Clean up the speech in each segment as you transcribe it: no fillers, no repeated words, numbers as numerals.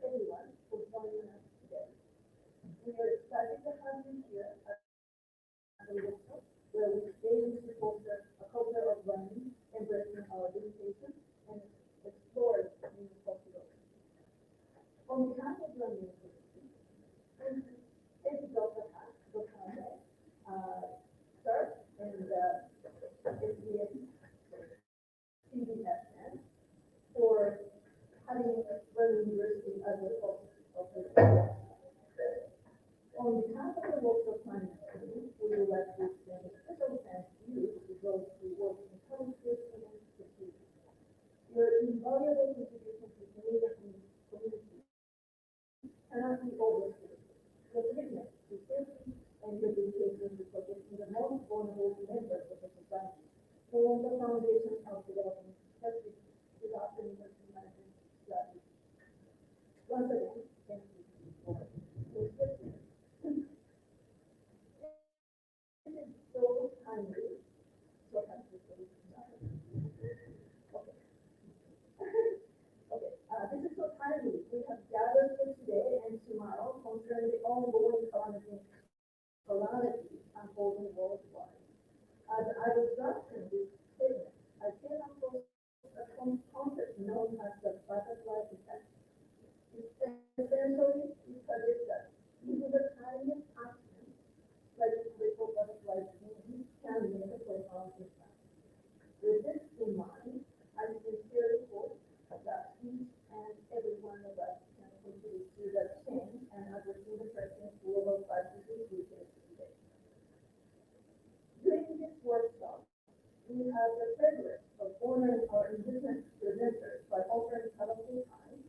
everyone for joining us today. We are excited to have you here at the workshop where we aim to foster a culture of learning, embracing our limitations, and explore new possibilities. On behalf of the university, thank you, Dr. Hakane, sir, and SBM, CBSN, for having Vernon University as a focus of the program. On behalf of the local finance team, we would like to extend a special thanks to you to those who work in countries and institutions. Your invaluable contribution to community cannot be overstated. Your commitment to safety and your dedication to protecting the most vulnerable members of the society form the foundation of developing effective disaster management strategies. Once again, thank you for your listening. This is so timely. So happy for this okay. Okay. This is so timely. We have gathered here today and tomorrow concerning the ongoing calamities unfolding worldwide. As I was drafting this statement, I came across a concept known as the butterfly effect. Essentially, it suggests that even the tiniest action, like little butterflies wings, can make a profound impact. With this in mind, I sincerely hope that each and every one of us can contribute to the change and addressing the pressing global crises we face today. During this workshop, we have the privilege of honoring our indigenous presenters by offering colorful time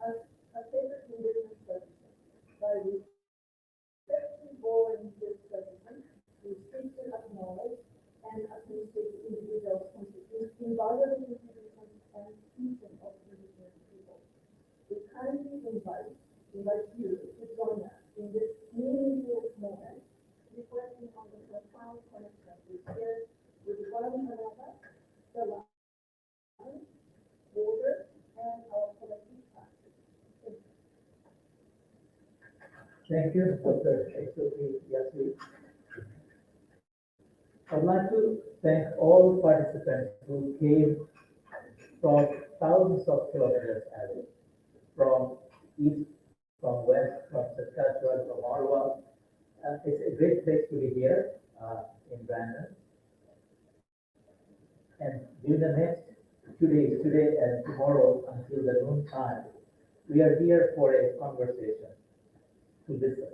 as a favorite indigenous tradition. By respecting boring this tradition, we seek to acknowledge and appreciate individuals' invaluable contributions and teaching of indigenous people. We kindly invite you to join us in this meaningful moment, reflecting on the profound connection we share with one another, the land, water, and our collective practice. Thank you, Dr. Yasui. I'd like to thank all participants who came from thousands of kilometers away, from east, from west, from Saskatchewan, from Ottawa. It's a great place to be here in Brandon. And during the next 2 days, today and tomorrow until the noon time, we are here for a conversation to listen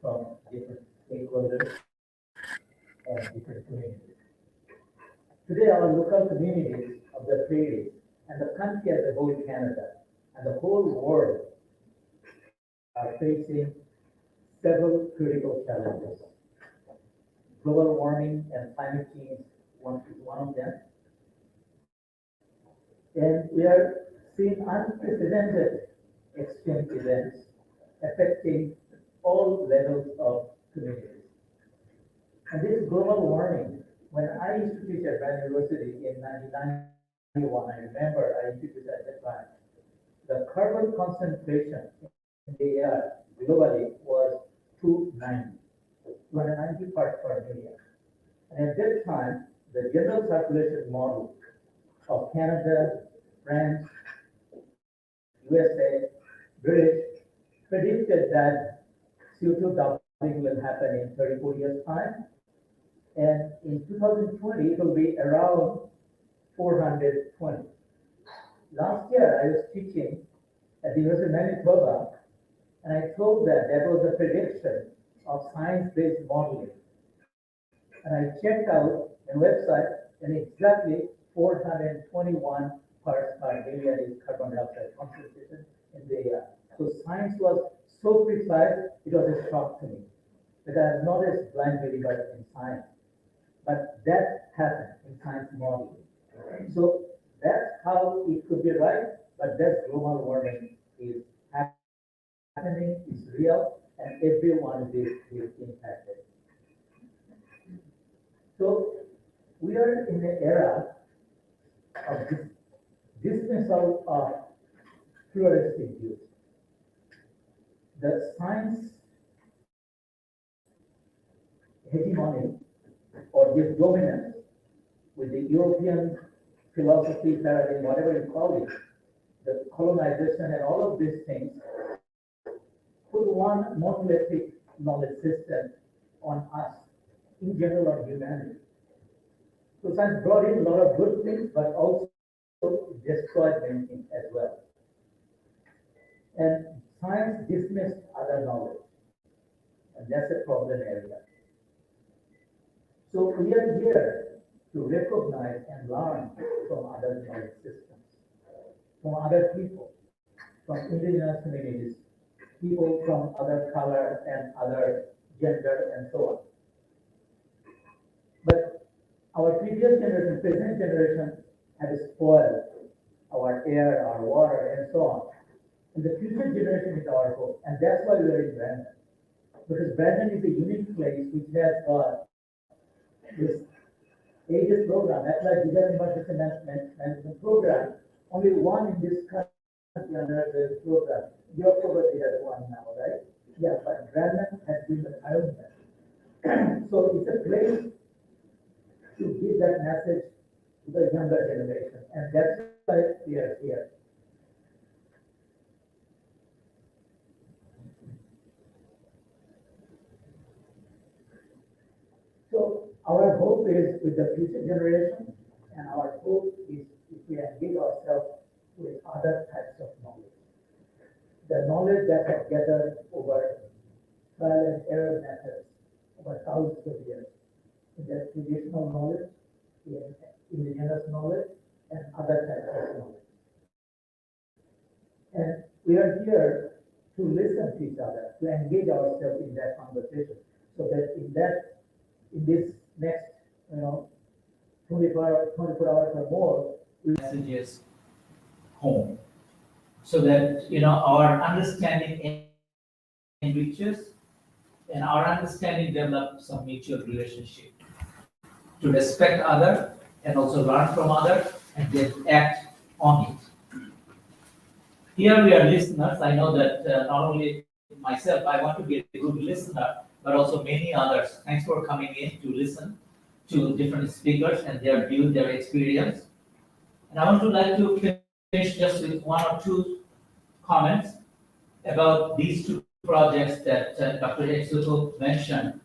from different stakeholders and different communities. Today, our local communities of the prairies and the country as a whole, Canada, and the whole world are facing several critical challenges. Global warming and climate change is one of them. And we are seeing unprecedented extreme events affecting all levels of communities. And this global warming, when I used to teach at Brown University in 1991, I remember I introduced at that time, the carbon concentration in the air globally was 290 parts per million. And at that time, the general circulation model of Canada, France, USA, British predicted that CO2 doubling will happen in 34 years' time. And in 2020, it will be around 420. Last year, I was teaching at the University of Manitoba, and I told that was a prediction of science-based modeling. And I checked out a website, and exactly 421 parts per million is carbon dioxide concentration in the air. So science was so precise, it was a shock to me. That I am not a blind believer in science. But that happened in science modeling. So that's how it could be right, but that global warming is happening, is real, and everyone is impacted. So we are in the era of this dismissal of pluralistic views. The science hegemony or this dominance with the European philosophy, paradigm, whatever you call it, the colonization and all of these things, put one monolithic knowledge system on us, in general on humanity. So science brought in a lot of good things, but also destroyed many things as well. And science dismissed other knowledge, and that's a problem area. So we are here to recognize and learn from other knowledge systems, from other people, from indigenous communities, people from other color and other gender and so on. But our previous generation, present generation, has spoiled our air, our water, and so on. And the future generation is our hope, and that's why we are in Brandon. Because Brandon is a unique place which has got this ages program, Applied Disaster Emergency Management Program, only one in this country under this program. You're probably has one now, right? Yeah, but Brandon has been the pioneer. So it's a place to give that message to the younger generation, and that's why we are here. So our hope is with the future generation, and our hope is if we engage ourselves with other types of knowledge. The knowledge that has gathered over trial and error methods over thousands of years. In the traditional knowledge, in indigenous knowledge, and other types of knowledge. And we are here to listen to each other, to engage ourselves in that conversation, so that in this next, 24 hours or more, messages home, so that our understanding enriches and our understanding develops some mutual relationship to respect other and also learn from other and then act on it. Here we are listeners. I know that not only myself, I want to be a good listener, but also many others. Thanks for coming in to listen to different speakers and their view, their experience. And I want to like to finish just with one or two comments about these two projects that Dr. Etsuto mentioned.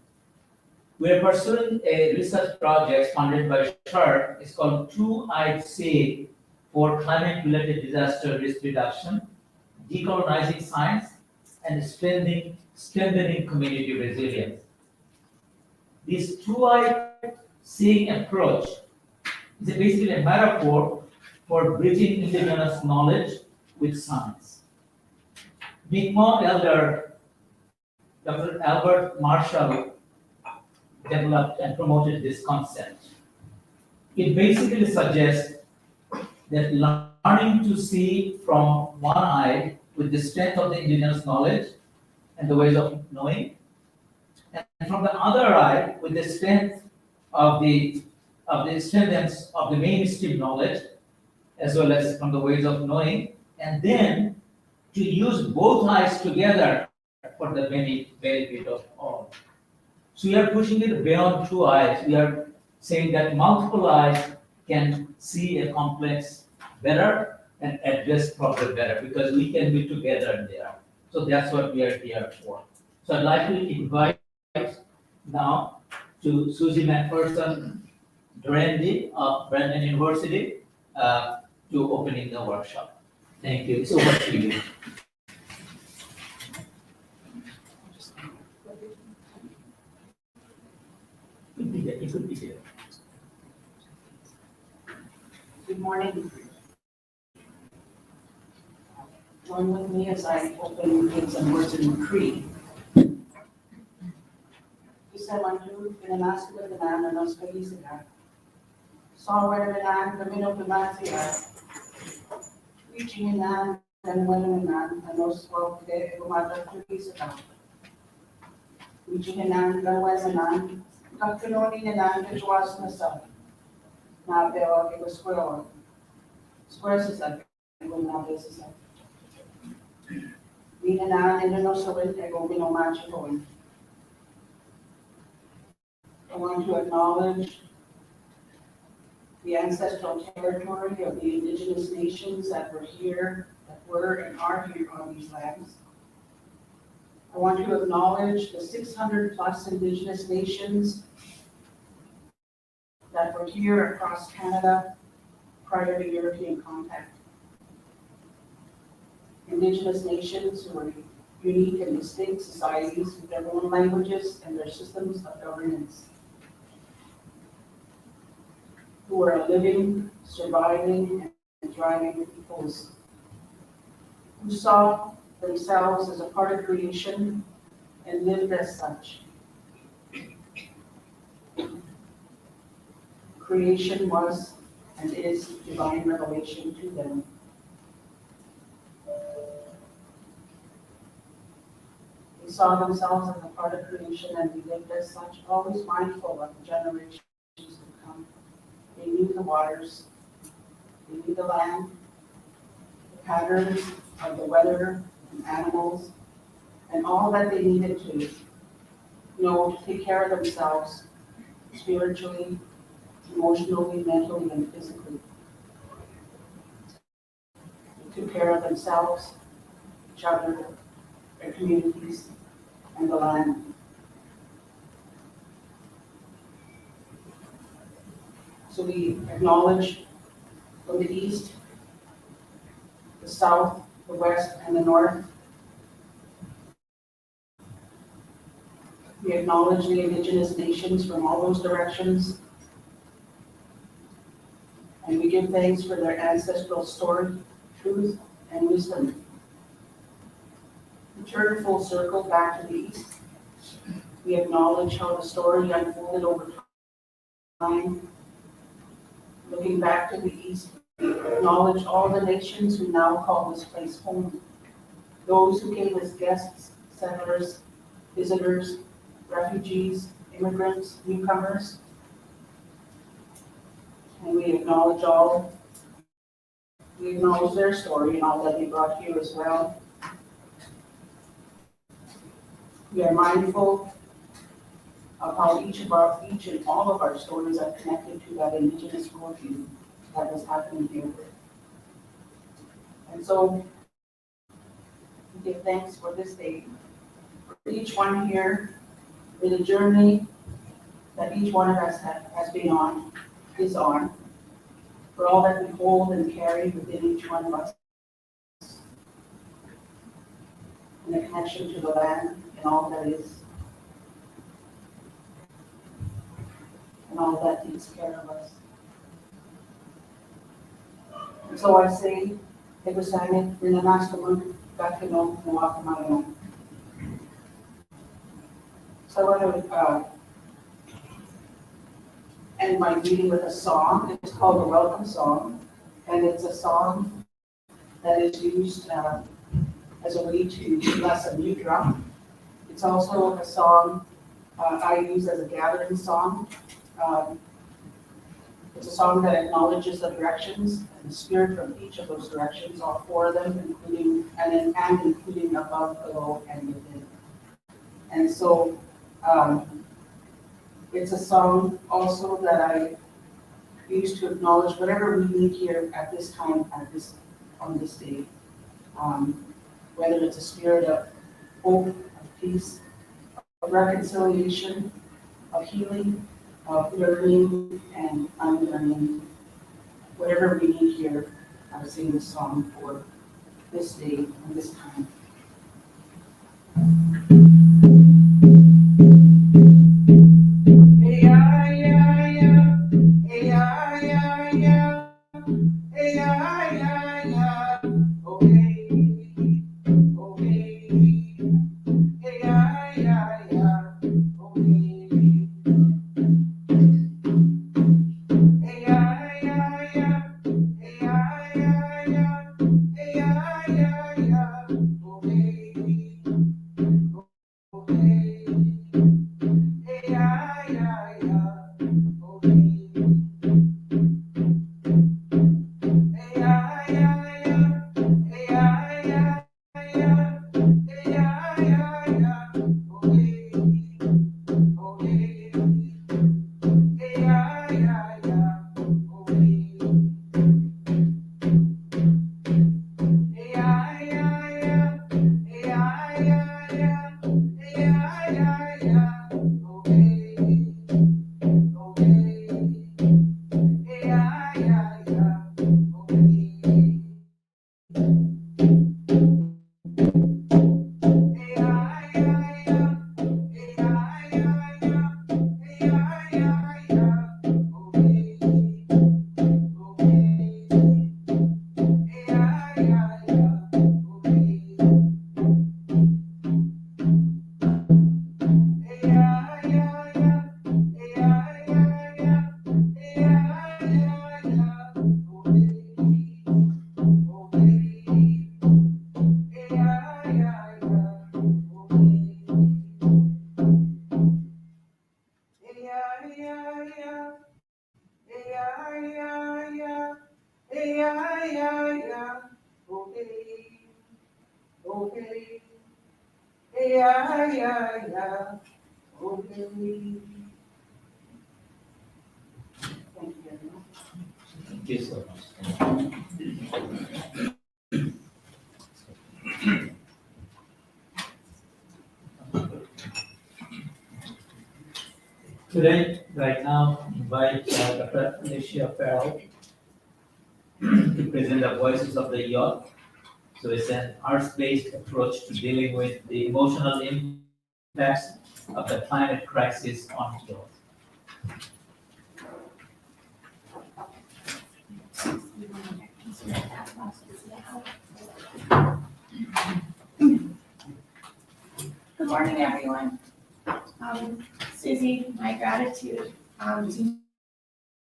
We are pursuing a research project funded by SHARP. It's called Two-Eyed Sea for Climate-Related Disaster Risk Reduction, Decolonizing Science, and Strengthening Community Resilience. This two-eyed seeing approach is basically a metaphor for bridging indigenous knowledge with science. Mi'kmaq elder Dr. Albert Marshall developed and promoted this concept. It basically suggests that learning to see from one eye with the strength of the indigenous knowledge and the ways of knowing, and from the other eye with the strength of the strength of the mainstream knowledge, as well as from the ways of knowing, and then to use both eyes together for the benefit of all. So we are pushing it beyond two eyes. We are saying that multiple eyes can see a complex better and address problem better because we can be together there. So that's what we are here for. So I'd like to invite now to Susie McPherson Durandy of Brandon University to opening the workshop. Thank you. It's over to you. It could be there. Good morning. Join with me as I open with some words in Cree. Isa manju pinanasa the man and nos kalisiga. Somewhere the land, the middle of the Mansia, reaching in hand and one in hand, and nos spoke de Gumata Kalisiga. Reaching in hand, the west and hand, Kakanoni and hand, which was the sun. Now there are the square. Square is like, now this is like. Minana Ninonosawin Egobino Machikoin. I want to acknowledge the ancestral territory of the indigenous nations that were here, that were and are here on these lands. I want to acknowledge the 600 plus indigenous nations that were here across Canada prior to European contact. Indigenous nations who are unique and distinct societies with their own languages and their systems of governance, who are living, surviving, and thriving peoples, who saw themselves as a part of creation and lived as such. Creation was and is divine revelation to them. They saw themselves as a part of creation and they lived as such, always mindful of the generations to come. They knew the waters, they knew the land, the patterns of the weather and animals, and all that they needed to know to take care of themselves spiritually, emotionally, mentally, and physically. They took care of themselves, each other, their communities, and the land. So we acknowledge from the east, the south, the west, and the north. We acknowledge the indigenous nations from all those directions. And we give thanks for their ancestral story, truth, and wisdom. We turn full circle back to the east. We acknowledge how the story unfolded over time. Looking back to the east, we acknowledge all the nations who now call this place home. Those who came as guests, settlers, visitors, refugees, immigrants, newcomers. And we acknowledge their story and all that they brought here as well. We are mindful of how each and all of our stories are connected to that indigenous worldview that was happening here. And so we give thanks for this day, for each one here, for the journey that each one of us has been on, is on, for all that we hold and carry within each one of us, and the connection to the land and all that is, and all that takes care of us. And so I say, Egusanet, Rinanaskamun, Gakino, Muakamano. So I want to end my reading with a song. It's called the Welcome Song, and it's a song that is used as a way to bless a new drum. It's also a song I use as a gathering song. It's a song that acknowledges the directions and the spirit from each of those directions, all four of them, including above, below, and within. And so it's a song also that I use to acknowledge whatever we need here at this time, on this day. Whether it's a spirit of hope, of peace, of reconciliation, of healing, of learning and unlearning. Whatever we need here, I sing this song for this day and this time. Hey, yeah, yeah, yeah. Hey, yeah, yeah, yeah. Hey, yeah, yeah, yeah. Oh, hey, oh, hey. Hey, yeah, yeah, yeah. Oh, hey. Hey, yeah, yeah, yeah. Hey, yeah, yeah, yeah. Hey, yeah, yeah, yeah. Oh, hey. oh Billy. Hey, yeah, yeah, yeah, oh Billy. Thank you very much. Thank you so much. Today, right now, invite Dr. Alicia Farrell to present the voices of the youth. So it's an arts-based approach to dealing with the emotional impacts of the climate crisis on youth. Good morning, everyone. Susie, my gratitude to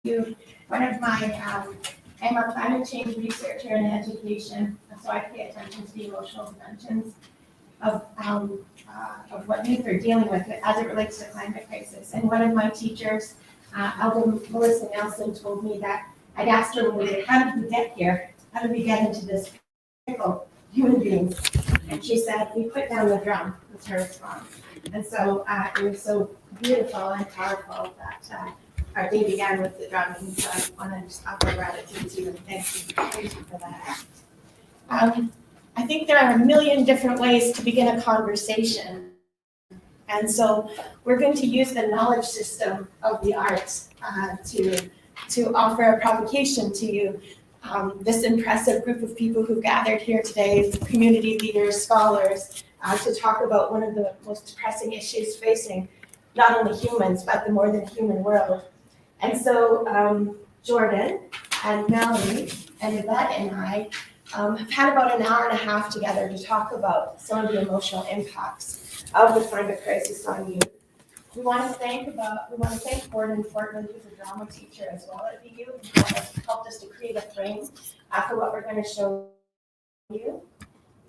you. One of my, I'm a climate change researcher in education, so I pay attention to the emotional dimensions of what youth are dealing with as it relates to climate crisis. And one of my teachers, Elder Melissa Nelson, told me that I'd asked her one day, how did we get here? How did we get into this pickle, human beings? And she said, we put down the drum, was her response. And so it was so beautiful and powerful that our day began with the drum. And so I want to just offer gratitude to you and thank you for that. I think there are a million different ways to begin a conversation. And so we're going to use the knowledge system of the arts to offer a provocation to you. This impressive group of people who gathered here today, community leaders, scholars, to talk about one of the most pressing issues facing not only humans, but the more than human world. And so Jordan and Melanie and Yvette and I have had about an hour and a half together to talk about some of the emotional impacts of the climate crisis on youth. We want to thank Gordon Portland, who's a drama teacher as well at BU, who helped us to create a frame for what we're going to show you.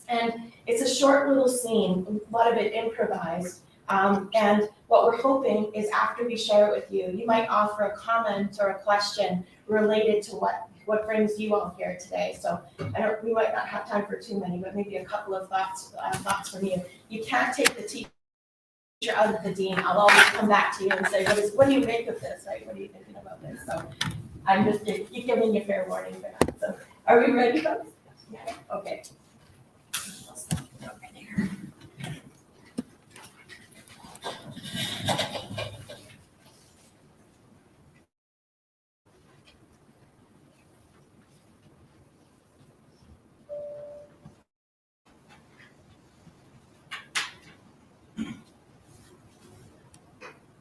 And it's a short little scene, a lot of it improvised. And what we're hoping is after we share it with you, you might offer a comment or a question related to what brings you all here today. So we might not have time for too many, but maybe a couple of thoughts from you. You can't take the teacher out of the dean. I'll always come back to you and say, what do you make of this, right? What are you thinking about this? So I'm just giving you fair warning for that. So are we ready, folks? Yeah. Okay. I'll stop it over there.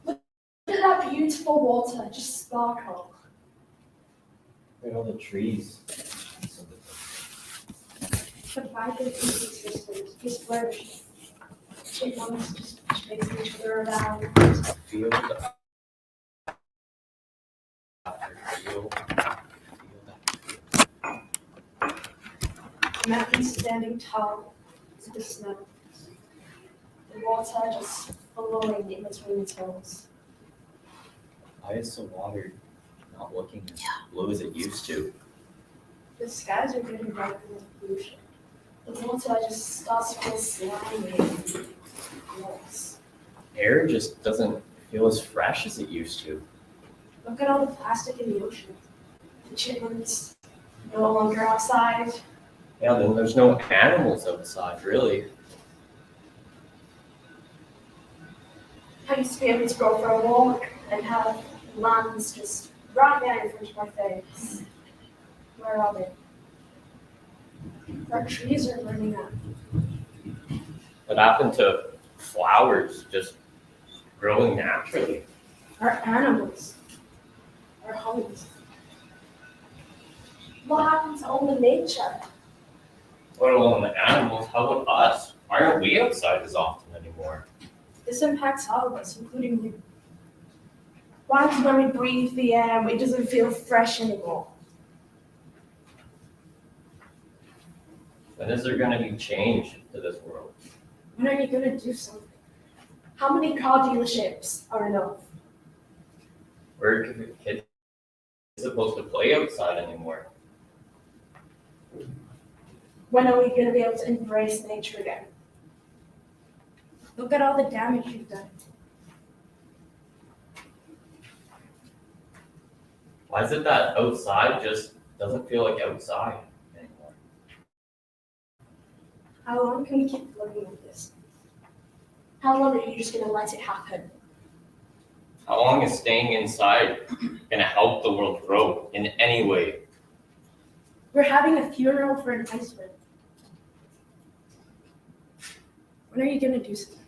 Look at that beautiful water, just sparkle. Look at all the trees. The vibrant ecosystem is flourishing. Chipmunks just chasing each other around. Feel the feel Mountains standing tall to the snow. The water just flowing in between its hills. Why is the water not looking as blue as it used to? The skies are getting darker with pollution. The water just starts to feel slimy and gross. Air just doesn't feel as fresh as it used to. Look at all the plastic in the ocean. The chipmunks no longer outside. Yeah, then there's no animals outside, really. I used to be able to go for a walk and have lands just right there in front of my face. Where are they? Our trees are burning up. What happened to flowers just growing naturally? Our animals, our homes. What happened to all the nature? Let alone the animals, how about us? Why aren't we outside as often anymore? This impacts all of us, including you. Why is when we breathe the air, it doesn't feel fresh anymore? When is there going to be change to this world? When are you going to do something? How many car dealerships are enough? Where are the kids supposed to play outside anymore? When are we going to be able to embrace nature again? Look at all the damage you've done. Why is it that outside just doesn't feel like outside anymore? How long can we keep living with this? How long are you just going to let it happen? How long is staying inside gonna help the world grow in any way? We're having a funeral for an iceberg. When are you going to do something?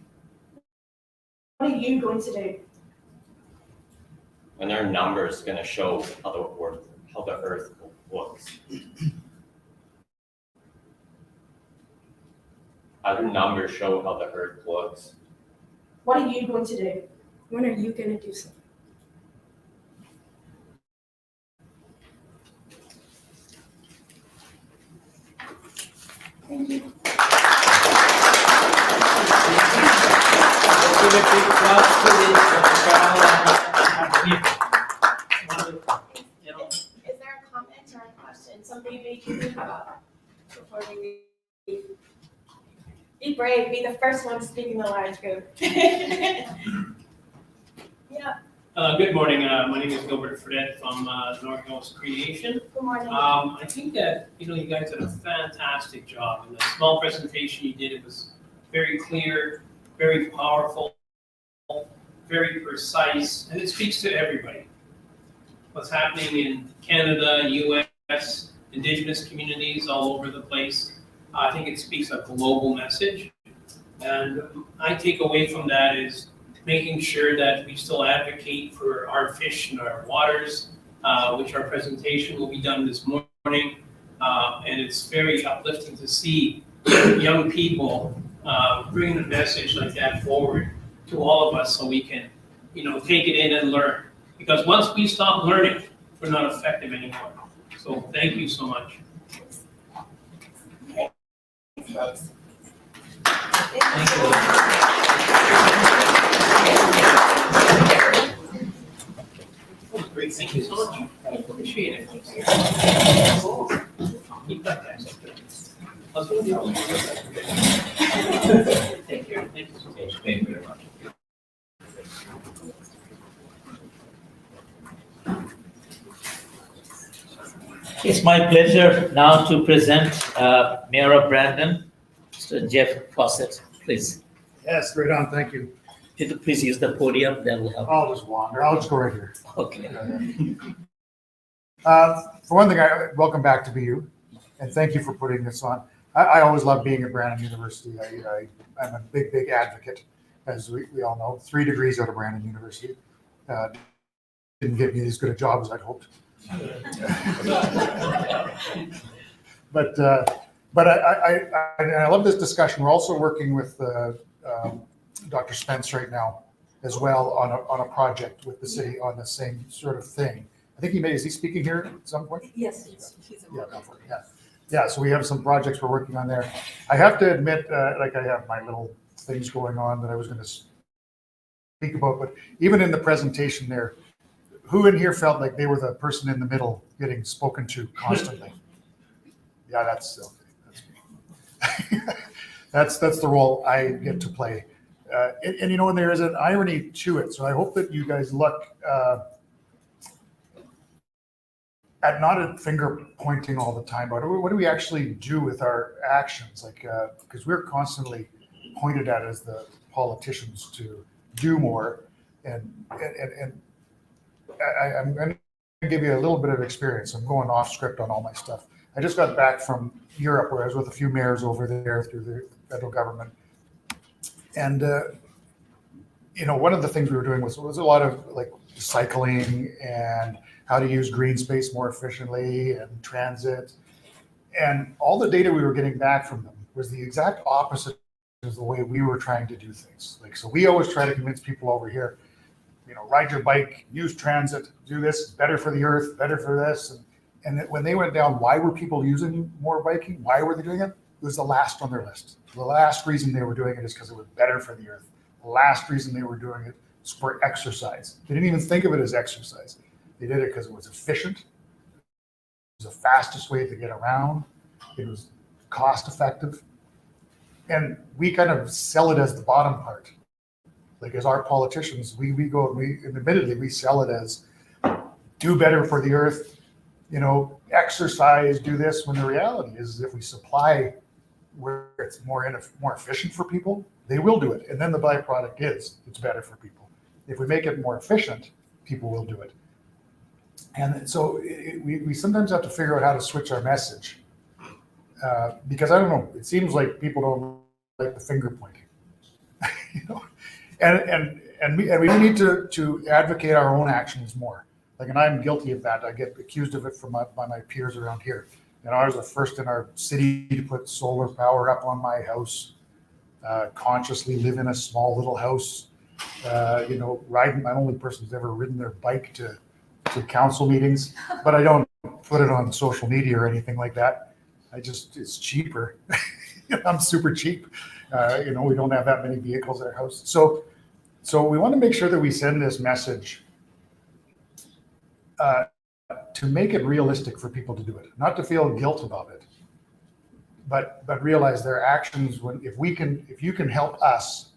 What are you going to do? When their numbers gonna show how the earth looks? How do numbers show how the earth looks? What are you going to do? When are you going to do something? Thank you. Give a big clap to this, Carol and people. You know, Is there a comment or a question, something we can think about before we leave? Be brave, be the first one to speak in the large group. Yeah, Good morning. My name is Gilbert Fredette from North Coast Creation. Good morning. I think that, you guys did a fantastic job. And the small presentation you did, it was very clear, very powerful, very precise, and it speaks to everybody. What's happening in Canada, US, Indigenous communities all over the place. I think it speaks a global message. And I take away from that is making sure that we still advocate for our fish and our waters, which our presentation will be done this morning. And it's very uplifting to see young people bringing a message like that forward to all of us so we can, take it in and learn. Because once we stop learning, we're not effective anymore. So thank you so much. thank you. Great, thank you so much. I appreciate it. Keep that, guys. Let's go. Take care. Thank you so much. Thank you very much. It's my pleasure now to present Mayor of Brandon, Mr. Jeff Fawcett, please. Yes, right on, thank you. If you please use the podium, that will help. I'll just wander, I'll just go right here. Okay. For one thing, welcome back to BU, and thank you for putting this on. I always love being at Brandon University. I'm a big advocate, as we all know. 3 degrees out of Brandon University. Didn't get me as good a job as I'd hoped. But I love this discussion. We're also working with Dr. Spence right now as well on a project with the city on the same sort of thing. I think is he speaking here at some point? Yes. Yeah, so we have some projects we're working on there. I have to admit, I have my little things going on that I was going to speak about, but even in the presentation there, who in here felt like they were the person in the middle getting spoken to constantly? Yeah, that's me. That's the role I get to play. And there is an irony to it. So I hope that you guys look at not at finger pointing all the time, but what do we actually do with our actions? Because we're constantly pointed at as the politicians to do more. And I'm going to give you a little bit of experience. I'm going off script on all my stuff. I just got back from Europe where I was with a few mayors over there through the federal government. And, one of the things we were doing was a lot of cycling and how to use green space more efficiently and transit. And all the data we were getting back from them was the exact opposite of the way we were trying to do things. So we always try to convince people over here, ride your bike, use transit, do this, it's better for the earth, better for this. And when they went down, why were people using more biking? Why were they doing it? It was the last on their list. The last reason they were doing it is because it was better for the earth. The last reason they were doing it was for exercise. They didn't even think of it as exercise. They did it because it was efficient. It was the fastest way to get around. It was cost effective. And we kind of sell it as the bottom part. Like as our politicians, we go, and admittedly, we sell it as do better for the earth, exercise, do this, when the reality is if we supply where it's more efficient for people, they will do it. And then the byproduct is it's better for people. If we make it more efficient, people will do it. And so we sometimes have to figure out how to switch our message. Because I don't know, it seems like people don't like the finger pointing. And we need to advocate our own actions more. Like, and I'm guilty of that. I get accused of it by my peers around here. I was the first in our city to put solar power up on my house, consciously live in a small little house, riding. I'm the only person who's ever ridden their bike to council meetings, but I don't put it on social media or anything like that. It's cheaper. I'm super cheap. We don't have that many vehicles at our house. So we want to make sure that we send this message to make it realistic for people to do it, not to feel guilt about it, but realize their actions. If you can help us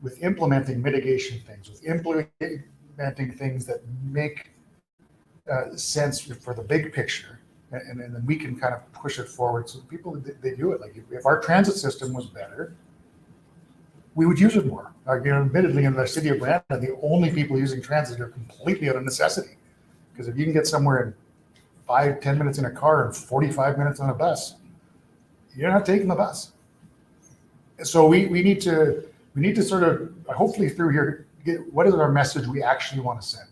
with implementing mitigation things, with implementing things that make sense for the big picture, and then we can kind of push it forward so people, they do it. Like if our transit system was better, we would use it more. Admittedly, in the city of Brandon, the only people using transit are completely out of necessity. Because if you can get somewhere in 5-10 minutes in a car and 45 minutes on a bus, you're not taking the bus. So we need to sort of, hopefully through here, get what is our message we actually want to send.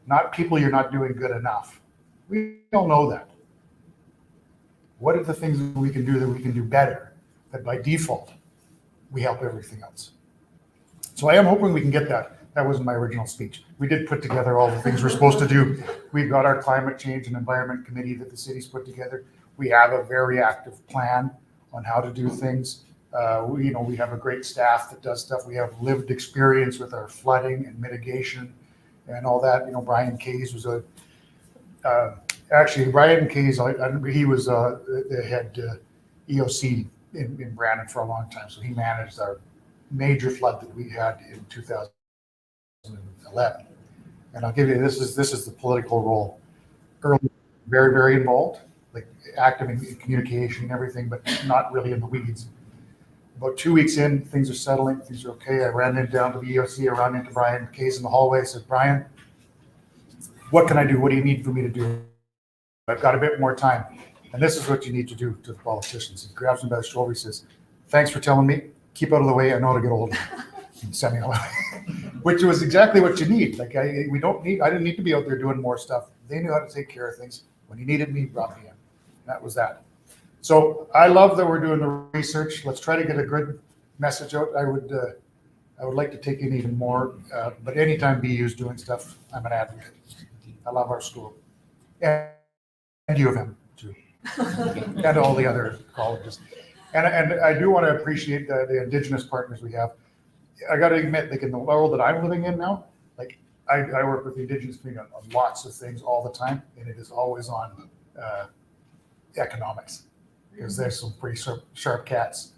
Not people, you're not doing good enough. We don't know that. What are the things we can do that we can do better, that by default, we help everything else? So I am hoping we can get that. That wasn't my original speech. We did put together all the things we're supposed to do. We've got our climate change and environment committee that the city's put together. We have a very active plan on how to do things. We have a great staff that does stuff. We have lived experience with our flooding and mitigation and all that. Brian Kays was Brian Kays, he was the head EOC in Brandon for a long time. So he managed our major flood that we had in 2011. And I'll give you, this is the political role. Early, very, very involved, like active in communication and everything, but not really in the weeds. About 2 weeks in, things are settling, things are okay. I ran down to the EOC, I ran into Brian Kays in the hallway, I said, Brian, what can I do? What do you need for me to do? I've got a bit more time. And this is what you need to do to the politicians. He grabs him by the shoulder, he says, thanks for telling me, keep out of the way, I know to get older. And send me away. Which was exactly what you need. Like I didn't need to be out there doing more stuff. They knew how to take care of things. When he needed me, he brought me in. That was that. So I love that we're doing the research. Let's try to get a good message out. I would like to take in even more, but anytime BU is doing stuff, I'm an advocate. I love our school. And U of M too. And all the other colleges. And I do want to appreciate the Indigenous partners we have. I got to admit, like in the world that I'm living in now, like I work with the Indigenous community on lots of things all the time, and it is always on economics, because there's some pretty sharp cats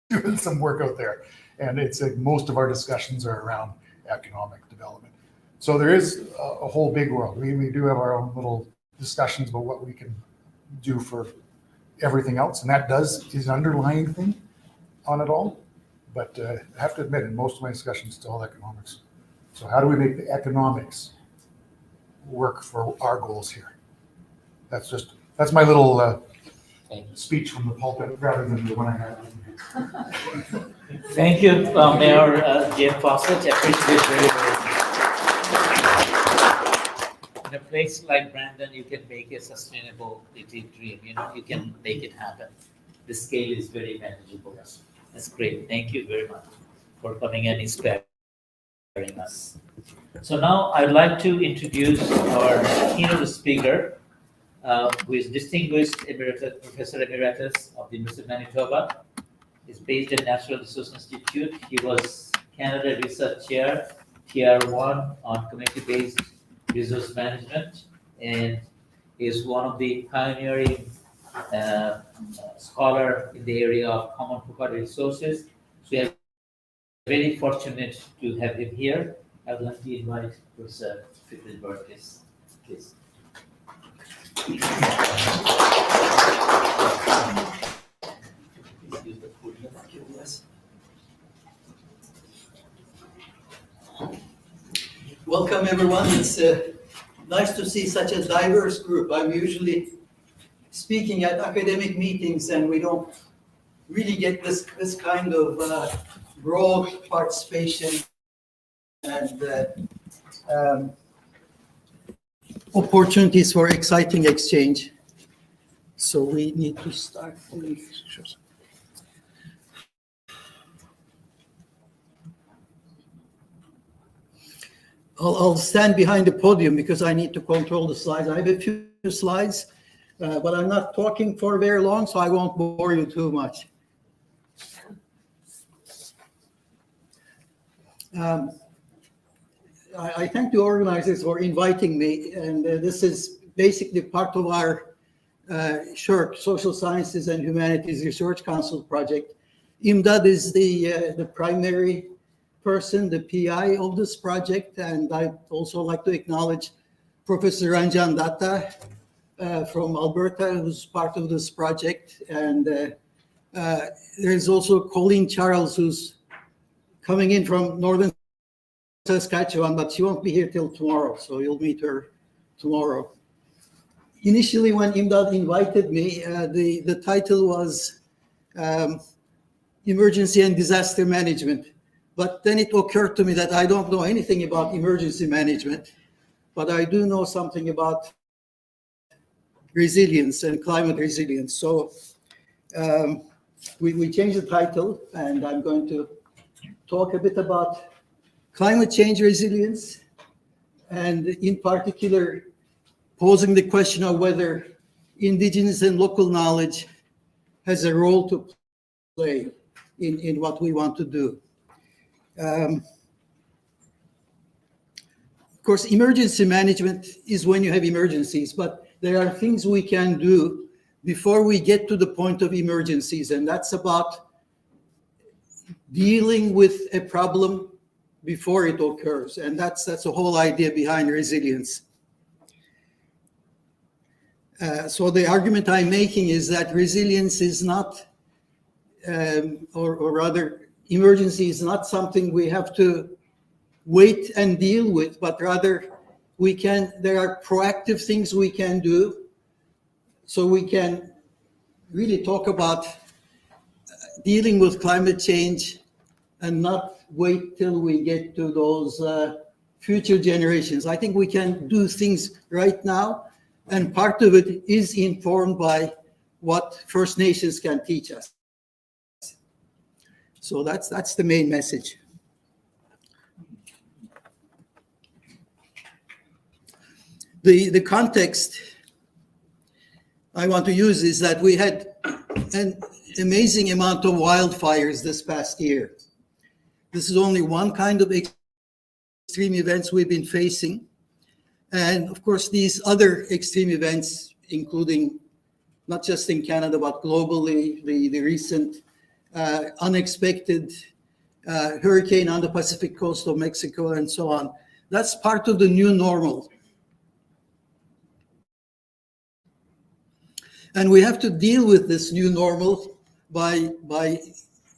doing some work out there, and it's like most of our discussions are around economic development. So there is a whole big world. We do have our own little discussions about what we can do for everything else, and that is an underlying thing on it all. But I have to admit, in most of my discussions, it's all economics. So how do we make the economics work for our goals here? That's my little speech from the pulpit rather than the one I had. Thank you, Mayor Jim Fawcett. I appreciate it very, very much. In a place like Brandon, you can make a sustainability dream. You can make it happen. The scale is very manageable. That's great. Thank you very much for coming and inspiring us. So now I'd like to introduce our keynote speaker, who is Distinguished Professor Emeritus of the University of Manitoba. He's based at Natural Resource Institute. He was Canada Research Chair, TR1 on Community-Based Resource Management, and is one of the pioneering scholar in the area of common water resources. So we are very fortunate to have him here. I would like to invite Professor Friedberg, please. Please use the podium. Yes. Welcome, everyone. It's nice to see such a diverse group. I'm usually speaking at academic meetings, and we don't really get this kind of broad participation and opportunities for exciting exchange. So we need to start. I'll stand behind the podium because I need to control the slides. I have a few slides, but I'm not talking for very long, so I won't bore you too much. I thank the organizers for inviting me, and this is basically part of our SHRC, Social Sciences and Humanities Research Council project. IMDAD is the primary person, the PI of this project, and I'd also like to acknowledge Professor Ranjan Datta from Alberta, who's part of this project, and there's also Colleen Charles, who's coming in from northern Saskatchewan, but she won't be here till tomorrow, so you'll meet her tomorrow. Initially, when IMDAD invited me, the title was Emergency and Disaster Management. But then it occurred to me that I don't know anything about emergency management, but I do know something about resilience and climate resilience. So we changed the title, and I'm going to talk a bit about climate change resilience, and in particular, posing the question of whether indigenous and local knowledge has a role to play in what we want to do. Of course, emergency management is when you have emergencies, but there are things we can do before we get to the point of emergencies, and that's about dealing with a problem before it occurs, and that's the whole idea behind resilience. So the argument I'm making is that resilience is not, or rather, emergency is not something we have to wait and deal with, but rather there are proactive things we can do. So we can really talk about dealing with climate change and not wait till we get to those future generations. I think we can do things right now, and part of it is informed by what First Nations can teach us. So that's the main message. The context I want to use is that we had an amazing amount of wildfires this past year. This is only one kind of extreme events we've been facing. And of course, these other extreme events, including not just in Canada, but globally, the recent unexpected hurricane on the Pacific coast of Mexico and so on. That's part of the new normal. And we have to deal with this new normal by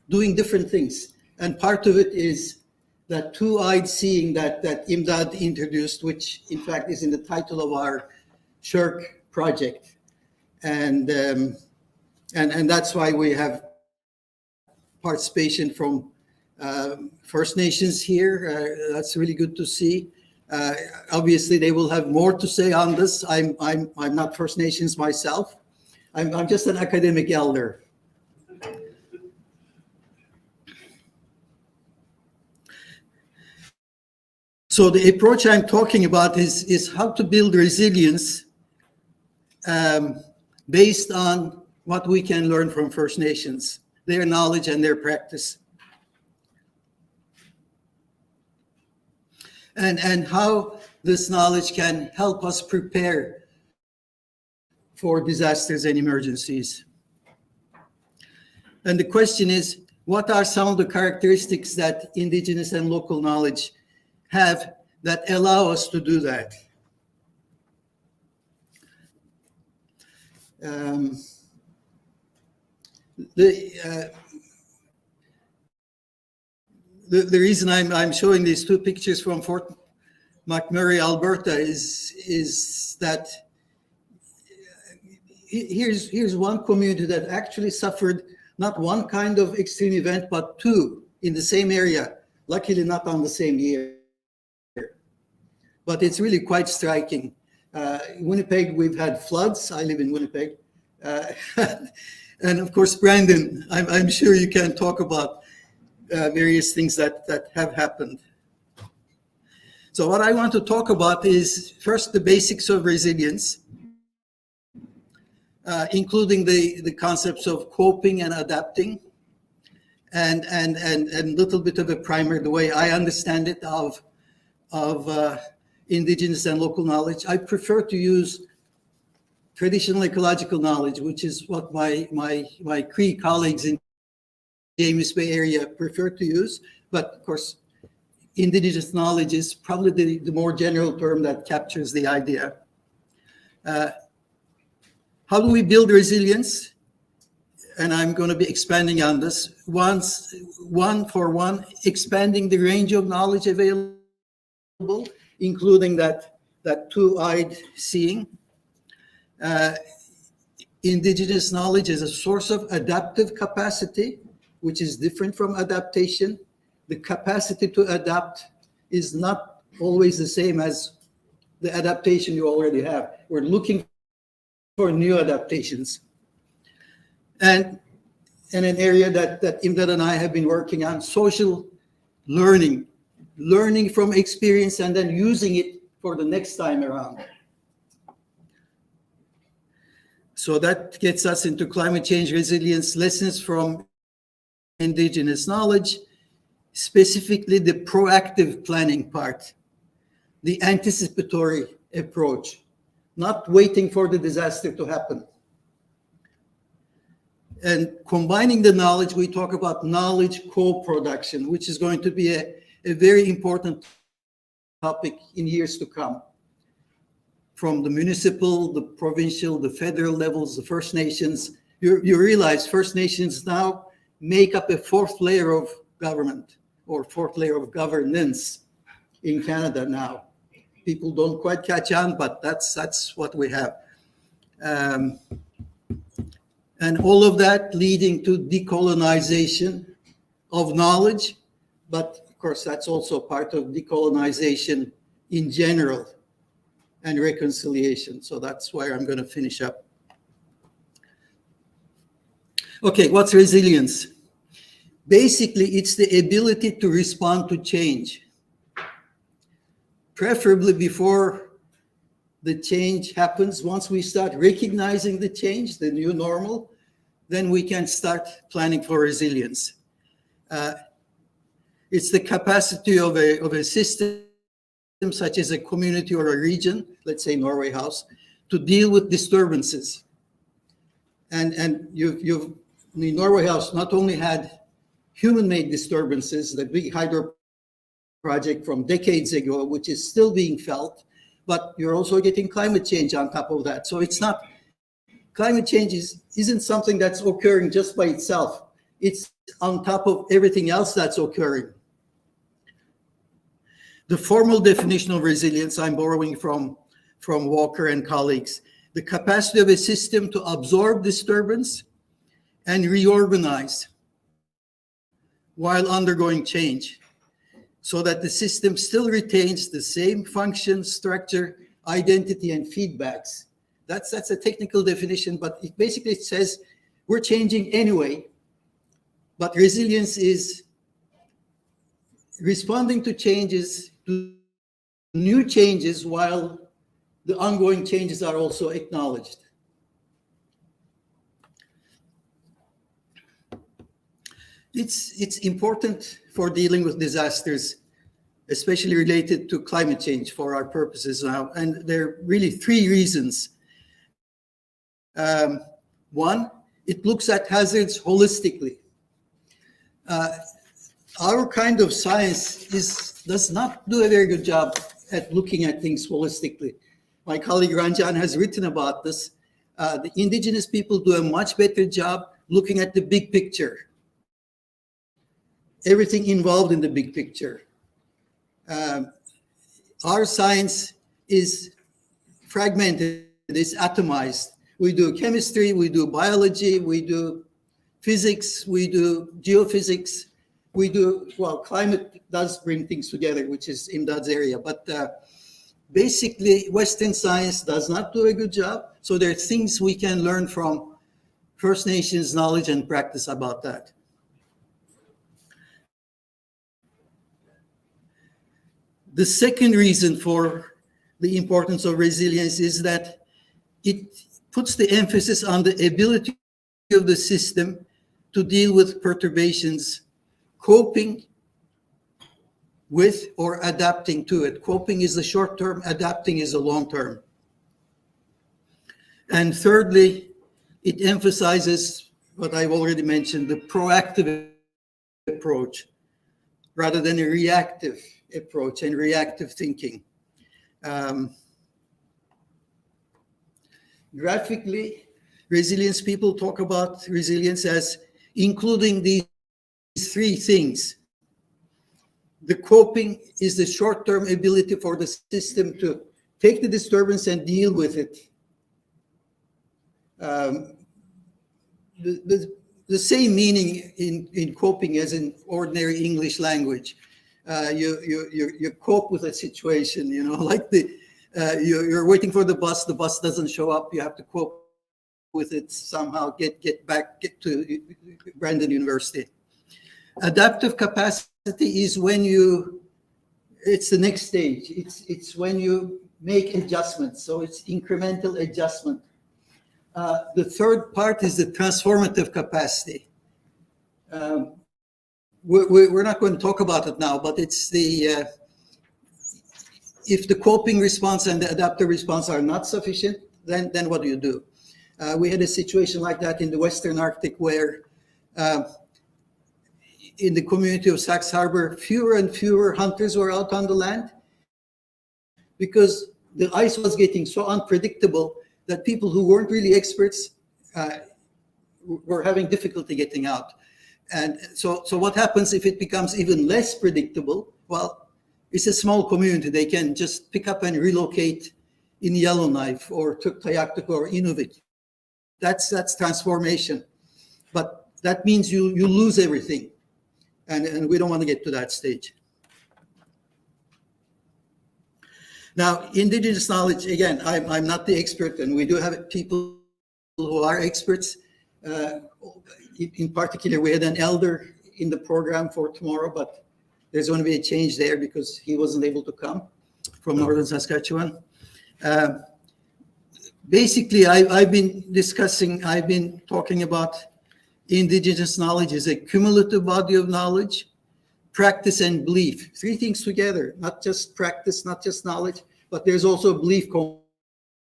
doing different things. And part of it is that two-eyed seeing that IMDAD introduced, which in fact is in the title of our SHRC project. And that's why we have participation from First Nations here. That's really good to see. Obviously, they will have more to say on this. I'm not First Nations myself. I'm just an academic elder. So the approach I'm talking about is how to build resilience based on what we can learn from First Nations, their knowledge and their practice. And how this knowledge can help us prepare for disasters and emergencies. And the question is, what are some of the characteristics that indigenous and local knowledge have that allow us to do that? The reason I'm showing these two pictures from Fort McMurray, Alberta, is that here's one community that actually suffered not one kind of extreme event, but two in the same area, luckily not on the same year. But it's really quite striking. In Winnipeg, we've had floods. I live in Winnipeg. And of course, Brandon, I'm sure you can talk about various things that have happened. So what I want to talk about is first the basics of resilience, including the concepts of coping and adapting, and a little bit of a primer, the way I understand it, of indigenous and local knowledge. I prefer to use traditional ecological knowledge, which is what my Cree colleagues in James Bay area prefer to use. But of course, indigenous knowledge is probably the more general term that captures the idea. How do we build resilience? And I'm going to be expanding on this. One for one, expanding the range of knowledge available, including that two-eyed seeing. Indigenous knowledge is a source of adaptive capacity, which is different from adaptation. The capacity to adapt is not always the same as the adaptation you already have. We're looking for new adaptations. And an area that Imdad and I have been working on, social learning from experience and then using it for the next time around. So that gets us into climate change resilience lessons from indigenous knowledge, specifically the proactive planning part, the anticipatory approach, not waiting for the disaster to happen. And combining the knowledge, we talk about knowledge co-production, which is going to be a very important topic in years to come. From the municipal, the provincial, the federal levels, the First Nations, you realize First Nations now make up a fourth layer of government or fourth layer of governance in Canada now. People don't quite catch on, but that's what we have. And all of that leading to decolonization of knowledge, but of course that's also part of decolonization in general and reconciliation. So that's where I'm going to finish up. Okay, what's resilience? Basically, it's the ability to respond to change, preferably before the change happens. Once we start recognizing the change, the new normal, then we can start planning for resilience. It's the capacity of a system such as a community or a region, let's say Norway House, to deal with disturbances. And the Norway House not only had human-made disturbances, the big hydro project from decades ago, which is still being felt, but you're also getting climate change on top of that. So it's not, climate change isn't something that's occurring just by itself. It's on top of everything else that's occurring. The formal definition of resilience I'm borrowing from Walker and colleagues, the capacity of a system to absorb disturbance and reorganize while undergoing change, so that the system still retains the same function, structure, identity, and feedbacks. That's a technical definition, but it basically says we're changing anyway, but resilience is responding to changes, to new changes, while the ongoing changes are also acknowledged. It's important for dealing with disasters, especially related to climate change for our purposes now. And there are really three reasons. One, it looks at hazards holistically. Our kind of science does not do a very good job at looking at things holistically. My colleague Ranjan has written about this. The indigenous people do a much better job looking at the big picture, everything involved in the big picture. Our science is fragmented, it's atomized. We do chemistry, we do biology, we do physics, we do geophysics, we do, well, climate does bring things together, which is Imdad's area, but basically Western science does not do a good job. So there are things we can learn from First Nations knowledge and practice about that. The second reason for the importance of resilience is that it puts the emphasis on the ability of the system to deal with perturbations, coping with or adapting to it. Coping is the short term, adapting is the long term. And thirdly, it emphasizes what I've already mentioned, the proactive approach rather than a reactive approach and reactive thinking. Graphically, resilience people talk about resilience as including these three things. The coping is the short-term ability for the system to take the disturbance and deal with it. The same meaning in coping as in ordinary English language. You cope with a situation, you know, like you're waiting for the bus doesn't show up, you have to cope with it somehow, get to Brandon University. Adaptive capacity is when it's the next stage. It's when you make adjustments, so it's incremental adjustment. The third part is the transformative capacity. We're not going to talk about it now, but it's if the coping response and the adaptive response are not sufficient, then what do? We had a situation like that in the Western Arctic where in the community of Sax Harbor, fewer and fewer hunters were out on the land because the ice was getting so unpredictable that people who weren't really experts were having difficulty getting out. And so what happens if it becomes even less predictable? Well, it's a small community. They can just pick up and relocate in Yellowknife or Tuktoyaktuk or Inuvik. That's transformation. But that means you lose everything. And we don't want to get to that stage. Now, indigenous knowledge, again, I'm not the expert, and we do have people who are experts. In particular, we had an elder in the program for tomorrow, but there's going to be a change there because he wasn't able to come from northern Saskatchewan. Basically, I've been talking about indigenous knowledge is a cumulative body of knowledge, practice, and belief. Three things together, not just practice, not just knowledge, but there's also a belief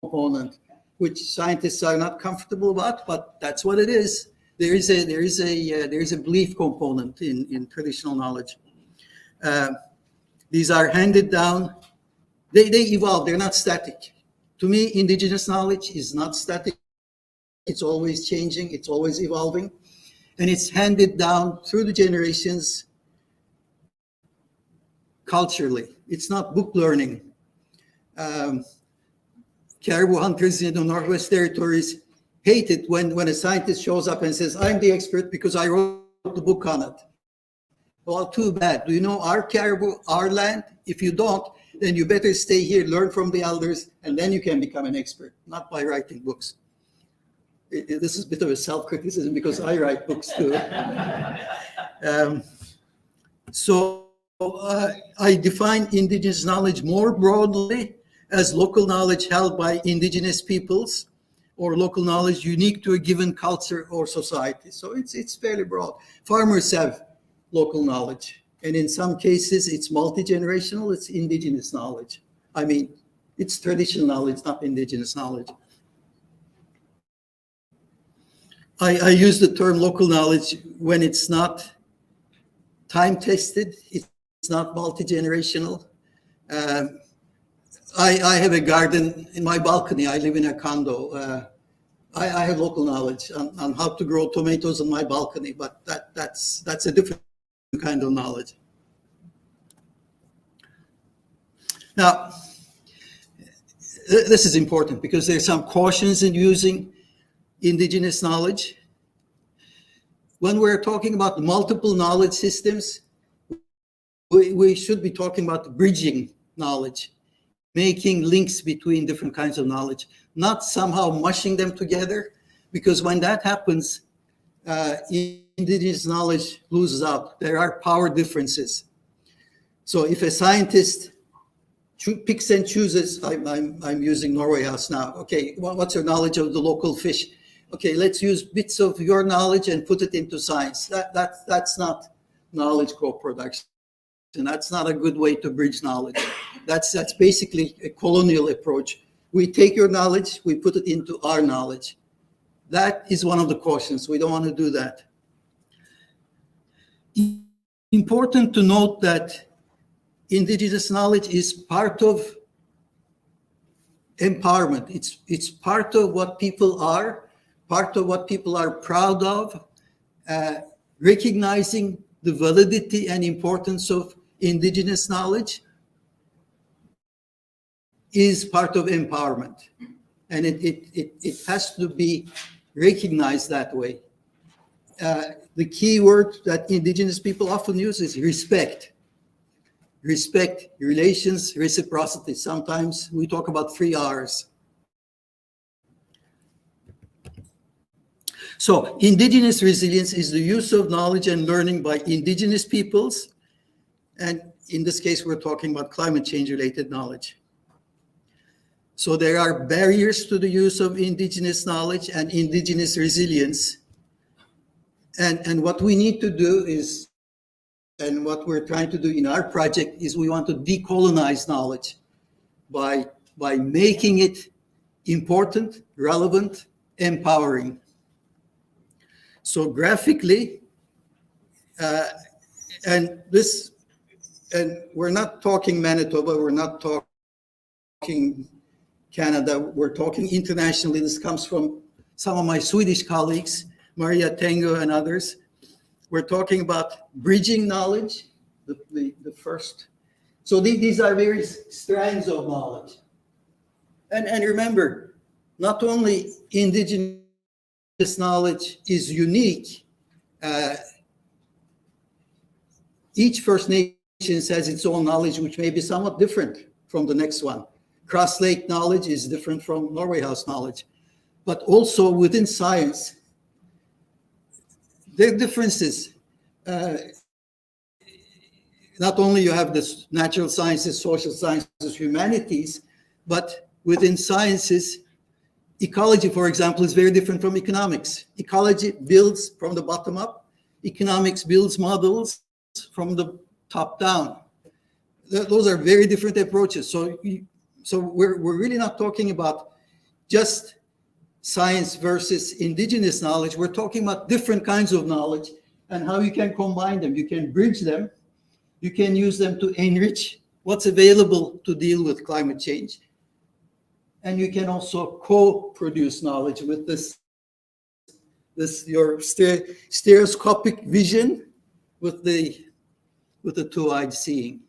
component, which scientists are not comfortable about, but that's what it is. There is a belief component in traditional knowledge. These are handed down. They evolve. They're not static. To me, indigenous knowledge is not static. It's always changing. It's always evolving. And it's handed down through the generations culturally. It's not book learning. Caribou hunters in the Northwest Territories hate it when a scientist shows up and says, I'm the expert because I wrote the book on it. Well, too bad. Do you know our caribou, our land? If you don't, then you better stay here, learn from the elders, and then you can become an expert, not by writing books. This is a bit of a self-criticism because I write books too. So I define indigenous knowledge more broadly as local knowledge held by indigenous peoples or local knowledge unique to a given culture or society. So it's fairly broad. Farmers have local knowledge, and in some cases it's multi-generational, it's indigenous knowledge. I mean, it's traditional knowledge, not indigenous knowledge. I use the term local knowledge when it's not time-tested, it's not multi-generational. I have a garden in my balcony. I live in a condo. I have local knowledge on how to grow tomatoes on my balcony, but that's a different kind of knowledge. Now, this is important because there's some cautions in using indigenous knowledge. When we're talking about multiple knowledge systems, we should be talking about bridging knowledge, making links between different kinds of knowledge, not somehow mushing them together, because when that happens, indigenous knowledge loses out. There are power differences. So if a scientist picks and chooses, I'm using Norway House now. Okay, what's your knowledge of the local fish? Okay, let's use bits of your knowledge and put it into science. That's not knowledge co-production. And that's not a good way to bridge knowledge. That's basically a colonial approach. We take your knowledge, we put it into our knowledge. That is one of the cautions. We don't want to do that. Important to note that indigenous knowledge is part of empowerment. It's part of what people are, part of what people are proud of, recognizing the validity and importance of indigenous knowledge is part of empowerment. And it has to be recognized that way. The key word that indigenous people often use is respect. Respect, relations, reciprocity. Sometimes we talk about 3 R's. So indigenous resilience is the use of knowledge and learning by indigenous peoples. And in this case, we're talking about climate change related knowledge. So there are barriers to the use of indigenous knowledge and indigenous resilience. And what we need to do is, and what we're trying to do in our project is we want to decolonize knowledge by making it important, relevant, empowering. So graphically, and we're not talking Manitoba, we're not talking Canada, we're talking internationally. This comes from some of my Swedish colleagues, Maria Tengo and others. We're talking about bridging knowledge, the first. So these are various strands of knowledge. And remember, not only indigenous knowledge is unique, each First Nation has its own knowledge, which may be somewhat different from the next one. Cross Lake knowledge is different from Norway House knowledge. But also within science, there are differences. Not only you have the natural sciences, social sciences, humanities, but within sciences, ecology, for example, is very different from economics. Ecology builds from the bottom up. Economics builds models from the top down. Those are very different approaches. So we're really not talking about just science versus indigenous knowledge. We're talking about different kinds of knowledge and how you can combine them. You can bridge them. You can use them to enrich what's available to deal with climate change. And you can also co-produce knowledge with this your stereoscopic vision with the two-eyed seeing.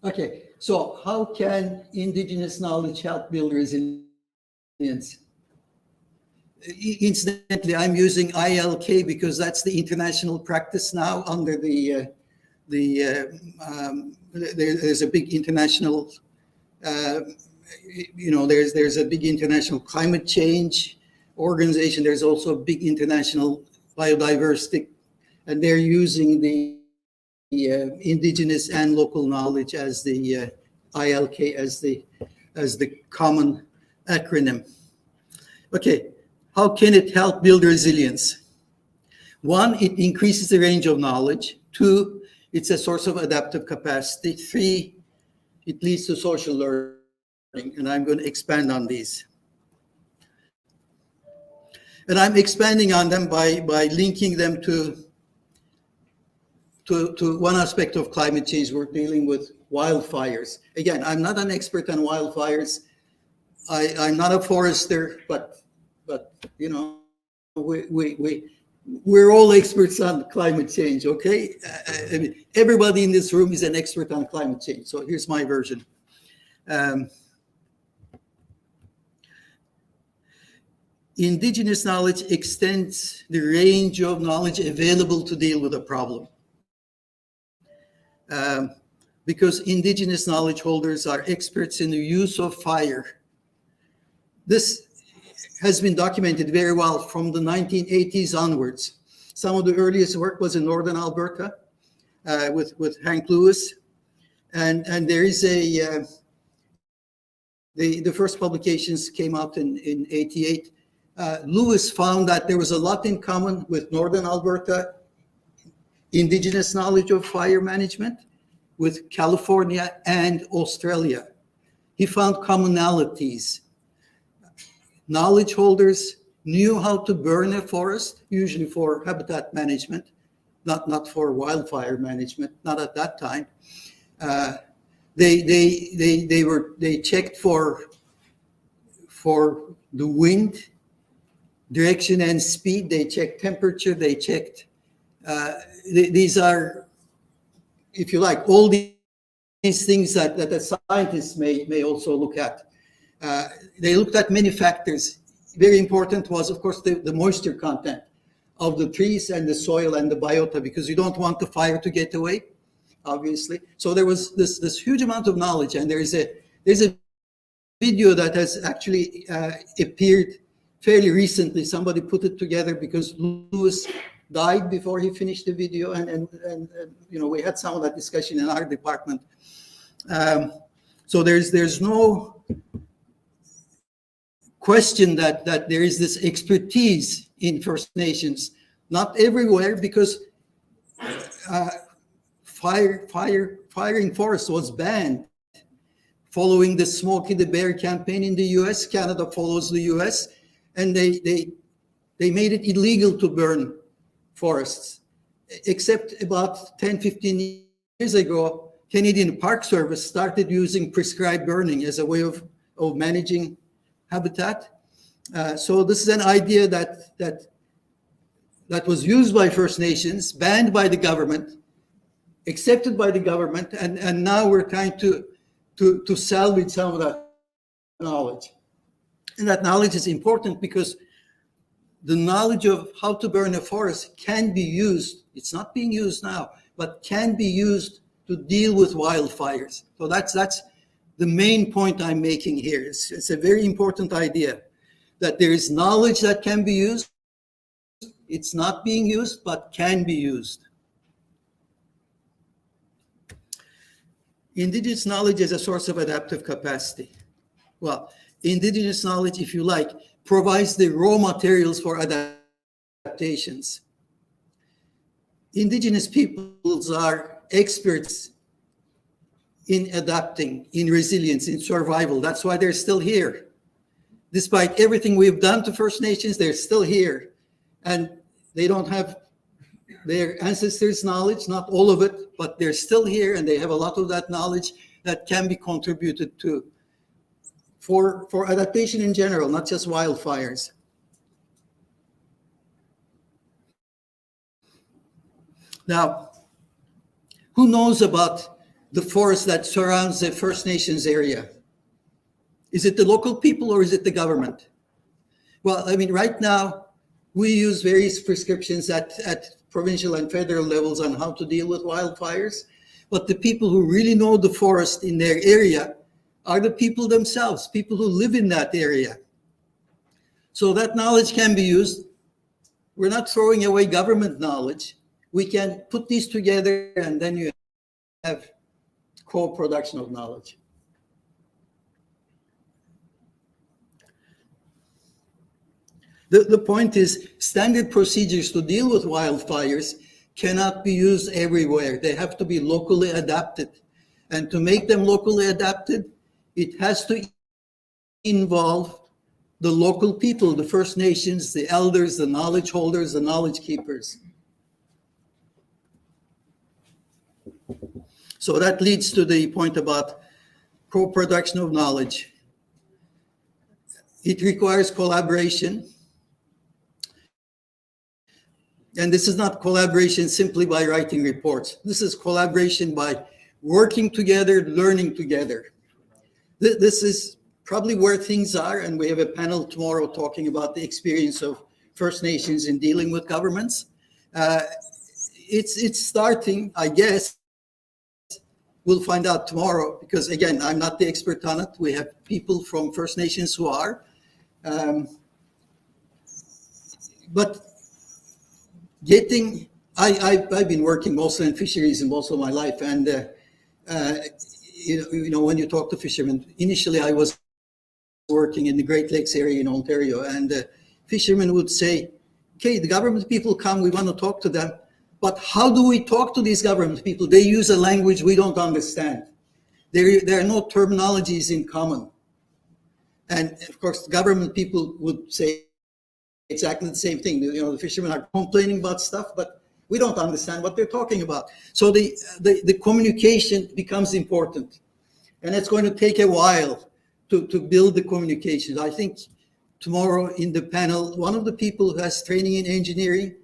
Okay, so how can indigenous knowledge help build resilience? Incidentally, I'm using ILK because that's the international practice now under there's a big international, there's a big international climate change organization. There's also a big international biodiversity, and they're using the indigenous and local knowledge as the ILK as the common acronym. Okay, how can it help build resilience? 1, it increases the range of knowledge. 2, it's a source of adaptive capacity. 3, it leads to social learning. and I'm going to expand on these. And I'm expanding on them by linking them to one aspect of climate change. We're dealing with wildfires. Again, I'm not an expert on wildfires. I'm not a forester, but you know, we're all experts on climate change, okay? I mean, everybody in this room is an expert on climate change. So here's my version. Indigenous knowledge extends the range of knowledge available to deal with a problem. Because indigenous knowledge holders are experts in the use of fire. This has been documented very well from the 1980s onwards. Some of the earliest work was in northern Alberta with Hank Lewis. And there is the first publications came out in 88. Lewis found that there was a lot in common with northern Alberta, indigenous knowledge of fire management, with California and Australia. He found commonalities. Knowledge holders knew how to burn a forest, usually for habitat management, not for wildfire management, not at that time. They checked for the wind, direction and speed. They checked temperature. They checked. These are, if you like, all these things that the scientists may also look at. They looked at many factors. Very important was, of course, the moisture content of the trees and the soil and the biota, because you don't want the fire to get away, obviously. So there was this huge amount of knowledge, and there's a video that has actually appeared fairly recently. Somebody put it together because Lewis died before he finished the video, and you know, we had some of that discussion in our department. So there's no question that there is this expertise in First Nations, not everywhere, because firing forests was banned following the Smokey the Bear campaign in the US. Canada follows the US, and they made it illegal to burn forests, except about 10, 15 years ago, Canadian Park Service started using prescribed burning as a way of managing habitat. So this is an idea that was used by First Nations, banned by the government, accepted by the government, and now we're trying to salvage some of that knowledge. And that knowledge is important because the knowledge of how to burn a forest can be used. It's not being used now, but can be used to deal with wildfires. So that's the main point I'm making here. It's a very important idea that there is knowledge that can be used. It's not being used, but can be used. Indigenous knowledge is a source of adaptive capacity. Well, indigenous knowledge, if you like, provides the raw materials for adaptations. Indigenous peoples are experts in adapting, in resilience, in survival. That's why they're still here. Despite everything we've done to First Nations, they're still here. And they don't have their ancestors' knowledge, not all of it, but they're still here, and they have a lot of that knowledge that can be contributed to for adaptation in general, not just wildfires. Now, who knows about the forest that surrounds the First Nations area? Is it the local people or is it the government? Well, I mean, right now, we use various prescriptions at provincial and federal levels on how to deal with wildfires. But the people who really know the forest in their area are the people themselves, people who live in that area. So that knowledge can be used. We're not throwing away government knowledge. We can put these together, and then you have co-production of knowledge. The point is, standard procedures to deal with wildfires cannot be used everywhere. They have to be locally adapted. And to make them locally adapted, it has to involve the local people, the First Nations, the elders, the knowledge holders, the knowledge keepers. So that leads to the point about co-production of knowledge. It requires collaboration. And this is not collaboration simply by writing reports. This is collaboration by working together, learning together. This is probably where things are, and we have a panel tomorrow talking about the experience of First Nations in dealing with governments. It's starting, I guess. We'll find out tomorrow, because again, I'm not the expert on it. We have people from First Nations who are. But I've been working mostly in fisheries in most of my life, and you know, when you talk to fishermen, initially I was working in the Great Lakes area in Ontario, and fishermen would say, okay, the government people come, we want to talk to them, but how do we talk to these government people? They use a language we don't understand. There are no terminologies in common. And of course, the government people would say exactly the same thing. You know, the fishermen are complaining about stuff, but we don't understand what they're talking about. So the communication becomes important. And it's going to take a while to build the communications. I think tomorrow in the panel, one of the people who has training in engineering,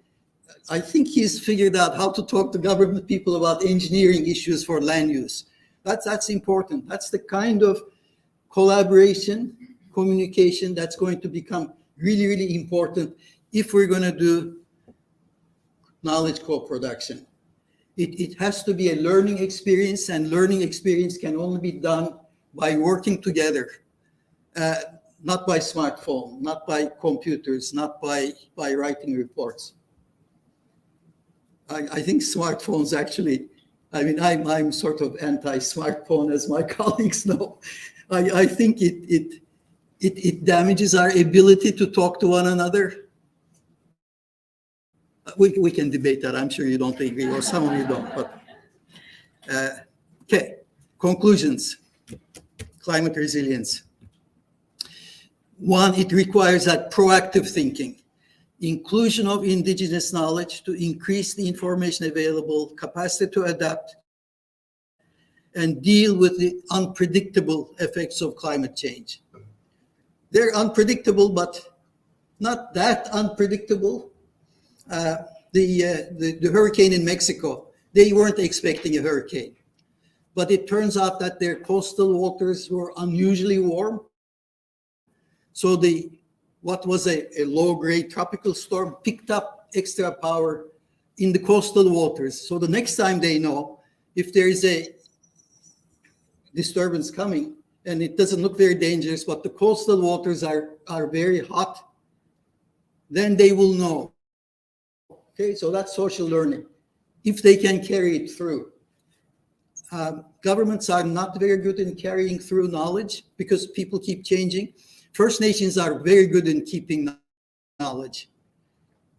I think he's figured out how to talk to government people about engineering issues for land use. That's important. That's the kind of collaboration, communication that's going to become really, really important if we're going to do knowledge co-production. It has to be a learning experience, and learning experience can only be done by working together, not by smartphone, not by computers, not by writing reports. I think smartphones actually, I mean, I'm sort of anti-smartphone, as my colleagues know. I think it damages our ability to talk to one another. We can debate that. I'm sure you don't agree, or some of you don't. But okay, conclusions. Climate resilience. One, it requires that proactive thinking, inclusion of indigenous knowledge to increase the information available, capacity to adapt, and deal with the unpredictable effects of climate change. They're unpredictable, but not that unpredictable. The hurricane in Mexico, they weren't expecting a hurricane. But it turns out that their coastal waters were unusually warm. So what was a low-grade tropical storm picked up extra power in the coastal waters. So the next time they know, if there is a disturbance coming, and it doesn't look very dangerous, but the coastal waters are very hot, then they will know. Okay, so that's social learning, if they can carry it through. Governments are not very good in carrying through knowledge because people keep changing. First Nations are very good in keeping knowledge.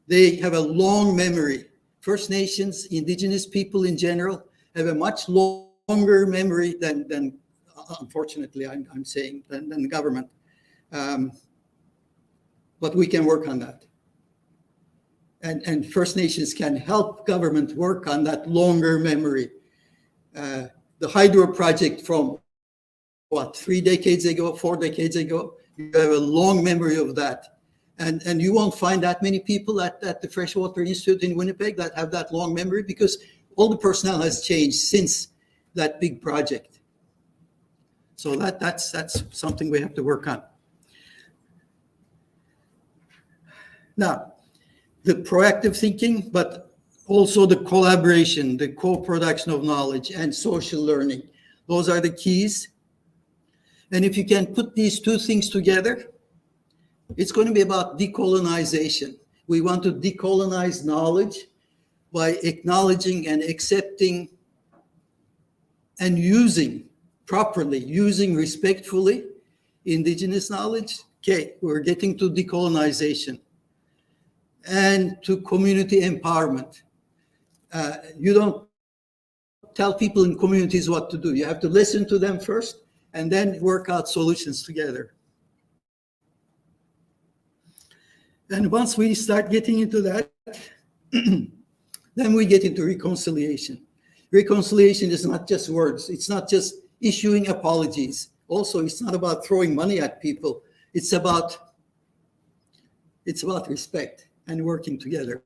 They have a long memory. First Nations, indigenous people in general, have a much longer memory than unfortunately, I'm saying, than the government. But we can work on that. And First Nations can help government work on that longer memory. The hydro project from, 3 decades ago, 4 decades ago, you have a long memory of that. And you won't find that many people at the Freshwater Institute in Winnipeg that have that long memory, because all the personnel has changed since that big project. So that's something we have to work on. Now, the proactive thinking, but also the collaboration, the co-production of knowledge and social learning. Those are the keys. And if you can put these two things together, it's going to be about decolonization. We want to decolonize knowledge by acknowledging and accepting and using properly, using respectfully indigenous knowledge. Okay, we're getting to decolonization. And to community empowerment. You don't tell people in communities what to do. You have to listen to them first and then work out solutions together. And once we start getting into that, then we get into reconciliation. Reconciliation is not just words. It's not just issuing apologies. Also, it's not about throwing money at people. It's about respect and working together.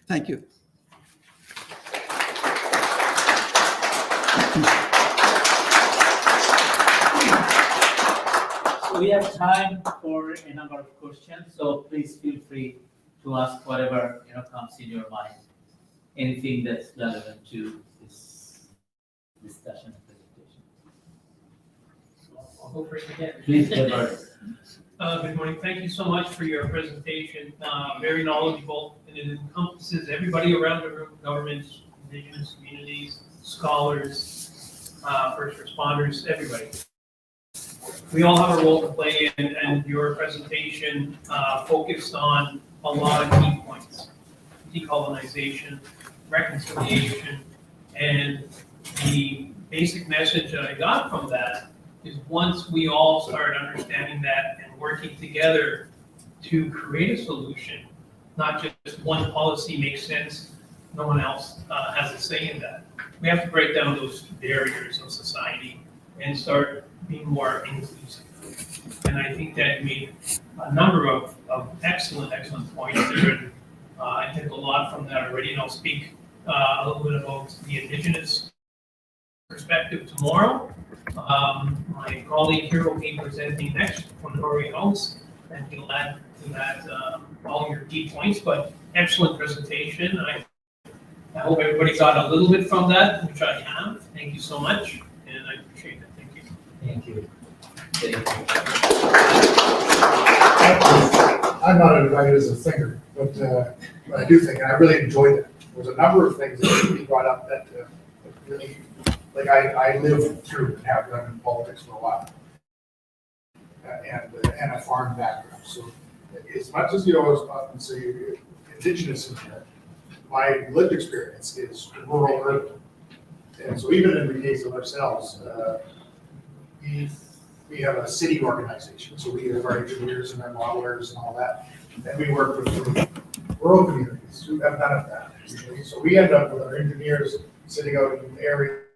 Thank you. So we have time for a number of questions, so please feel free to ask whatever, comes in your mind. Anything that's relevant to this discussion and presentation. I'll go first again. Please, Deborah. Good morning. Thank you so much for your presentation. Very knowledgeable, and it encompasses everybody around the room, governments, indigenous communities, scholars, first responders, everybody. We all have a role to play, and your presentation focused on a lot of key points: decolonization, reconciliation, and the basic message that I got from that is once we all start understanding that and working together to create a solution, not just one policy makes sense, no one else has a say in that. We have to break down those barriers of society and start being more inclusive. And I think that you made a number of excellent points there. And I think a lot from that already, and I'll speak a little bit about the indigenous perspective tomorrow. My colleague here will be presenting next from Rory House, and he'll add to that all your key points, but excellent presentation. I hope everybody got a little bit from that, which I have. Thank you so much, and I appreciate it. Thank you. Thank you. Thank you. I'm not invited as a thinker, but I do think, and I really enjoyed it. There's a number of things that you brought up that really, like I lived through and have done in politics for a while, and a farm background. So as much as you always often say indigenous in here, my lived experience is rural urban. And so even in the case of ourselves, we have a city organization, so we have our engineers and our modelers and all that, and we work with rural communities who have none of that usually. So we end up with our engineers sitting out in areas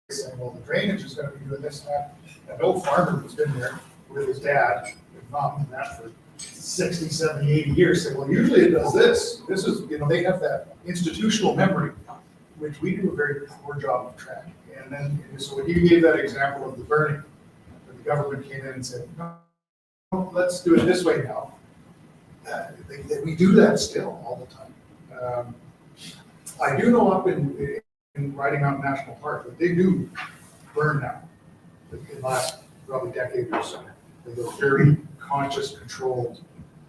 saying, well, the drainage is going to be doing this and that. An old farmer who's been there with his dad and mom and that for 60, 70, 80 years saying, well, usually it does this. This is, they have that institutional memory, which we do a very poor job of tracking. And then, so when you gave that example of the burning, the government came in and said, no, let's do it this way now. We do that still all the time. I do know up in Riding Mountain National Park that they do burn now in the last probably decade or so. They're very conscious, controlled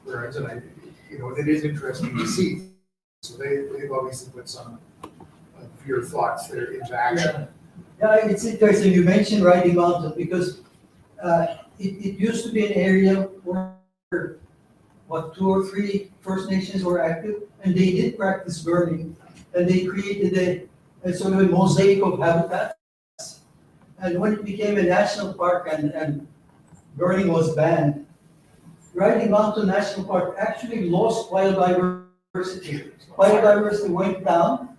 burns, and it is interesting to see. So they've obviously put some of your thoughts there into action. Yeah, it's interesting you mentioned Riding Mountain because it used to be an area where 2 or 3 First Nations were active, and they did practice burning, and they created a sort of a mosaic of habitats. And when it became a national park and burning was banned, Riding Mountain National Park actually lost biodiversity. Biodiversity went down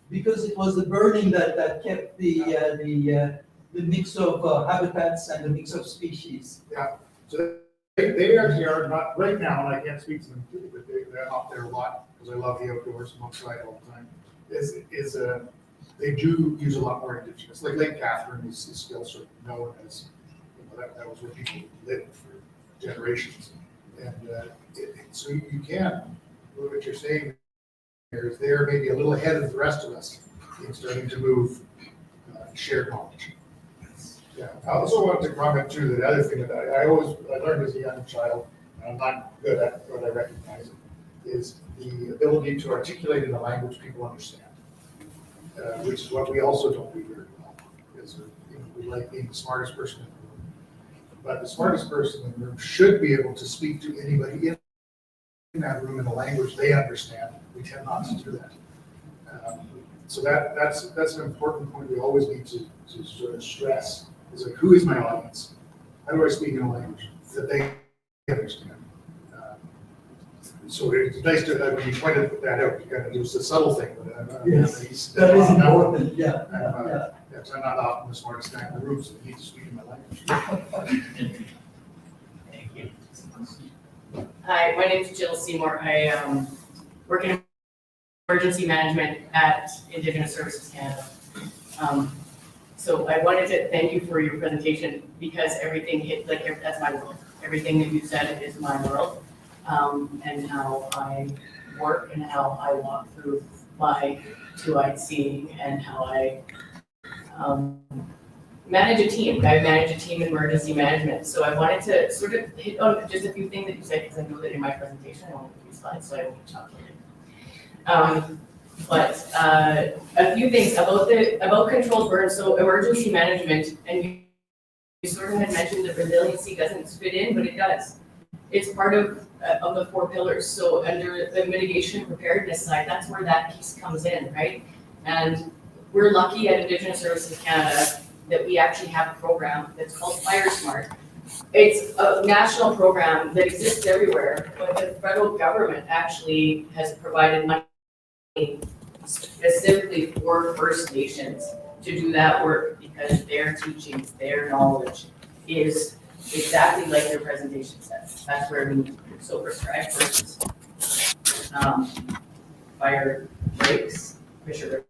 because it was the burning that kept the mix of habitats and the mix of species. Yeah. So they actually are not right now, and I can't speak to them too, but they're out there a lot because I love the outdoors and outside all the time. They do use a lot more indigenous. Like Lake Catherine is still sort of known as, that was where people lived for generations. And so you can, what you're saying here is they're maybe a little ahead of the rest of us in starting to move shared knowledge. Yeah, I also want to comment too, the other thing that I learned as a young child, and I'm not good at what I recognize it, is the ability to articulate in a language people understand, which is what we also don't do very well. Because we like being the smartest person in the room, but the smartest person in the room should be able to speak to anybody in that room in a language they understand. We tend not to do that. So that's an important point we always need to sort of stress. Is like, who is my audience? How do I speak in a language that they understand? So it's nice to, when you pointed that out, you kind of, it was a subtle thing, but Yes, he's. that is important, yeah, I'm, yeah. yes, I'm not often the smartest guy in the room, so he needs to speak in my language. Thank you. Hi, my name is Jill Seymour. I work in emergency management at Indigenous Services Canada. So I wanted to thank you for your presentation because everything hit, like, that's my world. Everything that you said is my world, and how I work and how I walk through my two-eyed seeing and how I manage a team. I manage a team in emergency management. So I wanted to sort of hit on just a few things that you said because I know that in my presentation I only have 3 slides, so I won't talk about it. But a few things about controlled burn. So emergency management, and you sort of had mentioned that resiliency doesn't fit in, but it does. It's part of the 4 pillars. So under the mitigation preparedness side, that's where that piece comes in, right? And we're lucky at Indigenous Services Canada that we actually have a program that's called Fire Smart. It's a national program that exists everywhere, but the federal government actually has provided money specifically for First Nations to do that work because their teachings, their knowledge is exactly like your presentation says. That's where we need to do. So prescribed versus fire breaks, Fisher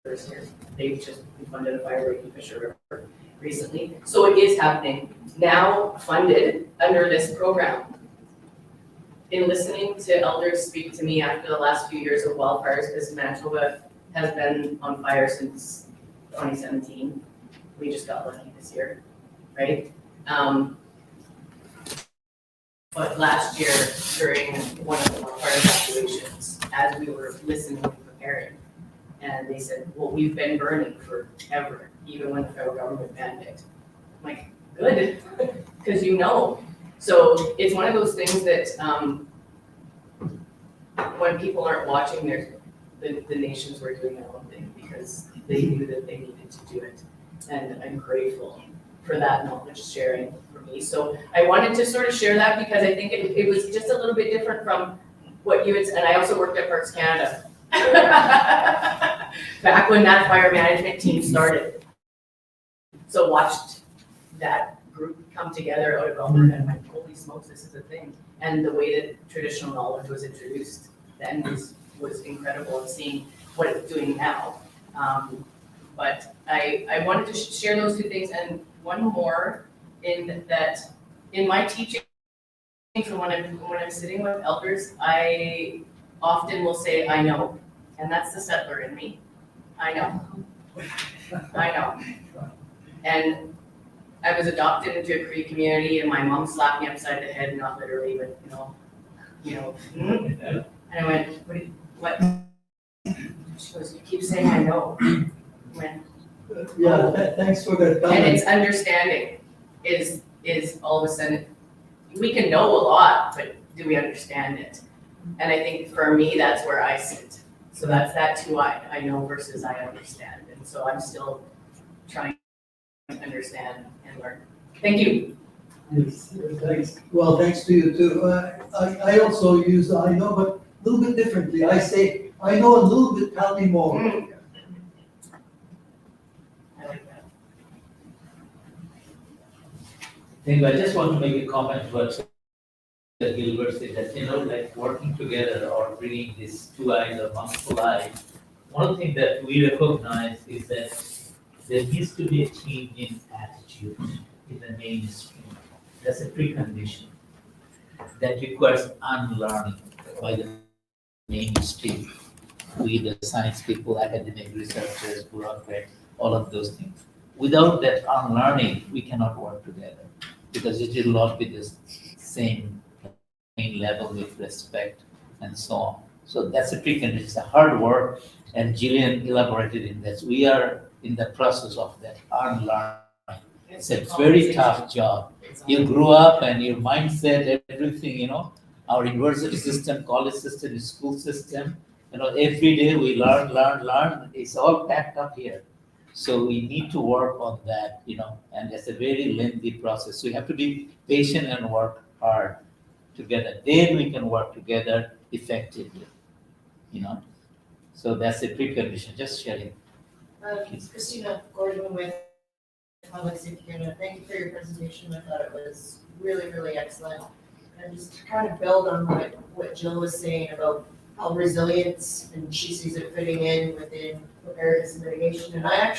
Rivers here. They've just funded a fire break in Fisher River recently. So it is happening now, funded under this program. In listening to elders speak to me after the last few years of wildfires, because Manitoba has been on fire since 2017. We just got lucky this year, right? But last year, during one of the wildfire evacuations, as we were listening and preparing, and they said, well, we've been burning forever, even when the federal government banned it. I'm like, good, because you know. So it's one of those things that when people aren't watching, the nations were doing their own thing because they knew that they needed to do it. And I'm grateful for that knowledge sharing for me. So I wanted to sort of share that because I think it was just a little bit different from what you had, and I also worked at Parks Canada. Back when that fire management team started. So watched that group come together out of Alberta and went, holy smokes, this is a thing. And the way that traditional knowledge was introduced then was incredible, and seeing what it's doing now. But I wanted to share those 2 things, and one more in that in my teaching, so when I'm sitting with elders, I often will say, I know, and that's the settler in me. I know. I know. And I was adopted into a Cree community, and my mom slapped me upside the head, not literally, but and I went, what? She goes, you keep saying I know. I went, Yeah, thanks for that and comment. it's understanding is all of a sudden, we can know a lot, but do we understand it? And I think for me, that's where I sit. So that's that 2 I know versus I understand. And so I'm still trying to understand and learn. Thank you. Yes, thanks. Well, thanks to you too. I also use I know, but a little bit differently. I say, I know a little bit, tell me more. I like that. I just want to make a comment about that Gilbert said that, like working together or bringing these 2 eyes or multiple eyes. One of the things that we recognize is that there needs to be a change in attitude in the mainstream. That's a precondition that requires unlearning by the mainstream. We, the science people, academic researchers, bureaucrats, all of those things. Without that unlearning, we cannot work together because it will not be the same level with respect and so on. So that's a precondition. It's a hard work, and Gillian elaborated in this. We are in the process of that unlearning. It's a very tough job. You grew up and your mindset, everything, our university system, college system, school system, every day we learn. It's all packed up here. So we need to work on that, and it's a very lengthy process. So you have to be patient and work hard together. Then we can work together effectively, you know. So that's a precondition, just sharing. Christina Gordon with Public Safety Canada, thank you for your presentation. I thought it was really, really excellent. And just to kind of build on what Jill was saying about how resilience, and she sees it fitting in within preparedness and mitigation. And I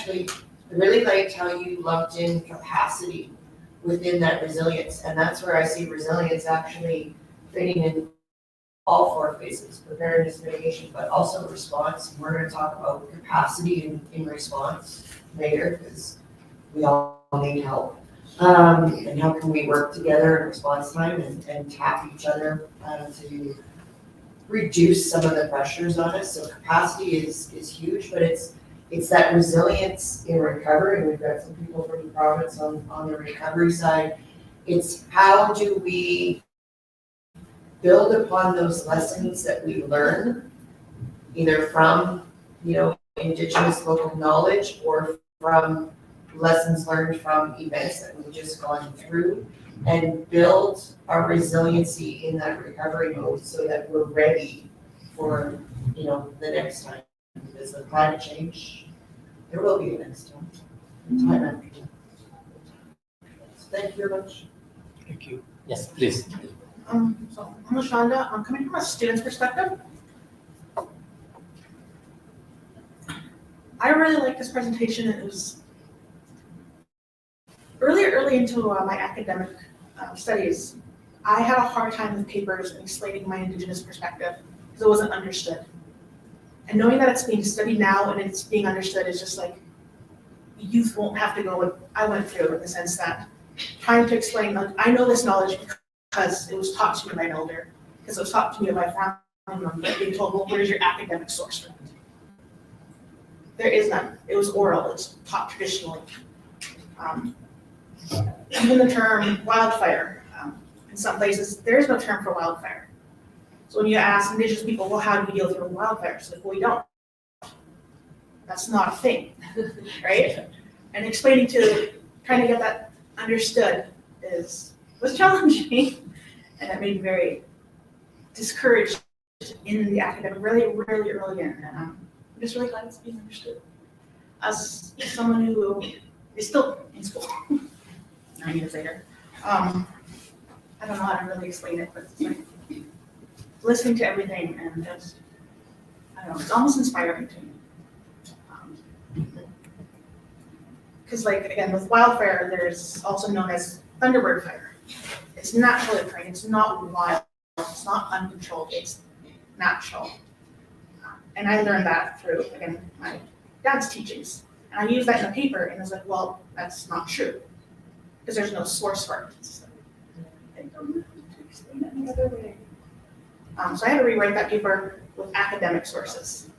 really liked how you lumped in capacity within that resilience. And that's where I see resilience actually fitting in all four phases, preparedness, mitigation, but also response. We're going to talk about capacity in response later because we all need help. And how can we work together in response time and tap each other to reduce some of the pressures on us. So capacity is huge, but it's that resilience in recovery. We've got some people from the province on the recovery side. It's how do we build upon those lessons that we learn, either from, Indigenous local knowledge or from lessons learned from events that we've just gone through, and build our resiliency in that recovery mode so that we're ready for, the next time. Because with climate change, there will be a next time, time after time. So thank you very much. Thank you. Yes, please. So I'm LaShonda. I'm coming from a student's perspective. I really like this presentation. It was early into my academic studies. I had a hard time with papers and explaining my Indigenous perspective because it wasn't understood. And knowing that it's being studied now and it's being understood is just like youth won't have to go what I went through, in the sense that trying to explain, like, I know this knowledge because it was taught to me by an elder, because it was taught to me by family member, but being told, well, where's your academic source for it? There is none. It was oral. It's taught traditionally. Even the term wildfire, in some places, there is no term for wildfire. So when you ask Indigenous people, well, how do we deal with wildfires? Like, well, we don't. That's not a thing, right? And trying to get that understood was challenging, and it made me very discouraged in the academic really, really early in. And I'm just really glad it's being understood. As someone who is still in school 9 years later, I don't know how to really explain it, but it's like listening to everything and just, I don't know, it's almost inspiring to me. Because again, with wildfire, there's also known as thunderbird fire. It's naturally occurring, it's not wild, it's not uncontrolled, it's natural. And I learned that through, again, my dad's teachings. And I used that in the paper, and I was like, well, that's not true. Because there's no source for it. It's I don't know how to explain it any other way. So I had to rewrite that paper with academic sources.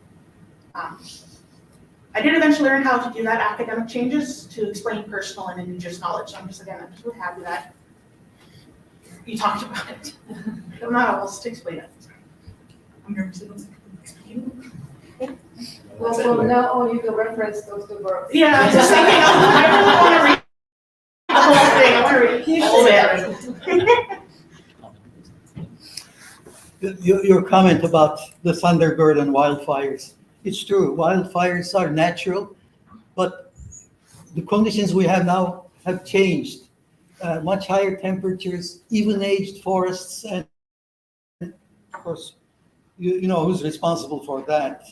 I did eventually learn how to do that academic changes to explain personal and Indigenous knowledge. I'm just really happy that you talked about it. I don't know how else to explain it. I'm nervous about explaining. Well, from now on, you can reference those two verbs. Yeah, I was just thinking, I really want to read the whole thing. I want to read the whole bit. Your comment about the thunderbird and wildfires, it's true. Wildfires are natural, but the conditions we have now have changed. Much higher temperatures, even-aged forests, and of course, you know who's responsible for that.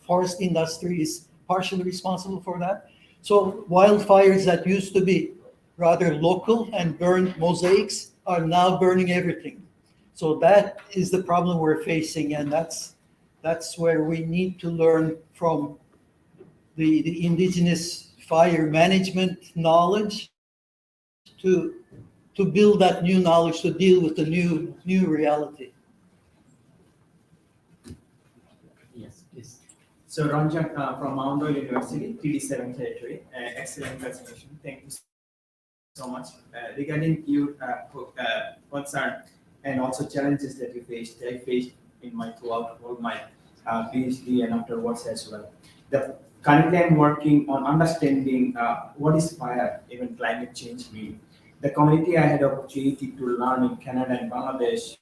Forest industry is partially responsible for that. So wildfires that used to be rather local and burn mosaics are now burning everything. So that is the problem we're facing, and that's where we need to learn from the Indigenous fire management knowledge to build that new knowledge to deal with the new reality. Yes, please. So Ranjan from Mount Royal University, TD7 territory. Excellent presentation. Thank you so much. Regarding your concern and also challenges that you faced, I faced in my throughout all my PhD and afterwards as well. Currently I'm working on understanding what is fire, even climate change mean. The community I had opportunity to learn in Canada and Bangladesh,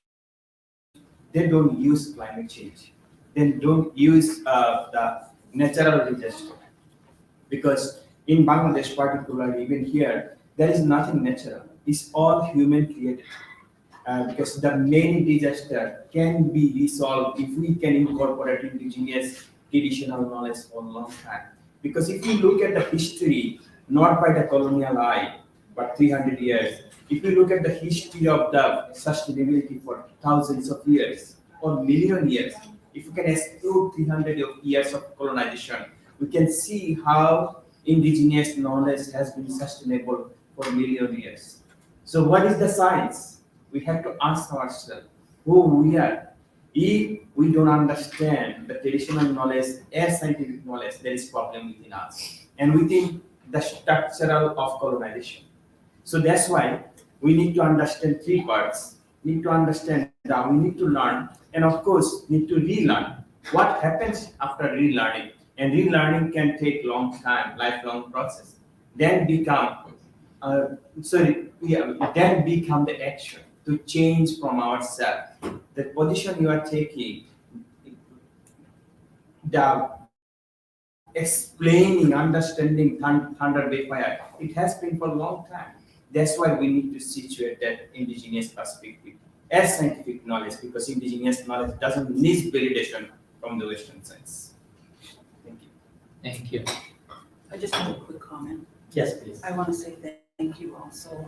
they don't use climate change. They don't use the natural disaster. Because in Bangladesh particularly, even here, there is nothing natural. It's all human created. Because the main disaster can be resolved if we can incorporate indigenous traditional knowledge for a long time. Because if you look at the history, not by the colonial eye, but 300 years, if you look at the history of the sustainability for thousands of years or million years, if you can exclude 300 years of colonization, we can see how indigenous knowledge has been sustainable for million years. So what is the science? We have to ask ourselves who we are. If we don't understand the traditional knowledge as scientific knowledge, there is problem within us and within the structural of colonization. So that's why we need to understand three parts. Need to understand that we need to learn, and of course need to relearn. What happens after relearning? And relearning can take long time, lifelong process. Then become then become the action to change from ourselves. The position you are taking, the explaining, understanding thunder by fire, it has been for a long time. That's why we need to situate that indigenous perspective as scientific knowledge, because indigenous knowledge doesn't need validation from the Western science. Thank you. Thank you. I just have a quick comment. Yes, please. I want to say thank you also.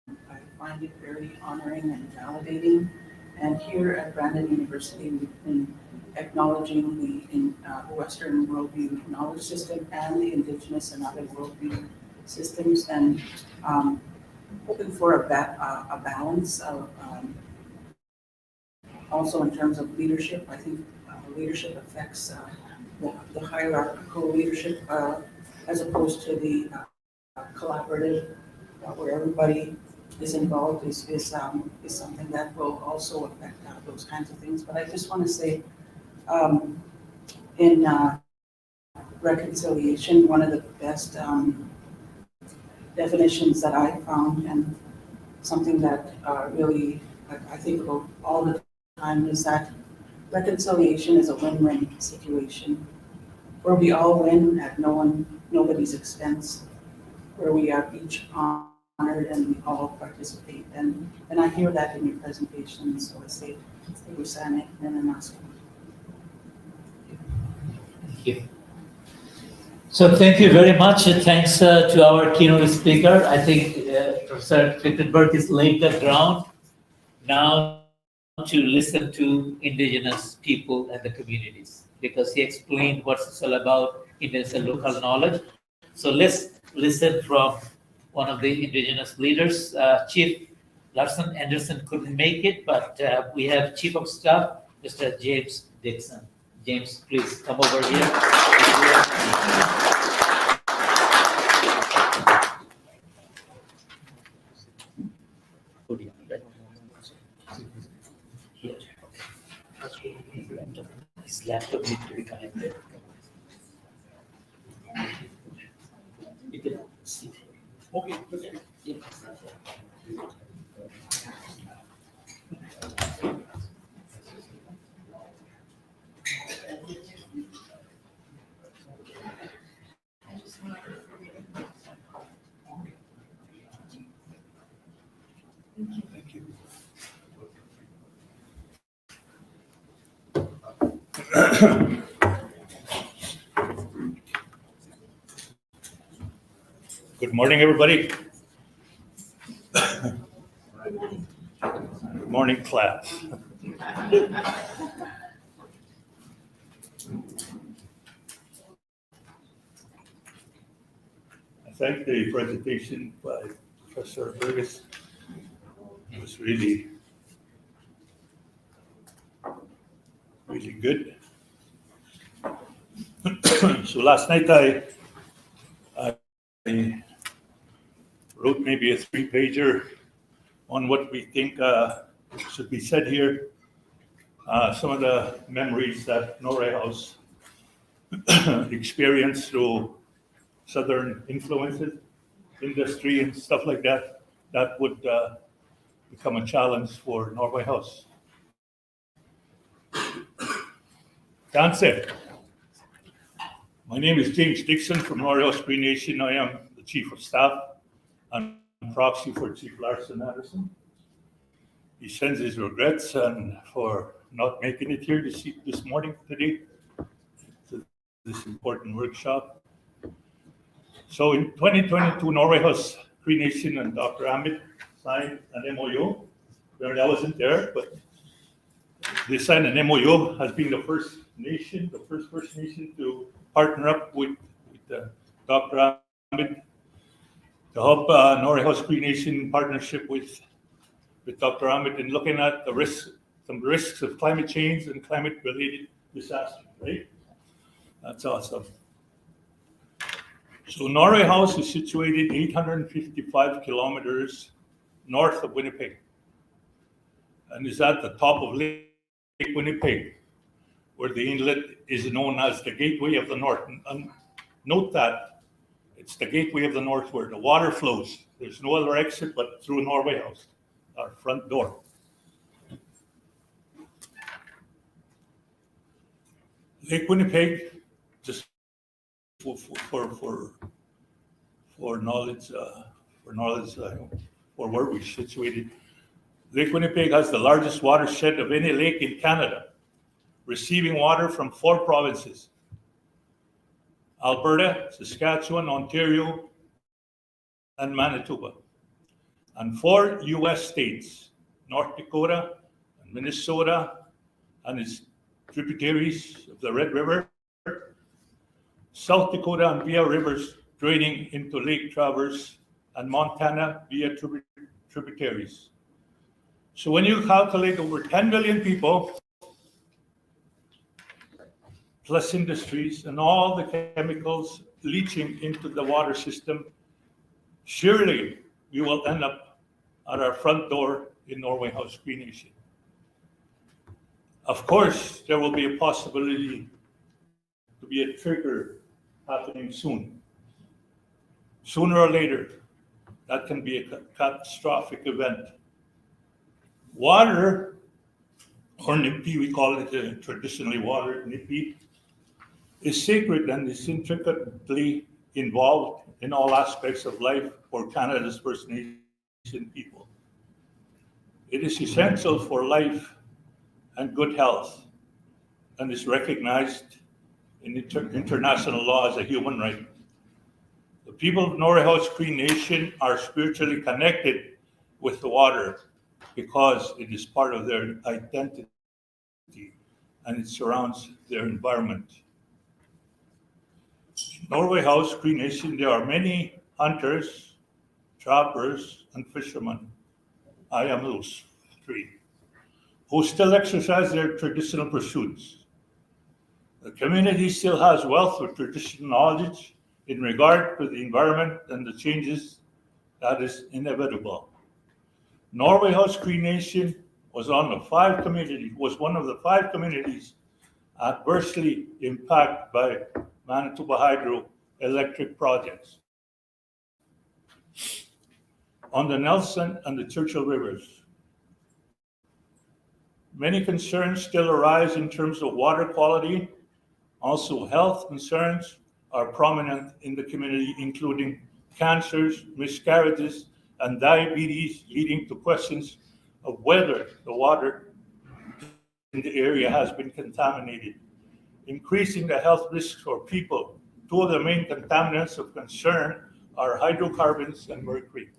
I find it very honoring and validating. And here at Brandon University, we've been acknowledging the Western worldview knowledge system and the indigenous and other worldview systems, and hoping for a balance of also in terms of leadership. I think leadership affects the hierarchical leadership as opposed to the collaborative, where everybody is involved is something that will also affect those kinds of things. But I just want to say, in reconciliation, one of the best definitions that I found, and something that really I think about all the time, is that reconciliation is a win-win situation where we all win at nobody's expense, where we are each honored and we all participate. And I hear that in your presentation, so I say, Usane Nenanasko. Thank you. So thank you very much. Thanks to our keynote speaker. I think Professor Cliftonberg has laid the ground now to listen to indigenous people and the communities, because he explained what it's all about, indigenous and local knowledge. So let's listen from one of the indigenous leaders. Chief Larson Anderson couldn't make it, but we have Chief of Staff, Mr. James Dixon. James, please come over here. His laptop needs to be connected. You can see. Okay. Yeah. Thank you. Good morning, everybody. Good morning, class. I thank the presentation by Professor Burgess. It was really good. So last night I wrote maybe a 3-pager on what we think should be said here. Some of the memories that Norway House experienced through Southern influences, industry and stuff like that. that would become a challenge for Norway House. Danse. My name is James Dixon from Norway House Cree Nation. I am the Chief of Staff and proxy for Chief Larson Anderson. He sends his regrets and for not making it here this morning today to this important workshop. So in 2022, Norway House Cree Nation and Dr. Ahmed signed an MOU. Apparently I wasn't there, but they signed an MOU as being the first First Nation to partner up with Dr. Ahmed to help Norway House Cree Nation in partnership with Dr. Ahmed in looking at some risks of climate change and climate-related disasters, right? That's awesome. So Norway House is situated 855 kilometers north of Winnipeg and is at the top of Lake Winnipeg, where the inlet is known as the Gateway of the North. And note that it's the Gateway of the North where the water flows. There's no other exit but through Norway House, our front door. Lake Winnipeg, just for knowledge, for where we're situated. Lake Winnipeg has the largest watershed of any lake in Canada, receiving water from 4 provinces: Alberta, Saskatchewan, Ontario, and Manitoba, and 4 US states: North Dakota, and Minnesota, and its tributaries of the Red River, South Dakota and via rivers draining into Lake Traverse, and Montana via tributaries. So when you calculate over 10 million people, plus industries and all the chemicals leaching into the water system, surely we will end up at our front door in Norway House Cree Nation. Of course, there will be a possibility to be a trigger happening soon. Sooner or later, that can be a catastrophic event. Water, or nipi, we call it traditionally water, nipi, is sacred and is intricately involved in all aspects of life for Canada's First Nation people. It is essential for life and good health and is recognized in international law as a human right. The people of Norway House Cree Nation are spiritually connected with the water because it is part of their identity and it surrounds their environment. Norway House Cree Nation, there are many hunters, trappers, and fishermen. I am those 3 who still exercise their traditional pursuits. The community still has wealth of traditional knowledge in regard to the environment and the changes that is inevitable. Norway House Cree Nation was one of the 5 communities adversely impacted by Manitoba hydroelectric projects on the Nelson and the Churchill rivers. Many concerns still arise in terms of water quality. Also, health concerns are prominent in the community, including cancers, miscarriages, and diabetes, leading to questions of whether the water in the area has been contaminated, increasing the health risks for people. 2 of the main contaminants of concern are hydrocarbons and mercury.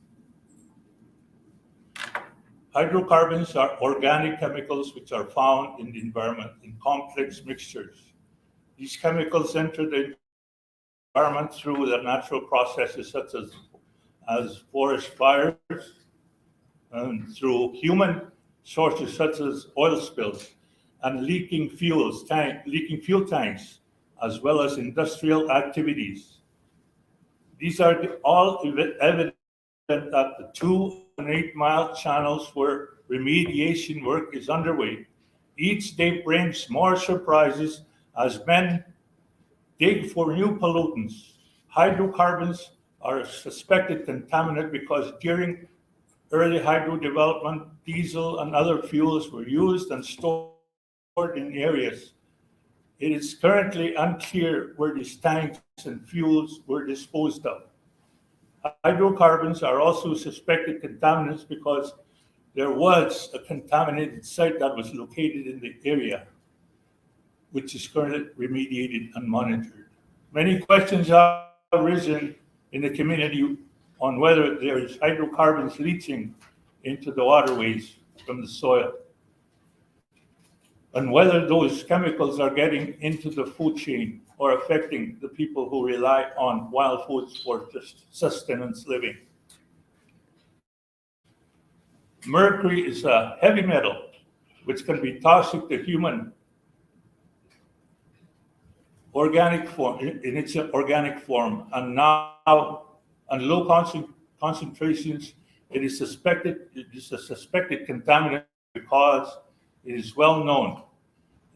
Hydrocarbons are organic chemicals which are found in the environment in complex mixtures. These chemicals enter the environment through the natural processes such as forest fires and through human sources such as oil spills and leaking fuel tanks, as well as industrial activities. These are all evident at the 2 and 8 mile channels where remediation work is underway. Each day brings more surprises as men dig for new pollutants. Hydrocarbons are a suspected contaminant because during early hydro development, diesel and other fuels were used and stored in areas. It is currently unclear where these tanks and fuels were disposed of. Hydrocarbons are also suspected contaminants because there was a contaminated site that was located in the area, which is currently remediated and monitored. Many questions have arisen in the community on whether there is hydrocarbons leaching into the waterways from the soil, and whether those chemicals are getting into the food chain or affecting the people who rely on wild foods for sustenance living. Mercury is a heavy metal which can be toxic to human organic form in its organic form, and now and low concentrations. It is a suspected contaminant because it is well known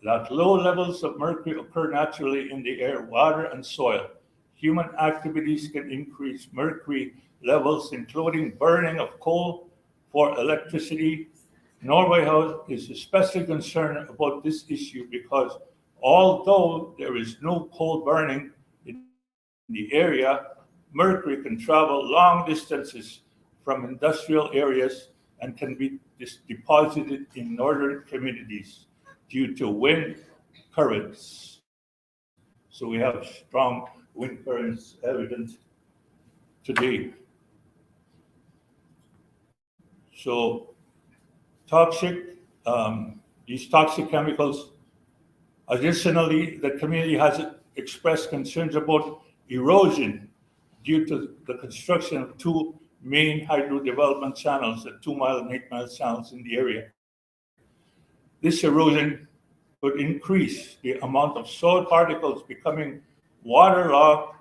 that low levels of mercury occur naturally in the air, water, and soil. Human activities can increase mercury levels, including burning of coal for electricity. Norway House is especially concerned about this issue because although there is no coal burning in the area, mercury can travel long distances from industrial areas and can be deposited in northern communities due to wind currents. So we have strong wind currents evident today. So these toxic chemicals. Additionally, the community has expressed concerns about erosion due to the construction of two main hydro development channels, the 2-mile and 8-mile channels in the area. This erosion could increase the amount of soil particles becoming waterlogged,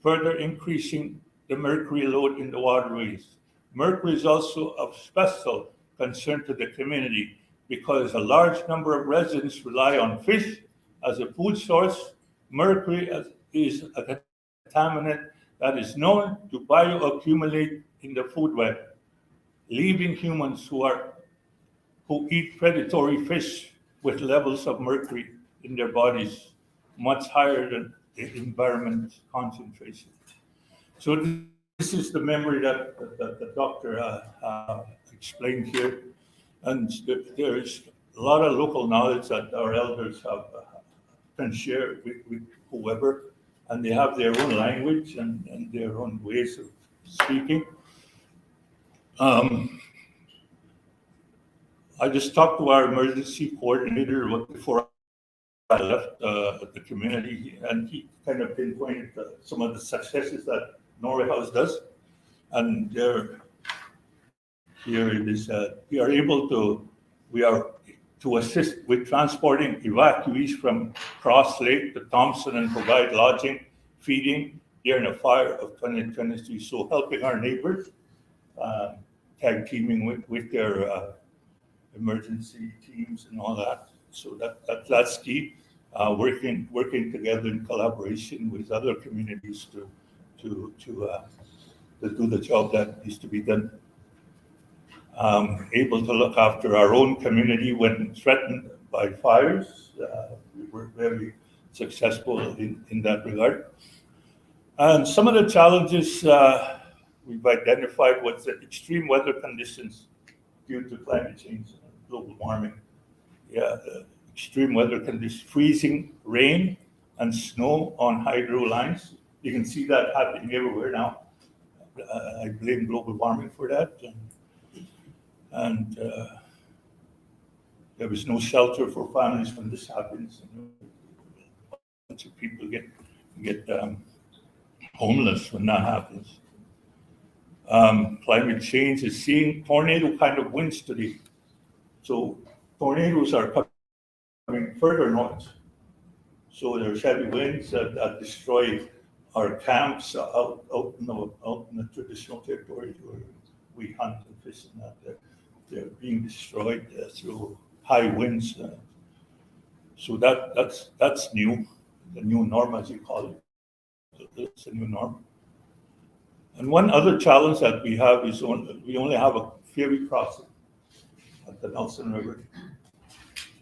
further increasing the mercury load in the waterways. Mercury is also of special concern to the community because a large number of residents rely on fish as a food source. Mercury is a contaminant that is known to bioaccumulate in the food web, leaving humans who eat predatory fish with levels of mercury in their bodies much higher than the environment concentration. So this is the memory that the doctor explained here. And there is a lot of local knowledge that our elders can share with whoever, and they have their own language and their own ways of speaking. I just talked to our emergency coordinator before I left the community, and he kind of pinpointed some of the successes that Norway House does. And here it is, we are to assist with transporting evacuees from Cross Lake to Thompson and provide lodging, feeding during a fire of 2023. So helping our neighbors, tag teaming with their emergency teams and all that. So that's key. Working together in collaboration with other communities to do the job that needs to be done. Able to look after our own community when threatened by fires. We were very successful in that regard. And some of the challenges we've identified was the extreme weather conditions due to climate change and global warming. Extreme weather conditions, freezing rain and snow on hydro lines. You can see that happening everywhere now. I blame global warming for that. And there was no shelter for families when this happens. A bunch of people get homeless when that happens. Climate change is seeing tornado kind of winds today. So tornadoes are coming further north. So there's heavy winds that destroy our camps out in the traditional territory where we hunt and fish and that. They're being destroyed through high winds. So that's new, the new norm as you call it. It's a new norm. And one other challenge that we have is we only have a ferry crossing at the Nelson River.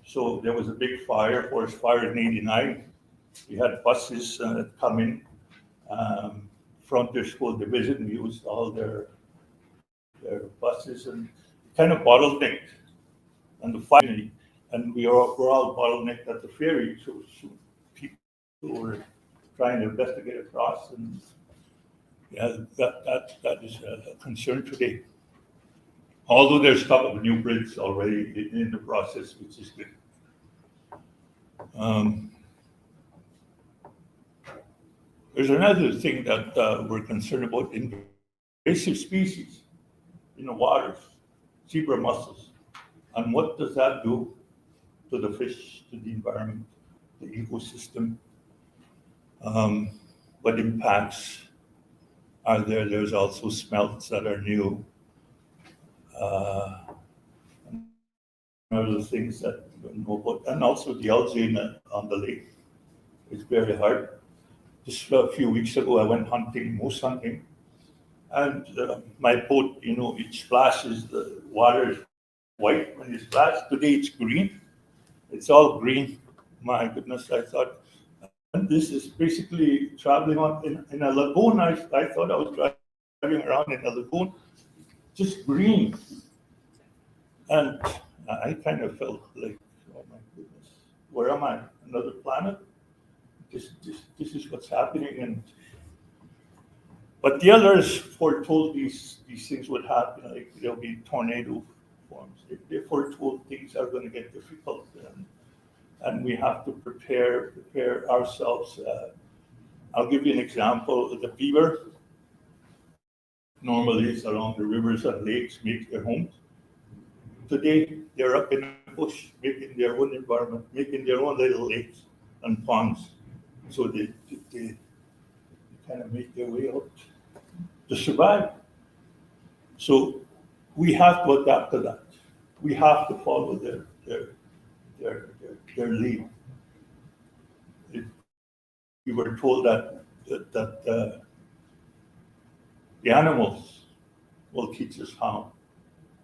So there was a big fire, forest fire in '89. We had buses come in. Frontier School Division used all their buses and kind of bottlenecked. And the fire, and we're all bottlenecked at the ferry. So people were trying to investigate across, and yeah, that is a concern today. Although there's a couple of new bridges already in the process, which is good. There's another thing that we're concerned about: invasive species in the waters, zebra mussels, and what does that do to the fish, to the environment, the ecosystem? What impacts are there? There's also smelts that are new. Other things that you don't know about, and also the algae on the lake is very hard. Just a few weeks ago, I went hunting, moose hunting, and my boat, it splashes, the water is white when you splash. Today it's green. It's all green. My goodness, I thought, and this is basically traveling in a lagoon. I thought I was driving around in a lagoon, just green. And I kind of felt like, oh my goodness, where am I? Another planet? This is what's happening. But the others foretold these things would happen, like there'll be tornado forms. They foretold things are going to get difficult, and we have to prepare ourselves. I'll give you an example. The beaver normally is along the rivers and lakes, make their homes. Today, they're up in the bush, making their own environment, making their own little lakes and ponds. So they kind of make their way out to survive. So we have to adapt to that. We have to follow their lead. We were told that the animals will teach us how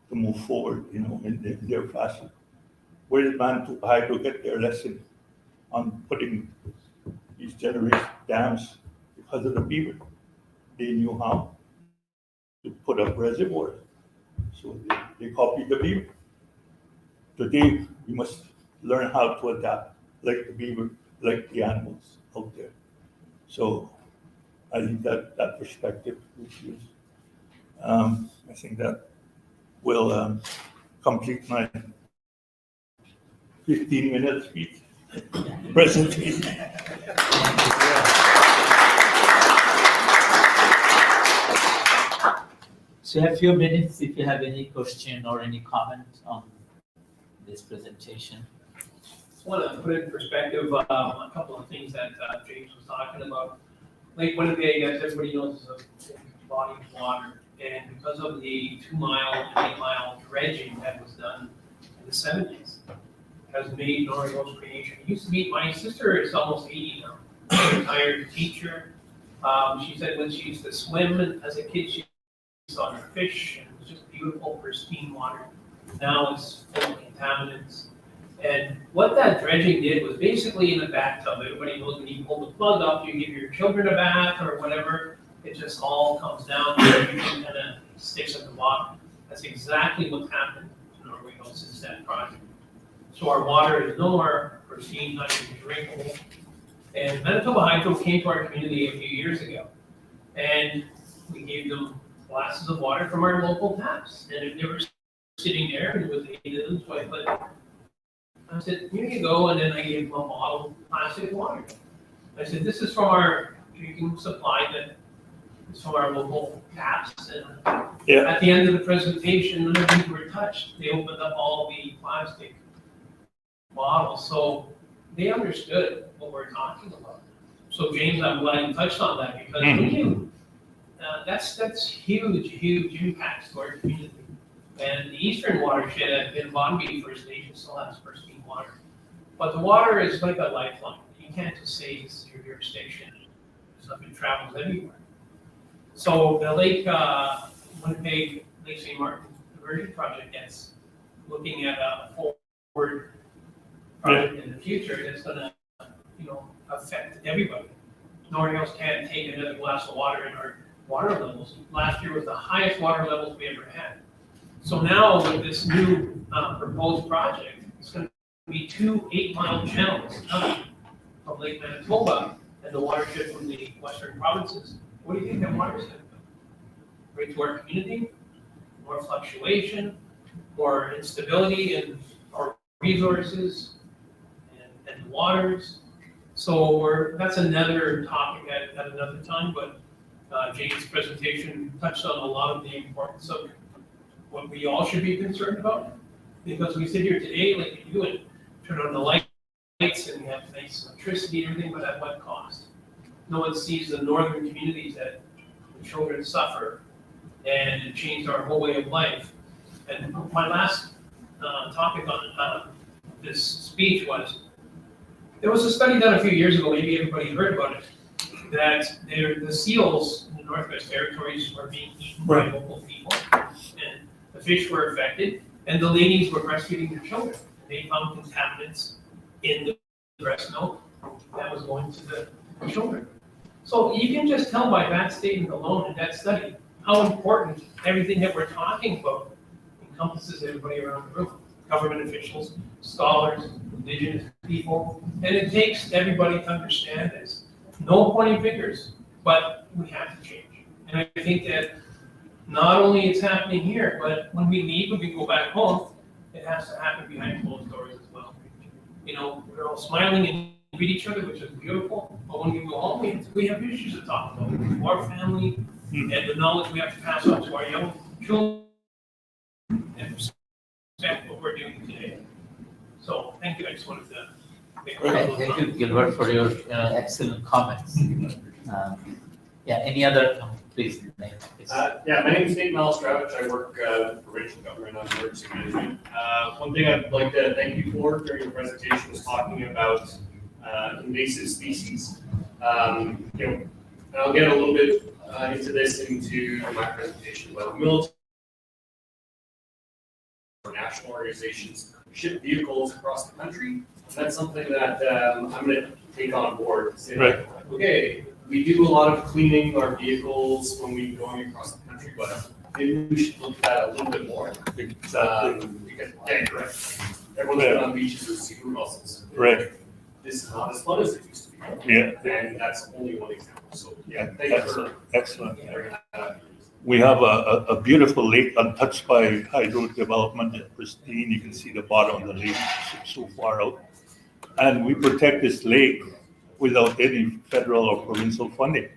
to move forward, in their fashion. Where did Hydro get their lesson on putting these generation dams? Because of the beaver. They knew how to put up reservoirs. So they copied the beaver. Today, we must learn how to adapt, like the beaver, like the animals out there. So I think that perspective, which is, I think that will complete my 15-minute speech presentation. So you have a few minutes if you have any question or any comment on this presentation. Just want to put in perspective a couple of things that James was talking about. Lake Winnipeg, as everybody knows, is a body of water. And because of the 2-mile and 8-mile dredging that was done in the 70s, has made North Creation. It used to be, my sister is almost 80 now, retired teacher. She said when she used to swim as a kid, she saw her fish, and it was just beautiful, pristine water. Now it's full of contaminants. And what that dredging did was basically in a bathtub. Everybody knows when you pull the plug up, you give your children a bath or whatever, it just all comes down and everything kind of sticks at the bottom. That's exactly what's happened to Norway since that project. So our water is no more pristine, not even drinkable. And Manitoba Hydro came to our community a few years ago, and we gave them glasses of water from our local taps. And if they were sitting there and it was 8 of them, so I said, here you go, and then I gave them a bottle of plastic water. I said, this is from our drinking supply that is from our local taps. And at the end of the presentation, none of these were touched. They opened up all the plastic bottles, so they understood what we're talking about. So James, I'm glad you touched on that, because we knew that's huge impacts to our community. And the eastern watershed in Bonby First Nation still has pristine water. But the water is like a lifeline. You can't just say it's your jurisdiction. Stuff, it travels everywhere. So the Lake, Winnipeg, Lake St. Martin Diversion Project, that's looking at a forward project in the future that's gonna, affect everybody. Nobody else can take another glass of water in our water levels. Last year was the highest water levels we ever had. So now with this new proposed project, it's gonna be 2 8-mile channels coming from Lake Manitoba and the watershed from the western provinces. What do you think that water's gonna do? Bring to our community? More fluctuation, more instability in our resources and waters. So that's another topic at another time, but Jane's presentation touched on a lot of the importance of what we all should be concerned about. Because we sit here today, like you do, and turn on the lights and we have nice electricity and everything, but at what cost? No one sees the northern communities that the children suffer, and it changed our whole way of life. And my last topic on this speech was, there was a study done a few years ago, maybe everybody heard about it, that the seals in the Northwest Territories were being eaten by local people, and the fish were affected, and the ladies were breastfeeding their children. They found contaminants in the breast milk that was going to the children. So you can just tell by that statement alone in that study how important everything that we're talking about encompasses everybody around the room. Government officials, scholars, Indigenous people, and it takes everybody to understand this. No pointing fingers, but we have to change. And I think that not only it's happening here, but when we leave, when we go back home, it has to happen behind closed doors as well. We're all smiling and greet each other, which is beautiful, but when we go home, we have issues to talk about. Our family and the knowledge we have to pass on to our young children and respect what we're doing today. So, thank you, I just wanted to make Thank you, Gilbert, for your excellent comments. Any other, please, name, please. My name is Nate Malstravich. I work with provincial government on emergency management. One thing I'd like to thank you for during your presentation was talking about invasive species. And I'll get a little bit into this into my presentation, but military or national organizations ship vehicles across the country. That's something that I'm going to take on board. Say, Right. Okay, we do a lot of cleaning our vehicles when we're going across the country, but maybe we should look at that a little bit more. Exactly. Because, correct. Everyone's been on beaches with sea mussels. Right. This is not as fun as it used to be. Yeah. And that's only one example. So, thank you for Excellent. bringing that up. We have a beautiful lake untouched by hydro development, pristine. You can see the bottom of the lake so far out. And we protect this lake without any federal or provincial funding.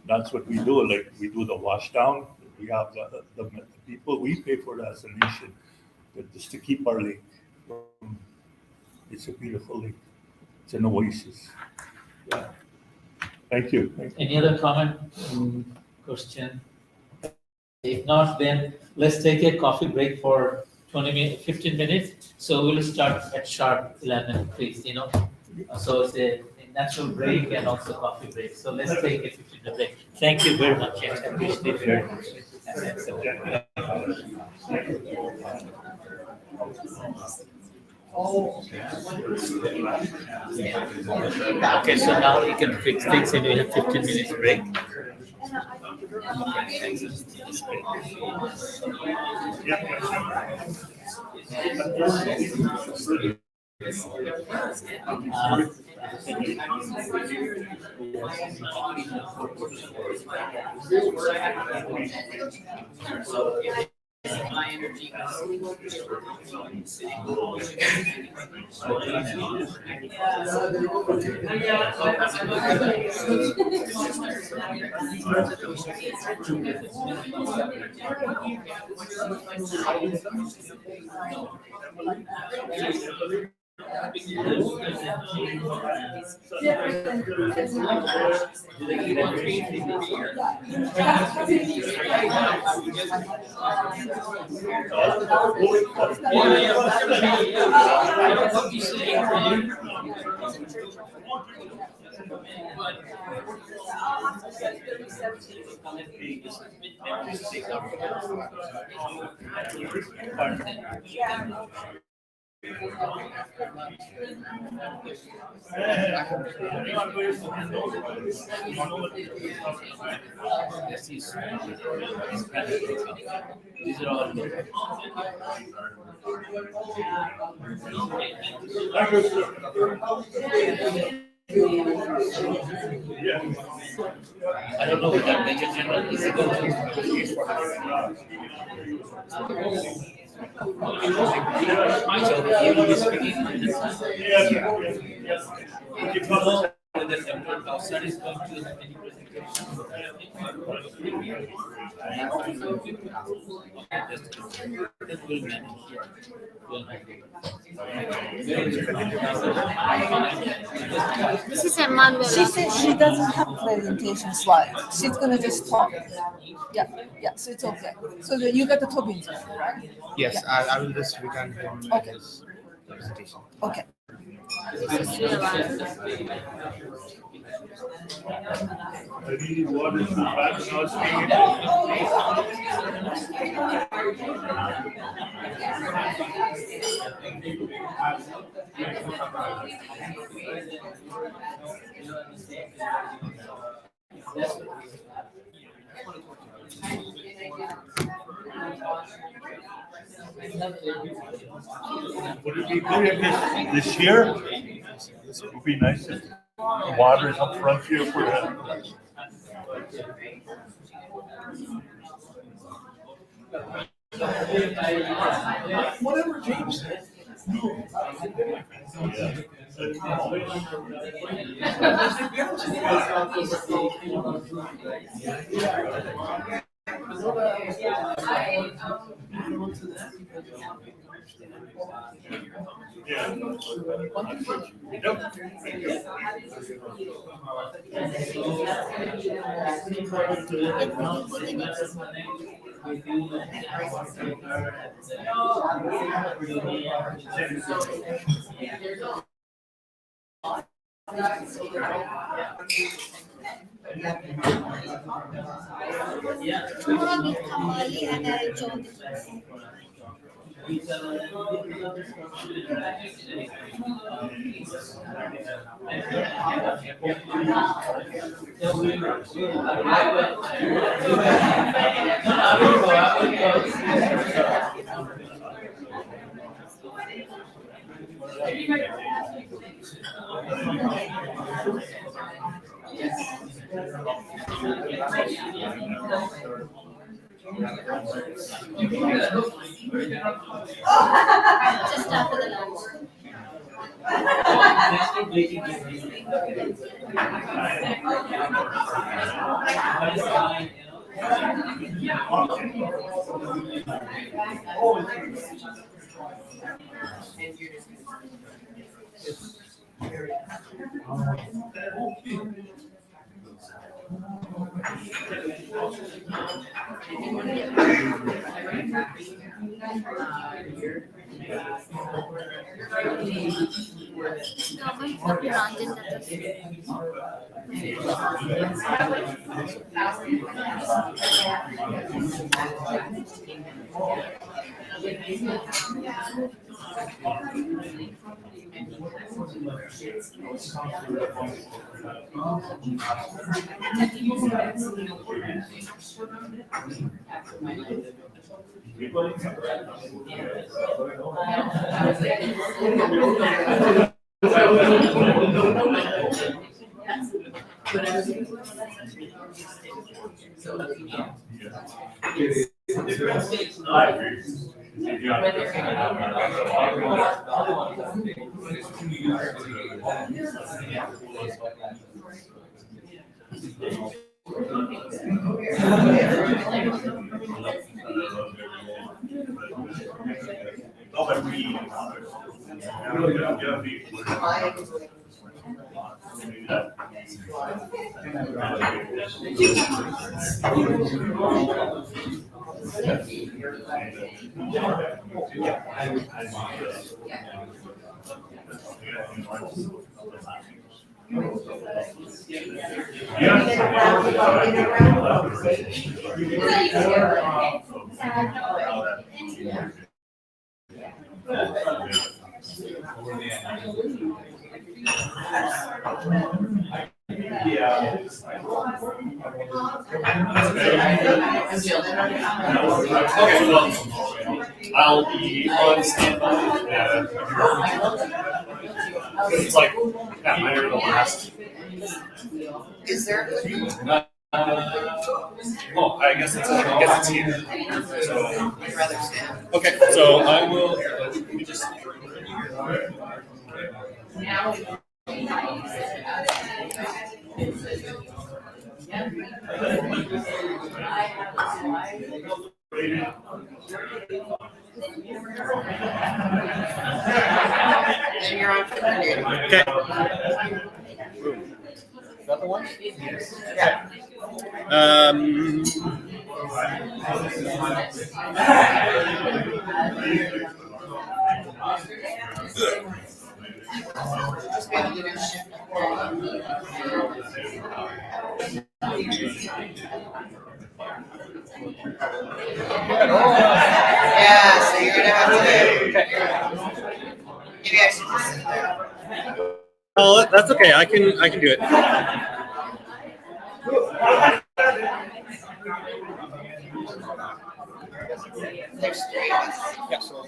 That's what we do. Like, we do the wash down. We have the people, we pay for it as a nation, but just to keep our lake. It's a beautiful lake. It's an oasis. Yeah. Thank you. Any other comment, question? If not, then let's take a coffee break for 15 minutes. So we'll start at sharp 11, please, So it's a natural break and also coffee break. So let's take a 15-minute break. Thank you very much. I appreciate it very much. Okay, so now you can fix things and we have 15 minutes break. My energy. These are all. I don't know what that Major General is going to. He will be speaking. Whether Dr. Kausar is going to have any presentation. That will manage. Mrs. Emmanuel. She said she doesn't have presentation slide. She's gonna just talk. Yeah, so it's okay. So you got the Tobin's, right? Yes, I will just return him Okay. his presentation. Okay. I need water in the back now, would it be good if this year? It would be nice if the water is up front here for that. Whatever James said. Tomorrow we come early and I'll join the class. Just after the lunch. Government for Ranjan Okay, well, I'll be on standby. It's like, yeah, I don't know last. Is there? Oh, I guess it's here. So, I'd rather stand. okay, so I will, let me just. And you're on. Okay. Is that the one? Yeah. Yeah, so you're gonna have to. You guys should just sit there. Oh, that's okay. I can do it. There's three of us. Yeah. So,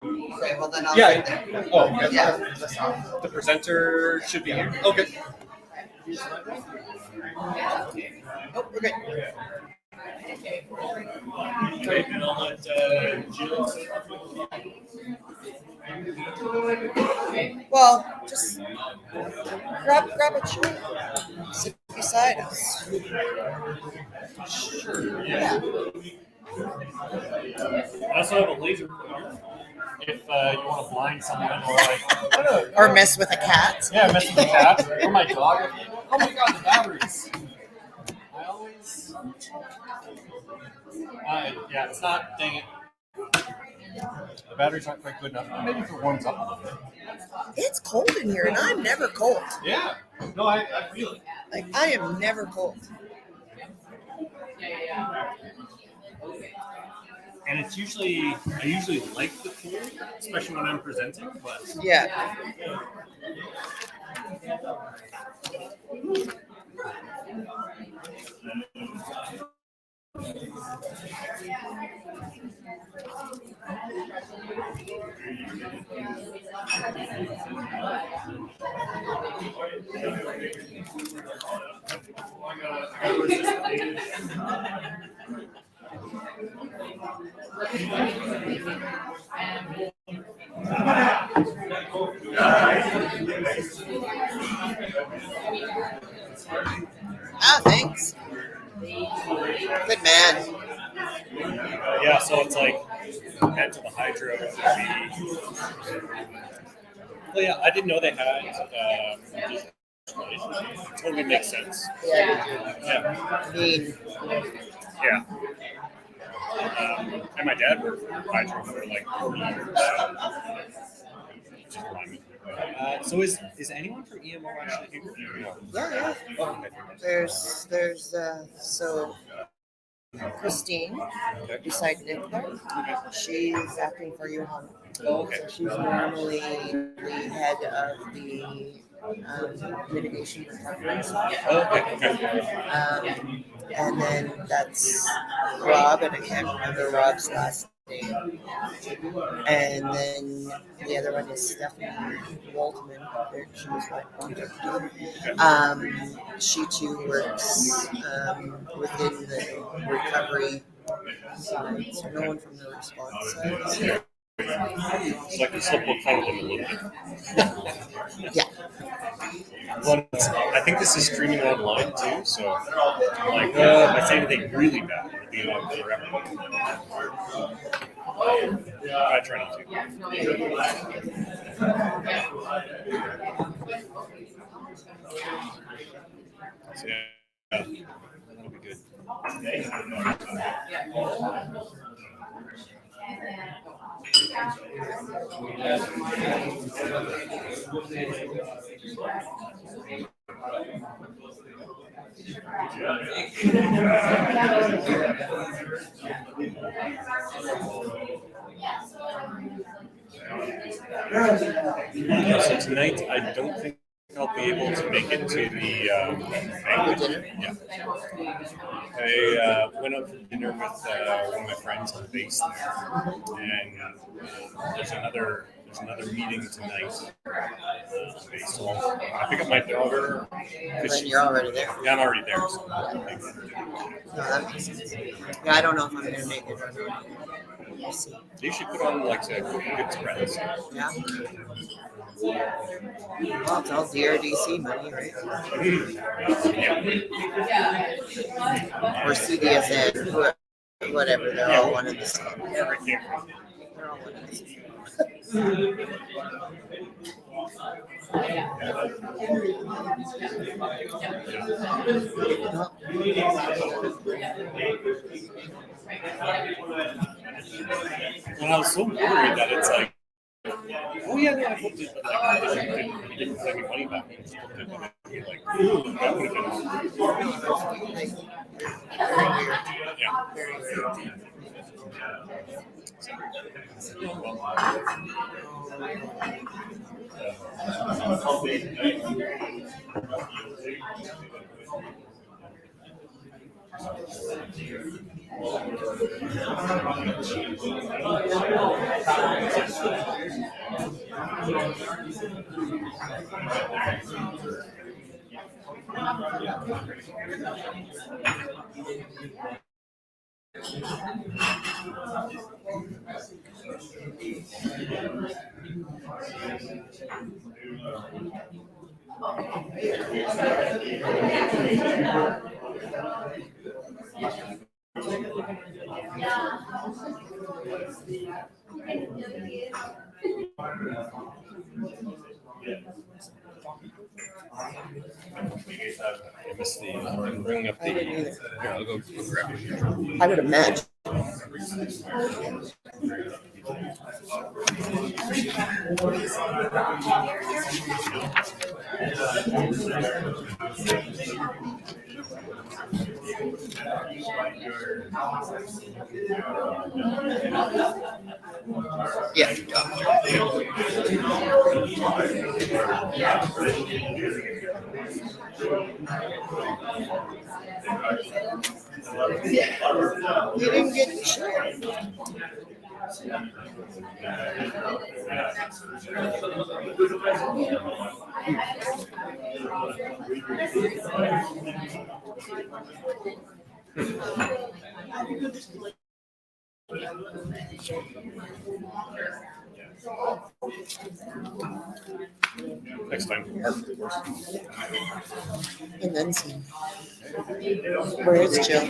Okay, well then I'll. yeah. Sit there. Oh, Yeah. the presenter should be here. Okay. Oh, okay. Okay, and I'll let Jill. Well, just grab a chair. Sit beside us. Sure. Yeah. I also have a laser pointer. If you want to blind someone or like. Or mess with a cat. Yeah, mess with the cat or my dog. Oh my god, the batteries. I always. Yeah, it's not. Dang it. The batteries aren't quite good enough. Maybe if it warms up a little bit. It's cold in here, and I'm never cold. Yeah. No, I feel it. Like I am never cold. And it's usually, I usually like the cool, especially when I'm presenting, but. Yeah. Ah, thanks. Good man. Yeah, so it's like head to the hydro. Well, yeah, I didn't know they had. Totally makes sense. Yeah. Yeah. I mean, Yeah. And my dad worked for hydro for like 40 years. So is anyone from EMO actually here? yeah. Oh, okay. There's so Christine beside Nicola. She's acting for Johanna. Oh, okay. So she's normally the head of the mitigation recovery side. Okay. And then that's Rob, and I can't remember Rob's last name. And then the other one is Stephanie Waldman. She was my contact. She too works within the recovery side. So no one from the response side is here. So I can still poke fun at them a little bit. Yeah. Well, I think this is streaming online too, so like if I say anything really bad, it'll be on forever. I try not to. So, yeah, that'll be good. Yeah, so tonight I don't think I'll be able to make it to the banquet. Yeah. I went out for dinner with one of my friends on base there, and there's another meeting tonight on base. So I pick up my daughter. Then you're already there. Yeah, I'm already there. So No, that makes sense. Yeah, I don't know if I'm gonna make it or not. We'll see. you should put on like a good spreads. Yeah. Well, it's all DRDC money, right? Or CDSN, whatever. They're all one and the same. They're all one and the same. And I was so worried that it's like, oh yeah, no, I booked it, but like he didn't send me money back. He just booked it, and I'd be like, ooh, that would have been yeah. Very weird. I missed the bring up the. Here, I'll go grab it. I would imagine. Yeah. You didn't get the show. Next time. And then some. Where is Jill?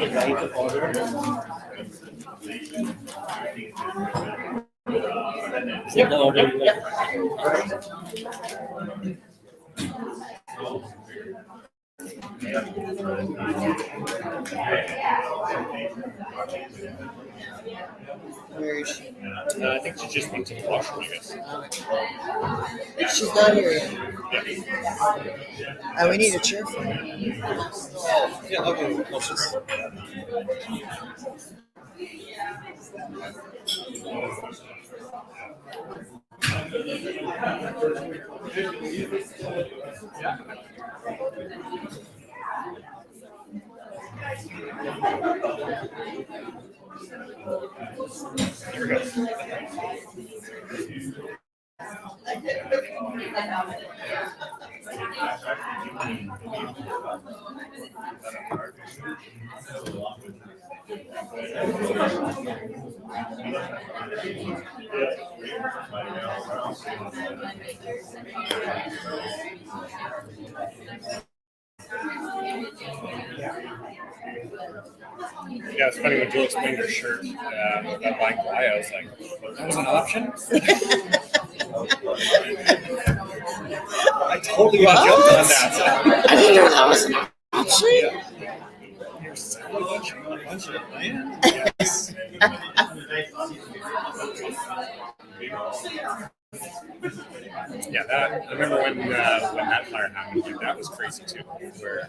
Where is she? I think she just went to the washroom, I guess. She's not here yet. We need a chair for her. Yeah, I'll go closest. There we go. Yeah, it's funny when Joe explained her shirt about buying Kauai, I was like, that was an option? I totally got jumped on that. I didn't know that was an option. Yeah. You're such a bunch of land. Yes. Yeah, I remember when that fire happened, like, that was crazy too. Where it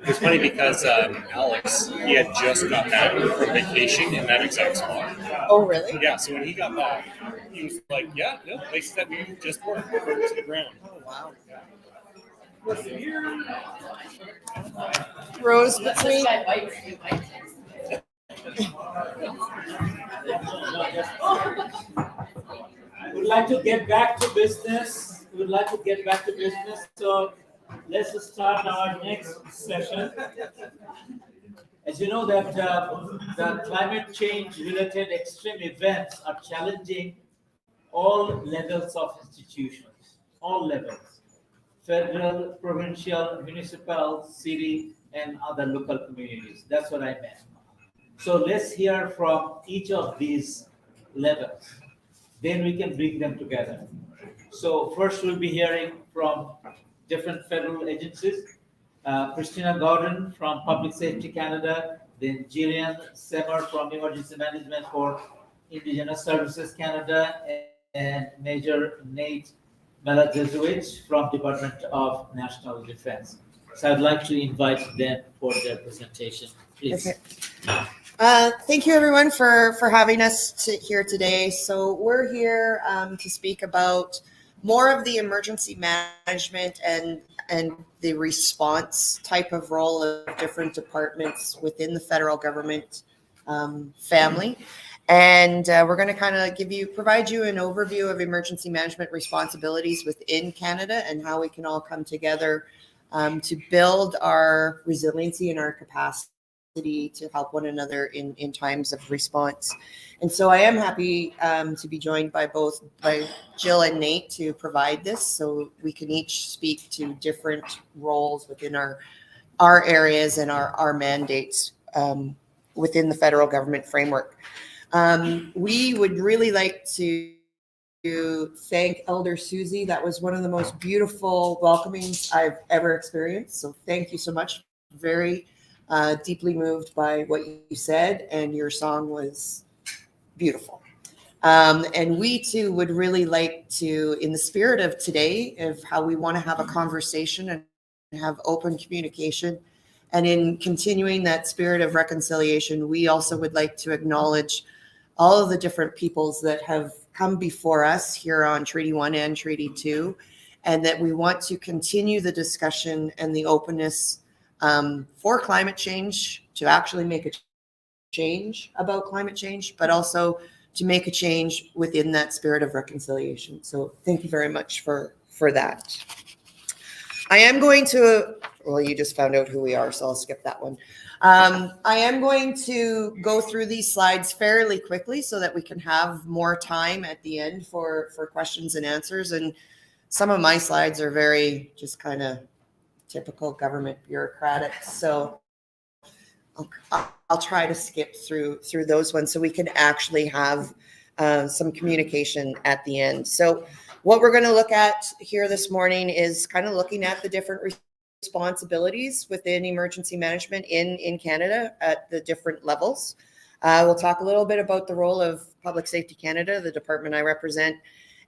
was funny because Alex, he had just got back from vacation in that exact spot. Oh, really? Yeah, so when he got back, he was like, yeah, no, places that we just worked burned to the ground. Oh, wow. Rose between. We'd like to get back to business. So let's start our next session. As you know that the climate change related extreme events are challenging all levels of institutions, all levels, federal, provincial, municipal, city, and other local communities. That's what I meant. So let's hear from each of these levels. Then we can bring them together. So first we'll be hearing from different federal agencies. Christina Gordon from Public Safety Canada, then Jillian Semmer from Emergency Management for Indigenous Services Canada, and Major Nate Maladzewicz from Department of National Defense. So I'd like to invite them for their presentation, please. Okay. Thank you everyone for having us here today. So we're here to speak about more of the emergency management and the response type of role of different departments within the federal government family. And we're going to kind of provide you an overview of emergency management responsibilities within Canada and how we can all come together to build our resiliency and our capacity to help one another in times of response. And so I am happy to be joined by Jill and Nate to provide this, so we can each speak to different roles within our areas and our mandates within the federal government framework. We would really like to thank Elder Susie. That was one of the most beautiful welcomings I've ever experienced. So thank you so much. Very deeply moved by what you said, and your song was beautiful. And we too would really like to, in the spirit of today, of how we want to have a conversation and have open communication, and in continuing that spirit of reconciliation, we also would like to acknowledge all of the different peoples that have come before us here on Treaty 1 and Treaty 2, and that we want to continue the discussion and the openness for climate change, to actually make a change about climate change, but also to make a change within that spirit of reconciliation. So thank you very much for that. I am going to, well, you just found out who we are, so I'll skip that one. I am going to go through these slides fairly quickly so that we can have more time at the end for questions and answers. And some of my slides are very just kind of typical government bureaucratic. So I'll try to skip through those ones so we can actually have some communication at the end. So what we're going to look at here this morning is kind of looking at the different responsibilities within emergency management in Canada at the different levels. We'll talk a little bit about the role of Public Safety Canada, the department I represent,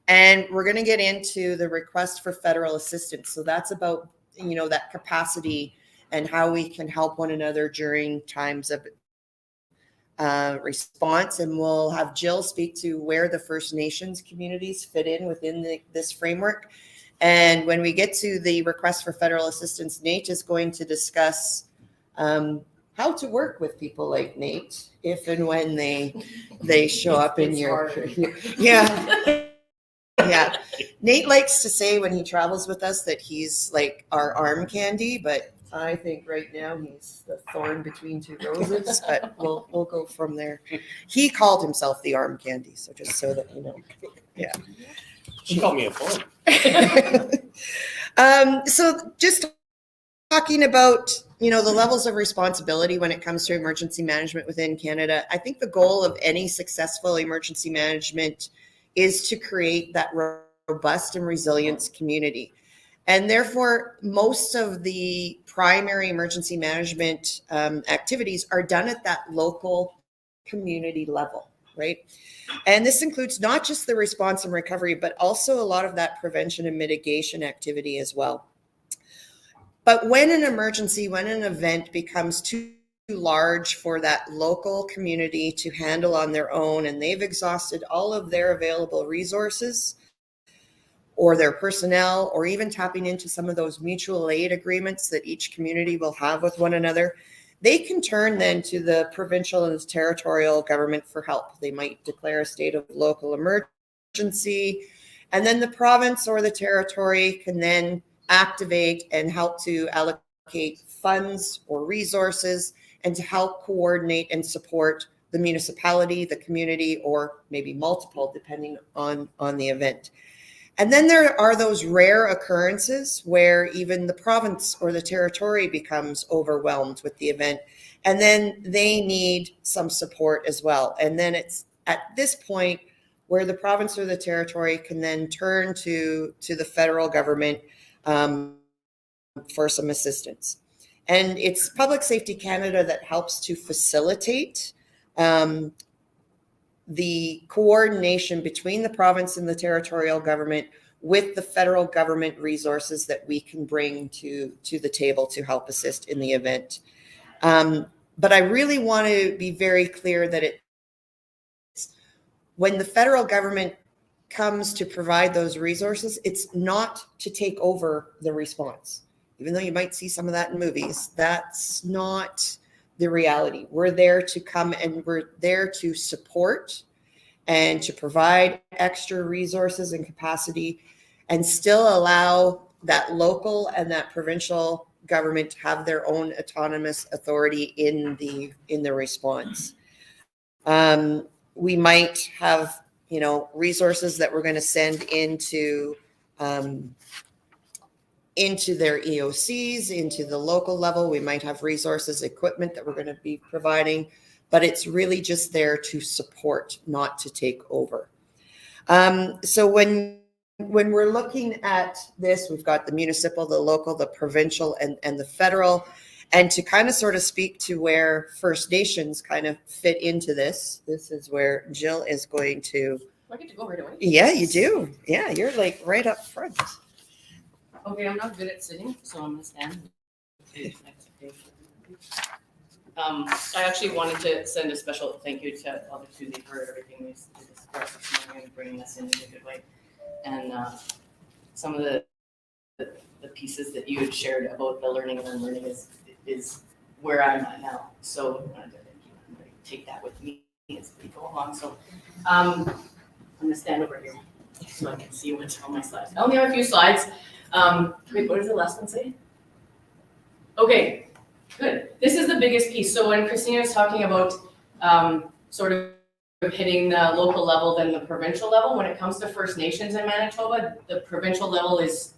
and we're going to get into the request for federal assistance. So that's about, you know, that capacity and how we can help one another during times of response. And we'll have Jill speak to where the First Nations communities fit in within this framework. And when we get to the request for federal assistance, Nate is going to discuss how to work with people like Nate if and when they show up in your yeah. Nate likes to say when he travels with us that he's like our arm candy, but I think right now he's the thorn between two roses, but we'll go from there. He called himself the arm candy, so just so that you know. Yeah. She called me a thorn. So just talking about, the levels of responsibility when it comes to emergency management within Canada, I think the goal of any successful emergency management is to create that robust and resilient community. And therefore, most of the primary emergency management activities are done at that local community level, right? And this includes not just the response and recovery, but also a lot of that prevention and mitigation activity as well. But when an emergency, when an event becomes too large for that local community to handle on their own, and they've exhausted all of their available resources or their personnel, or even tapping into some of those mutual aid agreements that each community will have with one another, they can turn then to the provincial and territorial government for help. They might declare a state of local emergency, and then the province or the territory can then activate and help to allocate funds or resources and to help coordinate and support the municipality, the community, or maybe multiple, depending on the event. And then there are those rare occurrences where even the province or the territory becomes overwhelmed with the event, and then they need some support as well. And then it's at this point where the province or the territory can then turn to the federal government for some assistance. And it's Public Safety Canada that helps to facilitate the coordination between the province and the territorial government with the federal government resources that we can bring to the table to help assist in the event. But I really want to be very clear that when the federal government comes to provide those resources, it's not to take over the response. Even though you might see some of that in movies, that's not the reality. We're there to come and we're there to support and to provide extra resources and capacity and still allow that local and that provincial government to have their own autonomous authority in the response. We might have, resources that we're going to send into their EOCs, into the local level. We might have resources, equipment that we're going to be providing, but it's really just there to support, not to take over. So when we're looking at this, we've got the municipal, the local, the provincial, and the federal. And to kind of sort of speak to where First Nations kind of fit into this is where Jill is going to. I get to go right away? Yeah, you do. Yeah, you're like right up front. Okay, I'm not good at sitting, so I'm gonna stand. I actually wanted to send a special thank you to all the two for everything we discussed this morning and bringing us in a good way. And some of the pieces that you had shared about the learning and unlearning is where I'm at now. So I'm gonna take that with me as we go along. So I'm gonna stand over here so I can see what's on my slides. I only have a few slides. Wait, what does the last one say? Okay, good. This is the biggest piece. So when Christina was talking about sort of hitting the local level than the provincial level, when it comes to First Nations in Manitoba, the provincial level is,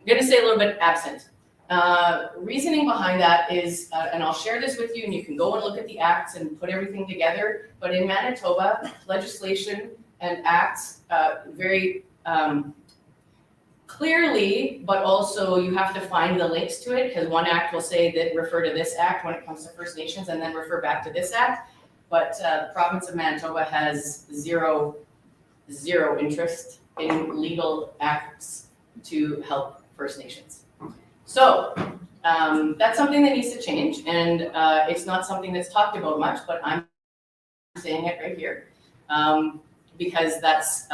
I'm going to say, a little bit absent. Reasoning behind that is, and I'll share this with you and you can go and look at the acts and put everything together, but in Manitoba, legislation and acts very clearly, but also you have to find the links to it, because one act will say that refer to this act when it comes to First Nations and then refer back to this act. But the province of Manitoba has zero interest in legal acts to help First Nations. So that's something that needs to change, and it's not something that's talked about much, but I'm saying it right here because that's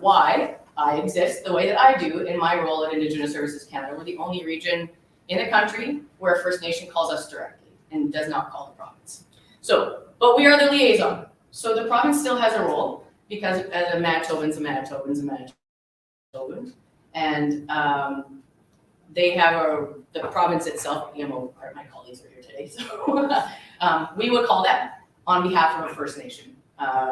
why I exist the way that I do in my role at Indigenous Services Canada. We're the only region in the country where a First Nation calls us directly and does not call the province. So, but we are the liaison. So the province still has a role because as a Manitoban's a Manitoban's a Manitoban. And they have the province itself, my colleagues are here today, so we would call them on behalf of a First Nation.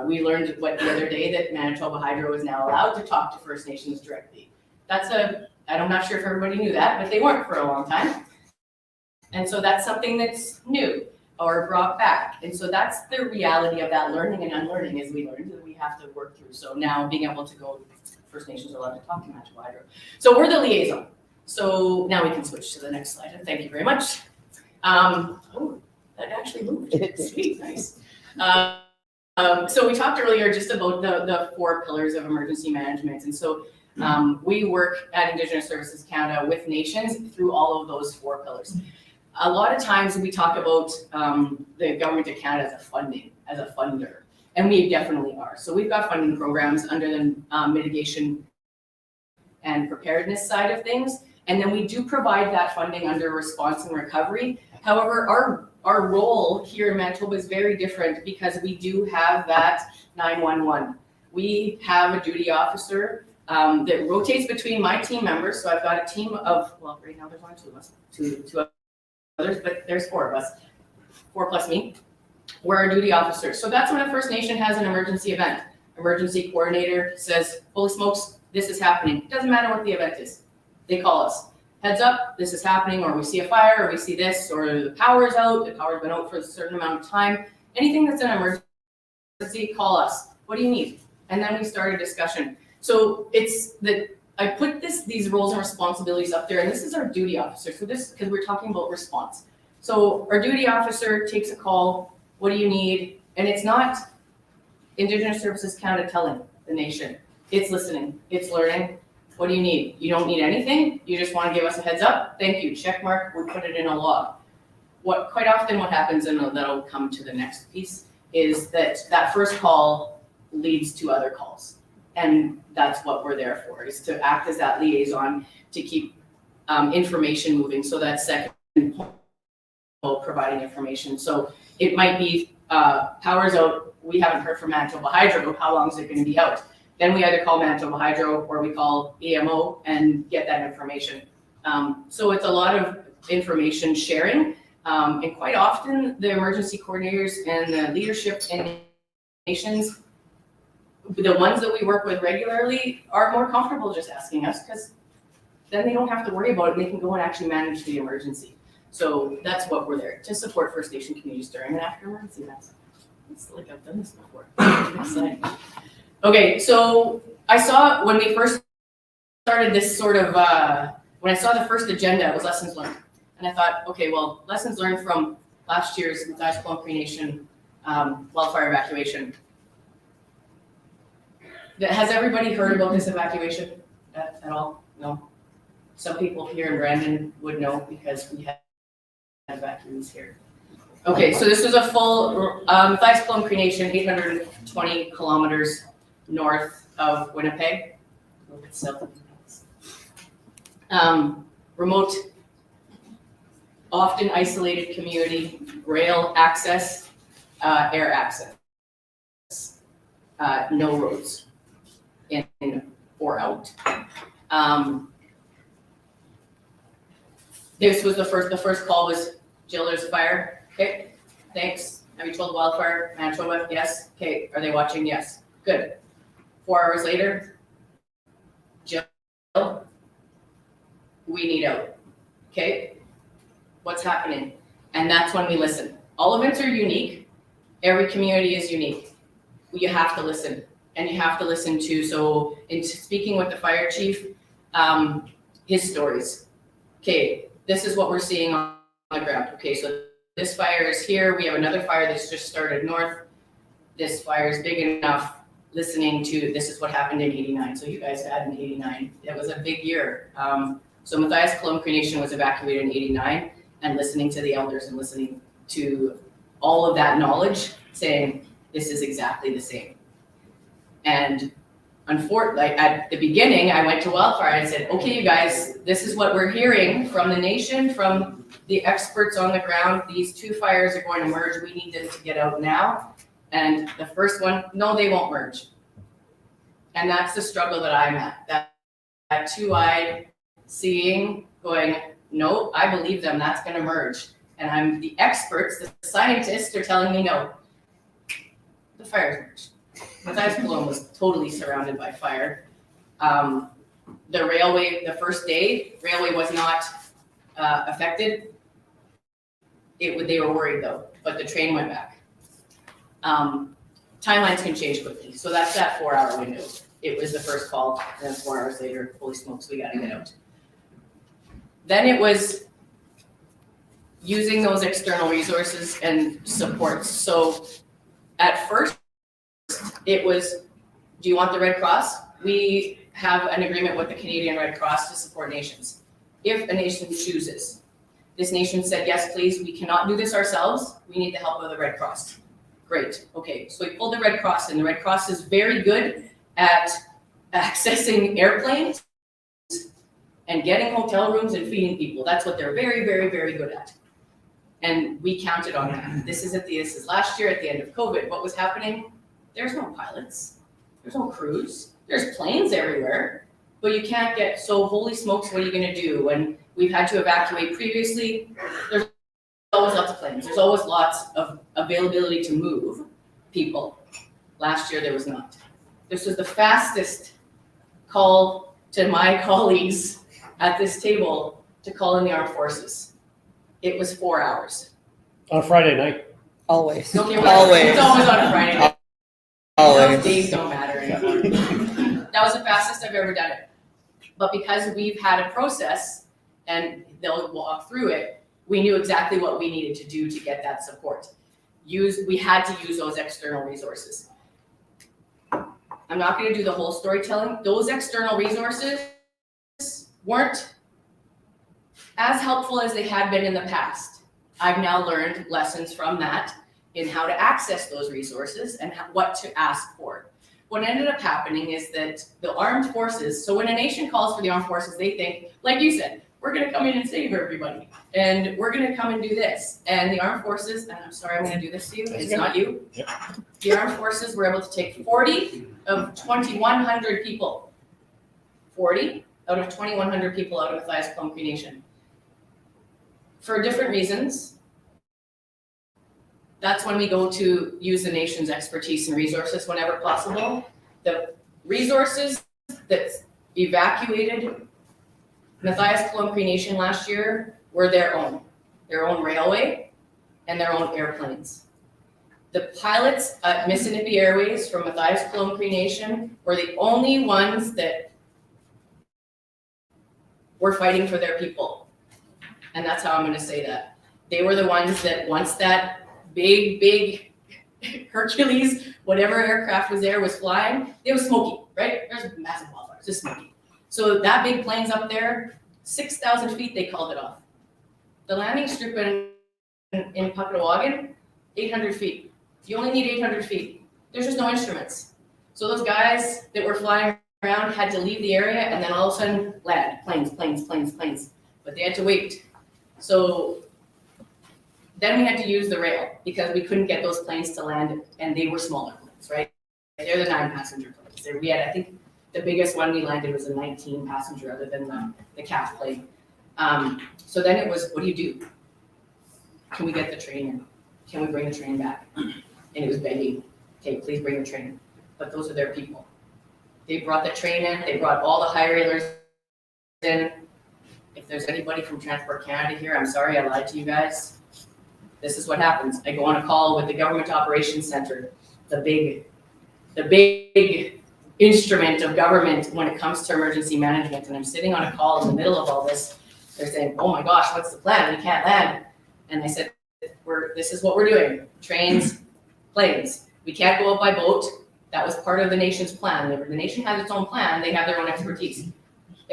We learned the other day that Manitoba Hydro is now allowed to talk to First Nations directly. I'm not sure if everybody knew that, but they weren't for a long time. And so that's something that's new or brought back. And so that's the reality of that learning and unlearning, as we learned that we have to work through. So now being able to go, First Nations are allowed to talk to Manitoba Hydro. So we're the liaison. So now we can switch to the next slide, and thank you very much. Oh, that actually moved. Sweet, nice. So we talked earlier just about the 4 pillars of emergency management. And so we work at Indigenous Services Canada with nations through all of those 4 pillars. A lot of times we talk about the Government of Canada as a funder, and we definitely are. So we've got funding programs under the mitigation and preparedness side of things, and then we do provide that funding under response and recovery. However, our role here in Manitoba is very different because we do have that 911. We have a duty officer that rotates between my team members. So I've got a team of, well, right now there's only 2 of us, two others, but there's 4 of us, 4 plus me. We're our duty officers. So that's when a First Nation has an emergency event. Emergency coordinator says, holy smokes, this is happening. It doesn't matter what the event is. They call us. Heads up, this is happening, or we see a fire, or we see this, or the power's out, the power's been out for a certain amount of time. Anything that's an emergency, call us. What do you need? And then we start a discussion. So it's that I put these roles and responsibilities up there, and this is our duty officer. So this, because we're talking about response. So our duty officer takes a call. What do you need? And it's not Indigenous Services Canada telling the nation. It's listening. It's learning. What do you need? You don't need anything. You just want to give us a heads up. Thank you. Check mark. We put it in a log. Quite often what happens, and that'll come to the next piece, is that first call leads to other calls. And that's what we're there for, is to act as that liaison to keep information moving. So that second pole providing information. So it might be power's out. We haven't heard from Manitoba Hydro. How long is it going to be out? Then we either call Manitoba Hydro or we call EMO and get that information. So it's a lot of information sharing. And quite often the emergency coordinators and the leadership in nations, the ones that we work with regularly, are more comfortable just asking us, because then they don't have to worry about it and they can go and actually manage the emergency. So that's what we're there, to support First Nation communities during and after emergency events. It's like I've done this before. Next slide. Okay, so I saw when we first started this sort of, when I saw the first agenda, it was lessons learned. And I thought, okay, well, lessons learned from last year's Matthias Cree Nation wildfire evacuation. Has everybody heard about this evacuation at all? No? Some people here in Brandon would know because we had evacuees here. Okay, so this was a full Matthias Cree Nation, 820 kilometers north of Winnipeg. Remote, often isolated community, rail access, air access, no roads in or out. This was the first call was, Jill, there's a fire. Okay, thanks. Have you told wildfire Manitoba? Yes. Okay, are they watching? Yes. Good. 4 hours later, Jill, we need out. Okay, what's happening? And that's when we listen. All events are unique. Every community is unique. You have to listen, and you have to listen to, so in speaking with the fire chief, his stories. Okay, this is what we're seeing on the ground. Okay, so this fire is here. We have another fire that's just started north. This fire is big enough. Listening to, this is what happened in 89. So you guys had in 89. It was a big year. So Matthias Cree Nation was evacuated in 89, and listening to the elders and listening to all of that knowledge saying, this is exactly the same. And unfortunately, at the beginning, I went to wildfire and I said, okay, you guys, this is what we're hearing from the nation, from the experts on the ground. These 2 fires are going to merge. We need them to get out now. And the first one, no, they won't merge. And that's the struggle that I'm at. That 2-eyed seeing, going, no, I believe them, that's gonna merge. And I'm the experts, the scientists are telling me no. The fire's merged. Matthias Cree was totally surrounded by fire. The railway, the first day, railway was not affected. They were worried though, but the train went back. Timelines can change quickly, so that's that 4-hour window. It was the first call, and then 4 hours later, holy smokes, we gotta get out. Then it was using those external resources and supports. So at first, it was, do you want the Red Cross? We have an agreement with the Canadian Red Cross to support nations. If a nation chooses, this nation said, yes, please, we cannot do this ourselves. We need the help of the Red Cross. Great, okay, so we pulled the Red Cross in. The Red Cross is very good at accessing airplanes and getting hotel rooms and feeding people. That's what they're very, very, very good at. And we counted on that. This is last year at the end of COVID. What was happening? There's no pilots. There's no crews. There's planes everywhere, but you can't get, so holy smokes, what are you gonna do? When we've had to evacuate previously, there's always lots of planes. There's always lots of availability to move people. Last year, there was not. This was the fastest call to my colleagues at this table to call in the armed forces. It was 4 hours. On a Friday night. Always. Don't get me Always. wrong, it's always on a Friday night. Always. Those days don't matter anymore. That was the fastest I've ever done it. But because we've had a process and they'll walk through it, we knew exactly what we needed to do to get that support. We had to use those external resources. I'm not going to do the whole storytelling. Those external resources weren't as helpful as they had been in the past. I've now learned lessons from that in how to access those resources and what to ask for. What ended up happening is that the armed forces, so when a nation calls for the armed forces, they think, like you said, we're gonna come in and save everybody, and we're gonna come and do this. And the armed forces, and I'm sorry I'm gonna do this to you, it's not you. Yep. The armed forces were able to take 40 of 2,100 people. 40 out of 2,100 people out of Matthias Plum Cree Nation. For different reasons. That's when we go to use the nation's expertise and resources whenever possible. The resources that evacuated Matthias Plum Cree Nation last year were their own railway and their own airplanes. The pilots at Mississippi Airways from Matthias Plum Cree Nation were the only ones that were fighting for their people. And that's how I'm gonna say that. They were the ones that once that big Hercules, whatever aircraft was there was flying, it was smoky, right? There's massive wildfires, just smoky. So that big plane's up there, 6,000 feet, they called it off. The landing strip in Puckawagan, 800 feet. You only need 800 feet. There's just no instruments. So those guys that were flying around had to leave the area and then all of a sudden land, planes. But they had to wait. So then we had to use the rail because we couldn't get those planes to land and they were smaller planes, right? They're the 9-passenger planes. We had, I think, the biggest one we landed was a 19-passenger other than the CAF plane. So then it was, what do you do? Can we get the train in? Can we bring the train back? And it was begging, okay, please bring the train. But those are their people. They brought the train in, they brought all the high railers in. If there's anybody from Transport Canada here, I'm sorry I lied to you guys. This is what happens. I go on a call with the Government Operations Center, the big instrument of government when it comes to emergency management. And I'm sitting on a call in the middle of all this. They're saying, oh my gosh, what's the plan? We can't land. And I said, this is what we're doing. Trains, planes. We can't go out by boat. That was part of the nation's plan. The nation has its own plan. They have their own expertise.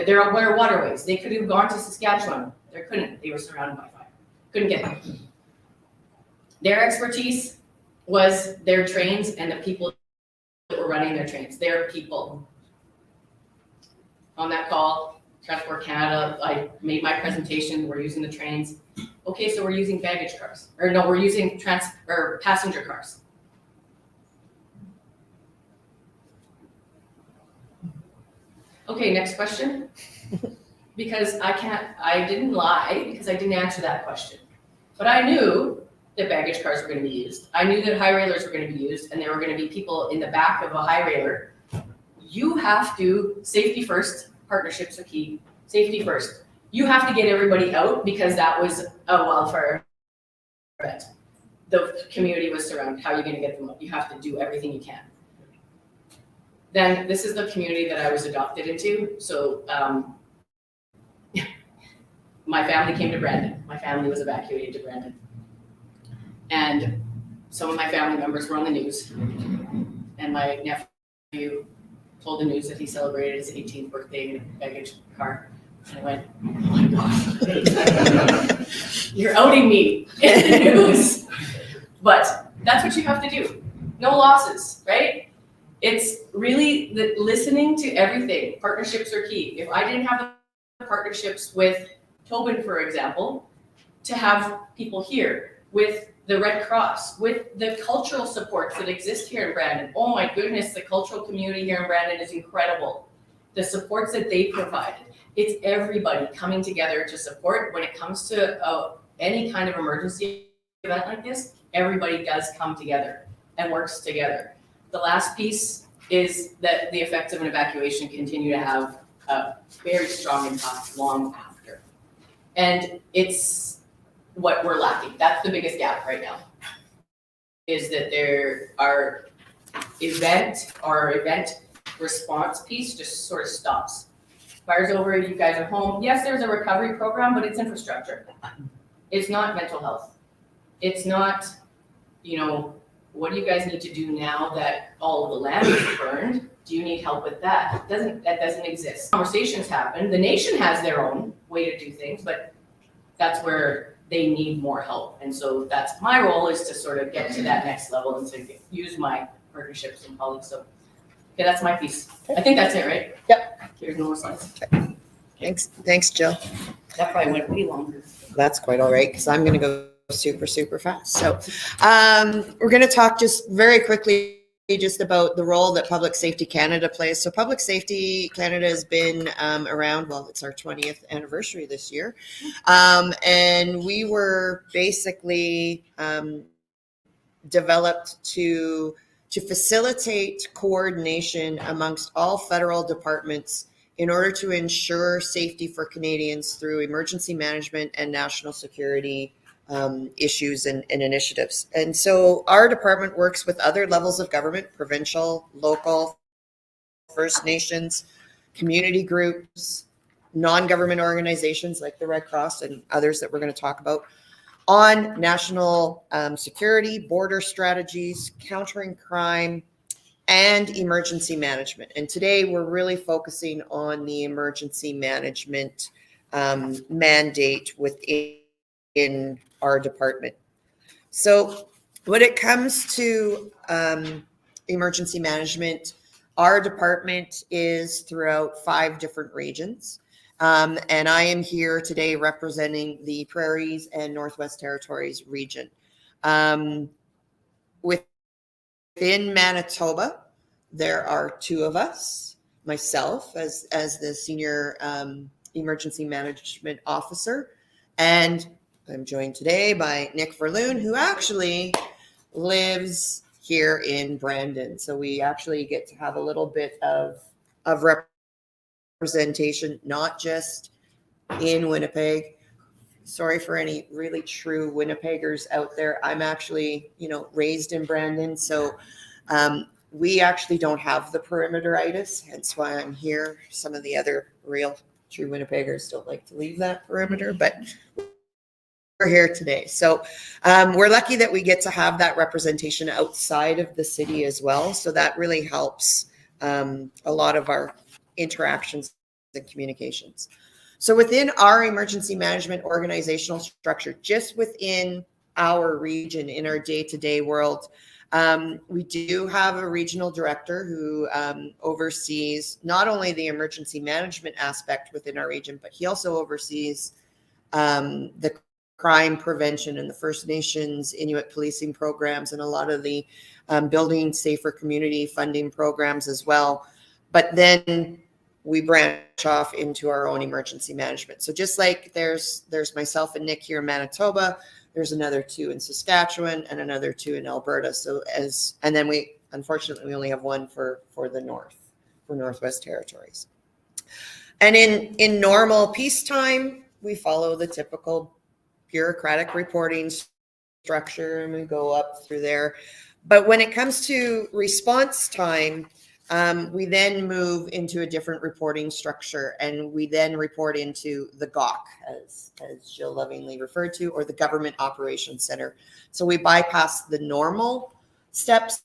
There are waterways. They could have gone to Saskatchewan. They couldn't. They were surrounded by fire. Couldn't get them. Their expertise was their trains and the people that were running their trains. Their people. On that call, Transport Canada, I made my presentation. We're using the trains. Okay, so we're using baggage cars. Or no, we're using passenger cars. Okay, next question. Because I didn't lie because I didn't answer that question. But I knew that baggage cars were going to be used. I knew that high railers were going to be used and there were going to be people in the back of a high railer. You have to, safety first, partnerships are key. Safety first. You have to get everybody out because that was a wildfire event. The community was surrounded. How are you going to get them up? You have to do everything you can. Then this is the community that I was adopted into. So my family came to Brandon. My family was evacuated to Brandon. And some of my family members were on the news. And my nephew told the news that he celebrated his 18th birthday in a baggage car. And I went, oh my God, you're outing me in the news. But that's what you have to do. No losses, right? It's really listening to everything. Partnerships are key. If I didn't have the partnerships with Tobin, for example, to have people here, with the Red Cross, with the cultural supports that exist here in Brandon. Oh my goodness, the cultural community here in Brandon is incredible. The supports that they provided. It's everybody coming together to support. When it comes to any kind of emergency event like this, everybody does come together and works together. The last piece is that the effects of an evacuation continue to have a very strong impact long after. And it's what we're lacking. That's the biggest gap right now, is that there are event response piece just sort of stops. Fire's over, you guys are home. Yes, there's a recovery program, but it's infrastructure. It's not mental health. It's not, what do you guys need to do now that all of the land is burned? Do you need help with that? That doesn't exist. Conversations happen. The nation has their own way to do things, but that's where they need more help. And so that's my role, is to sort of get to that next level and to use my partnerships and colleagues. So okay, that's my piece. I think that's it, right? Yep. Here's no more slides. Thanks, Jill. That probably went way longer. That's quite all right, because I'm going to go super fast. So we're going to talk just very quickly just about the role that Public Safety Canada plays. So Public Safety Canada has been around, well, it's our 20th anniversary this year. And we were basically developed to facilitate coordination amongst all federal departments in order to ensure safety for Canadians through emergency management and national security issues and initiatives. And so our department works with other levels of government, provincial, local, First Nations, community groups, non-government organizations like the Red Cross and others that we're going to talk about, on national security, border strategies, countering crime, and emergency management. And today we're really focusing on the emergency management mandate within our department. So when it comes to emergency management, our department is throughout 5 different regions. And I am here today representing the Prairies and Northwest Territories region. Within Manitoba, there are 2 of us, myself as the Senior Emergency Management Officer, and I'm joined today by Nick Verloon, who actually lives here in Brandon. So we actually get to have a little bit of representation, not just in Winnipeg. Sorry for any really true Winnipeggers out there. I'm actually, raised in Brandon. So we actually don't have the perimeteritis, hence why I'm here. Some of the other real true Winnipeggers don't like to leave that perimeter, but we're here today. So we're lucky that we get to have that representation outside of the city as well. So that really helps a lot of our interactions and communications. So within our emergency management organizational structure, just within our region, in our day-to-day world, we do have a regional director who oversees not only the emergency management aspect within our region, but he also oversees the crime prevention and the First Nations Inuit policing programs and a lot of the building safer community funding programs as well. But then we branch off into our own emergency management. So just like there's myself and Nick here in Manitoba, there's another 2 in Saskatchewan and another 2 in Alberta. So and then we unfortunately only have 1 for the Northwest Territories. And in normal peacetime, we follow the typical bureaucratic reporting structure and we go up through there. But when it comes to response time, we then move into a different reporting structure, and we then report into the GOC, as Jill lovingly referred to, or the Government Operations Center. So we bypass the normal steps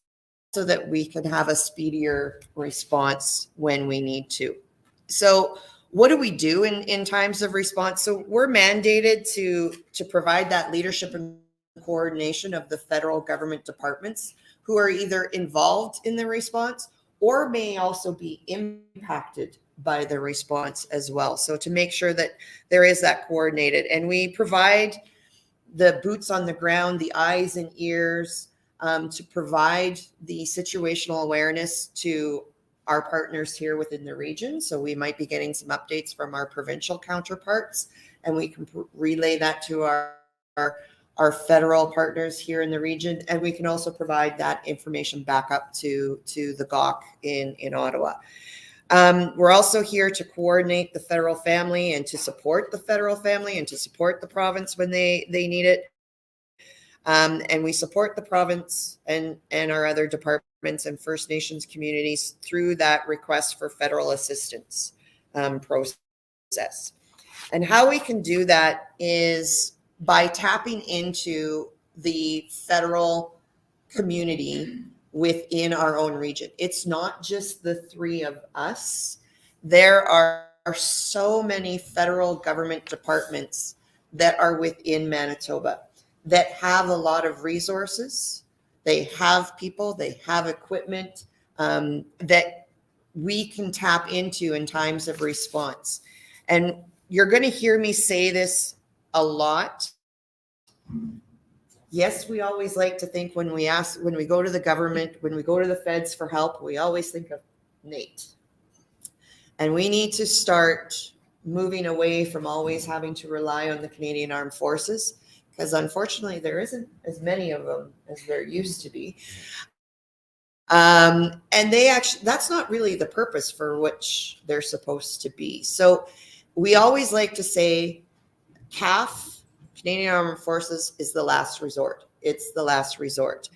so that we can have a speedier response when we need to. So what do we do in times of response? So we're mandated to provide that leadership and coordination of the federal government departments who are either involved in the response or may also be impacted by the response as well. So to make sure that there is that coordinated, and we provide the boots on the ground, the eyes and ears, to provide the situational awareness to our partners here within the region. So we might be getting some updates from our provincial counterparts, and we can relay that to our federal partners here in the region, and we can also provide that information back up to the GOC in Ottawa. We're also here to coordinate the federal family and to support the federal family and to support the province when they need it. And we support the province and our other departments and First Nations communities through that request for federal assistance process. And how we can do that is by tapping into the federal community within our own region. It's not just the three of us. There are so many federal government departments that are within Manitoba that have a lot of resources. They have people, they have equipment that we can tap into in times of response. And you're going to hear me say this a lot. Yes, we always like to think when we go to the government, when we go to the feds for help, we always think of Nate. And we need to start moving away from always having to rely on the Canadian Armed Forces, because unfortunately there isn't as many of them as there used to be. And that's not really the purpose for which they're supposed to be. So we always like to say CAF, Canadian Armed Forces, is the last resort. It's the last resort.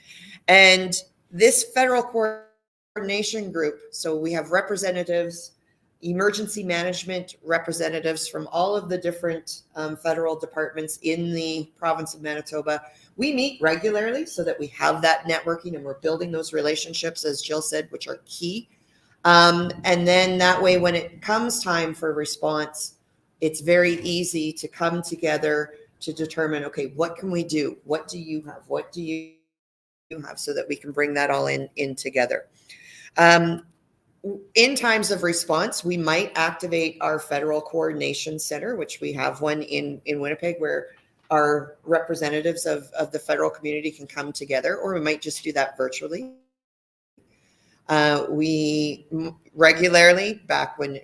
And this federal coordination group, so we have representatives, emergency management representatives from all of the different federal departments in the province of Manitoba. We meet regularly so that we have that networking and we're building those relationships, as Jill said, which are key. And then that way, when it comes time for response, it's very easy to come together to determine, okay, what can we do? What do you have? What do you have, so that we can bring that all in together. In times of response, we might activate our federal coordination center, which we have one in Winnipeg, where our representatives of the federal community can come together, or we might just do that virtually. We regularly, back when,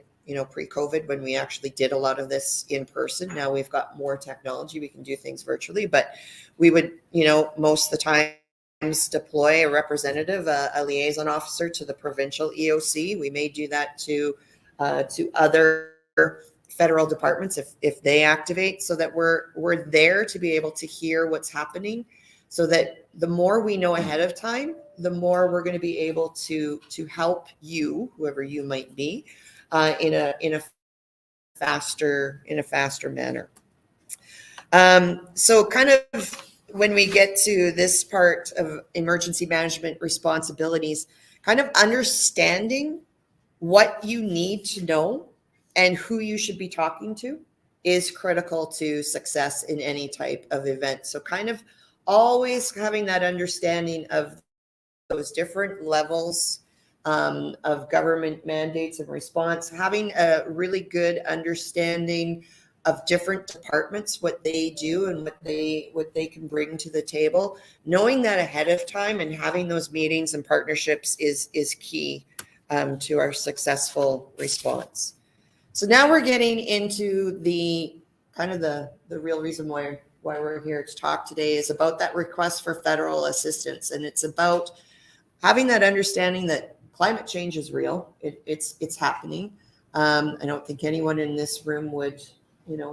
pre-COVID, when we actually did a lot of this in person, now we've got more technology, we can do things virtually, but we would, most of the time, deploy a representative, a liaison officer to the provincial EOC. We may do that to other federal departments if they activate, so that we're there to be able to hear what's happening, so that the more we know ahead of time, the more we're going to be able to help you, whoever you might be, in a faster manner. So kind of when we get to this part of emergency management responsibilities, kind of understanding what you need to know and who you should be talking to is critical to success in any type of event. So kind of always having that understanding of those different levels of government mandates and response, having a really good understanding of different departments, what they do and what they can bring to the table. Knowing that ahead of time and having those meetings and partnerships is key to our successful response. So now we're getting into the kind of the real reason why we're here to talk today, is about that request for federal assistance. And it's about having that understanding that climate change is real. It's happening. I don't think anyone in this room would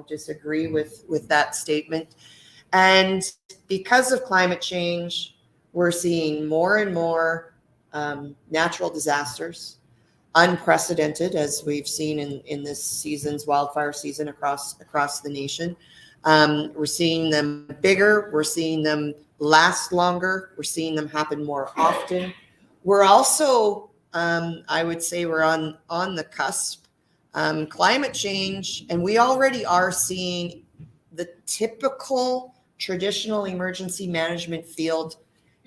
disagree with that statement. And because of climate change, we're seeing more and more natural disasters, unprecedented, as we've seen in this season's wildfire season across the nation. We're seeing them bigger. We're seeing them last longer. We're seeing them happen more often. We're also, I would say, we're on the cusp. Climate change, and we already are seeing the typical traditional emergency management field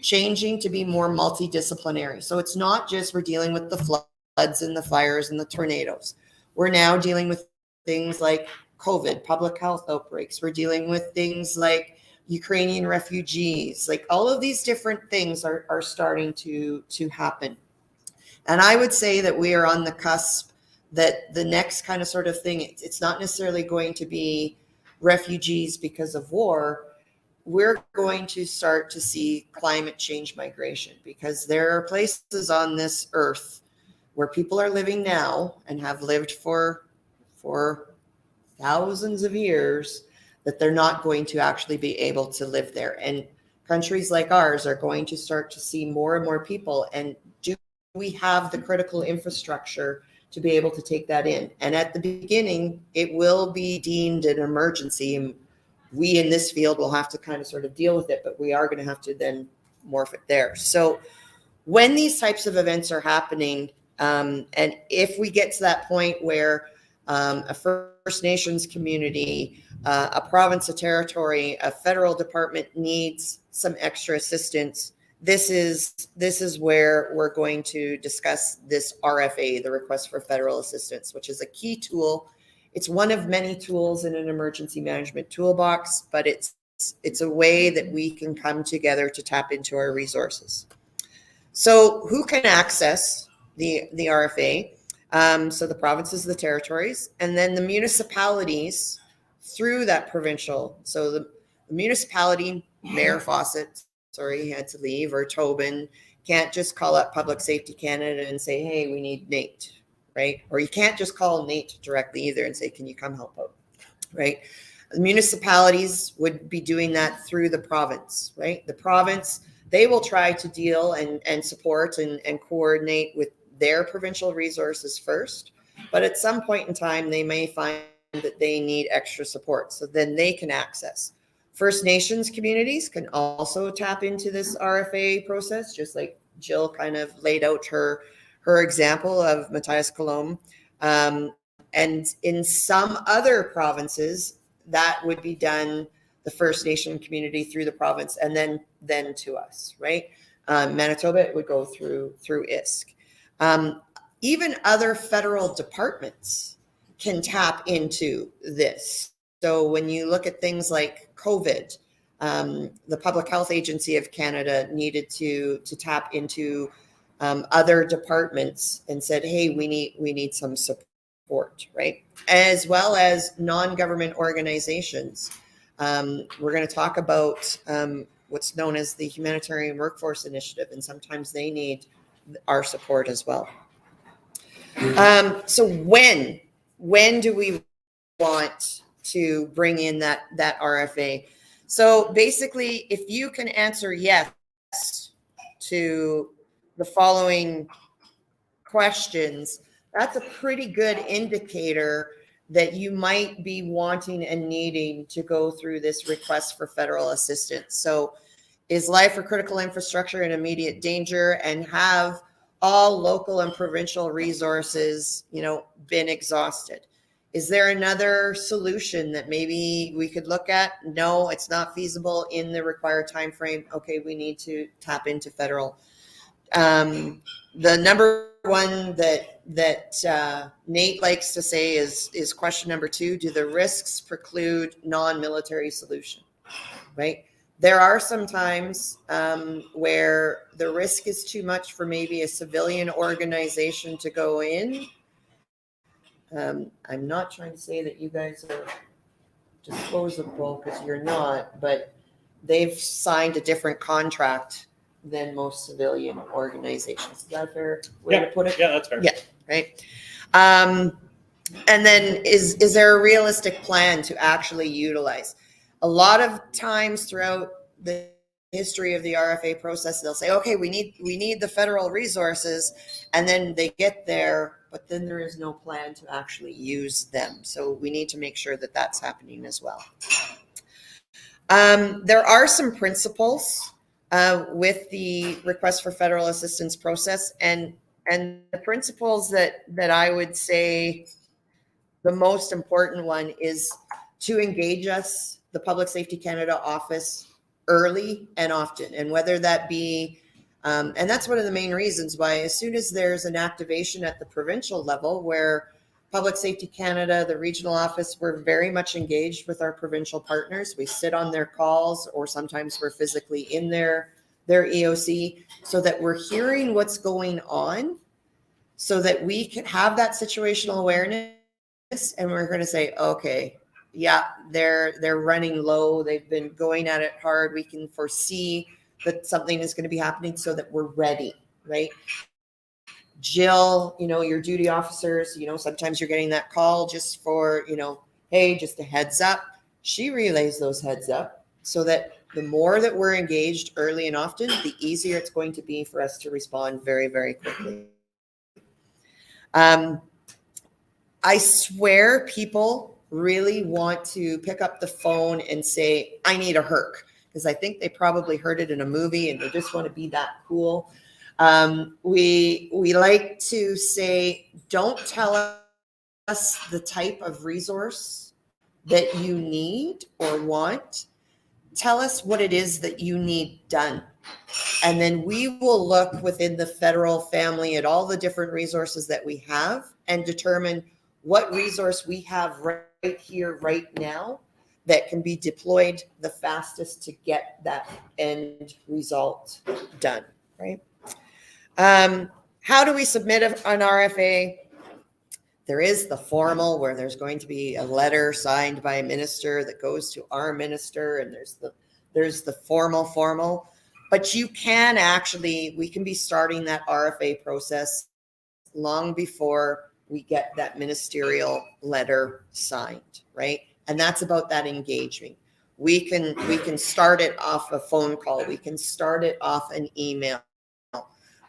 changing to be more multidisciplinary. So it's not just we're dealing with the floods and the fires and the tornadoes. We're now dealing with things like COVID, public health outbreaks. We're dealing with things like Ukrainian refugees. Like all of these different things are starting to happen. And I would say that we are on the cusp that the next kind of sort of thing, it's not necessarily going to be refugees because of war. We're going to start to see climate change migration, because there are places on this earth where people are living now and have lived for thousands of years, that they're not going to actually be able to live there. And countries like ours are going to start to see more and more people. And do we have the critical infrastructure to be able to take that in? And at the beginning, it will be deemed an emergency. And we in this field will have to kind of sort of deal with it, but we are going to have to then morph it there. So when these types of events are happening, and if we get to that point where a First Nations community, a province, a territory, a federal department needs some extra assistance, this is where we're going to discuss this RFA, the Request for Federal Assistance, which is a key tool. It's one of many tools in an emergency management toolbox, but it's a way that we can come together to tap into our resources. So who can access the RFA? So the provinces, the territories, and then the municipalities through that provincial. So the municipality, Mayor Fawcett, sorry, he had to leave, or Tobin, can't just call up Public Safety Canada and say, hey, we need Nate, right? Or you can't just call Nate directly either and say, can you come help out, right? The municipalities would be doing that through the province, right? The province, they will try to deal and support and coordinate with their provincial resources first. But at some point in time, they may find that they need extra support. So then they can access. First Nations communities can also tap into this RFA process, just like Jill kind of laid out her example of Matthias Colomb. And in some other provinces, that would be done, the First Nation community through the province, and then to us, right? Manitoba, it would go through ISK. Even other federal departments can tap into this. So when you look at things like COVID, the Public Health Agency of Canada needed to tap into other departments and said, hey, we need some support, right? As well as non-government organizations. We're going to talk about what's known as the Humanitarian Workforce Initiative, and sometimes they need our support as well. So when do we want to bring in that RFA? So basically, if you can answer yes to the following questions, that's a pretty good indicator that you might be wanting and needing to go through this request for federal assistance. So is life or critical infrastructure in immediate danger, and have all local and provincial resources, been exhausted? Is there another solution that maybe we could look at? No, it's not feasible in the required time frame. Okay, we need to tap into federal. The number one that Nate likes to say is question number 2: do the risks preclude non-military solution? Right? There are some times where the risk is too much for maybe a civilian organization to go in. I'm not trying to say that you guys are disposable, because you're not, but they've signed a different contract than most civilian organizations. Is that a fair way to put it? Yeah, that's fair. Yeah, right. And then is there a realistic plan to actually utilize? A lot of times throughout the history of the RFA process, they'll say, okay, we need the federal resources, and then they get there, but then there is no plan to actually use them. So we need to make sure that that's happening as well. There are some principles with the request for federal assistance process, and the principles that I would say the most important one is to engage us, the Public Safety Canada office, early and often. And whether that be, and that's one of the main reasons why, as soon as there's an activation at the provincial level where Public Safety Canada, the regional office, we're very much engaged with our provincial partners. We sit on their calls, or sometimes we're physically in their EOC, so that we're hearing what's going on, so that we can have that situational awareness, and we're going to say, okay, yeah, they're running low. They've been going at it hard. We can foresee that something is going to be happening, so that we're ready, right? Jill, your duty officers, sometimes you're getting that call just for, hey, just a heads up. She relays those heads up, so that the more that we're engaged early and often, the easier it's going to be for us to respond very, very quickly. I swear people really want to pick up the phone and say, I need a herc, because I think they probably heard it in a movie and they just want to be that cool. We like to say, don't tell us the type of resource that you need or want. Tell us what it is that you need done. And then we will look within the federal family at all the different resources that we have and determine what resource we have right here, right now, that can be deployed the fastest to get that end result done, right? How do we submit an RFA? There is the formal, where there's going to be a letter signed by a minister that goes to our minister, and there's the formal. But you can actually, we can be starting that RFA process long before we get that ministerial letter signed, right? And that's about that engagement. We can start it off a phone call. We can start it off an email.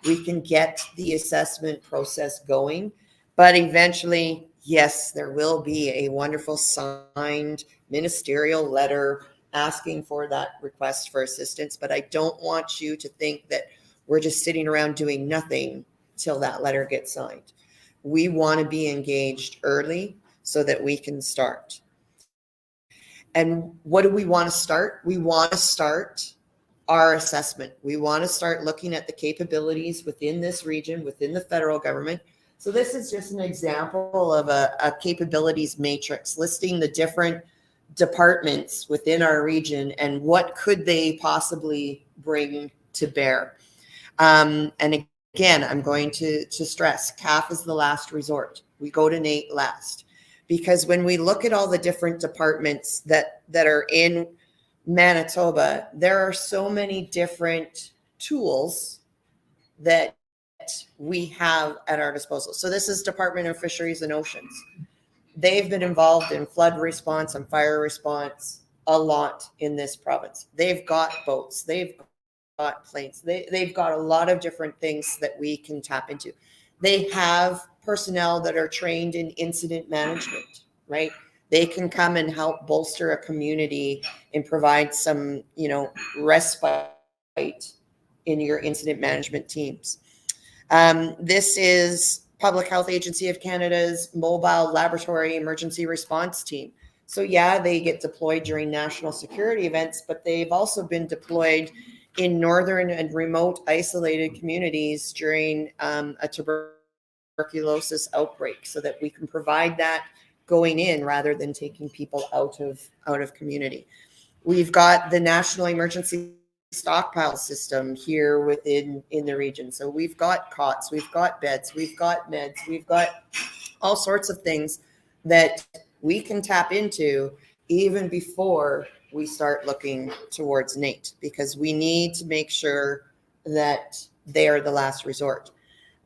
We can get the assessment process going. But eventually, yes, there will be a wonderful signed ministerial letter asking for that request for assistance. But I don't want you to think that we're just sitting around doing nothing till that letter gets signed. We want to be engaged early so that we can start. And what do we want to start? We want to start our assessment. We want to start looking at the capabilities within this region, within the federal government. So this is just an example of a capabilities matrix listing the different departments within our region and what could they possibly bring to bear. And again, I'm going to stress, CAF is the last resort. We go to NATE last. Because when we look at all the different departments that are in Manitoba, there are so many different tools that we have at our disposal. So this is Department of Fisheries and Oceans. They've been involved in flood response and fire response a lot in this province. They've got boats, they've got planes, they've got a lot of different things that we can tap into. They have personnel that are trained in incident management, right? They can come and help bolster a community and provide some, respite in your incident management teams. This is Public Health Agency of Canada's mobile laboratory emergency response team. So yeah, they get deployed during national security events, but they've also been deployed in northern and remote isolated communities during a tuberculosis outbreak, so that we can provide that going in rather than taking people out of community. We've got the National Emergency Stockpile System here within the region. So we've got cots, we've got beds, we've got meds, we've got all sorts of things that we can tap into even before we start looking towards NATE, because we need to make sure that they are the last resort.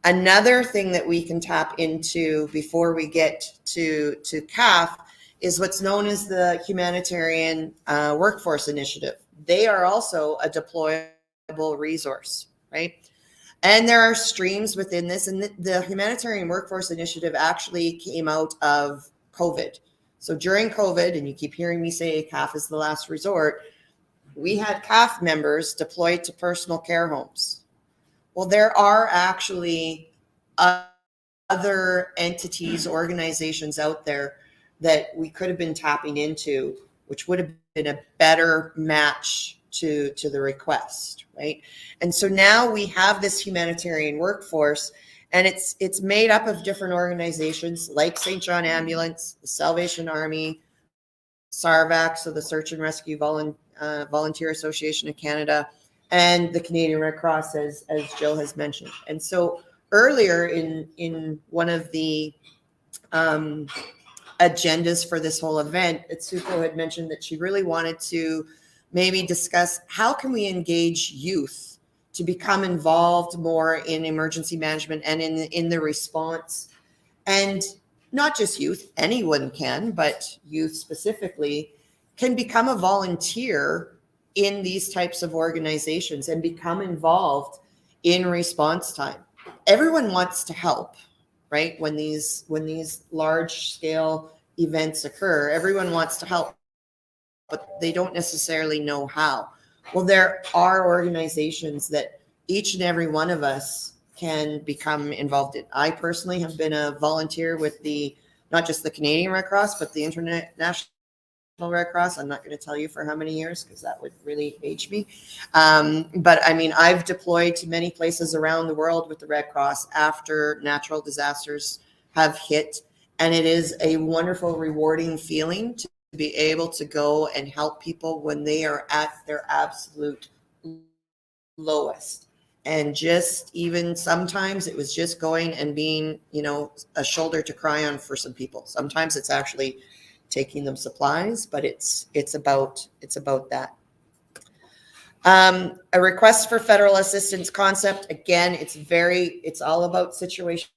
Another thing that we can tap into before we get to CAF is what's known as the Humanitarian Workforce Initiative. They are also a deployable resource, right? And there are streams within this, and the Humanitarian Workforce Initiative actually came out of COVID. So during COVID, and you keep hearing me say CAF is the last resort, we had CAF members deployed to personal care homes. Well, there are actually other entities, organizations out there that we could have been tapping into, which would have been a better match to the request, right? And so now we have this humanitarian workforce, and it's made up of different organizations like St. John Ambulance, the Salvation Army, SARVAC, so the Search and Rescue Volunteer Association of Canada, and the Canadian Red Cross, as Jill has mentioned. And so earlier in one of the agendas for this whole event, Atsuko had mentioned that she really wanted to maybe discuss how can we engage youth to become involved more in emergency management and in the response. And not just youth, anyone can, but youth specifically can become a volunteer in these types of organizations and become involved in response time. Everyone wants to help, right? When these large scale events occur, everyone wants to help, but they don't necessarily know how. Well, there are organizations that each and every one of us can become involved in. I personally have been a volunteer with not just the Canadian Red Cross, but the International Red Cross. I'm not going to tell you for how many years because that would really age me. But I mean, I've deployed to many places around the world with the Red Cross after natural disasters have hit. And it is a wonderful, rewarding feeling to be able to go and help people when they are at their absolute lowest. And just even sometimes it was just going and being, a shoulder to cry on for some people. Sometimes it's actually taking them supplies, but it's about that. A request for federal assistance concept. Again, it's all about situational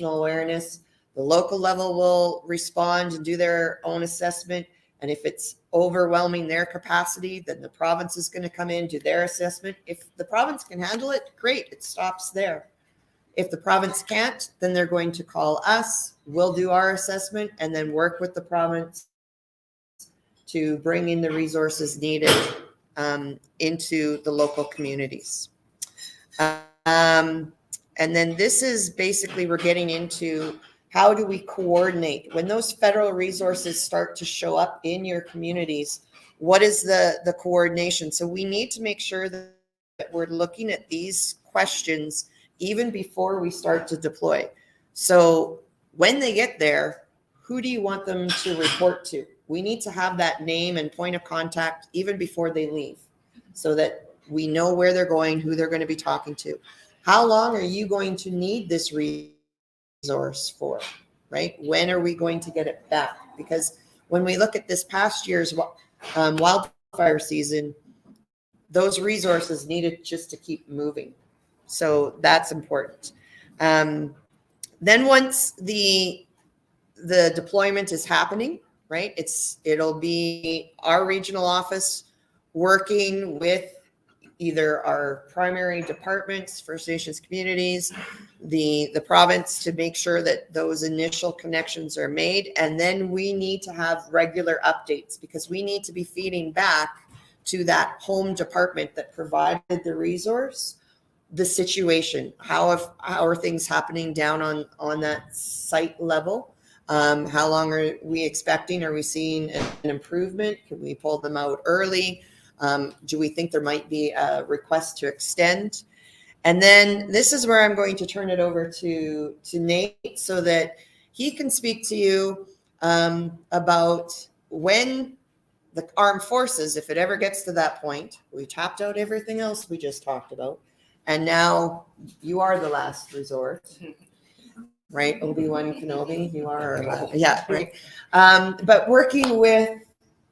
awareness. The local level will respond and do their own assessment. And if it's overwhelming their capacity, then the province is going to come in, do their assessment. If the province can handle it, great, it stops there. If the province can't, then they're going to call us. We'll do our assessment and then work with the province to bring in the resources needed into the local communities. And then this is basically, we're getting into how do we coordinate when those federal resources start to show up in your communities? What is the coordination? So we need to make sure that we're looking at these questions even before we start to deploy. So when they get there, who do you want them to report to? We need to have that name and point of contact even before they leave so that we know where they're going, who they're going to be talking to. How long are you going to need this resource for, right? When are we going to get it back? Because when we look at this past year's wildfire season, those resources needed just to keep moving. So that's important. Then once the deployment is happening, right? It'll be our regional office working with either our primary departments, First Nations communities, the province to make sure that those initial connections are made. And then we need to have regular updates because we need to be feeding back to that home department that provided the resource, the situation, how are things happening down on that site level? How long are we expecting? Are we seeing an improvement? Can we pull them out early? Do we think there might be a request to extend? And then this is where I'm going to turn it over to Nate so that he can speak to you about when the armed forces, if it ever gets to that point, we tapped out everything else we just talked about. And now you are the last resort, right? Obi-Wan Kenobi, you are, yeah, right. But working with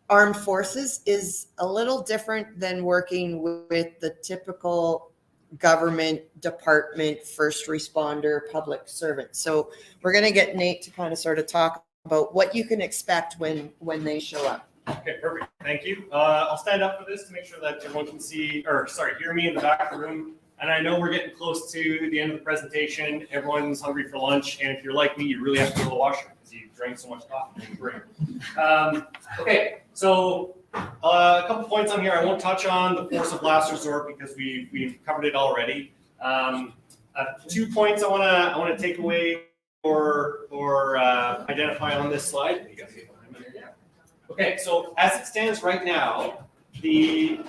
armed forces is a little different than working with the typical government department, first responder, public servant. So we're going to get Nate to kind of sort of talk about what you can expect when they show up. Okay, perfect. Thank you. I'll stand up for this to make sure that everyone can see, or sorry, hear me in the back of the room. And I know we're getting close to the end of the presentation. Everyone's hungry for lunch. And if you're like me, you really have to go to the washroom because you drank so much coffee during the break. Okay, so a couple points on here. I won't touch on the force of last resort because we've covered it already. 2 points I want to take away or identify on this slide. You guys see it behind me here? Yeah. Okay, so as it stands right now, the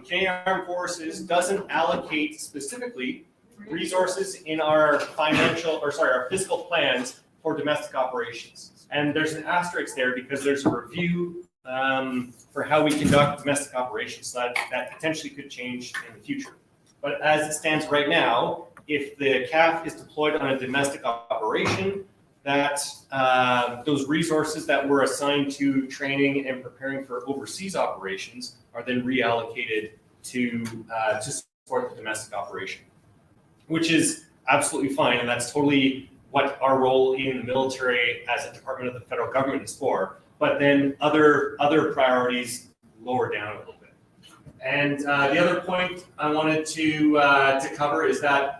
Canadian Armed Forces doesn't allocate specifically resources in our our fiscal plans for domestic operations. And there's an asterisk there because there's a review for how we conduct domestic operations. So that potentially could change in the future. But as it stands right now, if the CAF is deployed on a domestic operation, that those resources that were assigned to training and preparing for overseas operations are then reallocated to support the domestic operation, which is absolutely fine, and that's totally what our role in the military as a department of the federal government is for. But then other priorities lower down a little bit. And the other point I wanted to cover is that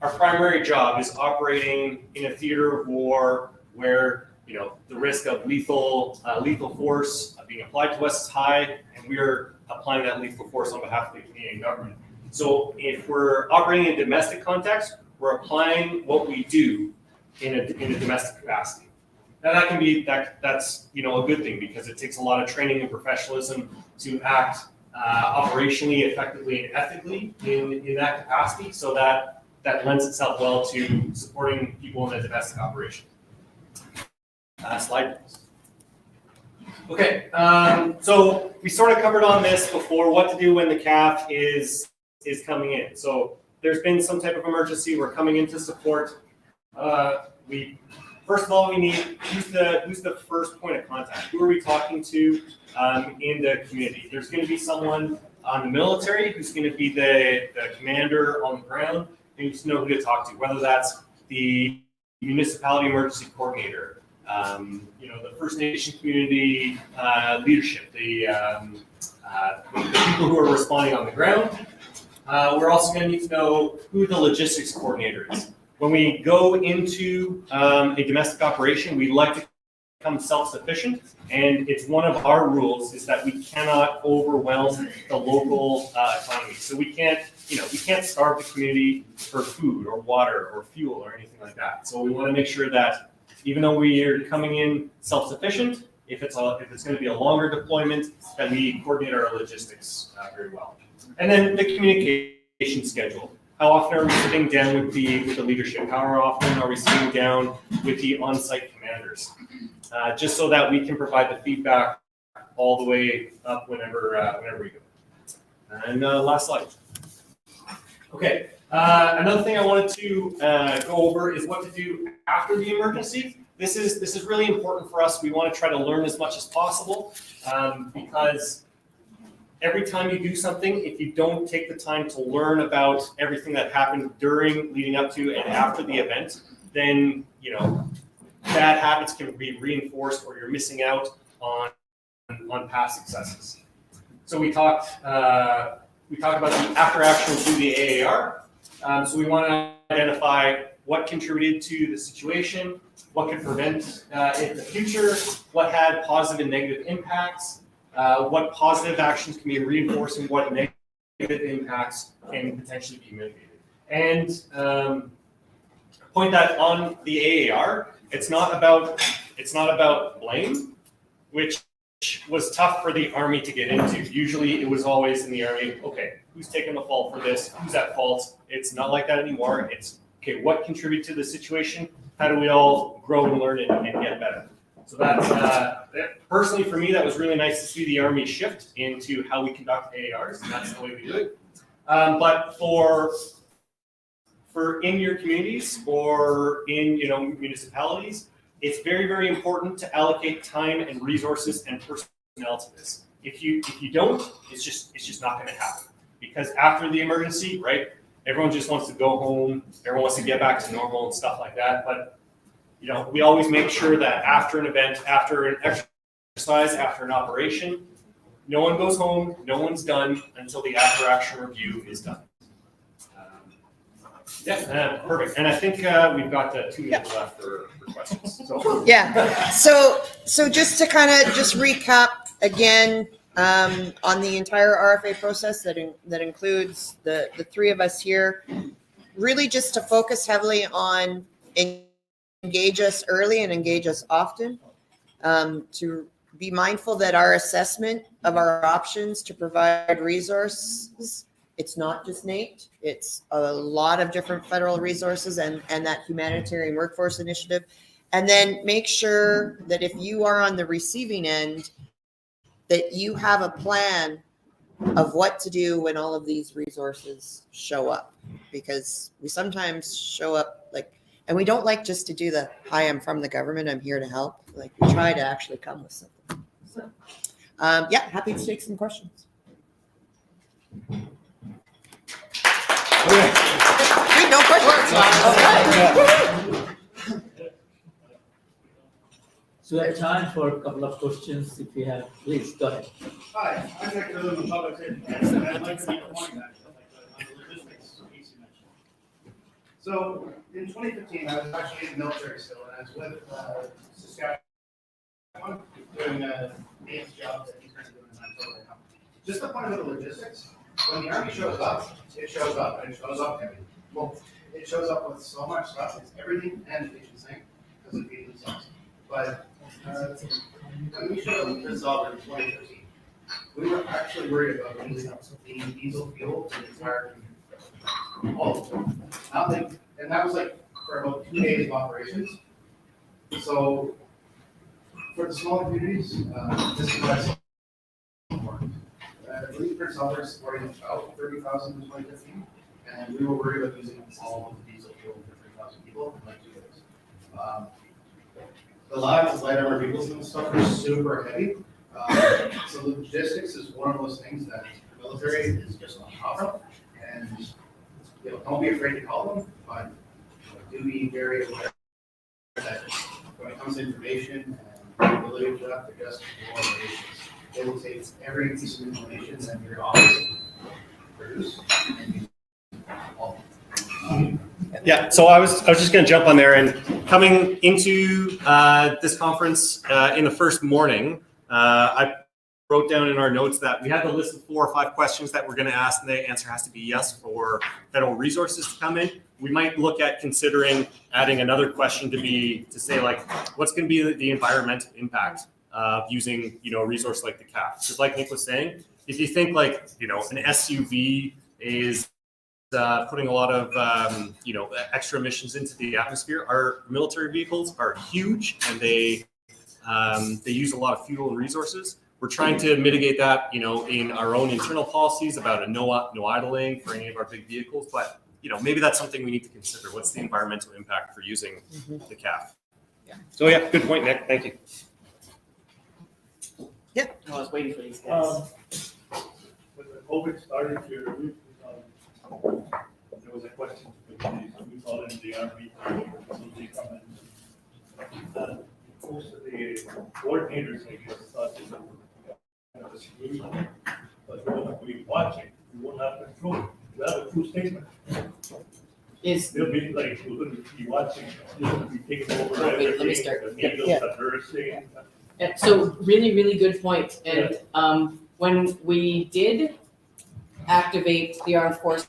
our primary job is operating in a theater of war where the risk of lethal force being applied to us is high, and we're applying that lethal force on behalf of the Canadian government. So if we're operating in a domestic context, we're applying what we do in a domestic capacity. Now that can be that's a good thing because it takes a lot of training and professionalism to act operationally, effectively, and ethically in that capacity. So that lends itself well to supporting people in a domestic operation. Slide. Okay, so we sort of covered on this before what to do when the CAF is coming in. So there's been some type of emergency. We're coming in to support. First of all, we need who's the first point of contact. Who are we talking to in the community? There's going to be someone on the military who's going to be the commander on the ground. And you just know who to talk to, whether that's the municipality emergency coordinator, the First Nation community leadership, the people who are responding on the ground. We're also going to need to know who the logistics coordinator is. When we go into a domestic operation, we like to become self-sufficient, and it's one of our rules is that we cannot overwhelm the local economy. So we can't starve the community for food or water or fuel or anything like that. So we want to make sure that even though we are coming in self-sufficient, if it's going to be a longer deployment, that we coordinate our logistics very well. And then the communication schedule. How often are we sitting down with the leadership? How often are we sitting down with the on-site commanders? Just so that we can provide the feedback all the way up whenever we go. And last slide. Okay, another thing I wanted to go over is what to do after the emergency. This is really important for us. We want to try to learn as much as possible because every time you do something, if you don't take the time to learn about everything that happened during, leading up to, and after the event, then bad habits can be reinforced, or you're missing out on past successes. So we talked about the after action through the AAR. So we want to identify what contributed to the situation, what could prevent it in the future, what had positive and negative impacts, what positive actions can be reinforced, and what negative impacts can potentially be mitigated. And point that on the AAR, it's not about blame, which was tough for the Army to get into. Usually it was always in the Army, okay, who's taking the fault for this? Who's at fault? It's not like that anymore. It's, okay, what contributed to the situation? How do we all grow and learn and get better? So that's, personally for me, that was really nice to see the Army shift into how we conduct AARs, and that's the way we do it. But for in your communities or in municipalities, it's very, very important to allocate time and resources and personnel to this. If you don't, it's just not going to happen. Because after the emergency, right, everyone just wants to go home, everyone wants to get back to normal and stuff like that. But we always make sure that after an event, after an exercise, after an operation, no one goes home, no one's done until the after action review is done. Perfect. And I think we've got 2 minutes left for questions. So. Yeah. So just to kind of just recap again on the entire RFA process that includes the 3 of us here, really just to focus heavily on engage us early and engage us often, to be mindful that our assessment of our options to provide resources, it's not just NATE, it's a lot of different federal resources and that humanitarian workforce initiative. And then make sure that if you are on the receiving end, that you have a plan of what to do when all of these resources show up. Because we sometimes show up and we don't like just to do the, hi, I'm from the government, I'm here to help. Like, we try to actually come with something. So, happy to take some questions. Okay. No questions. So we have time for a couple of questions if you have. Please, go ahead. Hi, I'm Nick Dillon from Public Safety, and I'd like to make a point on the logistics piece you mentioned. So in 2015, I was actually in the military still, and I was with Saskatchewan doing Nate's job that he's currently doing in Manitoba right now. Just the point of the logistics, when the Army shows up, it shows up, and it shows up heavy. Well, it shows up with so much stuff, it's everything and the kitchen sink, because it feeds themselves. But when we showed up this offer in 2015, we were actually worried about using up the diesel fuel for the entire community. All of them. And that was for about 2 days of operations. So for the smaller communities, this is what I saw. Prince Albert supporting about 30,000 in 2015, and we were worried about using all of the diesel fuel for 3,000 people in 2 days. The light armor vehicles and stuff are super heavy. So the logistics is one of those things that the military is just on top of. And don't be afraid to call them, but do be very aware that when it comes to information and the ability to adjust to more operations, they will take every piece of information that your office produce and use all. Yeah, so I was just going to jump on there, and coming into this conference in the first morning, I wrote down in our notes that we had the list of 4 or 5 questions that we're going to ask, and the answer has to be yes for federal resources to come in. We might look at considering adding another question to say what's going to be the environmental impact of using a resource like the CAF. Just like Nick was saying, if you think an SUV is putting a lot of extra emissions into the atmosphere, our military vehicles are huge and they use a lot of fuel and resources. We're trying to mitigate that, in our own internal policies about a no idling for any of our big vehicles. But maybe that's something we need to consider. What's the environmental impact for using the CAF? Yeah. So good point, Nick. Thank you. Yeah. I was waiting for these guys. When the COVID started here, there was a question to we call it the Army. Most of the coordinators, I guess, thought this was a solution, but we won't be watching. We won't have control. You have a true statement. They'll be we're going to be watching. They're going to be taking over everything. Let me start. Yeah. So really good point. And when we did activate the armed forces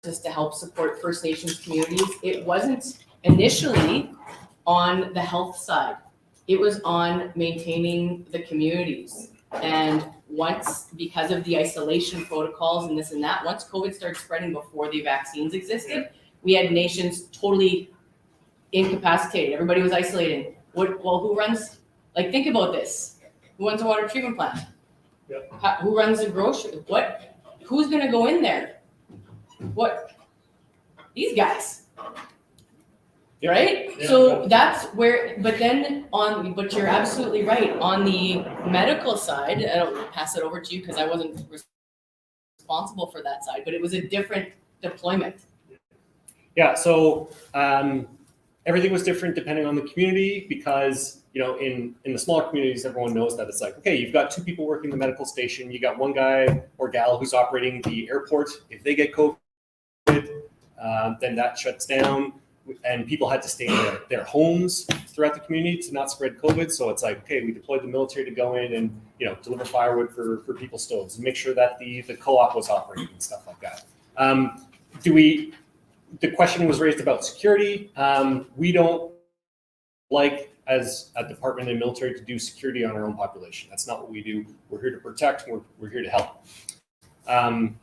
to help support First Nations communities, it wasn't initially on the health side. It was on maintaining the communities. And because of the isolation protocols and this and that, once COVID started spreading before the vaccines existed, we had nations totally incapacitated. Everybody was isolating. Who runs, think about this. Who runs a water treatment plant? Yeah. Who runs the grocery? Who's gonna go in there? These guys. Yep. Right? Yeah. So that's where, but you're absolutely right. On the medical side, I'll pass it over to you because I wasn't responsible for that side, but it was a different deployment. Yeah, so everything was different depending on the community because, in the smaller communities, everyone knows that it's like, okay, you've got 2 people working the medical station, you got 1 guy or gal who's operating the airport. If they get COVID, then that shuts down, and people had to stay in their homes throughout the community to not spread COVID. So it's like, okay, we deployed the military to go in and deliver firewood for people's stoves and make sure that the co-op was operating and stuff like that. The question was raised about security. We don't like, as a department in the military, to do security on our own population. That's not what we do. We're here to protect. We're here to help.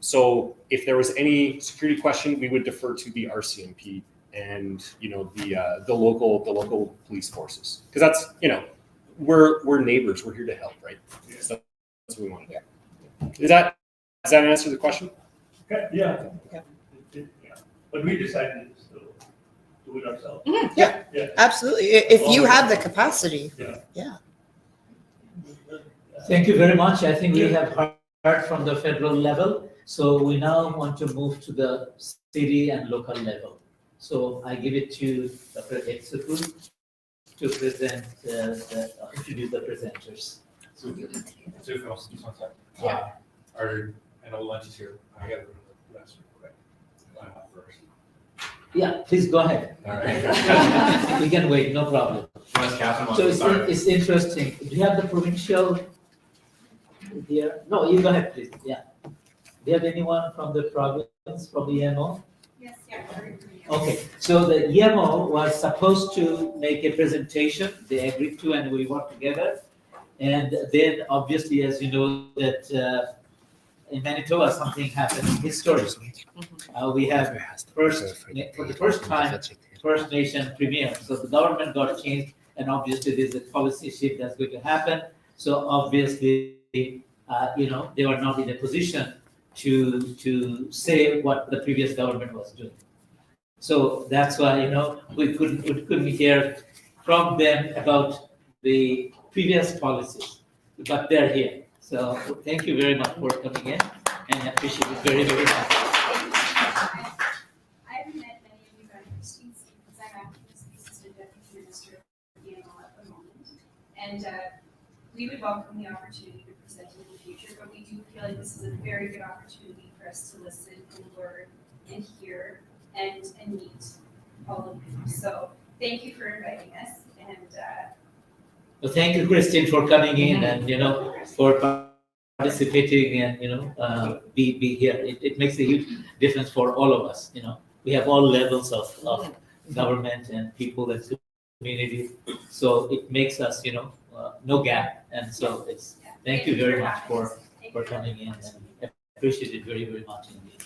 So if there was any security question, we would defer to the RCMP and the local police forces, because that's we're neighbors. We're here to help, right? So that's what we want to do. Does that answer the question? Okay, yeah. But we decided to do it ourselves. Yeah, absolutely. If you have the capacity. Yeah. Thank you very much. I think we have heard from the federal level. So we now want to move to the city and local level. So I give it to Dr. Etsuku to present, introduce the presenters. Yeah. I know lunch is here. I got to run the rest quick. I'm up first. Yeah, please go ahead. All right. We can wait, no problem. So it's interesting. Do you have the provincial here? No, you go ahead, please. Yeah. Do you have anyone from the province, from the EMO? Yes, yeah. Okay, so the EMO was supposed to make a presentation. They agreed to, and we worked together. And then, obviously, as you know, that in Manitoba, something happened historically. We have for the first time, First Nation Premier. So the government got changed, and obviously there's a policy shift that's going to happen. So obviously, they were not in a position to say what the previous government was doing. So that's why, we couldn't hear from them about the previous policies, but they're here. So thank you very much for coming in, and I appreciate it very, very much. I haven't met many of you guys, because I'm acting as the Assistant Deputy Minister of DMO at the moment. And we would welcome the opportunity to present in the future, but we do feel like this is a very good opportunity for us to listen and learn and hear and meet all of you. So thank you for inviting us, and Well, thank you, Christine, for coming in and, for participating and, be here. It makes a huge difference for all of us, We have all levels of government and people and community. So it makes us, no gap. And so thank you very much for coming in, and I appreciate it very, very much indeed.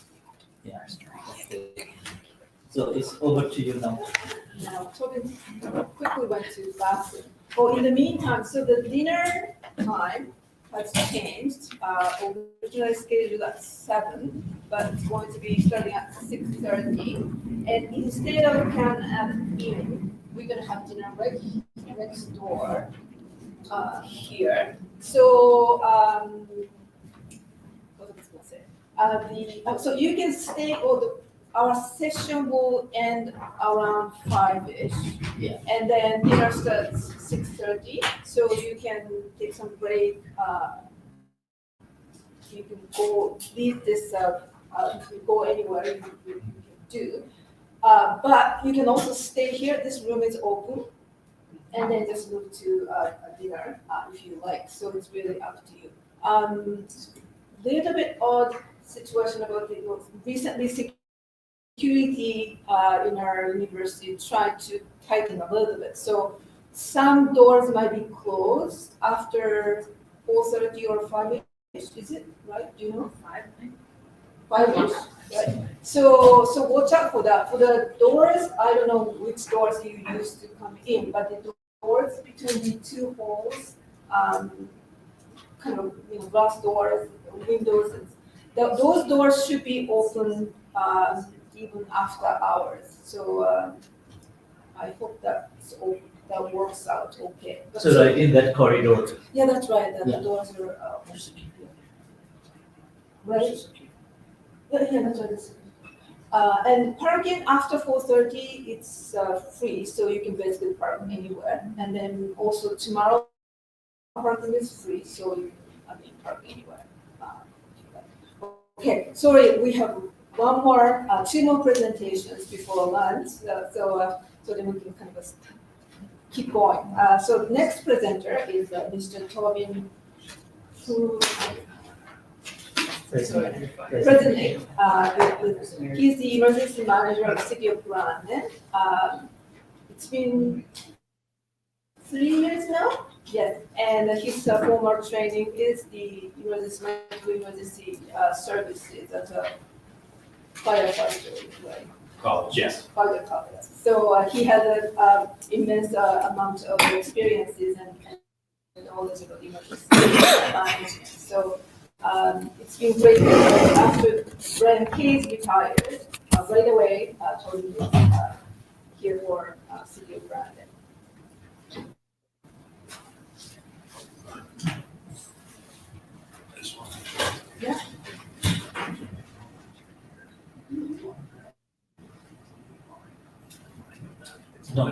Yeah. So it's over to you now. Now, Tobin quickly went to bathroom. Oh, in the meantime, so the dinner time has changed. Originally scheduled at 7, but it's going to be starting at 6:30. And instead of can at evening, we're gonna have dinner right next door, here. So, what was I gonna say? So you can stay, our session will end around 5-ish. Yeah. And then dinner starts 6:30, so you can take some break. You can leave this, you can go anywhere you can do. But you can also stay here, this room is open, and then just move to dinner if you like, so it's really up to you. Little bit odd situation about the recently security in our university tried to tighten a little bit. So some doors might be closed after 4:30 or 5-ish. Is it right? Do you know? 5-ish, right? So watch out for that. For the doors, I don't know which doors you use to come in, but the doors between the 2 halls, kind of glass doors, windows, and those doors should be open even after hours. So I hope that works out okay. So right in that corridor. Yeah, that's right. The Yeah. doors are right. Yeah, that's right. And parking after 4:30, it's free, so you can basically park anywhere. And then also tomorrow, parking is free, so you can park anywhere. Okay, sorry, we have two more presentations before lunch, so then we can kind of keep going. So the next presenter is Mr. Tobin, who President. He's the emergency manager of the city of Brandon. It's been 3 years now. Yes, and his former training is the emergency services as a firefighter. Right? College, yes. Fire college. So he has an immense amount of experiences and knowledge about emergency management. So it's been great. After Brian Case retired, right away, Tony is here for City of Brandon. Yeah. No.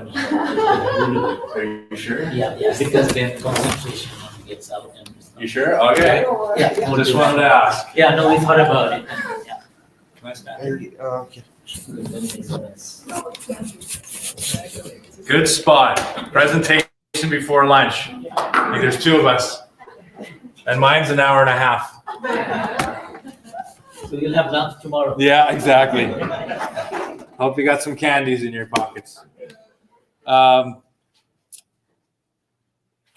Are you sure? Yeah, because then concentration gets out and. You sure? Okay. Yeah. Just wanted to ask. Yeah, no, we thought about it. Yeah. Can I start? Okay. Good spot. Presentation before lunch. I think there's 2 of us. And mine's an hour and a half. So you'll have lunch tomorrow. Yeah, exactly. Hope you got some candies in your pockets.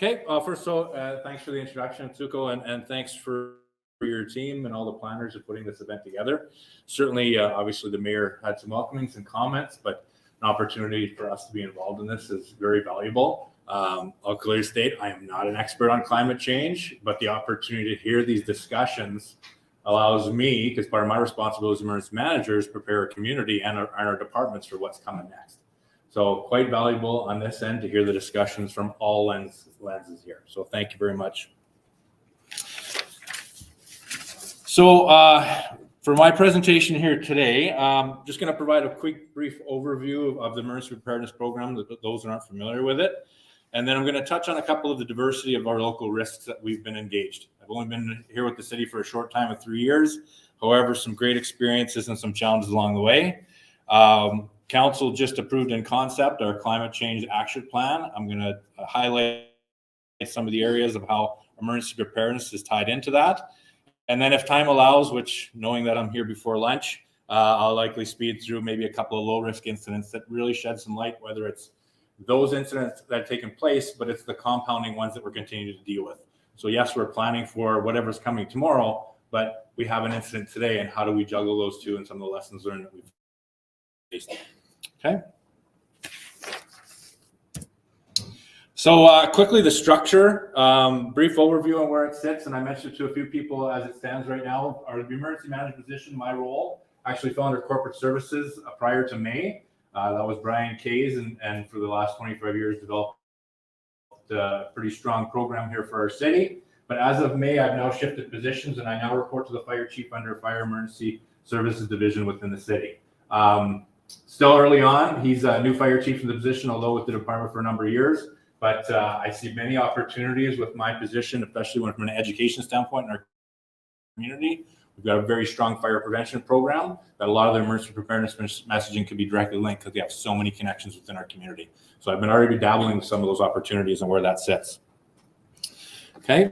Okay, first of all, thanks for the introduction, Tsuko, and thanks for your team and all the planners of putting this event together. Certainly, obviously, the mayor had some welcomings and comments, but an opportunity for us to be involved in this is very valuable. I'll clearly state I am not an expert on climate change, but the opportunity to hear these discussions allows me, because part of my responsibility as emergency managers, prepare our community and our departments for what's coming next. So quite valuable on this end to hear the discussions from all lenses here. So thank you very much. So for my presentation here today, I'm just going to provide a quick brief overview of the emergency preparedness program to those that aren't familiar with it. And then I'm going to touch on a couple of the diversity of our local risks that we've been engaged. I've only been here with the city for a short time of 3 years. However, some great experiences and some challenges along the way. Council just approved in concept our climate change action plan. I'm going to highlight some of the areas of how emergency preparedness is tied into that. And then if time allows, which knowing that I'm here before lunch, I'll likely speed through maybe a couple of low risk incidents that really shed some light, whether it's those incidents that have taken place, but it's the compounding ones that we're continuing to deal with. So yes, we're planning for whatever's coming tomorrow, but we have an incident today, and how do we juggle those two and some of the lessons learned that we've faced. Okay. So quickly, the structure, brief overview on where it sits, and I mentioned to a few people as it stands right now, our emergency manager position, my role, actually fell under corporate services prior to May. That was Brian Kay's, and for the last 25 years developed a pretty strong program here for our city. But as of May, I've now shifted positions, and I now report to the fire chief under Fire Emergency Services Division within the city. Still early on, he's a new fire chief in the position, although with the department for a number of years. But I see many opportunities with my position, especially from an education standpoint in our community. We've got a very strong fire prevention program that a lot of the emergency preparedness messaging could be directly linked because we have so many connections within our community. So I've been already dabbling with some of those opportunities and where that sits. Okay.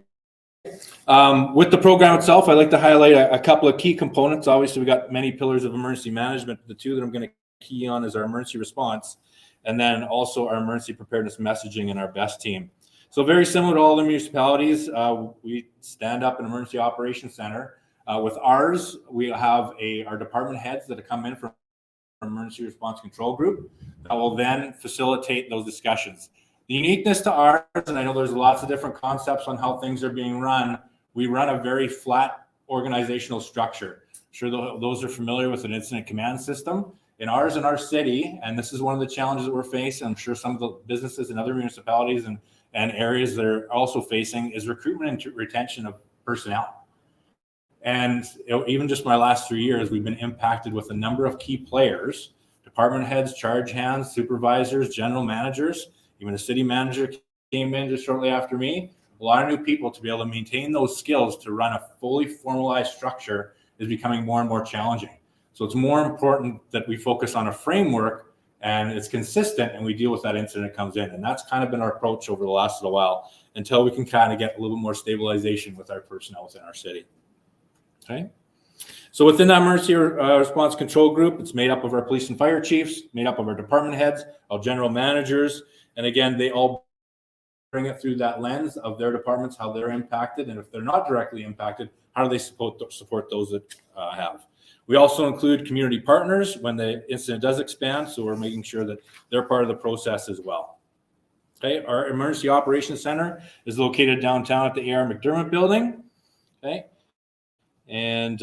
With the program itself, I'd like to highlight a couple of key components. Obviously, we've got many pillars of emergency management. The two that I'm going to key on is our emergency response, and then also our emergency preparedness messaging and our BEST team. So very similar to all the municipalities, we stand up an emergency operations center. With ours, we have our department heads that have come in from emergency response control group that will then facilitate those discussions. The uniqueness to ours, and I know there's lots of different concepts on how things are being run, we run a very flat organizational structure. I'm sure those are familiar with an incident command system. In ours, in our city, and this is one of the challenges that we're facing, I'm sure some of the businesses in other municipalities and areas that are also facing, is recruitment and retention of personnel. And even just my last 3 years, we've been impacted with a number of key players, department heads, charge hands, supervisors, general managers, even a city manager came in just shortly after me. A lot of new people to be able to maintain those skills to run a fully formalized structure is becoming more and more challenging. So it's more important that we focus on a framework and it's consistent and we deal with that incident that comes in. And that's kind of been our approach over the last little while until we can kind of get a little more stabilization with our personnel within our city. Okay. So within that emergency response control group, it's made up of our police and fire chiefs, made up of our department heads, our general managers. And again, they all bring it through that lens of their departments, how they're impacted. And if they're not directly impacted, how do they support those that have? We also include community partners when the incident does expand. So we're making sure that they're part of the process as well. Okay. Our emergency operations center is located downtown at the AR McDermott building. Okay. And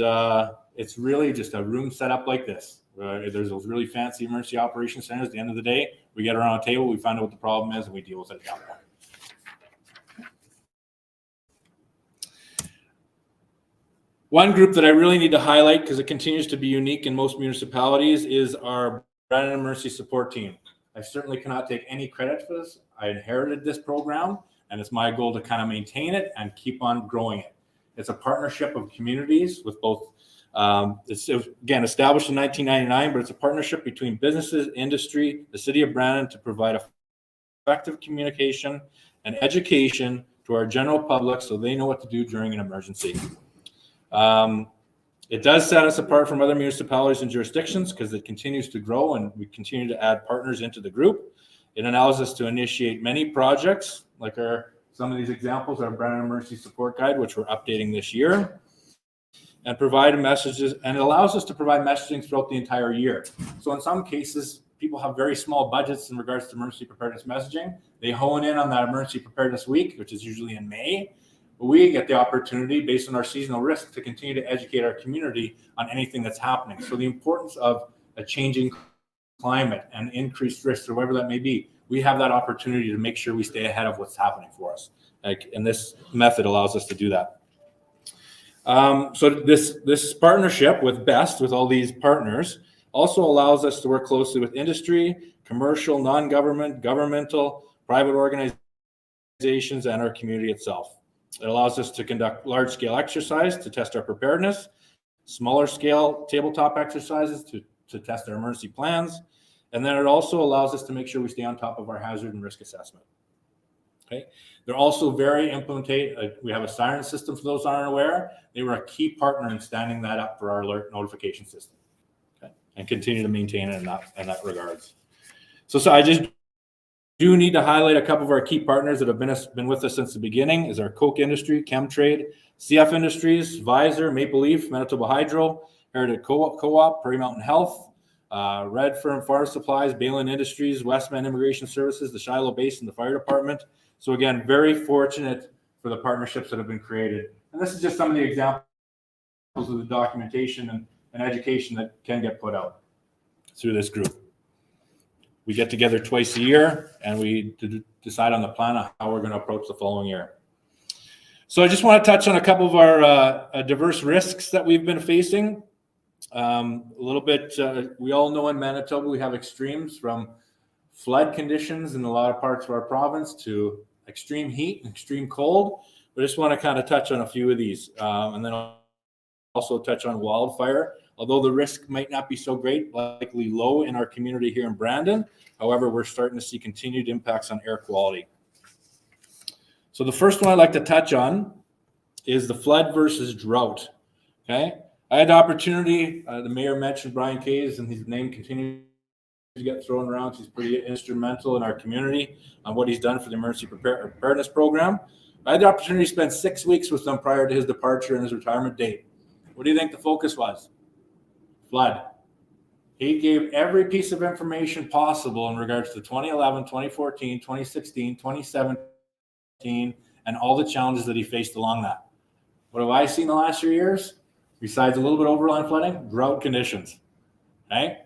it's really just a room set up like this. There's those really fancy emergency operations centers. At the end of the day, we get around a table, we find out what the problem is, and we deal with it at that point. One group that I really need to highlight, because it continues to be unique in most municipalities, is our Brandon Emergency Support Team. I certainly cannot take any credit for this. I inherited this program, and it's my goal to kind of maintain it and keep on growing it. It's a partnership of communities with both, it's again established in 1999, but it's a partnership between businesses, industry, the city of Brandon to provide effective communication and education to our general public so they know what to do during an emergency. It does set us apart from other municipalities and jurisdictions because it continues to grow and we continue to add partners into the group. It allows us to initiate many projects like some of these examples, our Brandon Emergency Support Guide, which we're updating this year, and provide messages, and it allows us to provide messaging throughout the entire year. So in some cases, people have very small budgets in regards to emergency preparedness messaging. They hone in on that emergency preparedness week, which is usually in May. We get the opportunity based on our seasonal risk to continue to educate our community on anything that's happening. So the importance of a changing climate and increased risk or whatever that may be, we have that opportunity to make sure we stay ahead of what's happening for us. And this method allows us to do that. So this partnership with BEST, with all these partners, also allows us to work closely with industry, commercial, non-government, governmental, private organizations, and our community itself. It allows us to conduct large-scale exercise to test our preparedness, smaller-scale tabletop exercises to test our emergency plans, and then it also allows us to make sure we stay on top of our hazard and risk assessment. Okay. They're also very we have a siren system for those who aren't aware. They were a key partner in standing that up for our alert notification system. Okay. And continue to maintain it in that regards. So I just do need to highlight a couple of our key partners that have been with us since the beginning is our Coke Industry, Chemtrade, CF Industries, Visor, Maple Leaf, Manitoba Hydro, Heritage Co-op, Prairie Mountain Health, Red Firm Farm Supplies, Balin Industries, Westman Immigration Services, the Shiloh Basin, the Fire Department. So again, very fortunate for the partnerships that have been created. And this is just some of the examples of the documentation and education that can get put out through this group. We get together twice a year and we decide on the plan of how we're going to approach the following year. So I just want to touch on a couple of our diverse risks that we've been facing. A little bit, we all know in Manitoba we have extremes from flood conditions in a lot of parts of our province to extreme heat and extreme cold. We just want to kind of touch on a few of these and then also touch on wildfire. Although the risk might not be so great, likely low in our community here in Brandon. However, we're starting to see continued impacts on air quality. So the first one I'd like to touch on is the flood versus drought. Okay, I had the opportunity, the mayor mentioned Brian Kays, and his name continues to get thrown around. He's pretty instrumental in our community on what he's done for the emergency preparedness program. I had the opportunity to spend 6 weeks with him prior to his departure and his retirement date. What do you think the focus was? Flood. He gave every piece of information possible in regards to 2011, 2014, 2016, 2017, and all the challenges that he faced along that. What have I seen the last 3 years? Besides a little bit overland flooding, drought conditions. Okay.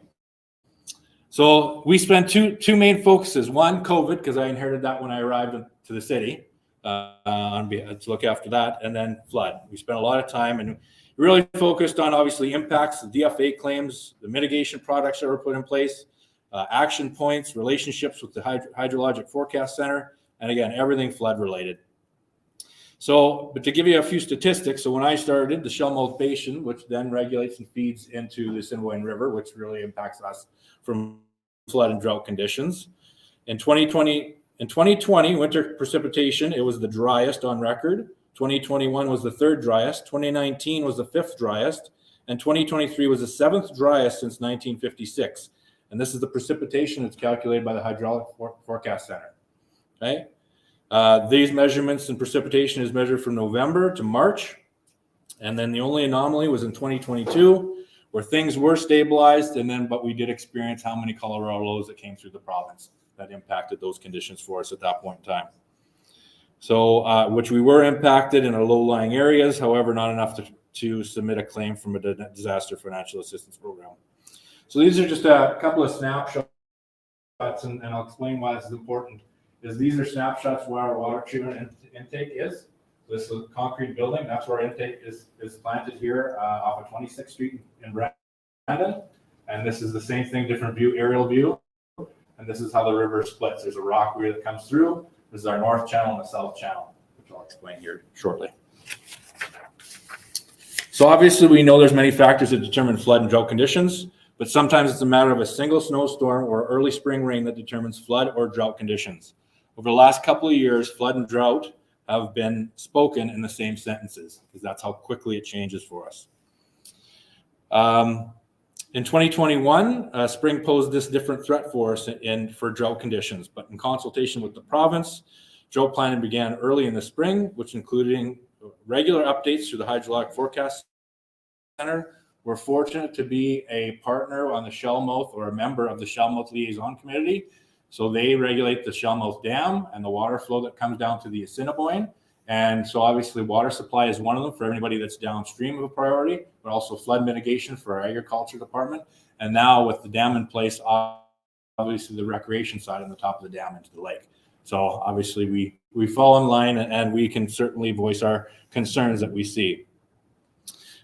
So we spent two main focuses. One, COVID, because I inherited that when I arrived to the city to look after that, and then flood. We spent a lot of time, and We really focused on obviously impacts, the DFA claims, the mitigation products that were put in place, action points, relationships with the Hydrologic Forecast Center, and again, everything flood related. So, but to give you a few statistics, so when I started, the Shellmouth Basin, which then regulates and feeds into the Assiniboine River, which really impacts us from flood and drought conditions. In 2020, winter precipitation, it was the driest on record. 2021 was the third driest. 2019 was the fifth driest. And 2023 was the seventh driest since 1956. And this is the precipitation that's calculated by the Hydraulic Forecast Center. Okay. These measurements and precipitation is measured from November to March. And then the only anomaly was in 2022, where things were stabilized. But we did experience how many Colorado lows that came through the province that impacted those conditions for us at that point in time. So, which we were impacted in our low-lying areas, however, not enough to submit a claim from a disaster financial assistance program. So these are just a couple of snapshots, and I'll explain why this is important. These are snapshots where our water treatment intake is. This is a concrete building. That's where our intake is planted here off of 26th Street in Brandon. And this is the same thing, different view, aerial view. And this is how the river splits. There's a rock weir that comes through. This is our north channel and the south channel, which I'll explain here shortly. So obviously we know there's many factors that determine flood and drought conditions, but sometimes it's a matter of a single snowstorm or early spring rain that determines flood or drought conditions. Over the last couple of years, flood and drought have been spoken in the same sentences because that's how quickly it changes for us. In 2021, spring posed this different threat for us for drought conditions, but in consultation with the province, drought planning began early in the spring, which including regular updates through the Hydrologic Forecast Center. We're fortunate to be a partner on the Shellmouth or a member of the Shellmouth Liaison Committee. So they regulate the Shellmouth Dam and the water flow that comes down to the Assiniboine. And so obviously water supply is one of them for anybody that's downstream of a priority, but also flood mitigation for our agriculture department. And now with the dam in place, obviously the recreation side on the top of the dam into the lake. So obviously we fall in line and we can certainly voice our concerns that we see.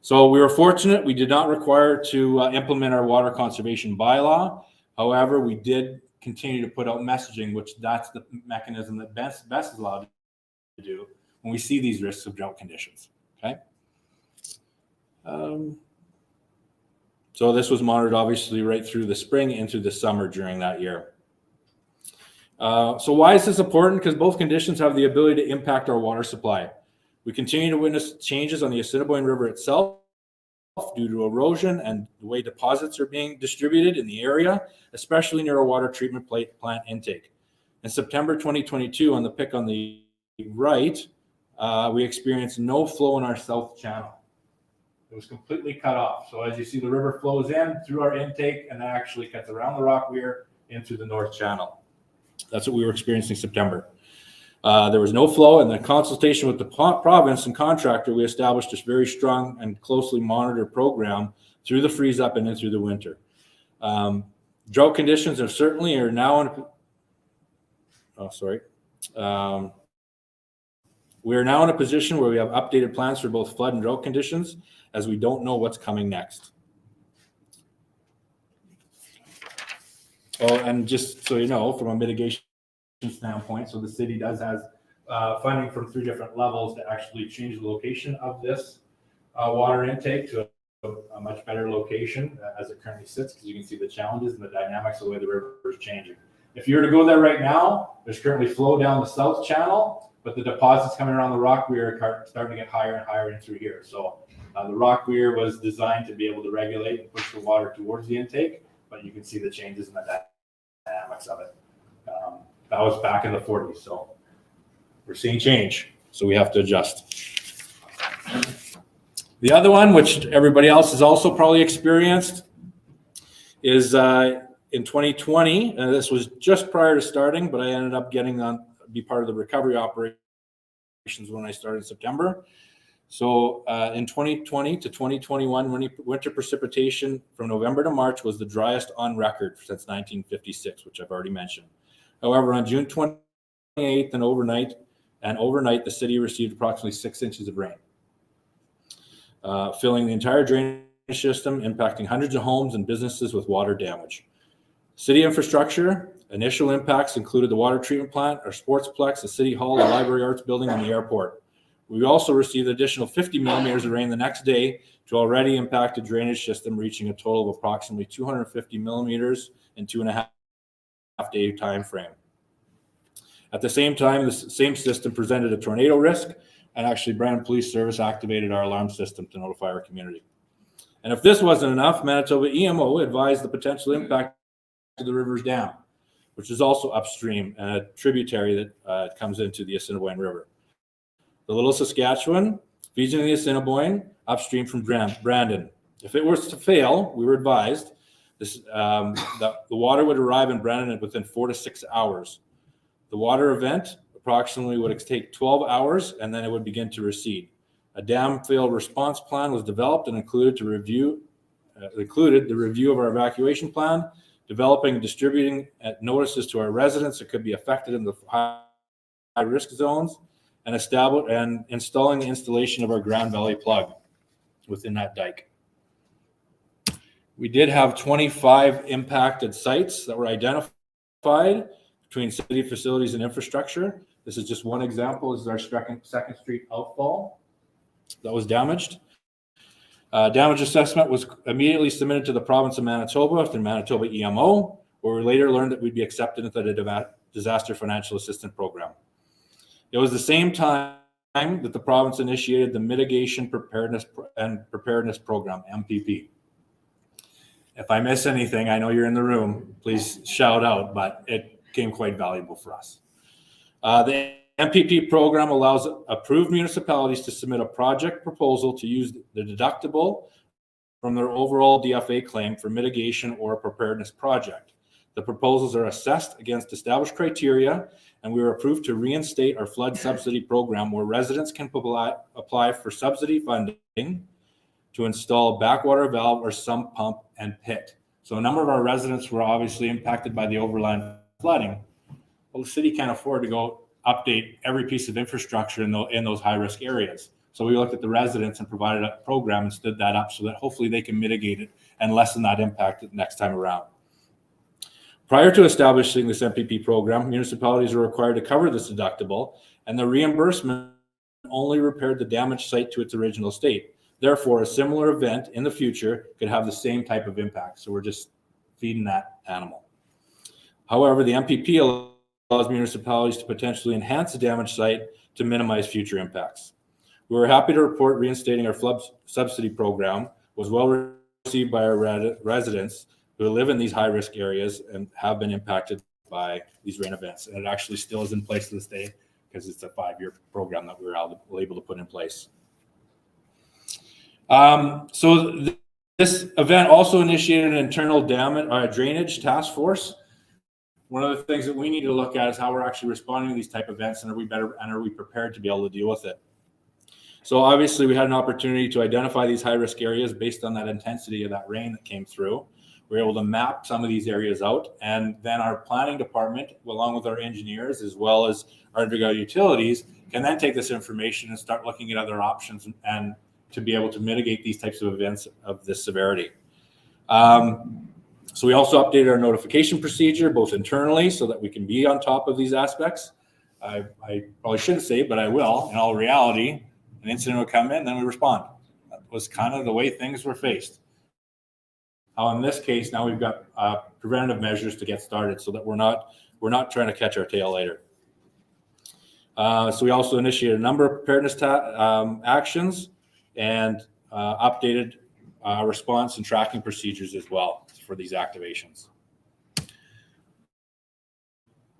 So we were fortunate. We did not require to implement our water conservation bylaw. However, we did continue to put out messaging, which that's the mechanism that best is allowed to do when we see these risks of drought conditions. Okay. So this was monitored obviously right through the spring into the summer during that year. So why is this important? Because both conditions have the ability to impact our water supply. We continue to witness changes on the Assiniboine River itself due to erosion and the way deposits are being distributed in the area, especially near a water treatment plant intake. In September 2022, on the pic on the right, we experienced no flow in our south channel. It was completely cut off. So as you see, the river flows in through our intake and then actually cuts around the rock weir into the north channel. That's what we were experiencing in September. There was no flow, and the consultation with the province and contractor, we established this very strong and closely monitored program through the freeze up and then through the winter. Drought conditions are now in. We are now in a position where we have updated plans for both flood and drought conditions, as we don't know what's coming next. Oh, and just so you know, from a mitigation standpoint, so the city does have funding from 3 different levels to actually change the location of this water intake to a much better location as it currently sits, because you can see the challenges and the dynamics of the way the river is changing. If you were to go there right now, there's currently flow down the south channel, but the deposits coming around the rock weir are starting to get higher and higher in through here. So the rock weir was designed to be able to regulate and push the water towards the intake, but you can see the changes in the dynamics of it. That was back in the 40s, so we're seeing change, so we have to adjust. The other one, which everybody else has also probably experienced, is in 2020, and this was just prior to starting, but I ended up getting on be part of the recovery operations when I started in September. So in 2020 to 2021, winter precipitation from November to March was the driest on record since 1956, which I've already mentioned. However, on June 28th and overnight, the city received approximately 6 inches of rain. filling the entire drainage system, impacting hundreds of homes and businesses with water damage. City infrastructure, initial impacts included the water treatment plant, our sportsplex, the city hall, the library arts building, and the airport. We also received additional 50 millimeters of rain the next day to already impacted drainage system, reaching a total of approximately 250 millimeters in 2.5 day time frame. At the same time, the same system presented a tornado risk, and actually Brandon Police Service activated our alarm system to notify our community. And if this wasn't enough, Manitoba EMO advised the potential impact to the Rivers Dam, which is also upstream and a tributary that comes into the Assiniboine River. The Little Saskatchewan feeds into the Assiniboine upstream from Brandon. If it was to fail, we were advised this, the water would arrive in Brandon within 4 to 6 hours. The water event approximately would take 12 hours, and then it would begin to recede. A dam fail response plan was developed and included the review of our evacuation plan, developing and distributing notices to our residents that could be affected in the high risk zones, and installing the installation of our Grand Valley plug within that dike. We did have 25 impacted sites that were identified between city facilities and infrastructure. This is just one example. This is our Second Street outfall that was damaged. Damage assessment was immediately submitted to the province of Manitoba through Manitoba EMO, where we later learned that we'd be accepted into the Disaster Financial Assistance Program. It was the same time that the province initiated the Mitigation Preparedness Program, MPP. If I miss anything, I know you're in the room, please shout out, but it became quite valuable for us. The MPP program allows approved municipalities to submit a project proposal to use the deductible from their overall DFA claim for mitigation or a preparedness project. The proposals are assessed against established criteria, and we were approved to reinstate our flood subsidy program, where residents can apply for subsidy funding to install a backwater valve or sump pump and pit. So a number of our residents were obviously impacted by the overland flooding. Well, the city can't afford to go update every piece of infrastructure in those high-risk areas. So we looked at the residents and provided a program and stood that up so that hopefully they can mitigate it and lessen that impact the next time around. Prior to establishing this MPP program, municipalities were required to cover this deductible, and the reimbursement only repaired the damaged site to its original state. Therefore, a similar event in the future could have the same type of impact. So we're just feeding that animal. However, the MPP allows municipalities to potentially enhance the damaged site to minimize future impacts. We were happy to report reinstating our flood subsidy program was well received by our residents who live in these high-risk areas and have been impacted by these rain events. And it actually still is in place to this day because it's a 5-year program that we were able to put in place. This event also initiated an internal drainage task force. One of the things that we need to look at is how we're actually responding to these type of events, and are we prepared to be able to deal with it? So obviously we had an opportunity to identify these high-risk areas based on that intensity of that rain that came through. We were able to map some of these areas out, and then our planning department, along with our engineers, as well as our integrated utilities, can then take this information and start looking at other options and to be able to mitigate these types of events of this severity. So we also updated our notification procedure, both internally, so that we can be on top of these aspects. I probably shouldn't say, but I will. In all reality, an incident will come in, then we respond. That was kind of the way things were faced. In this case, now we've got preventative measures to get started so that we're not trying to catch our tail later. So we also initiated a number of preparedness actions and updated response and tracking procedures as well for these activations.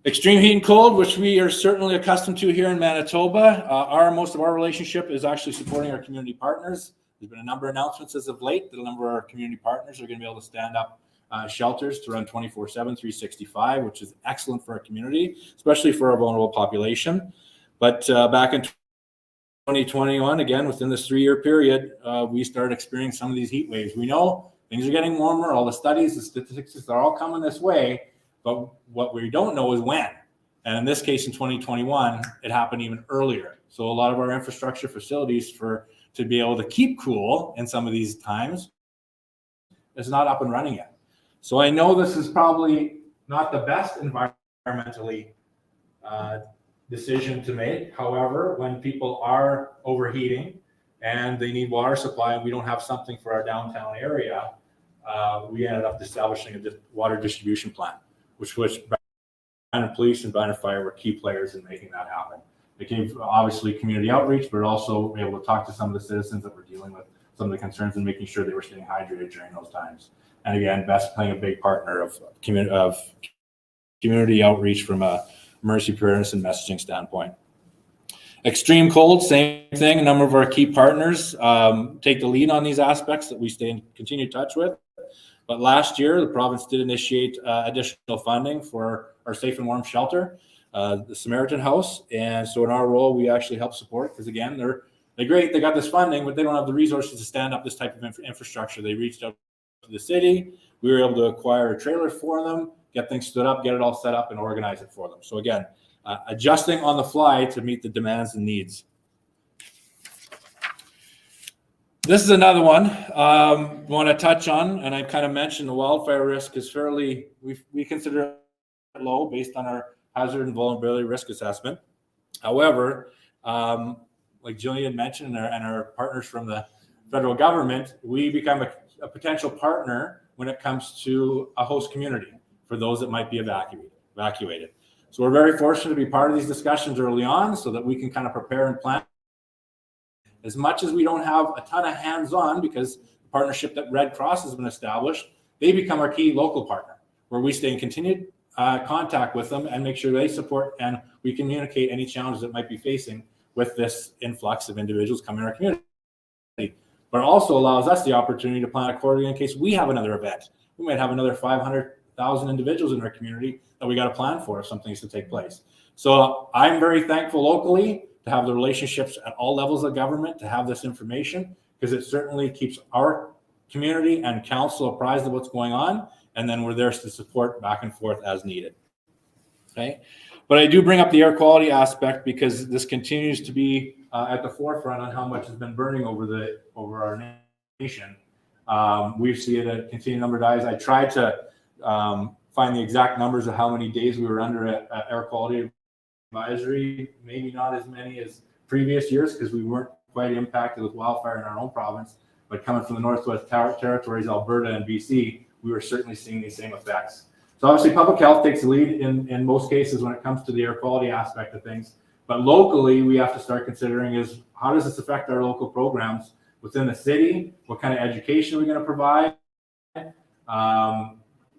Extreme heat and cold, which we are certainly accustomed to here in Manitoba. Most of our relationship is actually supporting our community partners. There's been a number of announcements as of late that a number of our community partners are going to be able to stand up shelters to run 24/7, 365, which is excellent for our community, especially for our vulnerable population. But back in 2021, again, within this 3-year period, we started experiencing some of these heat waves. We know things are getting warmer. All the studies, the statistics are all coming this way, but what we don't know is when. And in this case, in 2021, it happened even earlier. So a lot of our infrastructure facilities for to be able to keep cool in some of these times is not up and running yet. So I know this is probably not the best environmentally decision to make. However, when people are overheating and they need water supply and we don't have something for our downtown area, we ended up establishing a water distribution plan, which Brandon Police and Brandon Fire were key players in making that happen. It gave obviously community outreach, but also we were able to talk to some of the citizens that were dealing with some of the concerns and making sure they were staying hydrated during those times. And again, Best playing a big partner of community outreach from a emergency preparedness and messaging standpoint. Extreme cold, same thing. A number of our key partners take the lead on these aspects that we stay in continued touch with. But last year, the province did initiate additional funding for our Safe and Warm shelter, the Samaritan House. And so in our role, we actually help support, because again, they're great. They got this funding, but they don't have the resources to stand up this type of infrastructure. They reached out to the city. We were able to acquire a trailer for them, get things stood up, get it all set up, and organize it for them. So again, adjusting on the fly to meet the demands and needs. This is another one I want to touch on, and I kind of mentioned the wildfire risk is fairly, we consider it low based on our hazard and vulnerability risk assessment. However, like Jillian mentioned and our partners from the federal government, we become a potential partner when it comes to a host community for those that might be evacuated. So we're very fortunate to be part of these discussions early on so that we can kind of prepare and plan. As much as we don't have a ton of hands-on, because the partnership that Red Cross has been established, they become our key local partner, where we stay in continued contact with them and make sure they support and we communicate any challenges that might be facing with this influx of individuals coming in our community. But it also allows us the opportunity to plan accordingly in case we have another event. We might have another 500,000 individuals in our community that we got to plan for if something is to take place. So I'm very thankful locally to have the relationships at all levels of government, to have this information, because it certainly keeps our community and council apprised of what's going on, and then we're there to support back and forth as needed. Okay, but I do bring up the air quality aspect because this continues to be at the forefront on how much has been burning over our nation. We've seen a continued number of days. I tried to find the exact numbers of how many days we were under air quality advisory, maybe not as many as previous years because we weren't quite impacted with wildfire in our own province, but coming from the Northwest Territories, Alberta and BC, we were certainly seeing these same effects. So obviously public health takes the lead in most cases when it comes to the air quality aspect of things, but locally we have to start considering is how does this affect our local programs within the city? What kind of education are we going to provide?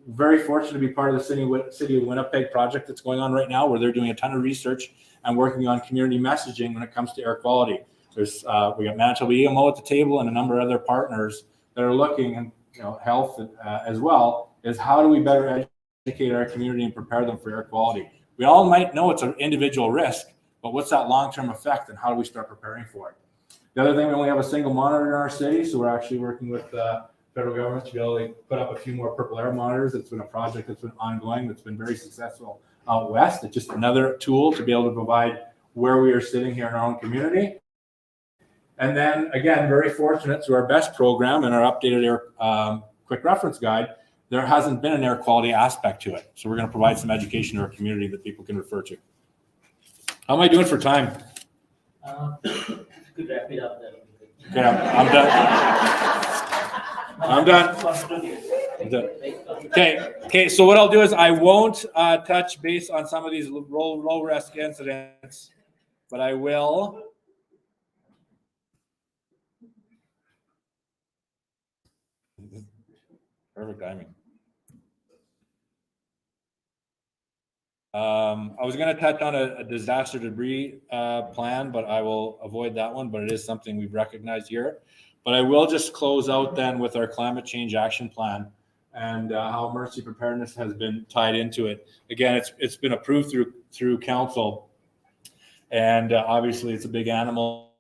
Very fortunate to be part of the City of Winnipeg project that's going on right now, where they're doing a ton of research and working on community messaging when it comes to air quality. There's we got Manitoba EMO at the table and a number of other partners that are looking, and health as well, is how do we better educate our community and prepare them for air quality? We all might know it's an individual risk, but what's that long-term effect and how do we start preparing for it? The other thing, we only have a single monitor in our city, so we're actually working with federal government to be able to put up a few more purple air monitors. It's been a project that's been ongoing, that's been very successful out west. It's just another tool to be able to provide where we are sitting here in our own community. And then again, very fortunate through our BEST program and our updated air quick reference guide, there hasn't been an air quality aspect to it. So we're going to provide some education to our community that people can refer to. How am I doing for time? Could wrap it up then. Okay, I'm done. I'm done. Okay. So what I'll do is I won't touch base on some of these low risk incidents, but I will. Perfect timing. I was going to touch on a disaster debris plan, but I will avoid that one. But it is something we've recognized here. But I will just close out then with our climate change action plan and how emergency preparedness has been tied into it. Again, it's been approved through council, and obviously it's a big animal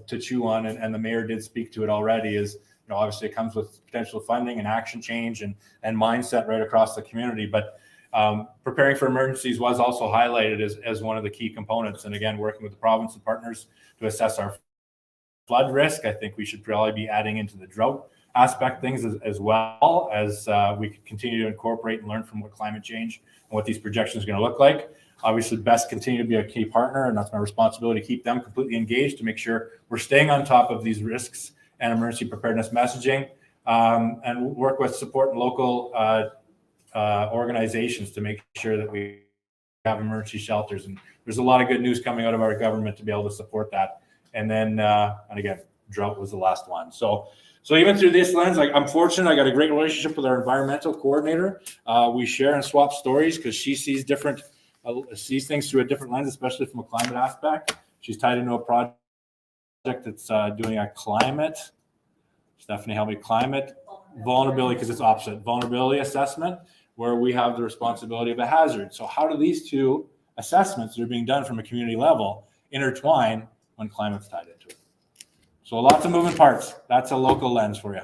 to chew on. And the mayor did speak to it already. Is obviously it comes with potential funding and action change and mindset right across the community, but. Preparing for emergencies was also highlighted as one of the key components. And again, working with the province and partners to assess our flood risk. I think we should probably be adding into the drought aspect things as well as we could continue to incorporate and learn from what climate change and what these projections are going to look like. Obviously, best continue to be a key partner, and that's my responsibility to keep them completely engaged to make sure we're staying on top of these risks and emergency preparedness messaging, and work with support and local organizations to make sure that we have emergency shelters. And there's a lot of good news coming out of our government to be able to support that. And then, and again, drought was the last one. So even through this lens, like, I'm fortunate. I got a great relationship with our environmental coordinator. We share and swap stories because she sees sees things through a different lens, especially from a climate aspect. She's tied into a project that's doing a climate. Stephanie, help me. Climate vulnerability, because it's opposite. Vulnerability assessment, where we have the responsibility of a hazard. So how do these two assessments that are being done from a community level intertwine when climate's tied into it? So lots of moving parts. That's a local lens for you.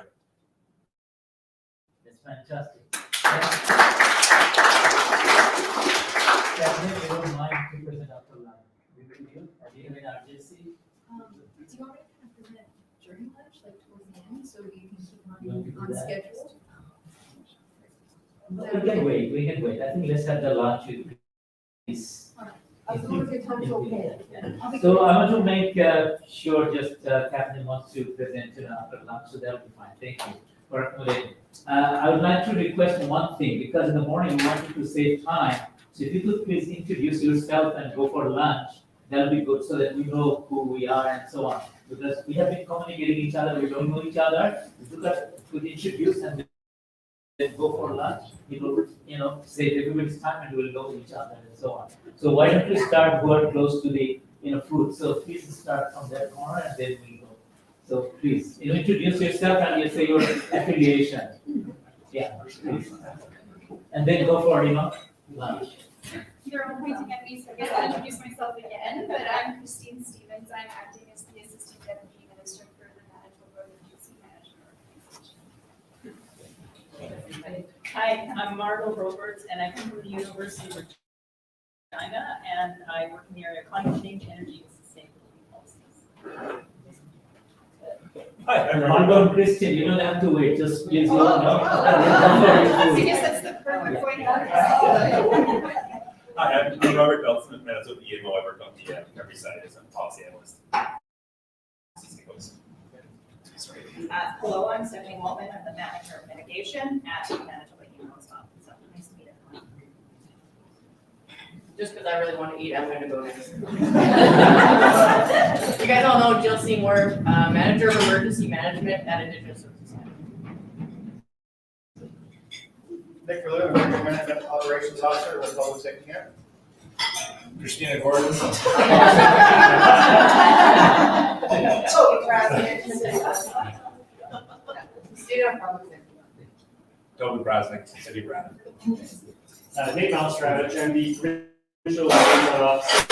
That's fantastic. Catherine, you don't mind to present after lunch? We will do. Are you in our JC? Do you want me to present during lunch, like towards the end, so you can keep You want to do on that? schedule? No, we can wait. We can wait. I think let's have the lunch with please. As long as your time's okay. So I want to make sure just Catherine wants to present after lunch, so that'll be fine. Thank you for accommodating. I would like to request one thing, because in the morning we wanted to save time. So if you could please introduce yourself and go for lunch, that'll be good, so that we know who we are and so on. Because we have been communicating each other, we don't know each other. If you could introduce and then go for lunch, it will, save everybody's time and we'll know each other and so on. So why don't we start going close to the, food? So please start from that corner and then we'll go. So please, introduce yourself and you say your affiliation. Yeah, please. And then go for, lunch. You're all pointing at me, so I guess I'll introduce myself again, but I'm Christine Stevens. I'm acting as the Assistant Deputy Minister for the Manitoba Emergency Management Organization. Hi, I'm Margot Roberts, and I come from the University of Regina, and I work in the area of climate change, energy, and sustainability policies. Hi, I'm Ron Christian. You don't have to wait. Just please go on. I guess that's the perfect point. Hi, I'm Robert Beltsman, Manitoba EMO. I work on the recovery side as a policy analyst. Hello, I'm Stephanie Waltman. I'm the manager of mitigation at Manitoba EMO. So nice to meet everyone. Just because I really want to eat, I'm going to go next. You guys all know Jill Seymour, Manager of Emergency Management at Indigenous Services. Nick Verlew, Emergency Management Operations Officer with Public Safety Canada. Christina Gordon. Toby Brasnick, City Brandon. Nate Malstravich, I'm the Provincial Liaison Officer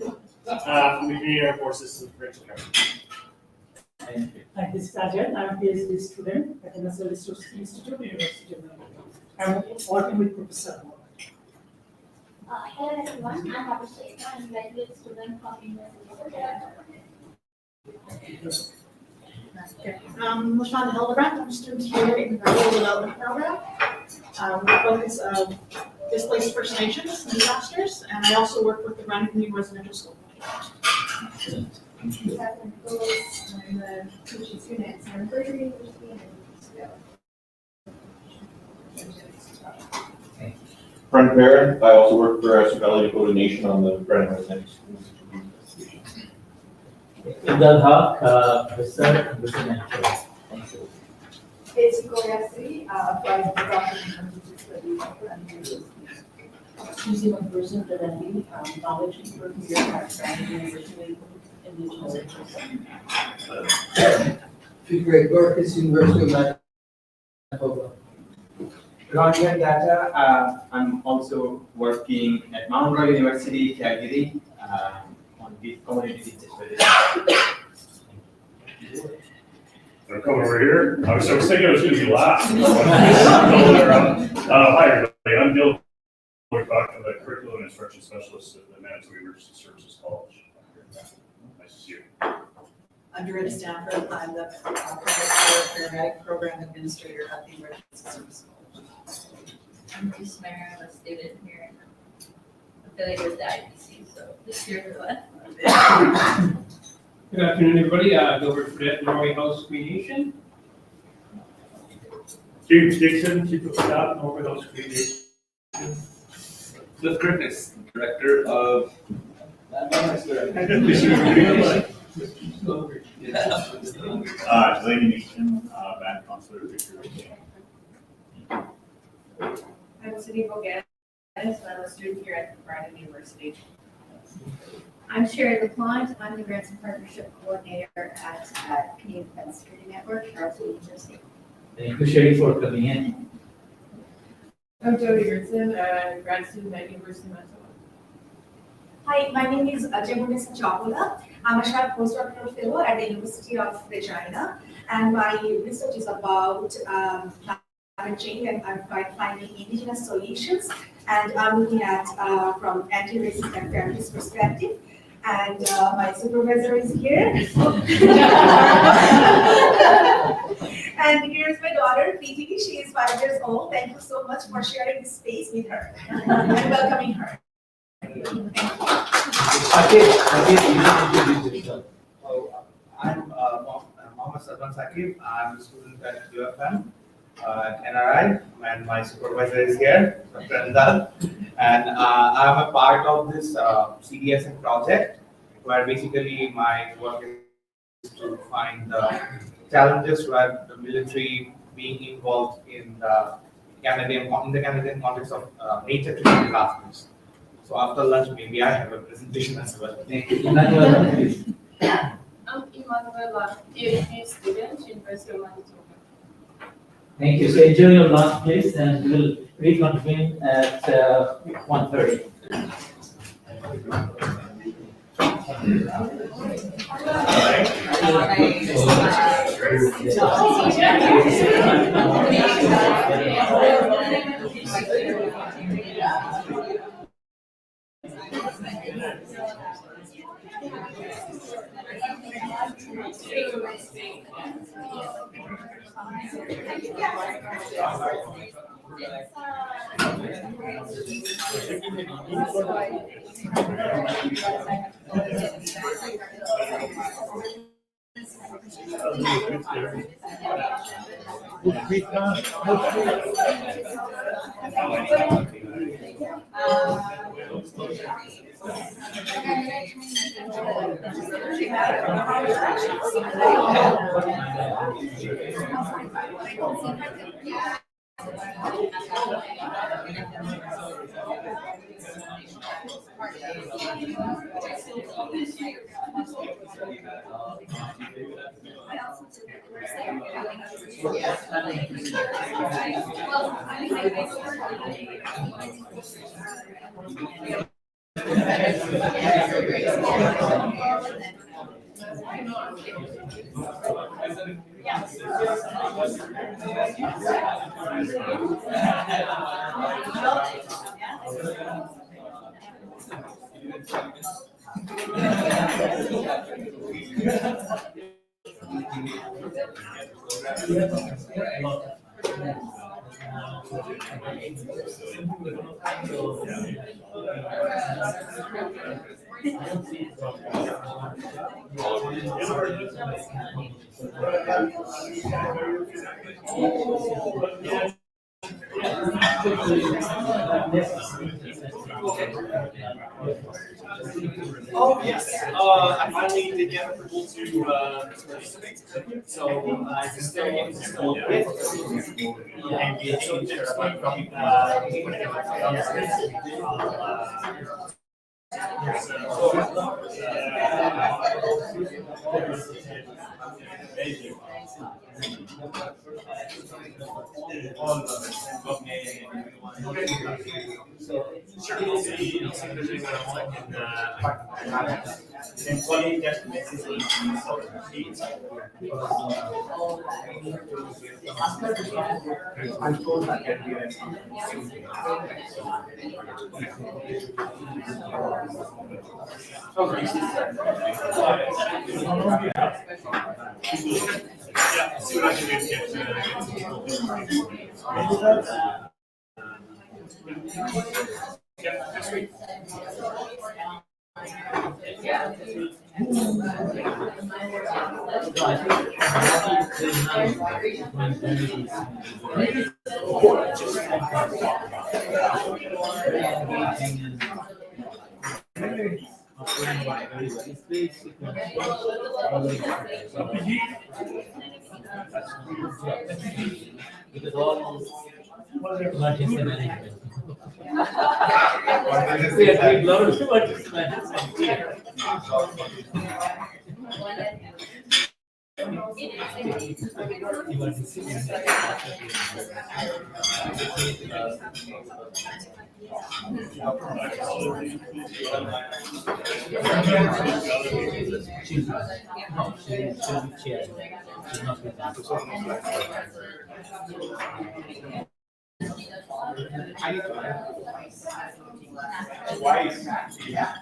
from the Canadian Armed Forces of Provincial Government. Hi, this is Ajay. I'm a PhD student at the National Resources Institute, University of Manitoba. I'm working with Professor. Hello everyone, I'm Abhishek. I'm a graduate student from University of I'm LaShonda Hildebrand. I'm a student here in the Rural Development Program. We focus on displaced First Nations and disasters, and I also work with the Grand Community Residential School Project. Brent Barron, I also work for Valley Dakota Nation on the Brandon Residential Schools. Indal Haq, Professor, Thank you. It's Goyasri, applied for document studies. Using a person that I need knowledge and work here at Brandon University Indigenous. Great work is University of Manitoba. Ronjan Data, I'm also working at Mount Royal University, Calgary, on the community disability. They're coming over here. I was thinking I was going to be last. Hi, everybody. I'm Bill. I'm the Curriculum and Instruction Specialist at the Manitoba Emergency Services College. Nice to see you. I'm Doretta Stanford. I'm the paramedic program administrator at the Emergency Service College. I'm Bruce Mayer. I'm a student here and I'm affiliated with the IPC, so just here for that. Good afternoon, everybody. Gilbert Fredette, Norway House Creation. James Dixon, Chief of Staff, Norway House Creation. Cliff Griffiths, Director of. Delaney Nation, Band Counselor, Victor. I'm Cindy Boganis, and I'm a student here at Brandon University. I'm Sherry LaPlante. I'm the Grants and Partnership Coordinator at Canadian Defense Security Network, Charleston University. Thank you, Sherry, for coming in. I'm Jody Ritson, a grad student at University of Manitoba. Hi, my name is Jemuna Chawla. I'm a Sharp postdoctoral fellow at the University of Regina, and my research is about climate change, and I'm finding indigenous solutions, and I'm looking at from anti-racist and feminist perspective. And my supervisor is here. And here's my daughter, PG. She is 5 years old. Thank you so much for sharing this space with her and welcoming her. I'm Mohammed Sarwan Saqib. I'm a student at UofM, NRI, and my supervisor is here, Dr. Andal. And I'm a part of this CDSM project, where basically my work is to find the challenges where the military being involved in the Canadian context of nature disasters. So after lunch, maybe I have a presentation as well. Thank you. Emmanuel, please. I'm Emmanuel, PhD student, University of Manitoba. Thank you. So enjoy your lunch, please, and we'll reconvene at 1:30. Oh, yes. I finally did get approval to participate. So I just still and so there's one from Sure, I'll see if there's anyone else I can, Employee just message me. I'm told that can be yeah, see what I can do to get yeah, next week. Because all emergency management. We learned too much management here. Twice. Yeah.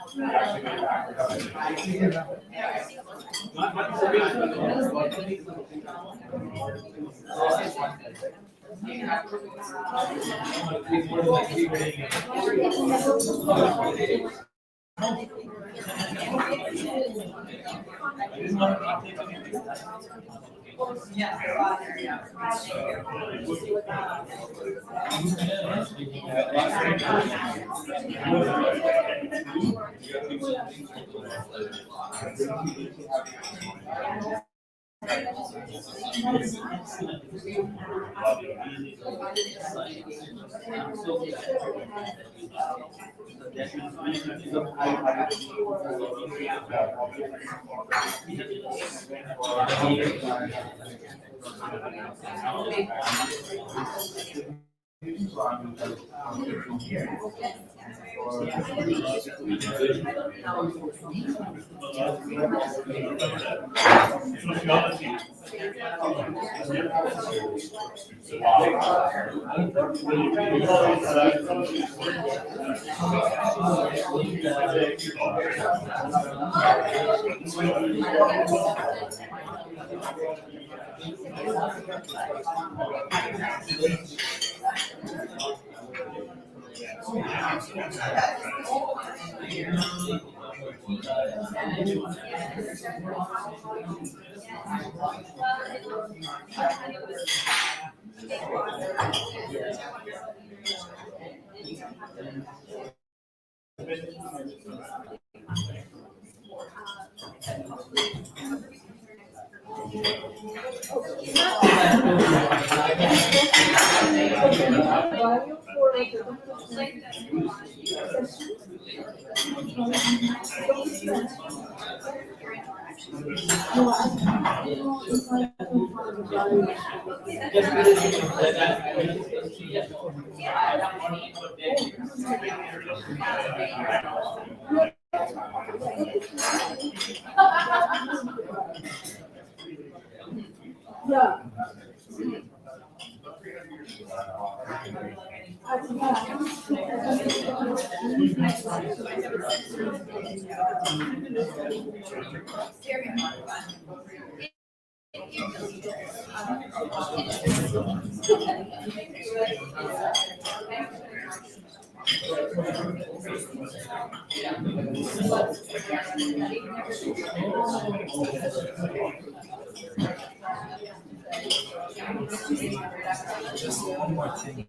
Just one more thing.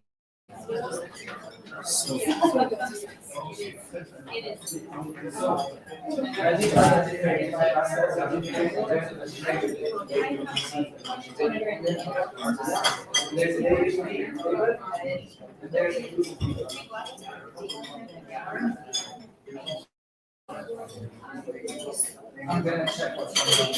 So, I'm gonna check what's going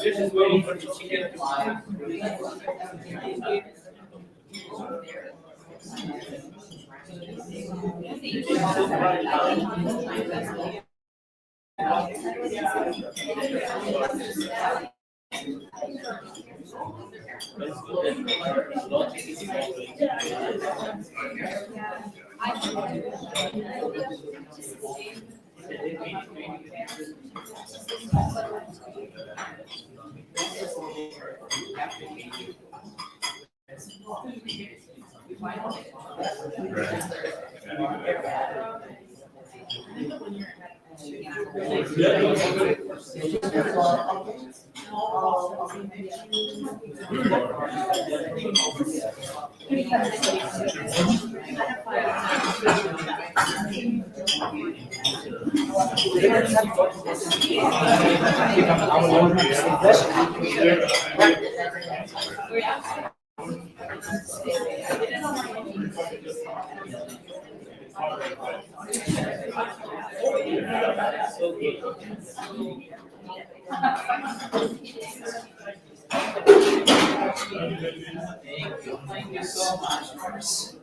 Just waiting for the chicken. Thank you so much, Chris.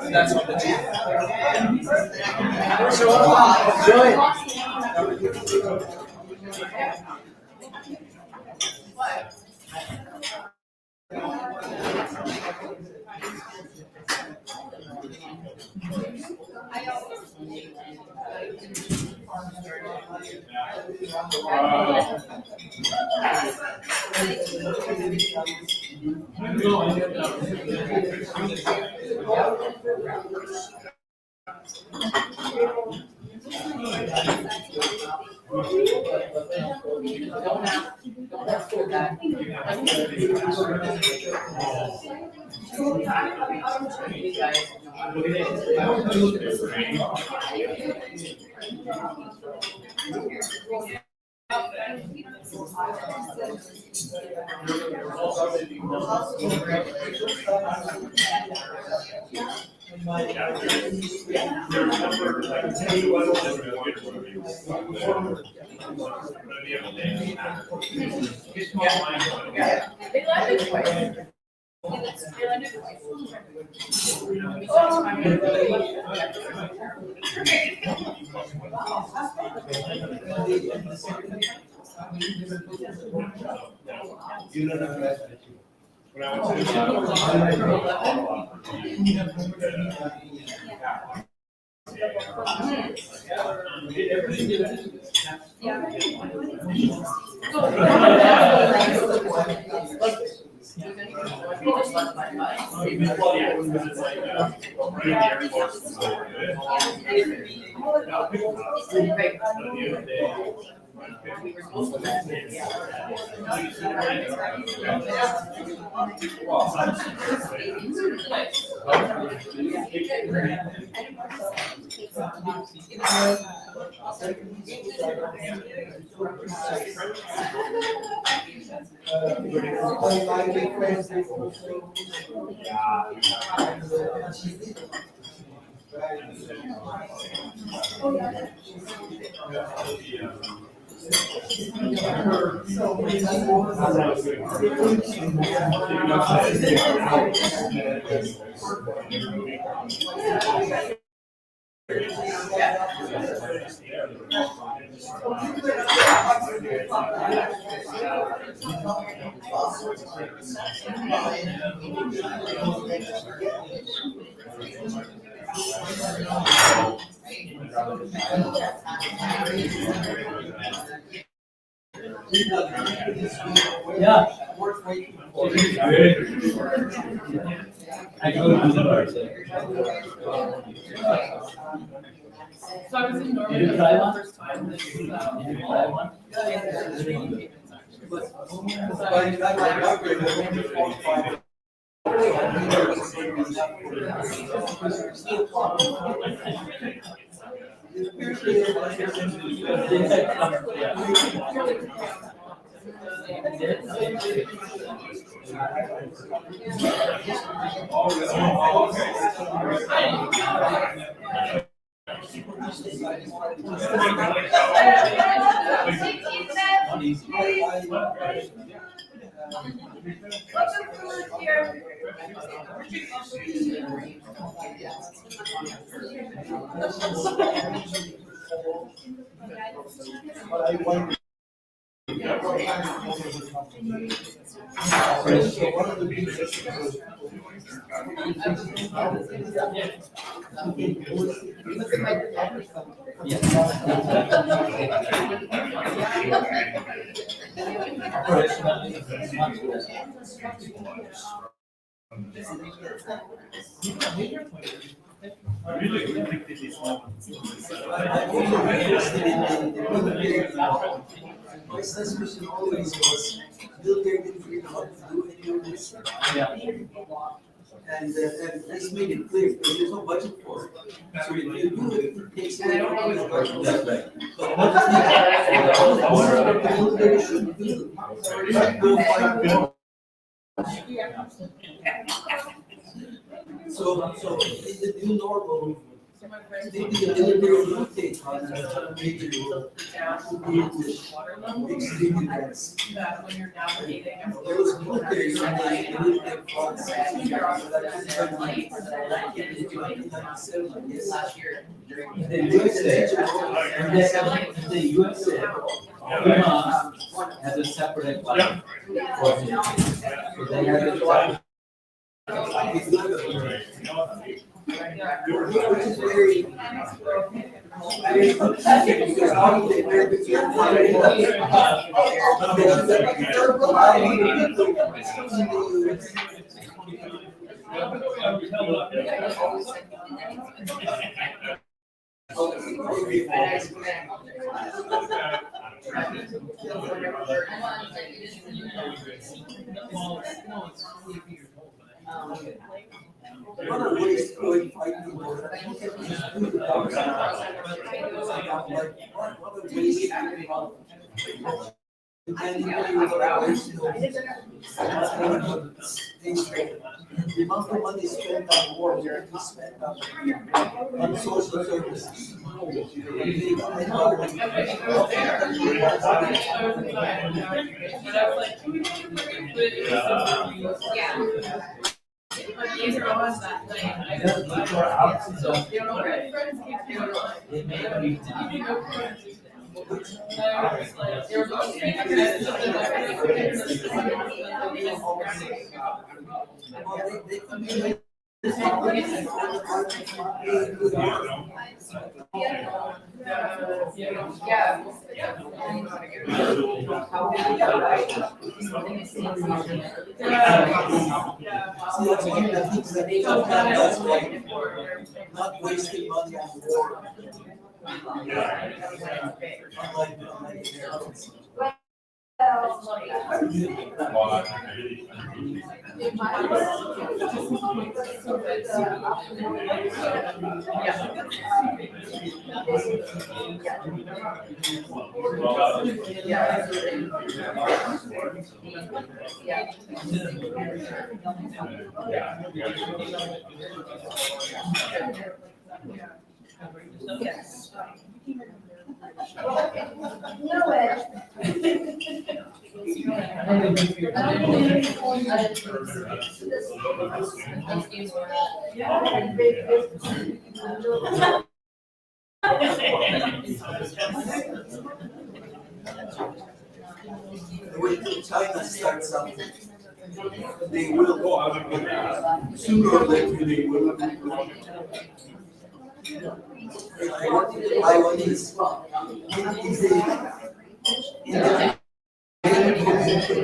That's what the They landed twice. They landed Yeah. I go to So I was in Norway Did you try one? the first time. This, Did you try one? I really think this is one. My suspicion always was Bill Gates didn't figure out how to do any of this. And this made it clear, because there's no budget for it. So if you do it, it takes away from the budget. That's right. But Bill Gates shouldn't do it. Go find Bill. So in the new normal, maybe a military rotate on a major would be extremely dense. That when you're navigating. Those military Last year. The USA has a separate one. So they have a which is very pathetic, because how do the Americans get what a waste to go and fight people. What a waste. And anybody would always know. The amount of money spent on war, we spent on social services. These are all that thing. Not wasting money on war. Yes. No way. Wait till China starts something. They will. Sooner or later, they will. Taiwanese.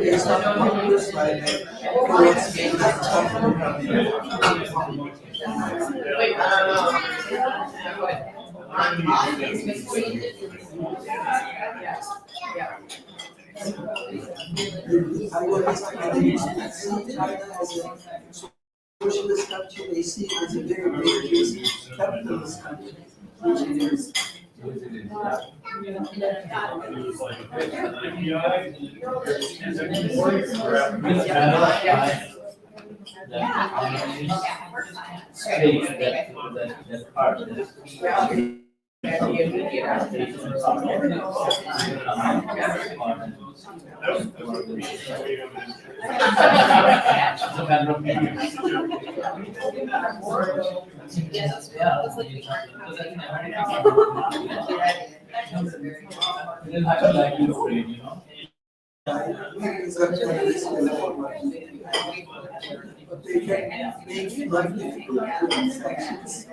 It's not Congress right now. Socialist country, they see it as a very dangerous capitalist country, which it is. But they can make life difficult with sanctions.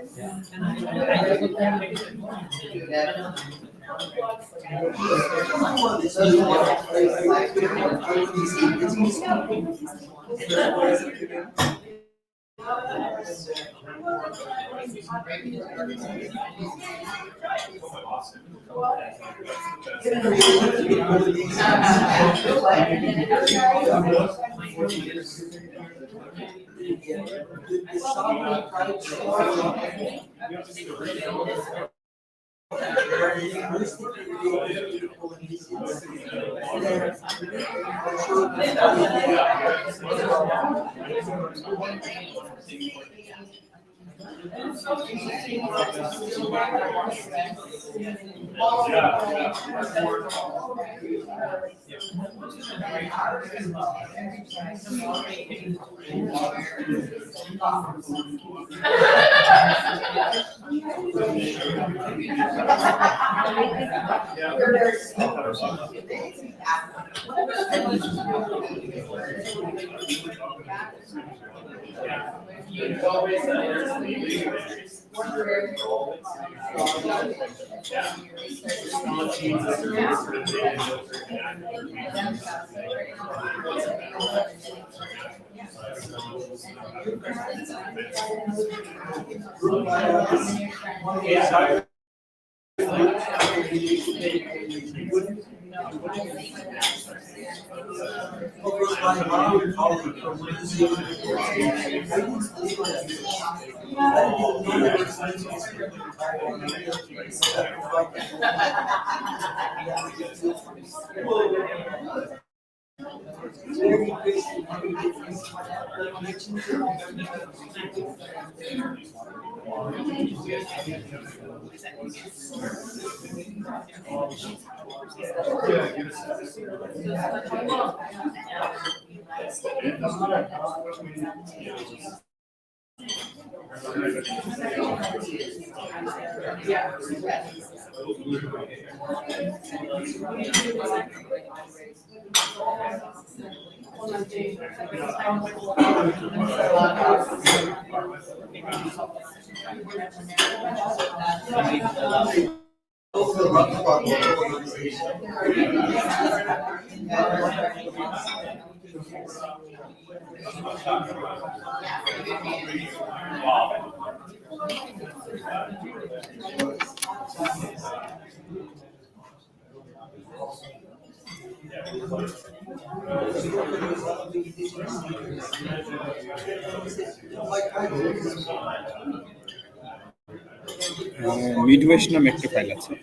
Midwest নামে একটা file আছে।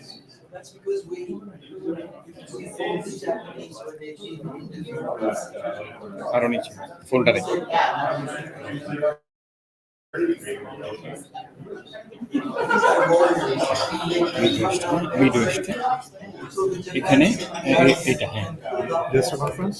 আরো নিচে ফোল্ডারে Midwest এখানে এটা হ্যাঁ just conference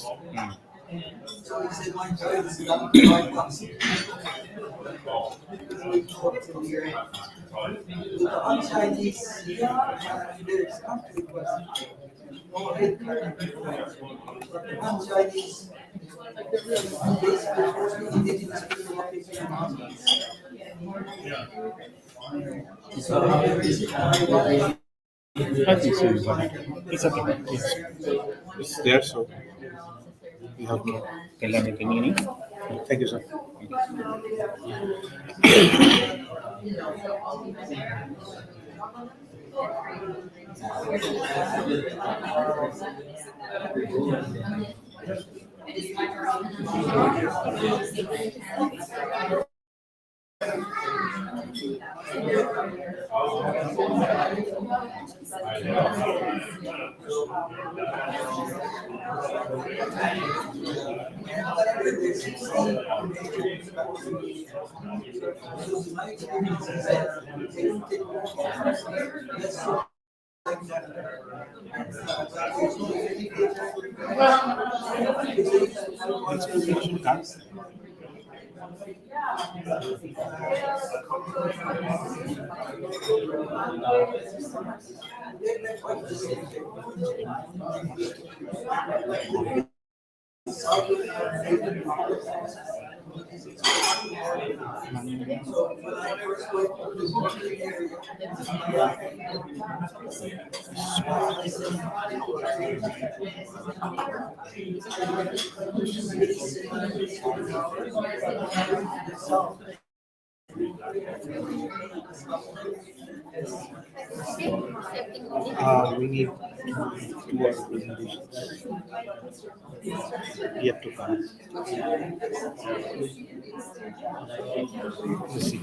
I think so. It's okay. It's there, so you have to tell them the meaning. Thank you, sir. We need 2 hour presentations. Yet to come. Let's see.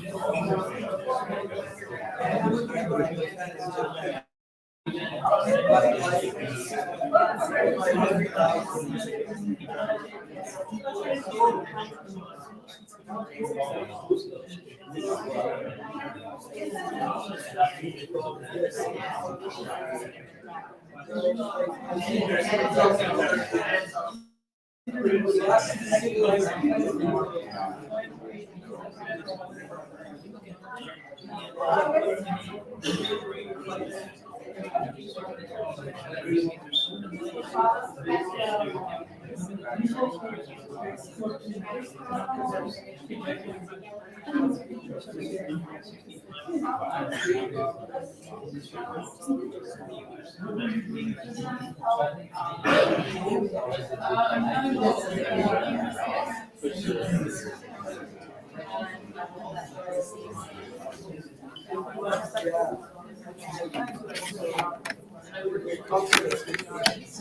cultural expectations.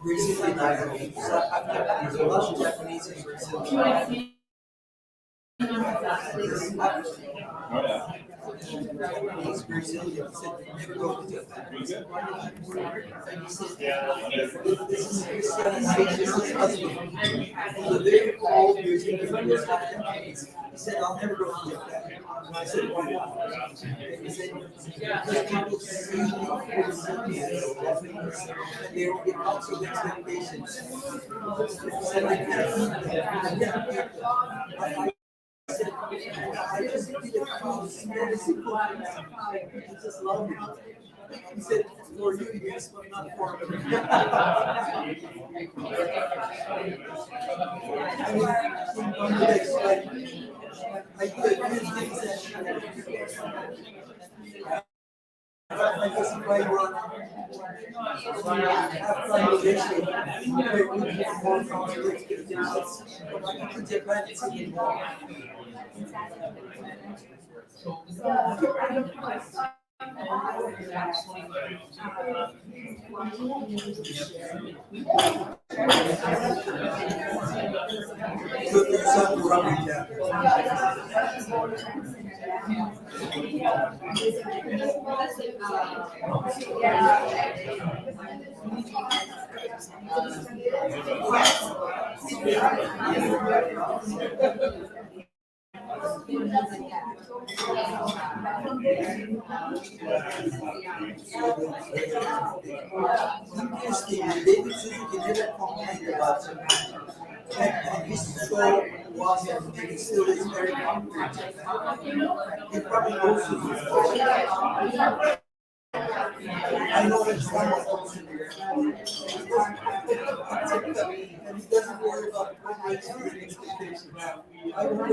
Brazilian Japanese, there's a lot of Japanese and Brazilian. Japanese, Brazilian, said never go to Japan. And he said, this is husband. So they're all Brazilian, Japanese. He said, I'll never go to Japan. And I said, why not? He said, because people see Japanese, and they don't get lots of expectations. So like, I just did a cross, very simple. I just love it. He said, for you, yes, but not for me. I do a few things that I just if I run have conversation, more conflict expectations. But I can Japan, it's even more. David says you can never complain about Japan. And he's so awesome, and he still is very confident. He probably goes to the I know it's one of those. And he doesn't worry about expectations. I don't know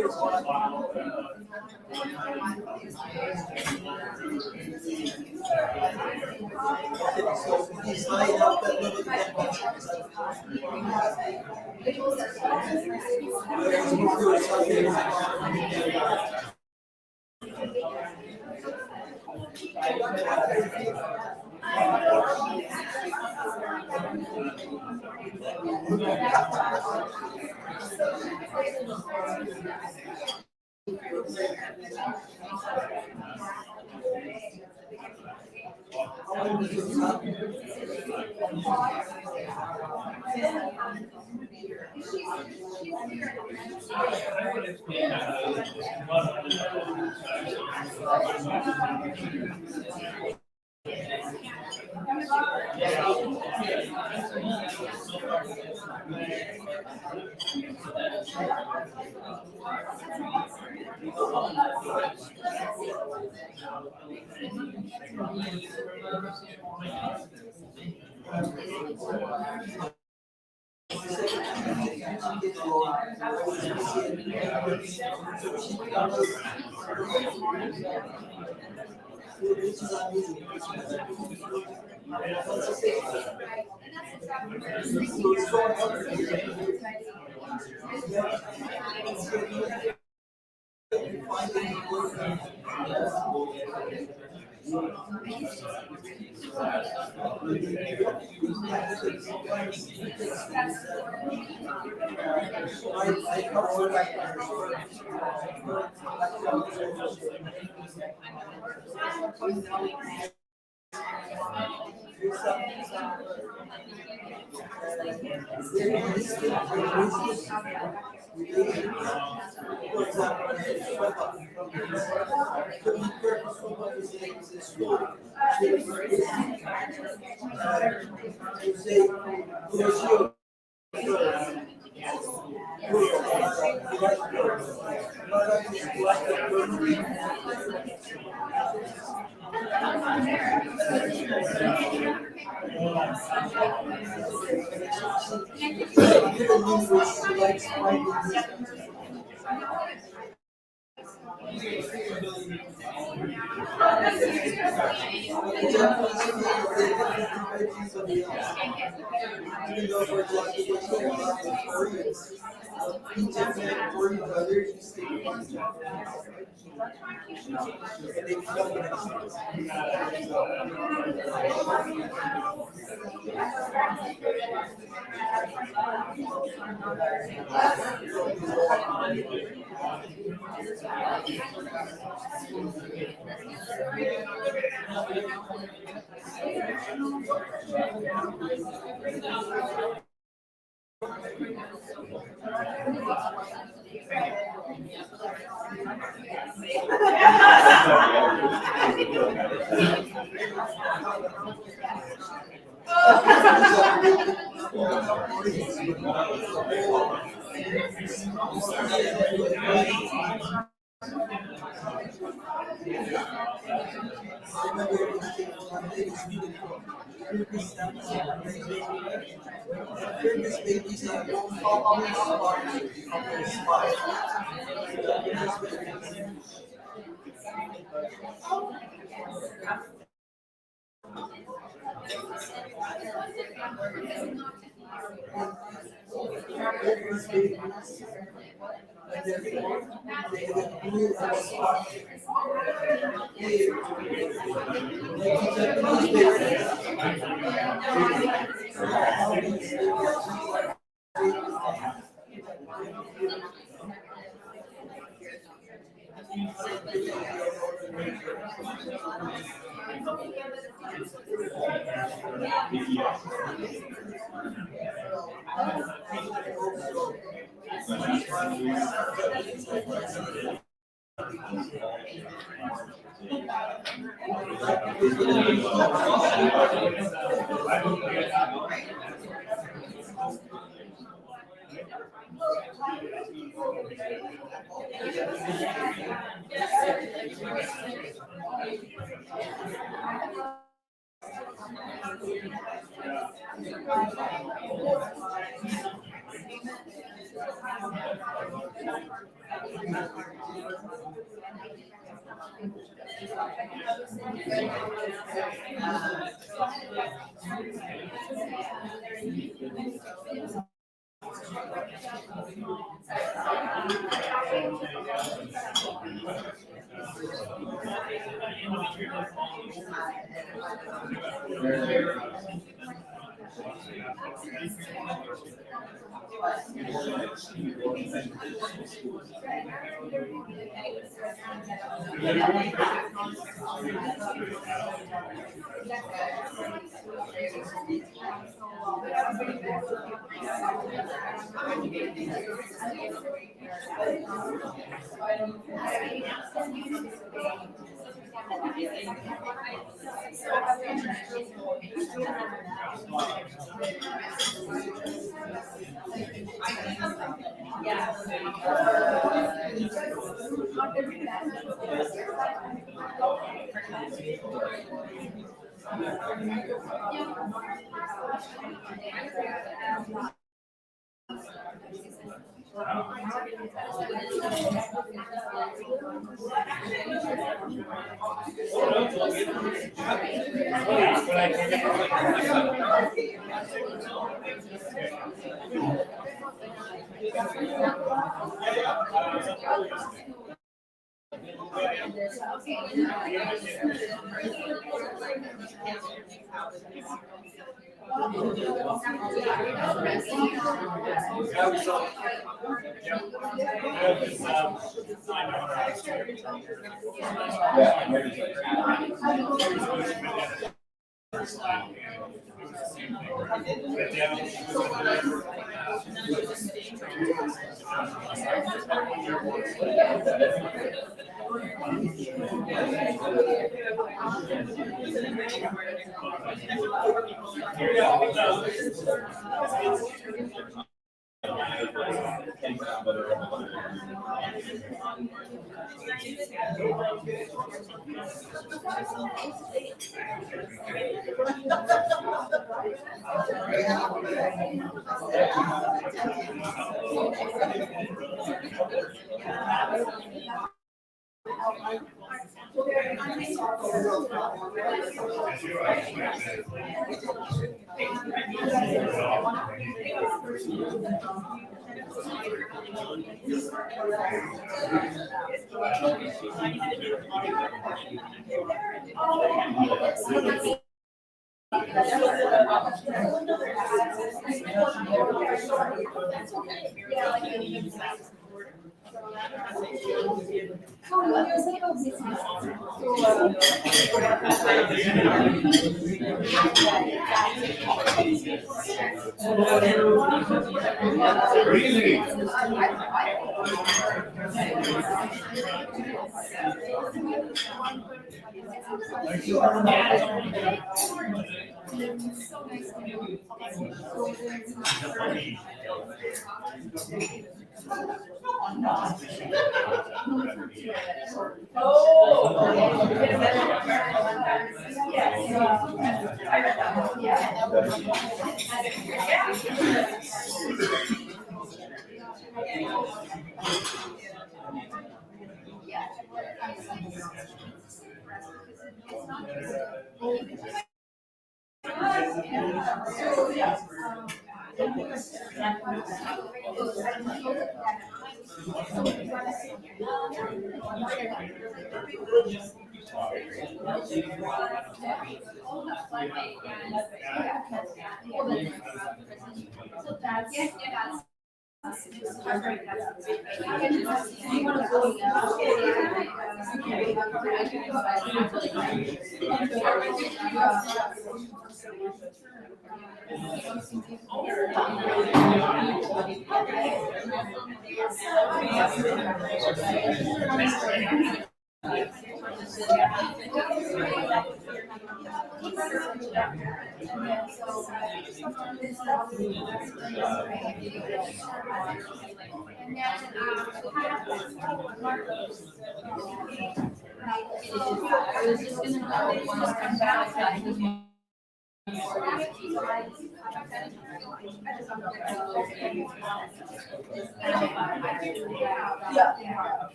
so he's high enough that nobody can watch see somebody else. Even though we're like, we're so Koreans, each of them for each other, you stay with each other. And they become connections.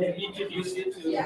Introduce you to.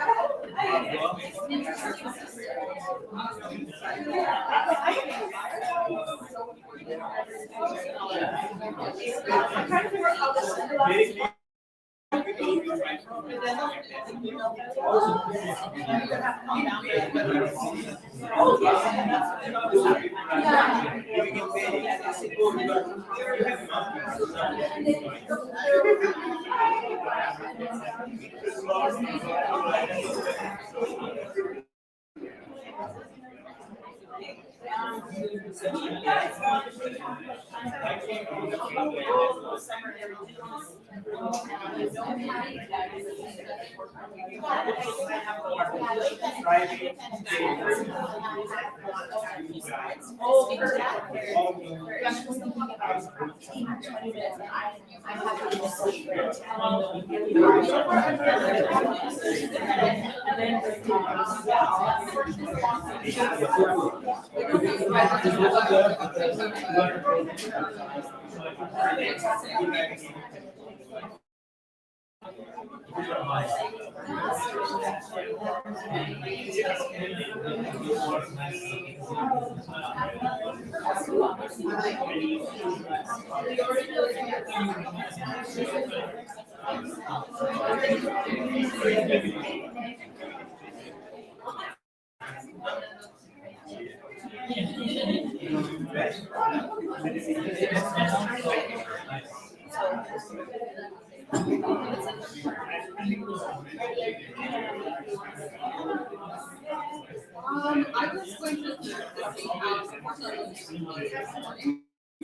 I was going to see how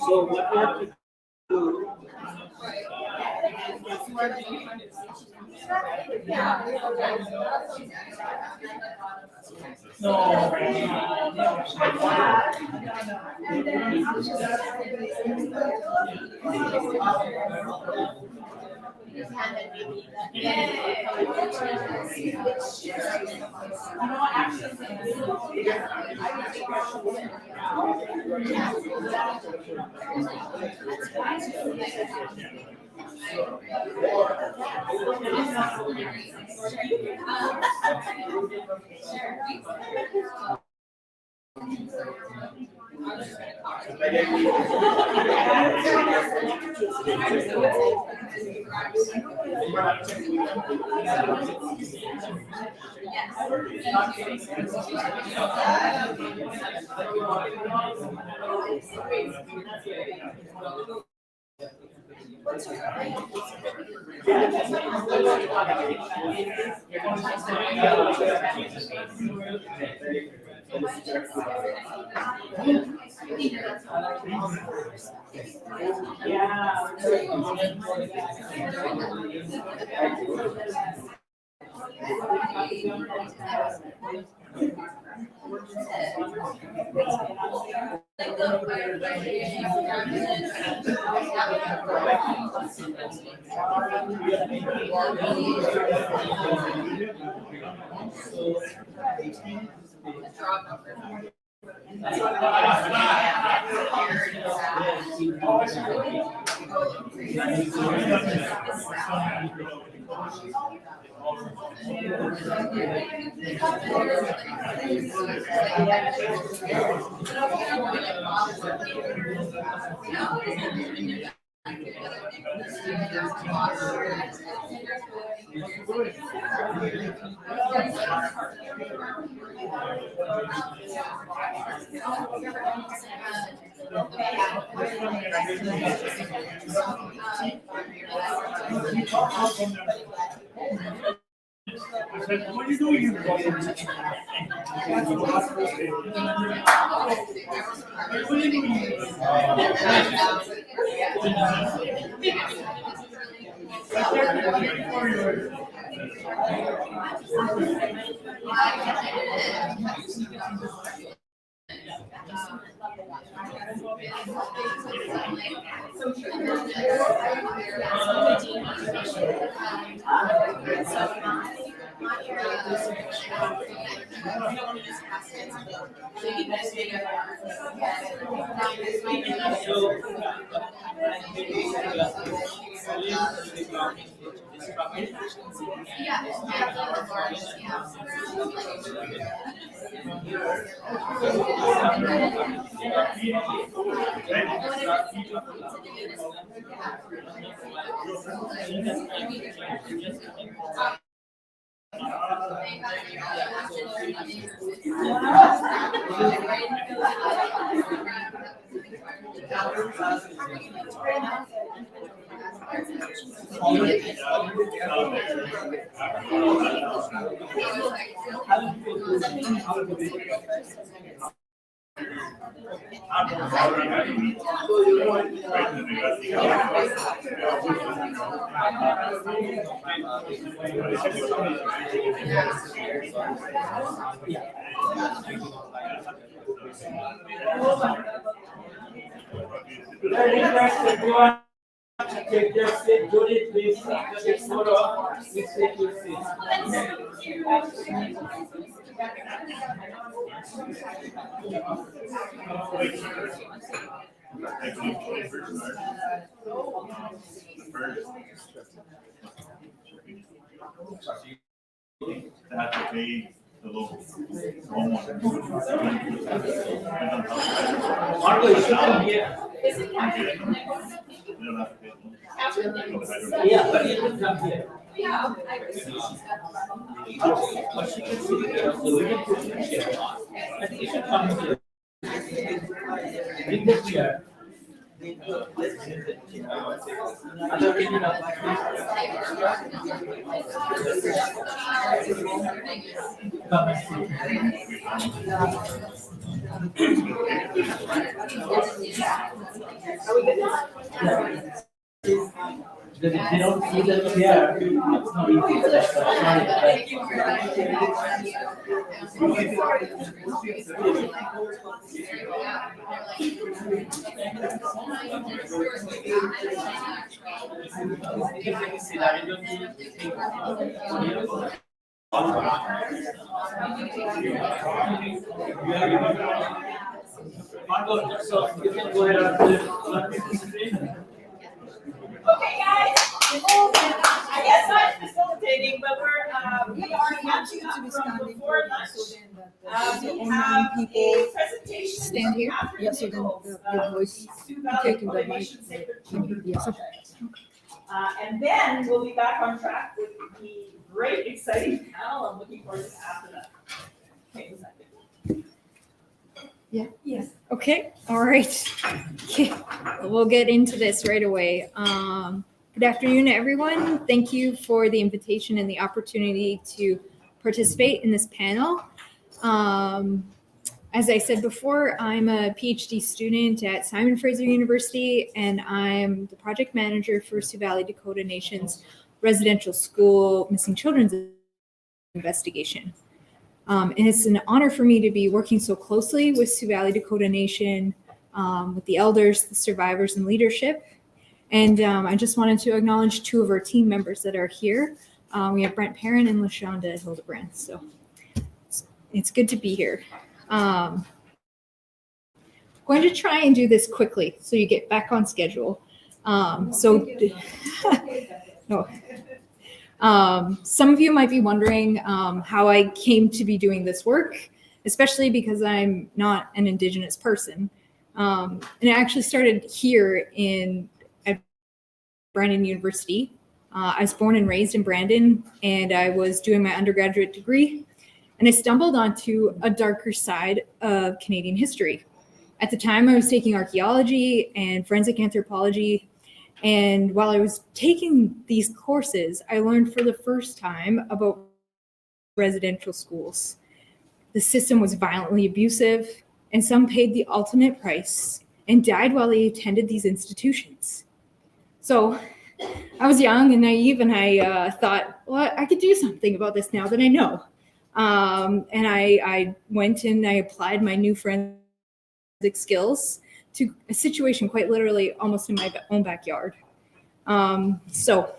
So what we have to do. I said, what are you doing here? What are you Take your seat, Judith, please. Just photo. Please take your seat. Have to pay the local homeowner. Margo, you should come here. They don't have to pay them. Yeah, but you should come here. But she can sit here, so we can put you in chair. I think you should come here. Bring the chair. Come and Because if they don't see the chair, it's not easy. That's Margot, so you can go ahead and Okay, guys, I guess I'm facilitating, but we are catching up from before lunch. We have a presentation. Stand here? after Yes, so then Nichols, your voice Sioux Valley taking the mic. Coordination Sacred Community Yes. Project. And then we'll be back on track with the great, exciting panel. I'm looking forward to after that. Okay, a second. Yeah. Yes. Okay, all right. Okay, we'll get into this right away. Good afternoon, everyone. Thank you for the invitation and the opportunity to participate in this panel. As I said before, I'm a PhD student at Simon Fraser University, and I'm the project manager for Sioux Valley Dakota Nation's residential school missing children's investigation. And it's an honor for me to be working so closely with Sioux Valley Dakota Nation, with the elders, the survivors, and leadership. And I just wanted to acknowledge two of our team members that are here. We have Brent Perrin and LaShonda Hildebrand. So it's good to be here. I'm going to try and do this quickly so you get back on schedule. Some of you might be wondering how I came to be doing this work, especially because I'm not an Indigenous person. And it actually started here at Brandon University. I was born and raised in Brandon, and I was doing my undergraduate degree, and I stumbled onto a darker side of Canadian history. At the time, I was taking archaeology and forensic anthropology. And while I was taking these courses, I learned for the first time about residential schools. The system was violently abusive, and some paid the ultimate price and died while they attended these institutions. So I was young and naive, and I thought, well, I could do something about this now that I know. And I went and I applied my new forensic skills to a situation quite literally almost in my own backyard. So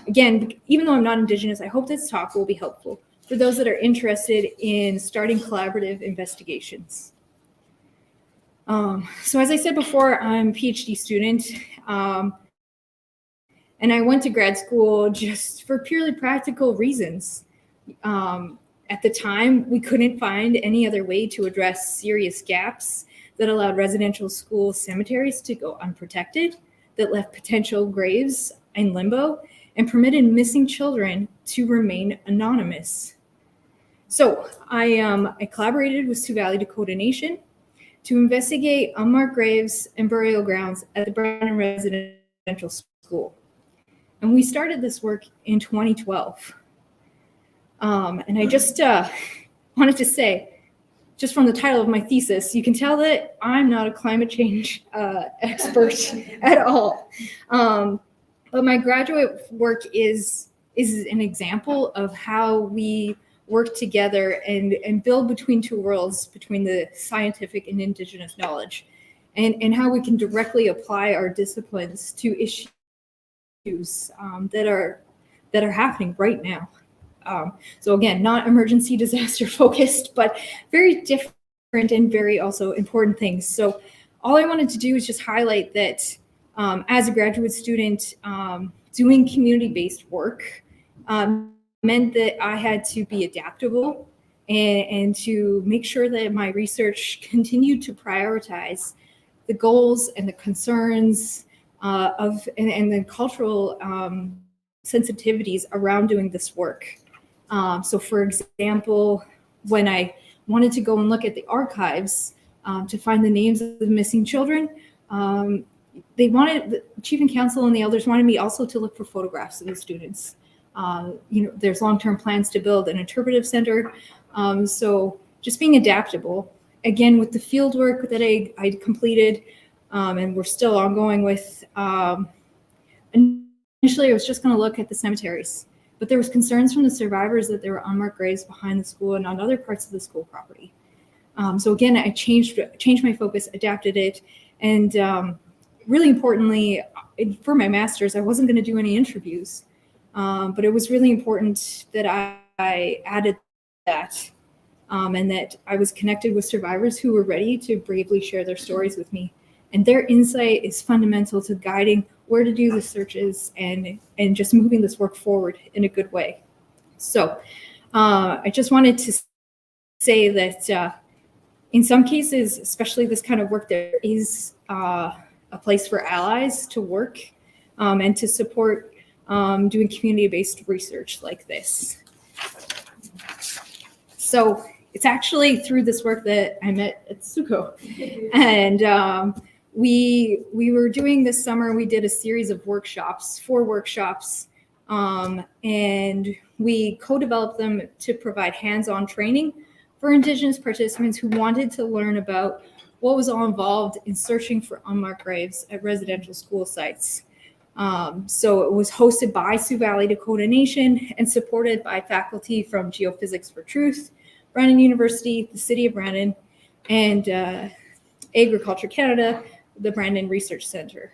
again, even though I'm not Indigenous, I hope this talk will be helpful for those that are interested in starting collaborative investigations. So as I said before, I'm a PhD student, and I went to grad school just for purely practical reasons. At the time, we couldn't find any other way to address serious gaps that allowed residential school cemeteries to go unprotected, that left potential graves in limbo, and permitted missing children to remain anonymous. So I collaborated with Sioux Valley Dakota Nation to investigate unmarked graves and burial grounds at the Brandon Residential School. And we started this work in 2012. And I just wanted to say, just from the title of my thesis, you can tell that I'm not a climate change expert at all. But my graduate work is an example of how we work together and build between two worlds, between the scientific and indigenous knowledge, and how we can directly apply our disciplines to issues that are happening right now. So again, not emergency disaster focused, but very different and very also important things. So all I wanted to do is just highlight that as a graduate student, doing community-based work meant that I had to be adaptable and to make sure that my research continued to prioritize the goals and the concerns and the cultural sensitivities around doing this work. So for example, when I wanted to go and look at the archives to find the names of the missing children, the chief and council and the elders wanted me also to look for photographs of the students. There's long-term plans to build an interpretive center. So just being adaptable, again, with the field work that I completed and we're still ongoing with, initially I was just gonna look at the cemeteries, but there was concerns from the survivors that there were unmarked graves behind the school and on other parts of the school property. So again, I changed my focus, adapted it, and really importantly, for my master's, I wasn't gonna do any interviews, but it was really important that I added that and that I was connected with survivors who were ready to bravely share their stories with me. And their insight is fundamental to guiding where to do the searches and just moving this work forward in a good way. So I just wanted to say that in some cases, especially this kind of work, there is a place for allies to work and to support doing community-based research like this. So it's actually through this work that I met Atsuko. And we were doing this summer, we did a series of workshops, 4 workshops, and we co-developed them to provide hands-on training for Indigenous participants who wanted to learn about what was all involved in searching for unmarked graves at residential school sites. So it was hosted by Sioux Valley Dakota Nation and supported by faculty from Geophysics for Truth, Brandon University, the City of Brandon, and Agriculture Canada, the Brandon Research Center,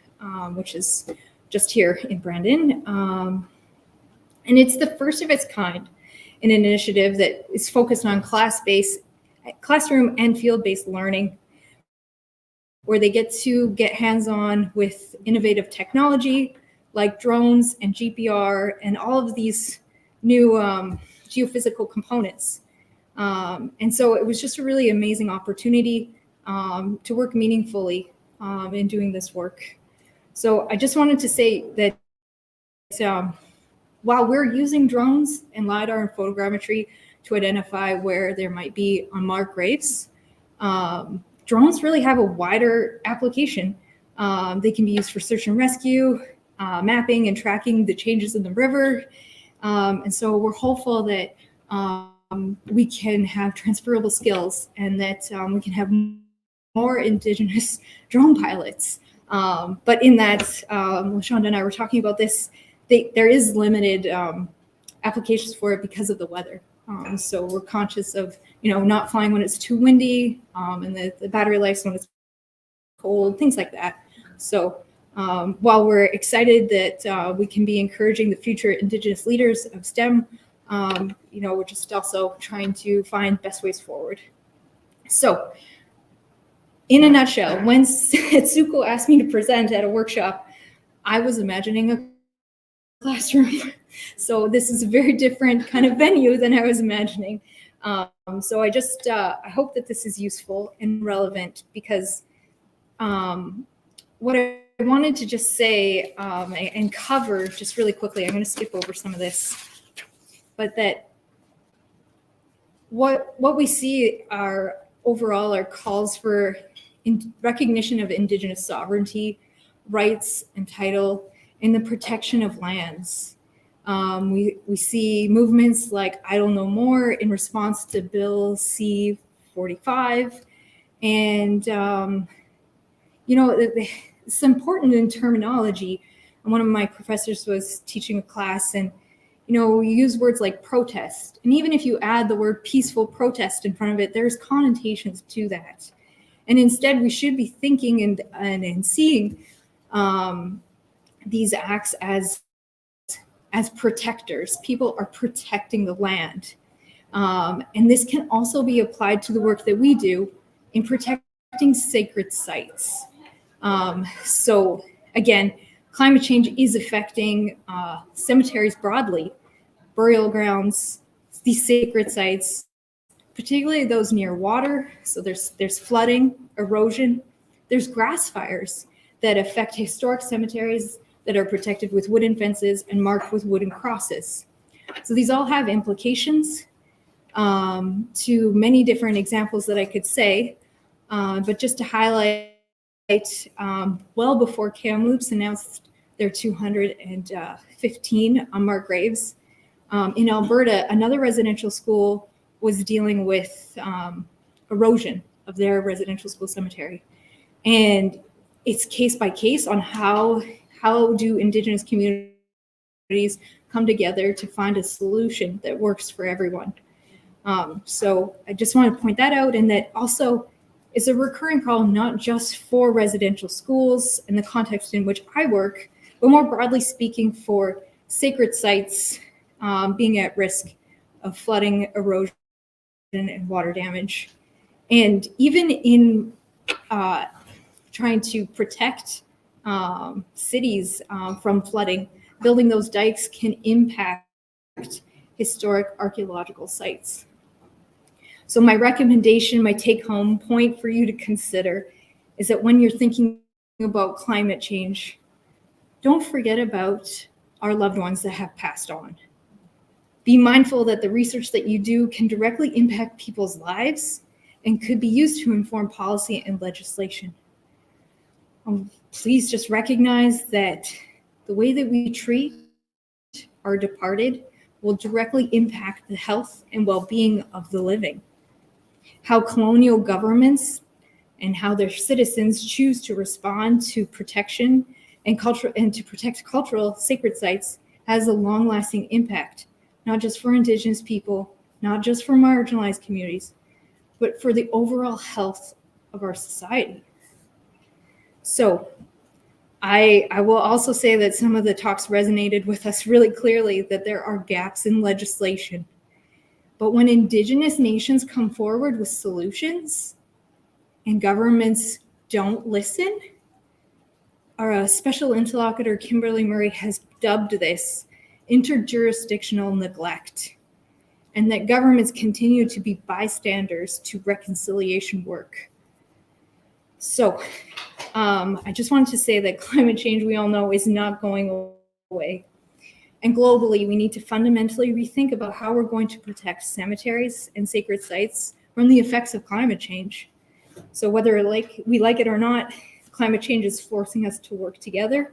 which is just here in Brandon. And it's the first of its kind in an initiative that is focused on classroom and field-based learning, where they get to get hands-on with innovative technology like drones and GPR and all of these new geophysical components. And so it was just a really amazing opportunity to work meaningfully in doing this work. So I just wanted to say that while we're using drones and LiDAR and photogrammetry to identify where there might be unmarked graves, drones really have a wider application. They can be used for search and rescue, mapping and tracking the changes in the river. And so we're hopeful that we can have transferable skills and that we can have more Indigenous drone pilots. But in that, LaShonda and I were talking about this, there is limited applications for it because of the weather. So we're conscious of, not flying when it's too windy and the battery life when it's cold, things like that. So while we're excited that we can be encouraging the future Indigenous leaders of STEM, we're just also trying to find best ways forward. So in a nutshell, when Atsuko asked me to present at a workshop, I was imagining a classroom. So this is a very different kind of venue than I was imagining. So I hope that this is useful and relevant because what I wanted to just say and cover just really quickly, I'm going to skip over some of this, but that what we see are overall are calls for recognition of Indigenous sovereignty, rights and title, and the protection of lands. We see movements like Idle No More in response to Bill C 45. And, you know, it's important in terminology. And one of my professors was teaching a class, and, you know, we use words like protest. And even if you add the word peaceful protest in front of it, there's connotations to that. And instead, we should be thinking and seeing these acts as protectors. People are protecting the land. And this can also be applied to the work that we do in protecting sacred sites. So again, climate change is affecting cemeteries broadly, burial grounds, these sacred sites, particularly those near water. So there's flooding, erosion, there's grass fires that affect historic cemeteries that are protected with wooden fences and marked with wooden crosses. So these all have implications to many different examples that I could say, but just to highlight, well before Kamloops announced their 215 unmarked graves, in Alberta, another residential school was dealing with erosion of their residential school cemetery. And it's case by case on how do Indigenous communities come together to find a solution that works for everyone. So I just want to point that out, and that also is a recurring problem, not just for residential schools in the context in which I work, but more broadly speaking for sacred sites being at risk of flooding, erosion, and water damage. And even in trying to protect cities from flooding, building those dikes can impact historic archaeological sites. So my recommendation, my take-home point for you to consider is that when you're thinking about climate change, don't forget about our loved ones that have passed on. Be mindful that the research that you do can directly impact people's lives and could be used to inform policy and legislation. Please just recognize that the way that we treat our departed will directly impact the health and well-being of the living. How colonial governments and how their citizens choose to respond to protection and to protect cultural sacred sites has a long-lasting impact, not just for Indigenous people, not just for marginalized communities, but for the overall health of our society. So I will also say that some of the talks resonated with us really clearly, that there are gaps in legislation. But when Indigenous nations come forward with solutions and governments don't listen, our special interlocutor, Kimberly Murray, has dubbed this interjurisdictional neglect, and that governments continue to be bystanders to reconciliation work. So I just wanted to say that climate change, we all know, is not going away. And globally, we need to fundamentally rethink about how we're going to protect cemeteries and sacred sites from the effects of climate change. So whether we like it or not, climate change is forcing us to work together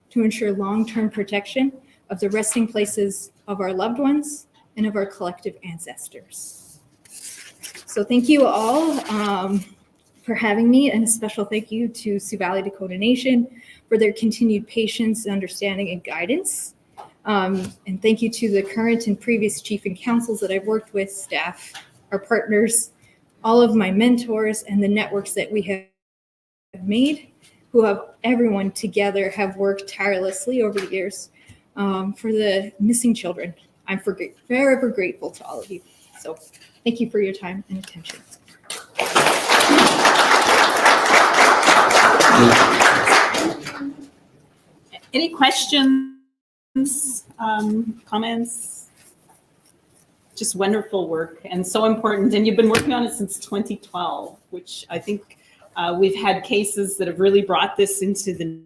to ensure long-term protection of the resting places of our loved ones and of our collective ancestors. So thank you all for having me, and a special thank you to Sioux Valley Dakota Nation for their continued patience, understanding, and guidance. And thank you to the current and previous chief and councils that I've worked with, staff, our partners, all of my mentors, and the networks that we have made, who have everyone together have worked tirelessly over the years for the missing children. I'm forever grateful to all of you. So thank you for your time and attention. Any questions, comments? Just wonderful work and so important. And you've been working on it since 2012, which I think we've had cases that have really brought this into the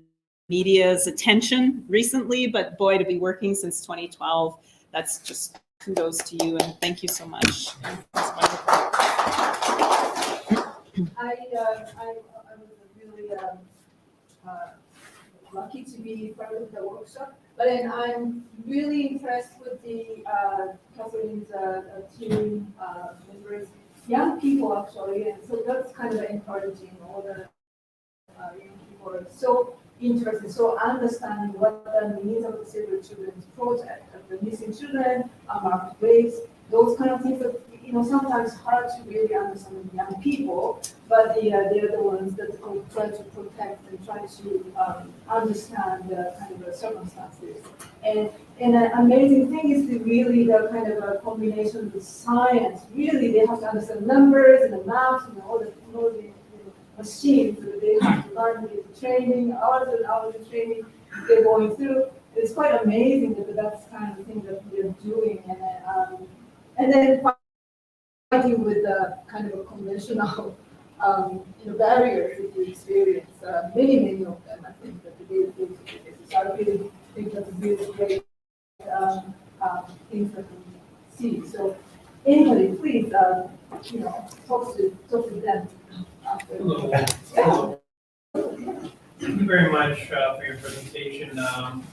media's attention recently, but boy, to be working since 2012, that's just kudos to you, and thank you so much. I was really lucky to be part of the workshop, but then I'm really impressed with the Catherine's team members young people actually, and so that's kind of encouraging. All the young people are so interested, so understanding what that means of the Save the Children's project, of the missing children, marked graves, those kind of things that, sometimes hard to really understand in young people, but they're the ones that try to protect and try to understand the kind of the circumstances. And an amazing thing is really the kind of a combination with science. Really, they have to understand numbers and the math and all the machines that they have to learn with training, hours and hours of training they're going through. It's quite amazing that that's kind of the thing that we're doing. And then fighting with the kind of a conventional barriers that we experience. Many of them, I think, that they so I really think that's a really great things that we see. So anybody, please, talk to them after. Hello. Thank you very much for your presentation.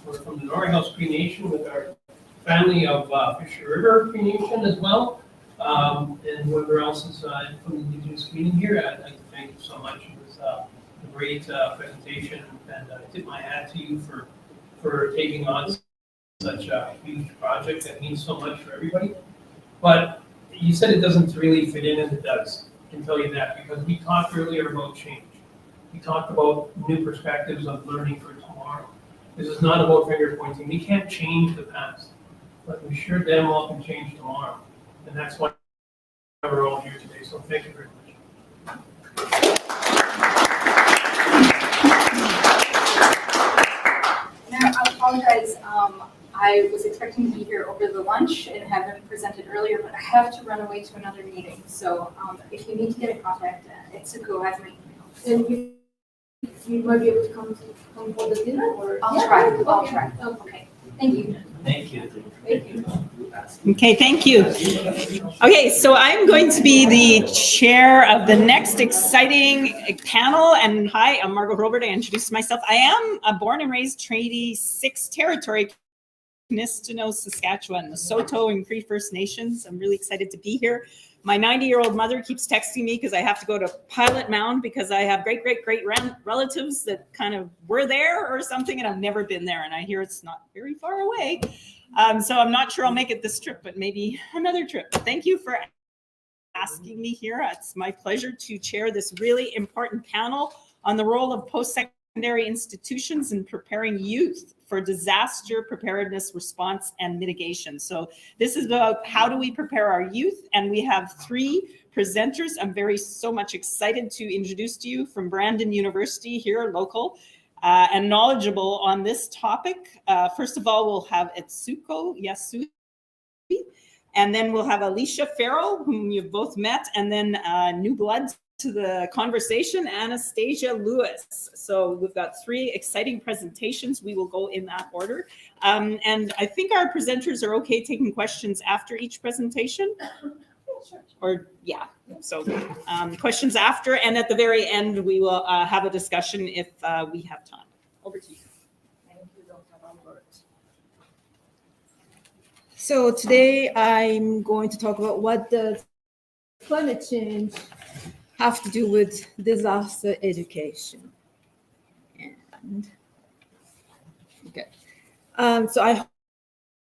We're from the Norrie House Cree Nation with our family of Fisher River Cree Nation as well. And whoever else is from the Indigenous community here, I'd like to thank you so much. It was a great presentation, and I tip my hat to you for taking on such a huge project that means so much for everybody. But you said it doesn't really fit in, and it does. I can tell you that, because we talked earlier about change. We talked about new perspectives of learning for tomorrow. This is not about finger pointing. We can't change the past, but we sure damn well can change tomorrow. And that's why we're all here today. So thank you very much. Now, I apologize. I was expecting to be here over the lunch and have been presented earlier, but I have to run away to another meeting. So if you need to get in contact, Itsuko has my email. And you might be able to come for the dinner, or? I'll try. I'll try. Okay. Thank you. Thank you. Thank you. Okay, thank you. Okay, so I'm going to be the chair of the next exciting panel. And hi, I'm Margot Robert. I introduced myself. I am a born and raised Treaty 6 territory, Nistino, Saskatchewan, the Saulteaux and Cree First Nations. I'm really excited to be here. My 90-year-old mother keeps texting me because I have to go to Pilot Mound because I have great relatives that kind of were there or something, and I've never been there, and I hear it's not very far away. So I'm not sure I'll make it this trip, but maybe another trip. But thank you for asking me here. It's my pleasure to chair this really important panel on the role of post-secondary institutions in preparing youth for disaster preparedness, response, and mitigation. So this is about how do we prepare our youth, and we have 3 presenters I'm so much excited to introduce to you from Brandon University here, local, and knowledgeable on this topic. First of all, we'll have Itsuko Yasui, and then we'll have Alicia Farrell, whom you've both met, and then new blood to the conversation, Anastasia Lewis. So we've got 3 exciting presentations. We will go in that order. And I think our presenters are okay taking questions after each presentation. Or yeah, so questions after, and at the very end, we will have a discussion if we have time. Over to you. Thank you, Dr. Lambert. So today I'm going to talk about what does climate change have to do with disaster education. And okay, so I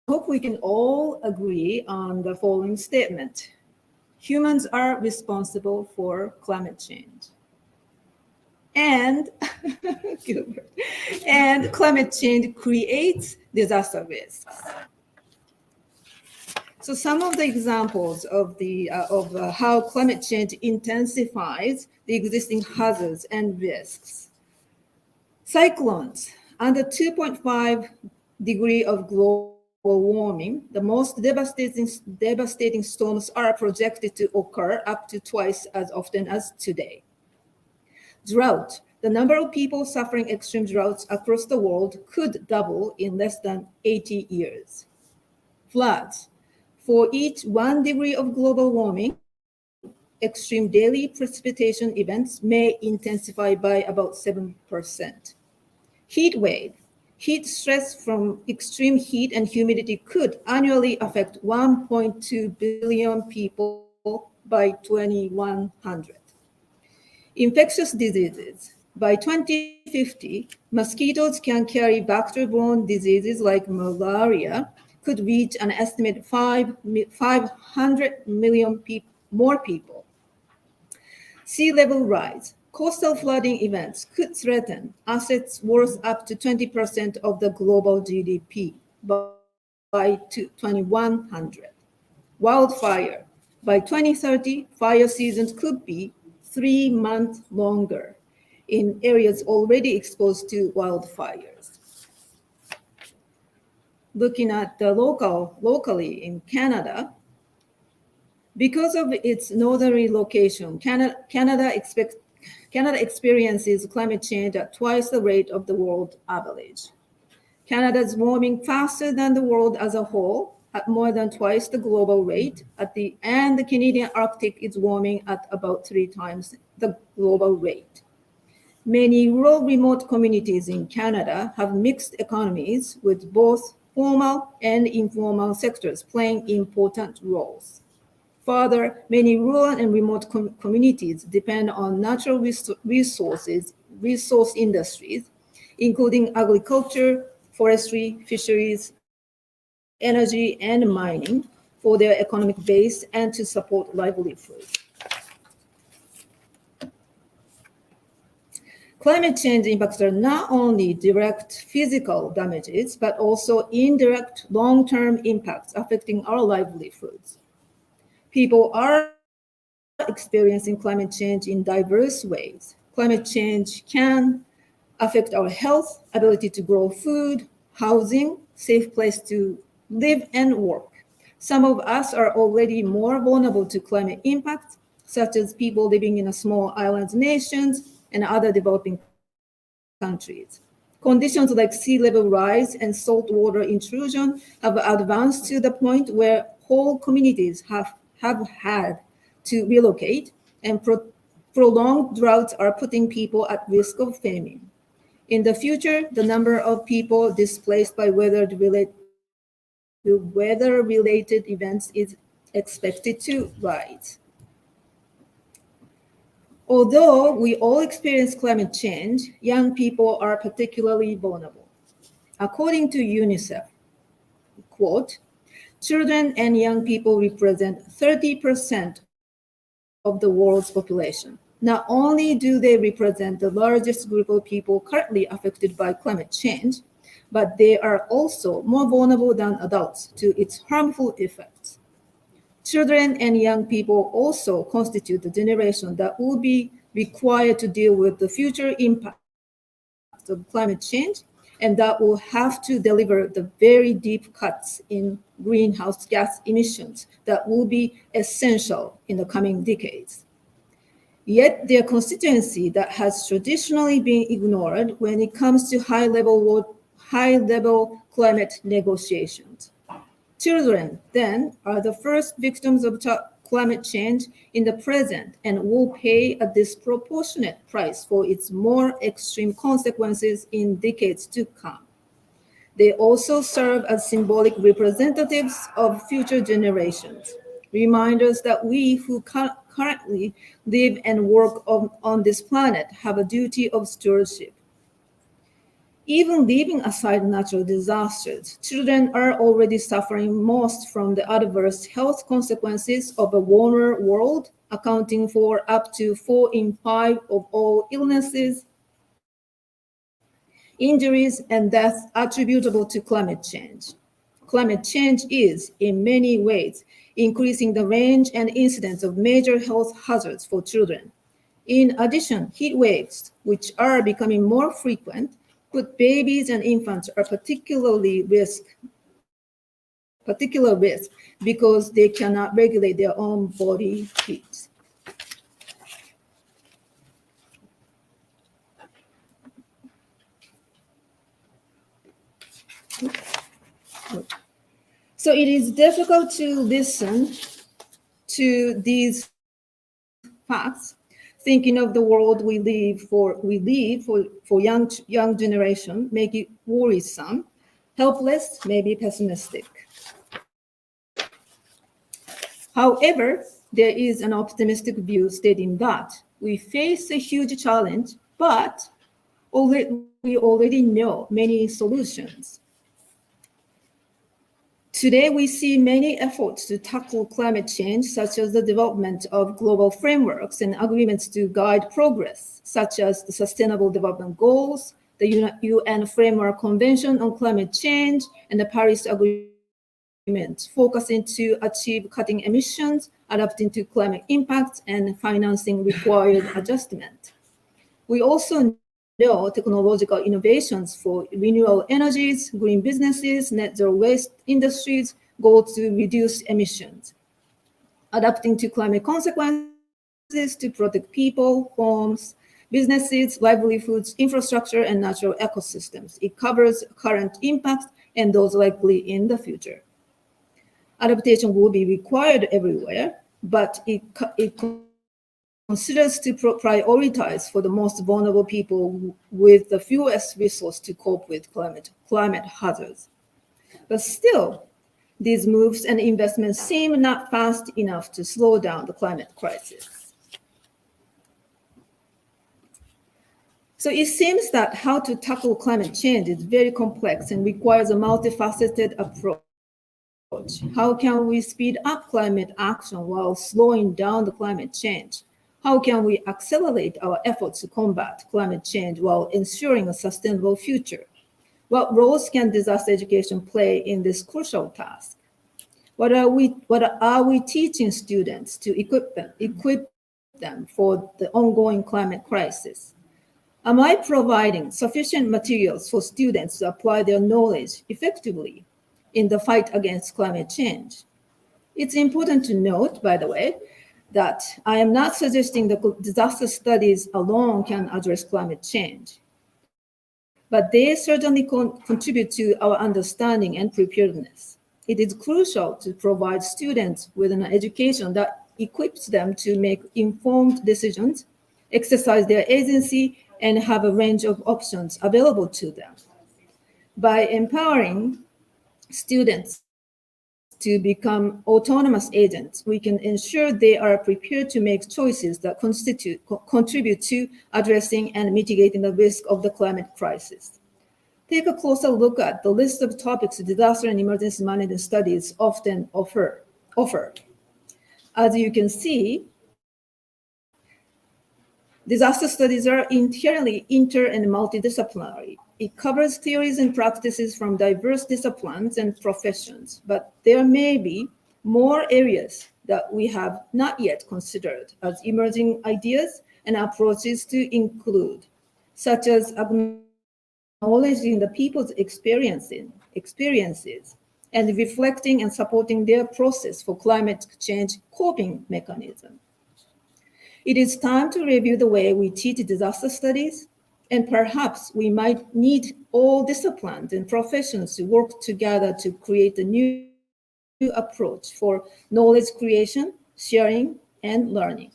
hope we can all agree on the following statement. Humans are responsible for climate change. And, and climate change creates disaster risks. So some of the examples of how climate change intensifies the existing hazards and risks. Cyclones under 2.5 degree of global warming, the most devastating storms are projected to occur up to twice as often as today. Drought, the number of people suffering extreme droughts across the world could double in less than 80 years. Floods, for each 1 degree of global warming, extreme daily precipitation events may intensify by about 7%. Heat wave, heat stress from extreme heat and humidity could annually affect 1.2 billion people by 2100. Infectious diseases. By 2050, mosquitoes can carry vector-borne diseases like malaria, could reach an estimated 500 million more people. Sea level rise. Coastal flooding events could threaten assets worth up to 20% of the global GDP by 2100. Wildfire. By 2030, fire seasons could be 3 months longer in areas already exposed to wildfires. Looking at the locally in Canada, because of its northern location, Canada experiences climate change at twice the rate of the world average. Canada is warming faster than the world as a whole, at more than twice the global rate, and the Canadian Arctic is warming at about 3 times the global rate. Many rural remote communities in Canada have mixed economies with both formal and informal sectors playing important roles. Further, many rural and remote communities depend on natural resource industries, including agriculture, forestry, fisheries, energy, and mining for their economic base and to support livelihood. Climate change impacts are not only direct physical damages, but also indirect long-term impacts affecting our livelihoods. People are experiencing climate change in diverse ways. Climate change can affect our health, ability to grow food, housing, safe place to live and work. Some of us are already more vulnerable to climate impacts, such as people living in small island nations and other developing countries. Conditions like sea level rise and saltwater intrusion have advanced to the point where whole communities have had to relocate, and prolonged droughts are putting people at risk of famine. In the future, the number of people displaced by weather-related events is expected to rise. Although we all experience climate change, young people are particularly vulnerable. According to UNICEF, quote, children and young people represent 30% of the world's population. Not only do they represent the largest group of people currently affected by climate change, but they are also more vulnerable than adults to its harmful effects. Children and young people also constitute the generation that will be required to deal with the future impacts of climate change, and that will have to deliver the very deep cuts in greenhouse gas emissions that will be essential in the coming decades. Yet their constituency that has traditionally been ignored when it comes to high-level climate negotiations. Children, then, are the first victims of climate change in the present and will pay a disproportionate price for its more extreme consequences in decades to come. They also serve as symbolic representatives of future generations, reminders that we who currently live and work on this planet have a duty of stewardship. Even leaving aside natural disasters, children are already suffering most from the adverse health consequences of a warmer world, accounting for up to 4 in 5 of all illnesses, injuries, and deaths attributable to climate change. Climate change is, in many ways, increasing the range and incidence of major health hazards for children. In addition, heat waves, which are becoming more frequent, put babies and infants at particular risk because they cannot regulate their own body heat. So it is difficult to listen to these facts, thinking of the world we live for young generation, make it worrisome, helpless, maybe pessimistic. However, there is an optimistic view stating that we face a huge challenge, but we already know many solutions. Today, we see many efforts to tackle climate change, such as the development of global frameworks and agreements to guide progress, such as the Sustainable Development Goals, the UN Framework Convention on Climate Change, and the Paris Agreement, focusing to achieve cutting emissions, adapting to climate impacts, and financing required adjustment. We also know technological innovations for renewable energies, green businesses, net zero waste industries go to reduce emissions. Adapting to climate consequences to protect people, homes, businesses, livelihoods, infrastructure, and natural ecosystems. It covers current impacts and those likely in the future. Adaptation will be required everywhere, but it considers to prioritize for the most vulnerable people with the fewest resources to cope with climate hazards. But still, these moves and investments seem not fast enough to slow down the climate crisis. So it seems that how to tackle climate change is very complex and requires a multifaceted approach. How can we speed up climate action while slowing down the climate change? How can we accelerate our efforts to combat climate change while ensuring a sustainable future? What roles can disaster education play in this crucial task? What are we teaching students to equip them for the ongoing climate crisis? Am I providing sufficient materials for students to apply their knowledge effectively in the fight against climate change? It's important to note, by the way, that I am not suggesting that disaster studies alone can address climate change, but they certainly contribute to our understanding and preparedness. It is crucial to provide students with an education that equips them to make informed decisions, exercise their agency, and have a range of options available to them. By empowering students to become autonomous agents, we can ensure they are prepared to make choices that contribute to addressing and mitigating the risk of the climate crisis. Take a closer look at the list of topics disaster and emergency management studies often offer. As you can see, disaster studies are inherently inter and multidisciplinary. It covers theories and practices from diverse disciplines and professions, but there may be more areas that we have not yet considered as emerging ideas and approaches to include, such as acknowledging the people's experiences and reflecting and supporting their process for climate change coping mechanism. It is time to review the way we teach disaster studies, and perhaps we might need all disciplines and professions to work together to create a new approach for knowledge creation, sharing, and learning.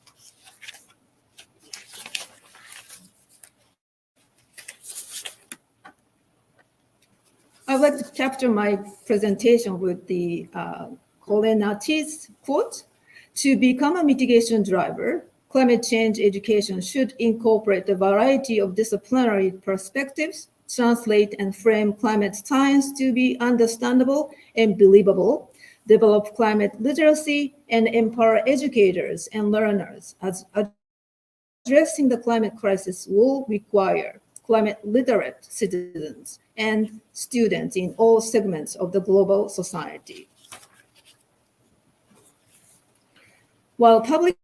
I would like to capture my presentation with the Kolenati's quote: "To become a mitigation driver, climate change education should incorporate a variety of disciplinary perspectives, translate and frame climate science to be understandable and believable, develop climate literacy, and empower educators and learners, as addressing the climate crisis will require climate literate citizens and students in all segments of the global society." While public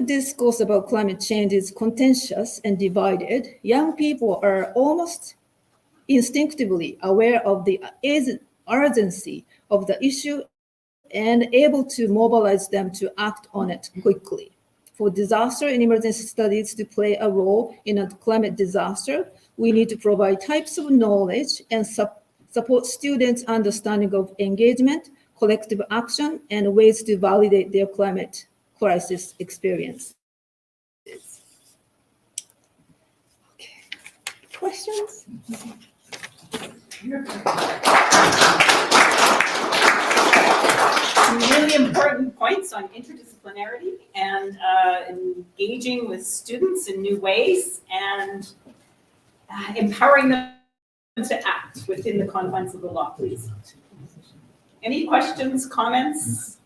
discourse about climate change is contentious and divided, young people are almost instinctively aware of the urgency of the issue and able to mobilize them to act on it quickly. For disaster and emergency studies to play a role in a climate disaster, we need to provide types of knowledge and support students' understanding of engagement, collective action, and ways to validate their climate crisis experience. Okay. Questions? Some really important points on interdisciplinarity and engaging with students in new ways and empowering them to act within the confines of the law, please. Any questions, comments?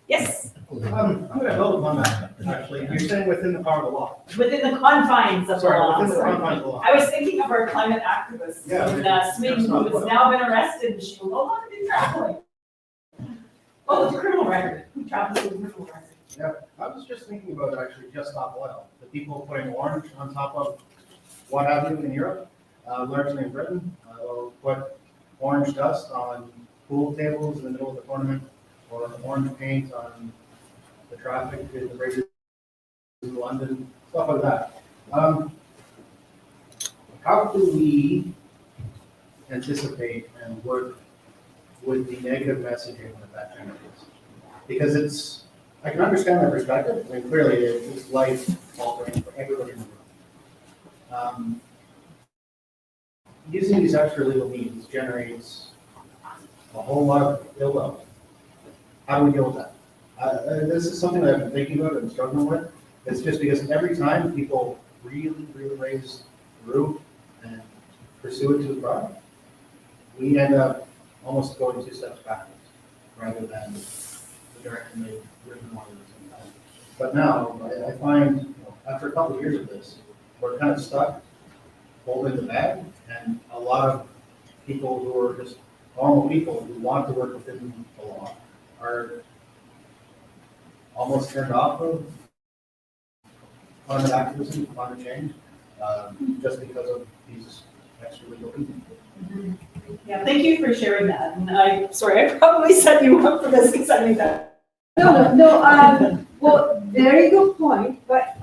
Yes? I'm gonna build upon that, actually. You're saying within the power of the law. Within the confines of the Sorry, law. within the confines of the law. I was thinking of our climate activist in Sweden who has now been arrested and she will no longer be traveling. Oh, it's a criminal record. Who travels with a criminal record? Yeah, I was just thinking about actually just stop oil. The people putting orange on top of what have you in Europe, largely in Britain, will put orange dust on pool tables in the middle of the tournament, or orange paint on the traffic in the bridges in London, stuff like that. How do we anticipate and work with the negative messaging that generates? Because it's, I can understand that perspective, I mean, clearly it's life altering for everybody in the room. Using these extra legal means generates a whole lot of ill will. How do we deal with that? This is something that I've been thinking about and struggling with. It's just because every time people really raise the roof and pursue it to the front, we end up almost going 2 steps backwards rather than the direction they really wanted to go. But now I find, after a couple of years of this, we're kind of stuck holding the bag, and a lot of people who are just normal people who want to work within the law are almost turned off of climate activism, climate change, just because of these extra legal people. Yeah, thank you for sharing that. And I probably set you up for this because I made that. No. Well, very good point. But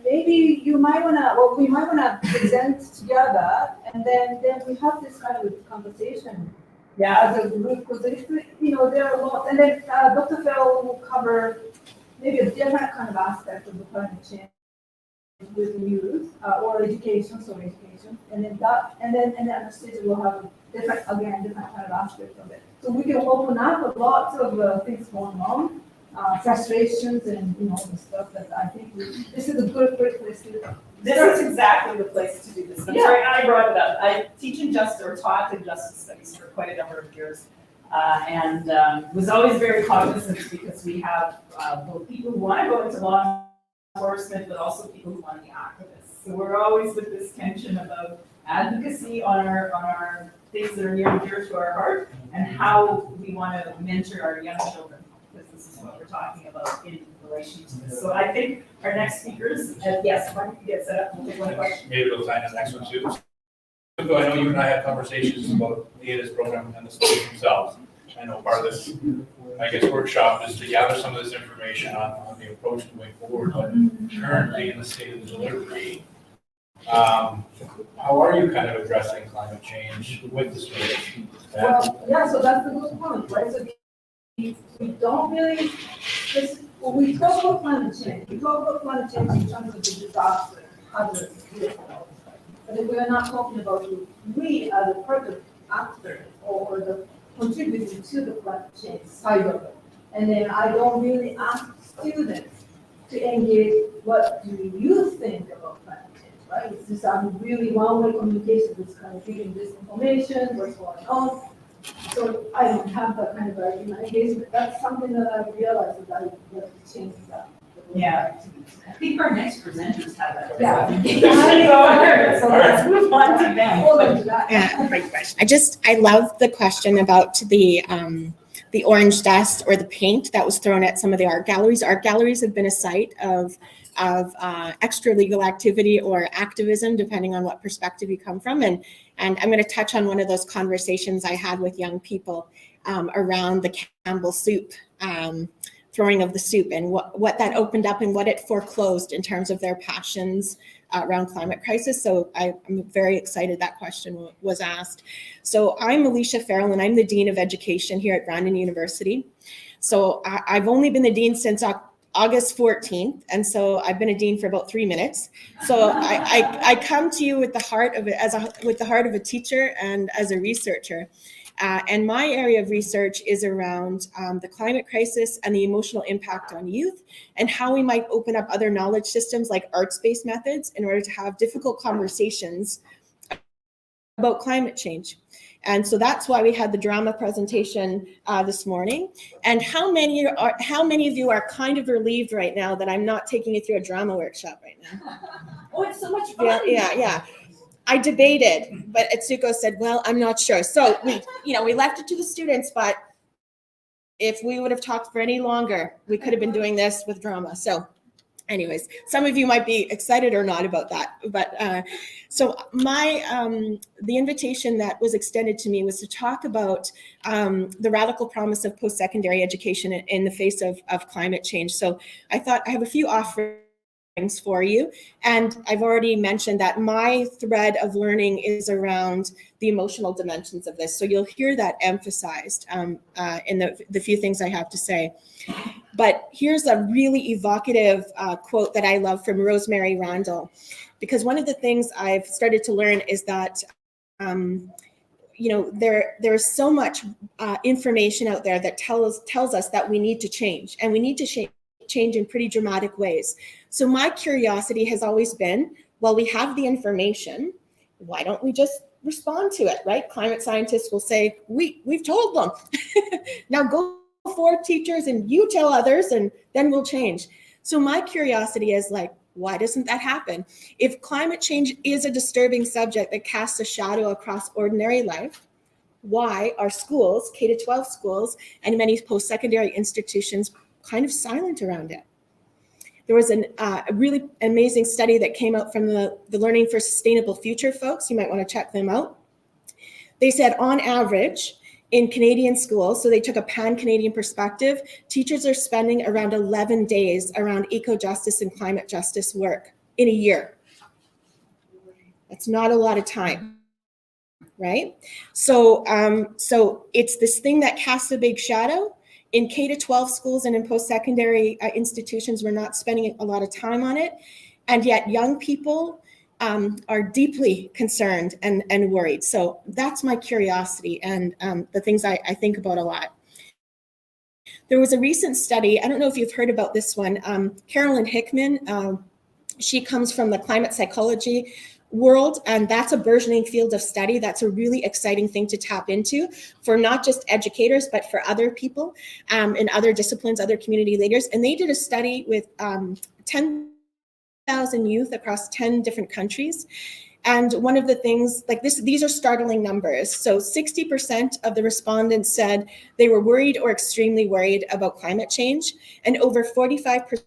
maybe you might wanna, we might wanna present together, and then we have this kind of conversation. Yeah. As a group, because there are a lot, and then Dr. Farrell will cover maybe a different kind of aspect of the climate change with youth or education, and then Anastasia will have a different kind of aspect of it. So we can open up lots of things going on, frustrations and the stuff that I think this is a great place to do. This is exactly the place to do this. I'm sorry, I brought it up. I teach in justice or taught in justice studies for quite a number of years. And was always very cognizant because we have both people who want to go into law enforcement, but also people who want to be activists. So we're always with this tension about advocacy on our things that are near and dear to our heart, and how we want to mentor our young children, because this is what we're talking about in relation to this. So I think our next speakers, yes, why don't you get set up? We'll take one question. Maybe we'll find the next one too. I know you and I had conversations about the ADIS program and the schools themselves. I know part of this, I guess, workshop is to gather some of this information on the approach going forward, but currently in the state of the delivery, how are you kind of addressing climate change with the students? Well, yeah, so that's the good point, right? So we don't really, when we talk about climate change, we talk about climate change in terms of the disaster, hazards, but if we are not talking about we as a product actor or the contributing to the climate change side of it. And then I don't really ask students to engage, what do you think about climate change, right? It's just really one-way communication that's kind of giving this information, what's going on. So I don't have that kind of engagement. That's something that I realized that I have to change that. Yeah. I think our next presenters have that. Yeah. So let's move on to them. Yeah, great question. I love the question about the orange dust or the paint that was thrown at some of the art galleries. Art galleries have been a site of extra legal activity or activism, depending on what perspective you come from. And I'm going to touch on one of those conversations I had with young people around the Campbell soup, throwing of the soup, and what that opened up and what it foreclosed in terms of their passions around climate crisis. So I'm very excited that question was asked. So I'm Alicia Farrell, and I'm the Dean of Education here at Brandon University. So I've only been the Dean since August 14th, and so I've been a dean for about 3 minutes. So I come to you with the heart of a teacher and as a researcher. And my area of research is around the climate crisis and the emotional impact on youth, and how we might open up other knowledge systems like arts-based methods in order to have difficult conversations about climate change. And so that's why we had the drama presentation this morning. And how many of you are kind of relieved right now that I'm not taking you through a drama workshop right now? Oh, it's so much fun. Yeah. I debated, but Atsuko said, well, I'm not sure. So we left it to the students, but if we would have talked for any longer, we could have been doing this with drama. So anyways, some of you might be excited or not about that. But so the invitation that was extended to me was to talk about the radical promise of post-secondary education in the face of climate change. So I thought I have a few offerings for you. And I've already mentioned that my thread of learning is around the emotional dimensions of this. So you'll hear that emphasized in the few things I have to say. But here's a really evocative quote that I love from Rosemary Randall, because one of the things I've started to learn is that there's so much information out there that tells us that we need to change, and we need to change in pretty dramatic ways. So my curiosity has always been, well, we have the information, why don't we just respond to it, right? Climate scientists will say, we've told them. Now go forth, teachers, and you tell others, and then we'll change. So my curiosity is like, why doesn't that happen? If climate change is a disturbing subject that casts a shadow across ordinary life, why are schools, K-12 schools, and many post-secondary institutions kind of silent around it? There was a really amazing study that came out from the Learning for Sustainable Future folks. You might want to check them out. They said on average in Canadian schools, so they took a pan-Canadian perspective, teachers are spending around 11 days around eco-justice and climate justice work in a year. That's not a lot of time, right? So it's this thing that casts a big shadow. In K-12 schools and in post-secondary institutions, we're not spending a lot of time on it. And yet young people are deeply concerned and worried. So that's my curiosity and the things I think about a lot. There was a recent study, I don't know if you've heard about this one, Carolyn Hickman, she comes from the climate psychology world, and that's a burgeoning field of study. That's a really exciting thing to tap into for not just educators, but for other people in other disciplines, other community leaders. And they did a study with 10,000 youth across 10 different countries. And one of the things, like this, these are startling numbers. So 60% of the respondents said they were worried or extremely worried about climate change, and over 45%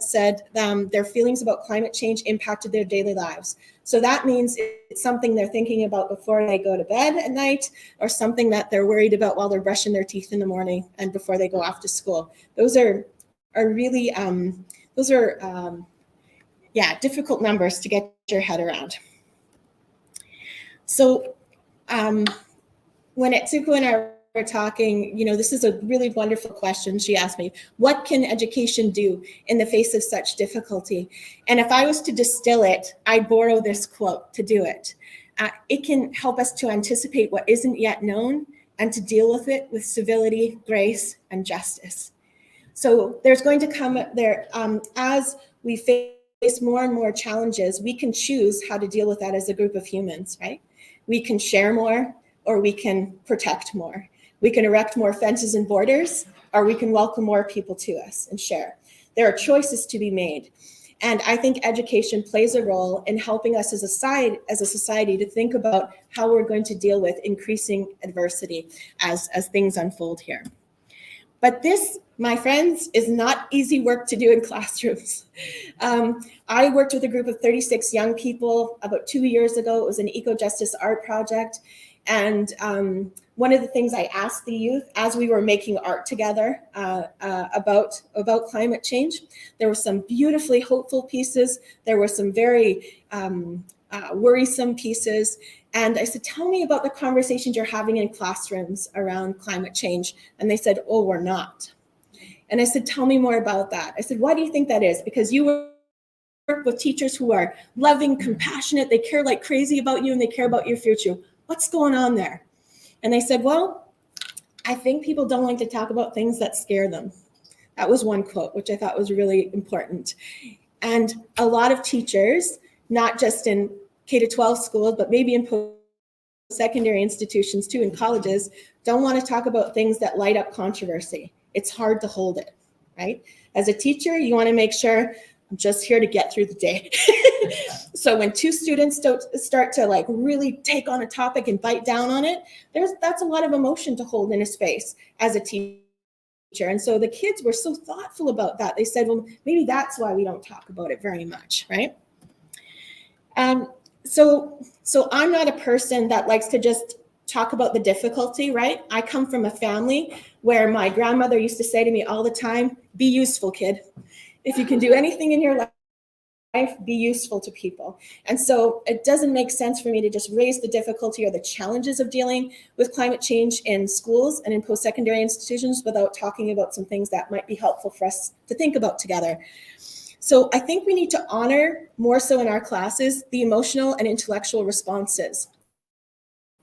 said their feelings about climate change impacted their daily lives. So that means it's something they're thinking about before they go to bed at night, or something that they're worried about while they're brushing their teeth in the morning and before they go off to school. Those are really, difficult numbers to get your head around. So when Etsuko and I were talking, this is a really wonderful question. She asked me, what can education do in the face of such difficulty? And if I was to distill it, I'd borrow this quote to do it. It can help us to anticipate what isn't yet known and to deal with it with civility, grace, and justice. So there's going to come there, as we face more and more challenges, we can choose how to deal with that as a group of humans, right? We can share more, or we can protect more. We can erect more fences and borders, or we can welcome more people to us and share. There are choices to be made. And I think education plays a role in helping us as a society to think about how we're going to deal with increasing adversity as things unfold here. But this, my friends, is not easy work to do in classrooms. I worked with a group of 36 young people about 2 years ago. It was an eco-justice art project. And one of the things I asked the youth as we were making art together about climate change, there were some beautifully hopeful pieces. There were some very worrisome pieces. And I said, tell me about the conversations you're having in classrooms around climate change. And they said, oh, we're not. And I said, tell me more about that. I said, why do you think that is? Because you work with teachers who are loving, compassionate, they care like crazy about you and they care about your future. What's going on there? And they said, well, I think people don't like to talk about things that scare them. That was one quote, which I thought was really important. And a lot of teachers, not just in K-12 schools, but maybe in post-secondary institutions too, in colleges, don't want to talk about things that light up controversy. It's hard to hold it, right? As a teacher, you want to make sure I'm just here to get through the day. So when two students start to like really take on a topic and bite down on it, that's a lot of emotion to hold in a space as a teacher. And so the kids were so thoughtful about that. They said, well, maybe that's why we don't talk about it very much, right? So I'm not a person that likes to just talk about the difficulty, right? I come from a family where my grandmother used to say to me all the time, be useful, kid. If you can do anything in your life, be useful to people. And so it doesn't make sense for me to just raise the difficulty or the challenges of dealing with climate change in schools and in post-secondary institutions without talking about some things that might be helpful for us to think about together. So I think we need to honor more so in our classes the emotional and intellectual responses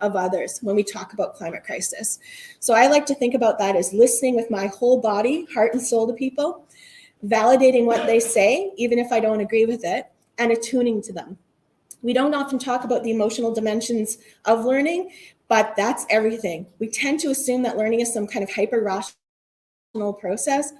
of others when we talk about climate crisis. So I like to think about that as listening with my whole body, heart and soul to people, validating what they say, even if I don't agree with it, and attuning to them. We don't often talk about the emotional dimensions of learning, but that's everything. We tend to assume that learning is some kind of hyper-rational process.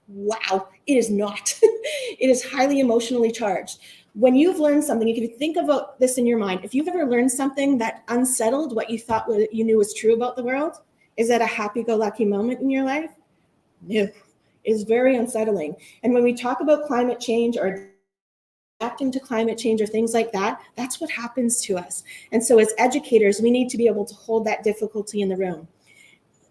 Wow, it is not. It is highly emotionally charged. When you've learned something, you can think about this in your mind. If you've ever learned something that unsettled what you thought you knew was true about the world, is that a happy-go-lucky moment in your life? No. Is very unsettling. And when we talk about climate change or adapting to climate change or things like that, that's what happens to us. And so as educators, we need to be able to hold that difficulty in the room.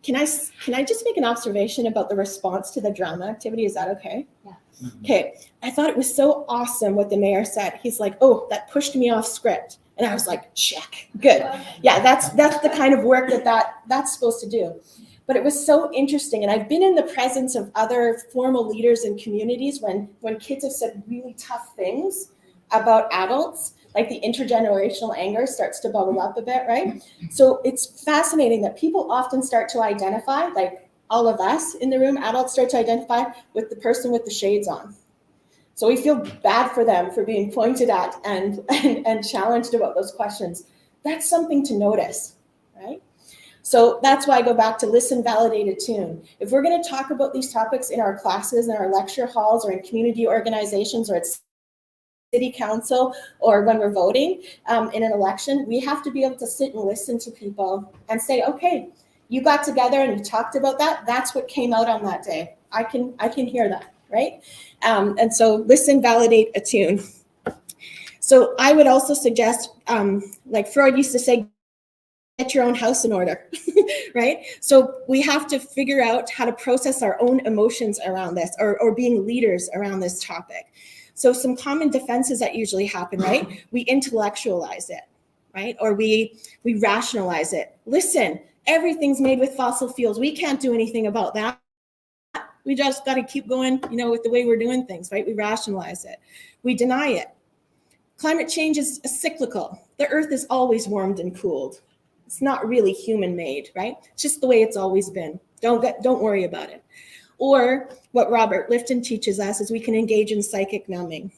Can I just make an observation about the response to the drama activity? Is that okay? Yeah. Okay. I thought it was so awesome what the mayor said. He's like, oh, that pushed me off script. And I was like, check, good. Yeah, that's the kind of work that's supposed to do. But it was so interesting. And I've been in the presence of other formal leaders in communities when kids have said really tough things about adults, like the intergenerational anger starts to bubble up a bit, right? So it's fascinating that people often start to identify, like all of us in the room, adults start to identify with the person with the shades on. So we feel bad for them for being pointed at and challenged about those questions. That's something to notice, right? So that's why I go back to listen, validate, attune. If we're going to talk about these topics in our classes, in our lecture halls, or in community organizations, or at city council, or when we're voting in an election, we have to be able to sit and listen to people and say, okay, you got together and you talked about that. That's what came out on that day. I can hear that, right? And so listen, validate, attune. So I would also suggest, like Freud used to say, get your own house in order, right? So we have to figure out how to process our own emotions around this, or being leaders around this topic. So some common defenses that usually happen, right? We intellectualize it, right? Or we rationalize it. Listen, everything's made with fossil fuels. We can't do anything about that. We just got to keep going, with the way we're doing things, right? We rationalize it. We deny it. Climate change is cyclical. The earth is always warmed and cooled. It's not really human-made, right? It's just the way it's always been. Don't worry about it. Or what Robert Lifton teaches us is we can engage in psychic numbing.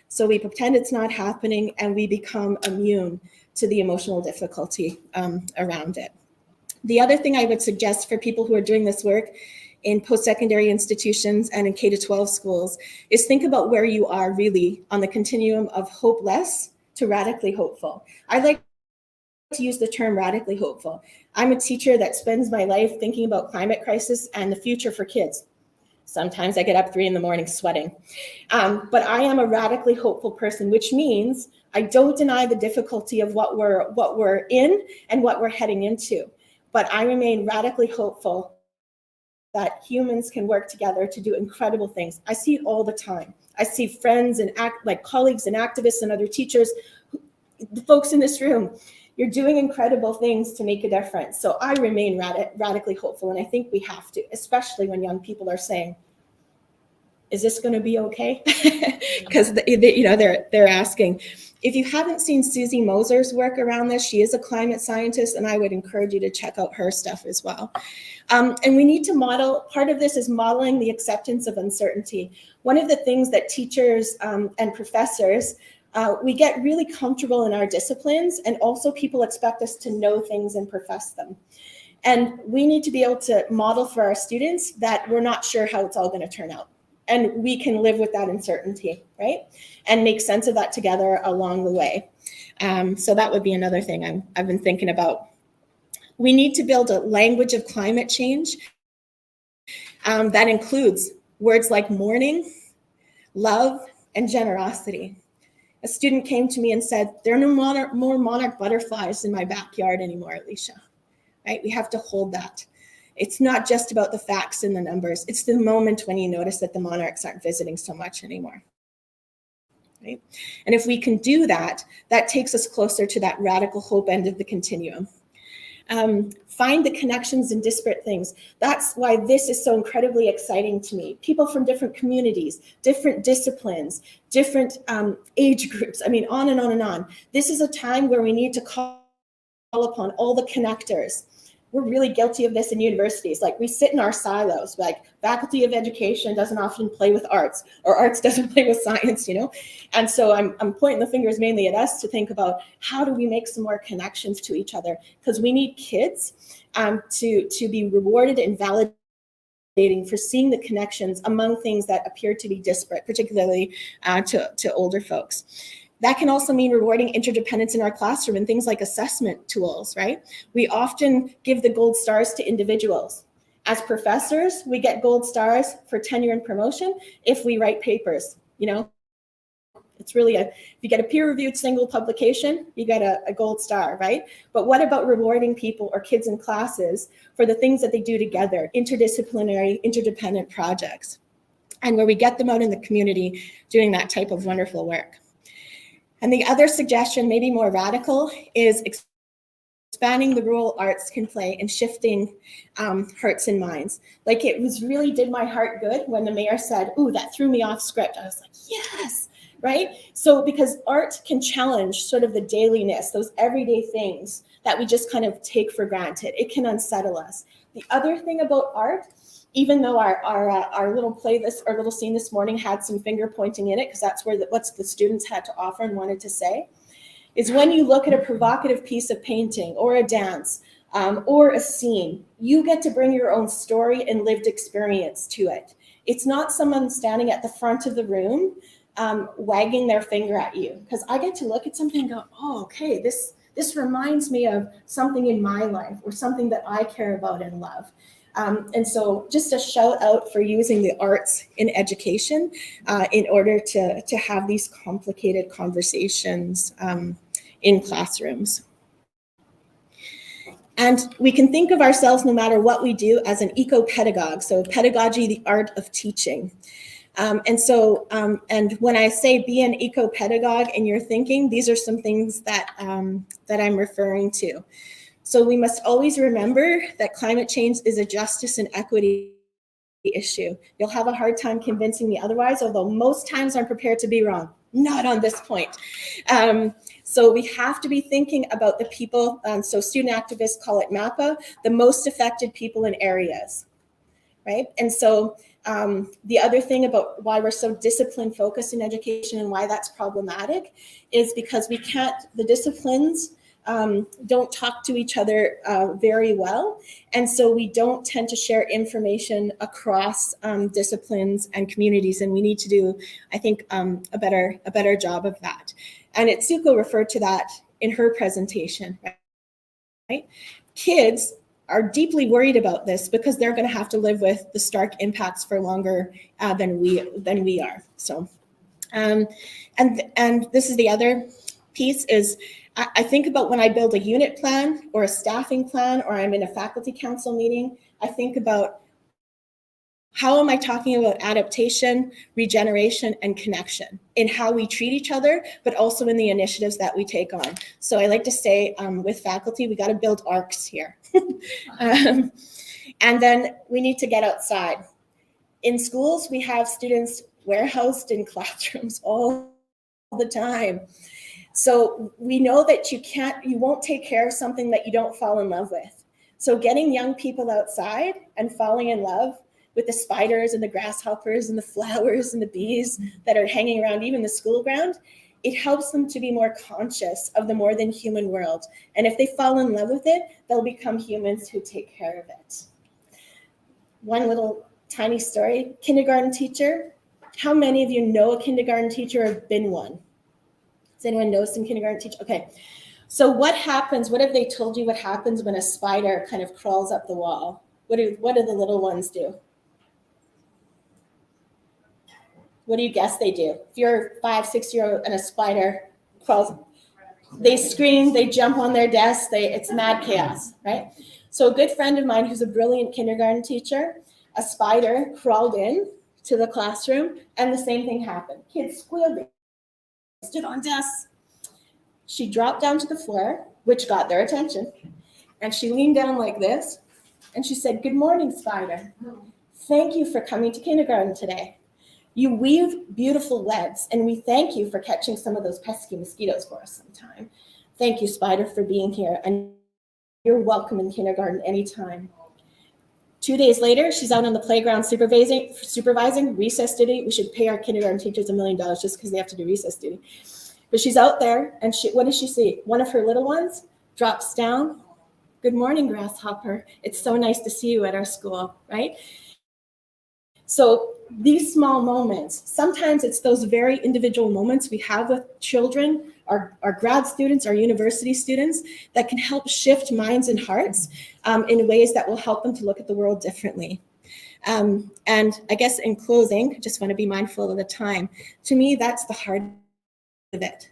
So we pretend it's not happening and we become immune to the emotional difficulty around it. The other thing I would suggest for people who are doing this work in post-secondary institutions and in K-12 schools is think about where you are really on the continuum of hopeless to radically hopeful. I like to use the term radically hopeful. I'm a teacher that spends my life thinking about climate crisis and the future for kids. Sometimes I get up 3 a.m. sweating. But I am a radically hopeful person, which means I don't deny the difficulty of what we're in and what we're heading into. But I remain radically hopeful that humans can work together to do incredible things. I see it all the time. I see friends and colleagues and activists and other teachers, the folks in this room, You're doing incredible things to make a difference. So I remain radically hopeful, and I think we have to, especially when young people are saying, is this going to be okay? Because they're asking. If you haven't seen Susie Moser's work around this, she is a climate scientist, and I would encourage you to check out her stuff as well. And we need to model, part of this is modeling the acceptance of uncertainty. One of the things that teachers and professors, we get really comfortable in our disciplines, and also people expect us to know things and profess them. And we need to be able to model for our students that we're not sure how it's all going to turn out. And we can live with that uncertainty, right? And make sense of that together along the way. So that would be another thing I've been thinking about. We need to build a language of climate change that includes words like mourning, love, and generosity. A student came to me and said, there are no more monarch butterflies in my backyard anymore, Alicia, right? We have to hold that. It's not just about the facts and the numbers. It's the moment when you notice that the monarchs aren't visiting so much anymore, right? And if we can do that, that takes us closer to that radical hope end of the continuum. Find the connections in disparate things. That's why this is so incredibly exciting to me. People from different communities, different disciplines, different age groups, I mean, on and on and on. This is a time where we need to call upon all the connectors. We're really guilty of this in universities. Like, we sit in our silos, like faculty of education doesn't often play with arts, or arts doesn't play with science, you know? And so I'm pointing the fingers mainly at us to think about how do we make some more connections to each other? Because we need kids to be rewarded and validating for seeing the connections among things that appear to be disparate, particularly to older folks. That can also mean rewarding interdependence in our classroom and things like assessment tools, right? We often give the gold stars to individuals. As professors, we get gold stars for tenure and promotion if we write papers, you know? It's really if you get a peer-reviewed single publication, you get a gold star, right? But what about rewarding people or kids in classes for the things that they do together, interdisciplinary, interdependent projects, and where we get them out in the community doing that type of wonderful work? And the other suggestion, maybe more radical, is expanding the role arts can play in shifting hearts and minds. Like, it really did my heart good when the mayor said, ooh, that threw me off script. I was like, yes, right? So because art can challenge sort of the dailiness, those everyday things that we just kind of take for granted. It can unsettle us. The other thing about art, even though our little play our little scene this morning had some finger pointing in it, because that's what the students had to offer and wanted to say, is when you look at a provocative piece of painting or a dance or a scene, you get to bring your own story and lived experience to it. It's not someone standing at the front of the room wagging their finger at you, because I get to look at something and go, oh, okay, this reminds me of something in my life or something that I care about and love. And so just a shout out for using the arts in education in order to have these complicated conversations in classrooms. And we can think of ourselves, no matter what we do, as an eco-pedagogue. So pedagogy, the art of teaching. And when I say be an eco-pedagogue in your thinking, these are some things that I'm referring to. So we must always remember that climate change is a justice and equity issue. You'll have a hard time convincing me otherwise, although most times I'm prepared to be wrong. Not on this point. So we have to be thinking about the people, so student activists call it MAPA, the most affected people in areas, right? And so the other thing about why we're so discipline focused in education and why that's problematic is because the disciplines don't talk to each other very well. And so we don't tend to share information across disciplines and communities. And we need to do, I think, a better job of that. And Itsuko referred to that in her presentation, right? Kids are deeply worried about this because they're going to have to live with the stark impacts for longer than we are. So, and this is the other piece is, I think about when I build a unit plan or a staffing plan, or I'm in a faculty council meeting, I think about How am I talking about adaptation, regeneration, and connection in how we treat each other, but also in the initiatives that we take on? So I like to say with faculty, we got to build arcs here. And then we need to get outside. In schools, we have students warehoused in classrooms all the time. So we know that you won't take care of something that you don't fall in love with. So getting young people outside and falling in love with the spiders and the grasshoppers and the flowers and the bees that are hanging around even the school ground, it helps them to be more conscious of the more than human world. And if they fall in love with it, they'll become humans who take care of it. One little tiny story, kindergarten teacher. How many of you know a kindergarten teacher or have been one? Does anyone know some kindergarten teacher? Okay. So what happens, what have they told you what happens when a spider kind of crawls up the wall? What do the little ones do? What do you guess they do? If you're 5, 6-year-old and a spider crawls, they scream, they jump on their desk, it's mad chaos, right? So a good friend of mine who's a brilliant kindergarten teacher, a spider crawled in to the classroom and the same thing happened. Kids squealed, they stood on desks. She dropped down to the floor, which got their attention, and she leaned down like this, and she said, "Good morning, spider. Thank you for coming to kindergarten today. You weave beautiful webs, and we thank you for catching some of those pesky mosquitoes for us sometime. Thank you, spider, for being here, and you're welcome in kindergarten anytime." 2 days later, she's out on the playground supervising recess duty. We should pay our kindergarten teachers $1 million just because they have to do recess duty. But she's out there, and what does she see? One of her little ones drops down. "Good morning, grasshopper. It's so nice to see you at our school," right? So these small moments, sometimes it's those very individual moments we have with children, our grad students, our university students, that can help shift minds and hearts in ways that will help them to look at the world differently. And I guess in closing, I just want to be mindful of the time. To me, that's the heart of it.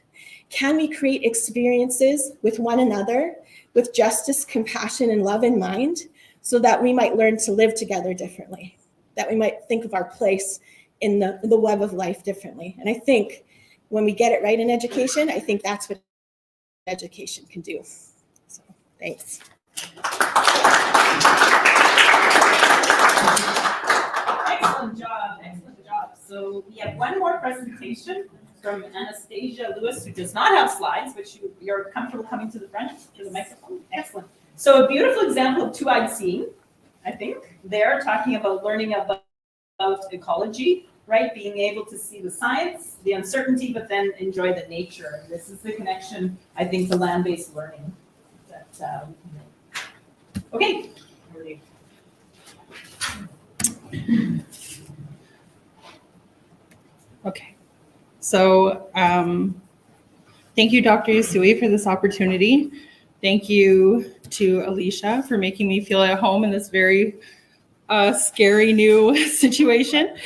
Can we create experiences with one another with justice, compassion, and love in mind so that we might learn to live together differently, that we might think of our place in the web of life differently? And I think when we get it right in education, I think that's what education can do. So thanks. Excellent job, excellent job. So we have one more presentation from Anastasia Lewis, who does not have slides, but you're comfortable coming to the front to the microphone. Excellent. So a beautiful example of two-eyed seeing, I think. They're talking about learning about ecology, right? Being able to see the science, the uncertainty, but then enjoy the nature. And this is the connection, I think, to land-based learning that we can make. Okay. Okay. So thank you, Dr. Yasui, for this opportunity. Thank you to Alicia for making me feel at home in this very scary new situation.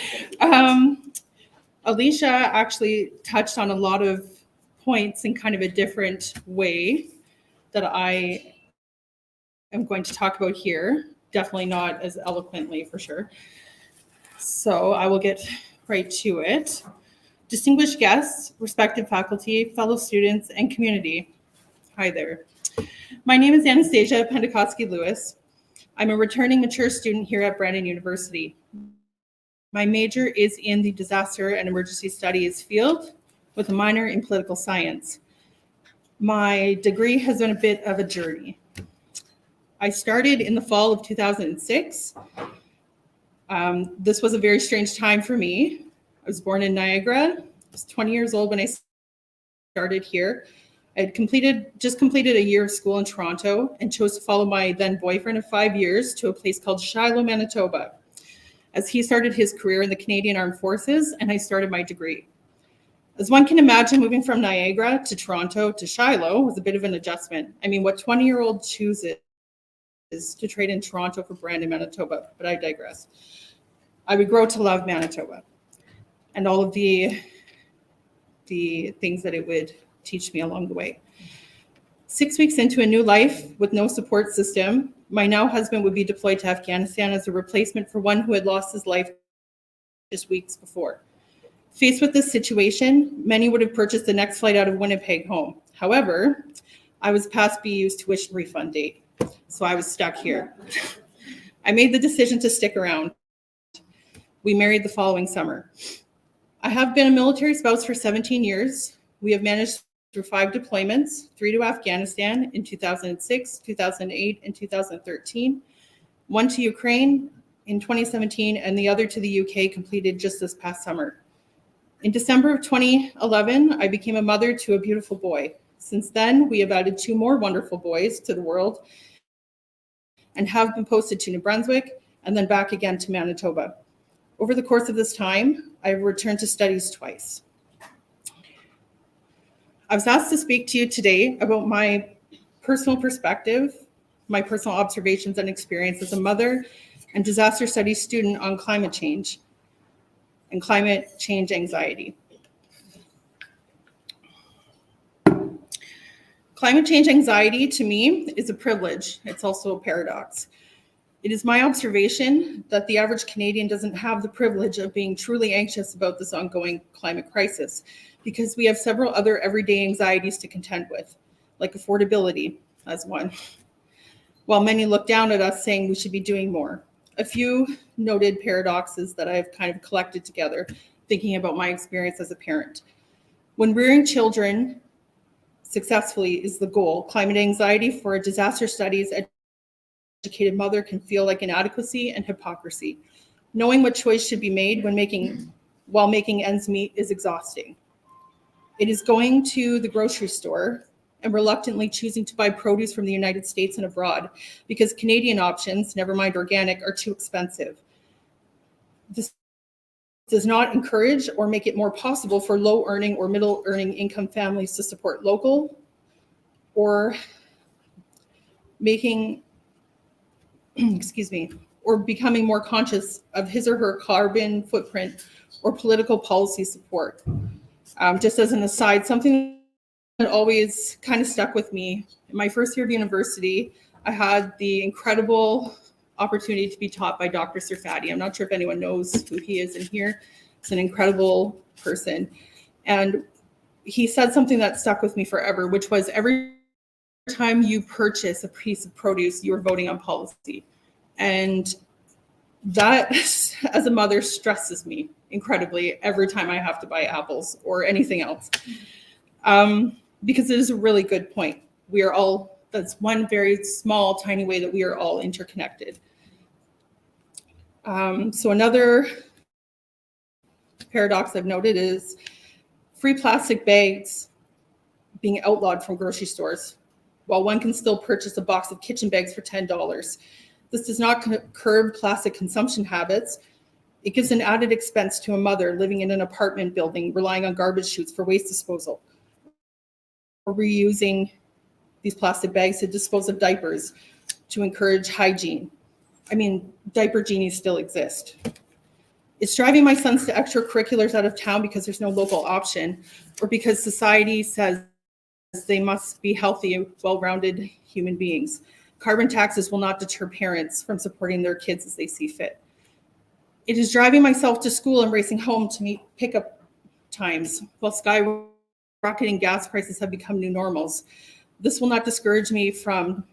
Alicia actually touched on a lot of points in kind of a different way that I am going to talk about here. Definitely not as eloquently, for sure. So I will get right to it. Distinguished guests, respected faculty, fellow students, and community. Hi there. My name is Anastasia Pentecotsky-Lewis. I'm a returning mature student here at Brandon University. My major is in the disaster and emergency studies field with a minor in political science. My degree has been a bit of a journey. I started in the fall of 2006. This was a very strange time for me. I was born in Niagara. I was 20 years old when I started here. I had just completed a year of school in Toronto and chose to follow my then boyfriend of 5 years to a place called Shiloh, Manitoba, as he started his career in the Canadian Armed Forces and I started my degree. As one can imagine, moving from Niagara to Toronto to Shiloh was a bit of an adjustment. I mean, what 20-year-old chooses is to trade in Toronto for Brandon, Manitoba, but I digress. I would grow to love Manitoba and all of the things that it would teach me along the way. 6 weeks into a new life with no support system, My now husband would be deployed to Afghanistan as a replacement for one who had lost his life just weeks before. Faced with this situation, many would have purchased the next flight out of Winnipeg home. However, I was past BU's tuition refund date, so I was stuck here. I made the decision to stick around. We married the following summer. I have been a military spouse for 17 years. We have managed through 5 deployments, 3 to Afghanistan in 2006, 2008, and 2013, 1 to Ukraine in 2017, and the other to the UK completed just this past summer. In December of 2011, I became a mother to a beautiful boy. Since then, we have added 2 more wonderful boys to the world and have been posted to New Brunswick and then back again to Manitoba. Over the course of this time, I've returned to studies twice. I was asked to speak to you today about my personal perspective, my personal observations and experience as a mother and disaster studies student on climate change and climate change anxiety. Climate change anxiety to me is a privilege. It's also a paradox. It is my observation that the average Canadian doesn't have the privilege of being truly anxious about this ongoing climate crisis because we have several other everyday anxieties to contend with, like affordability as one, while many look down at us saying we should be doing more. A few noted paradoxes that I've kind of collected together, thinking about my experience as a parent. When rearing children successfully is the goal, climate anxiety for a disaster studies educated mother can feel like inadequacy and hypocrisy. Knowing what choice should be made while making ends meet is exhausting. It is going to the grocery store and reluctantly choosing to buy produce from the United States and abroad because Canadian options, never mind organic, are too expensive. This does not encourage or make it more possible for low earning or middle earning income families to support local or or becoming more conscious of his or her carbon footprint or political policy support. Just as an aside, something that always kind of stuck with me, in my first year of university, I had the incredible opportunity to be taught by Dr. Sarfati. I'm not sure if anyone knows who he is in here. He's an incredible person. And he said something that stuck with me forever, which was every time you purchase a piece of produce, you are voting on policy. And that, as a mother, stresses me incredibly every time I have to buy apples or anything else. Because it is a really good point. We are all, that's one very small, tiny way that we are all interconnected. So another paradox I've noted is free plastic bags being outlawed from grocery stores, while one can still purchase a box of kitchen bags for $10. This does not curb plastic consumption habits. It gives an added expense to a mother living in an apartment building, relying on garbage chutes for waste disposal, or reusing these plastic bags to dispose of diapers to encourage hygiene. I mean, diaper genies still exist. It's driving my sons to extracurriculars out of town because there's no local option, or because society says they must be healthy, well-rounded human beings. Carbon taxes will not deter parents from supporting their kids as they see fit. It is driving myself to school and racing home to meet pickup times, while skyrocketing gas prices have become new normals. This will not discourage me from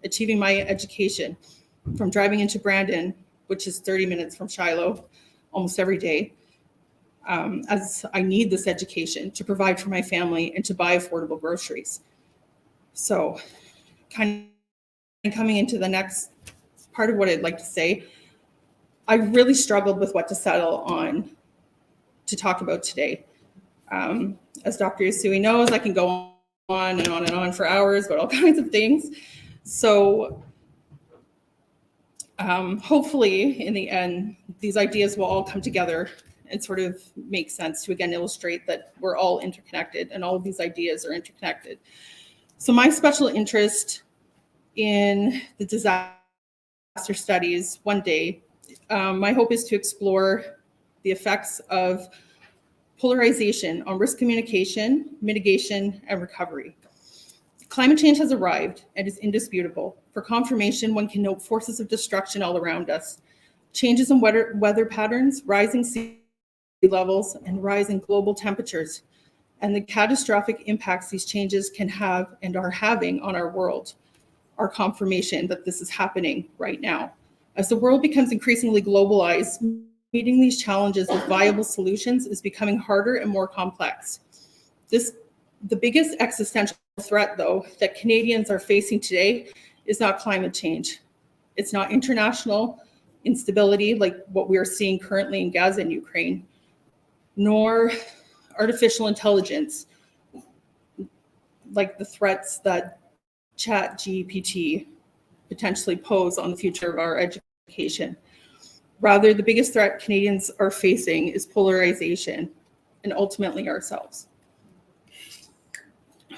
achieving my education, from driving into Brandon, which is 30 minutes from Shiloh, almost every day, as I need this education to provide for my family and to buy affordable groceries. So kind of coming into the next part of what I'd like to say, I really struggled with what to settle on to talk about today. As Dr. Yasui knows, I can go on and on and on for hours about all kinds of things. So hopefully in the end, these ideas will all come together and sort of make sense to again illustrate that we're all interconnected and all of these ideas are interconnected. So my special interest in the disaster studies one day, my hope is to explore the effects of polarization on risk communication, mitigation, and recovery. Climate change has arrived and is indisputable. For confirmation, one can note forces of destruction all around us. Changes in weather patterns, rising sea levels, and rising global temperatures, and the catastrophic impacts these changes can have and are having on our world are confirmation that this is happening right now. As the world becomes increasingly globalized, meeting these challenges with viable solutions is becoming harder and more complex. The biggest existential threat, though, that Canadians are facing today is not climate change. It's not international instability like what we are seeing currently in Gaza and Ukraine, nor artificial intelligence, like the threats that ChatGPT potentially pose on the future of our education. Rather, the biggest threat Canadians are facing is polarization and ultimately ourselves.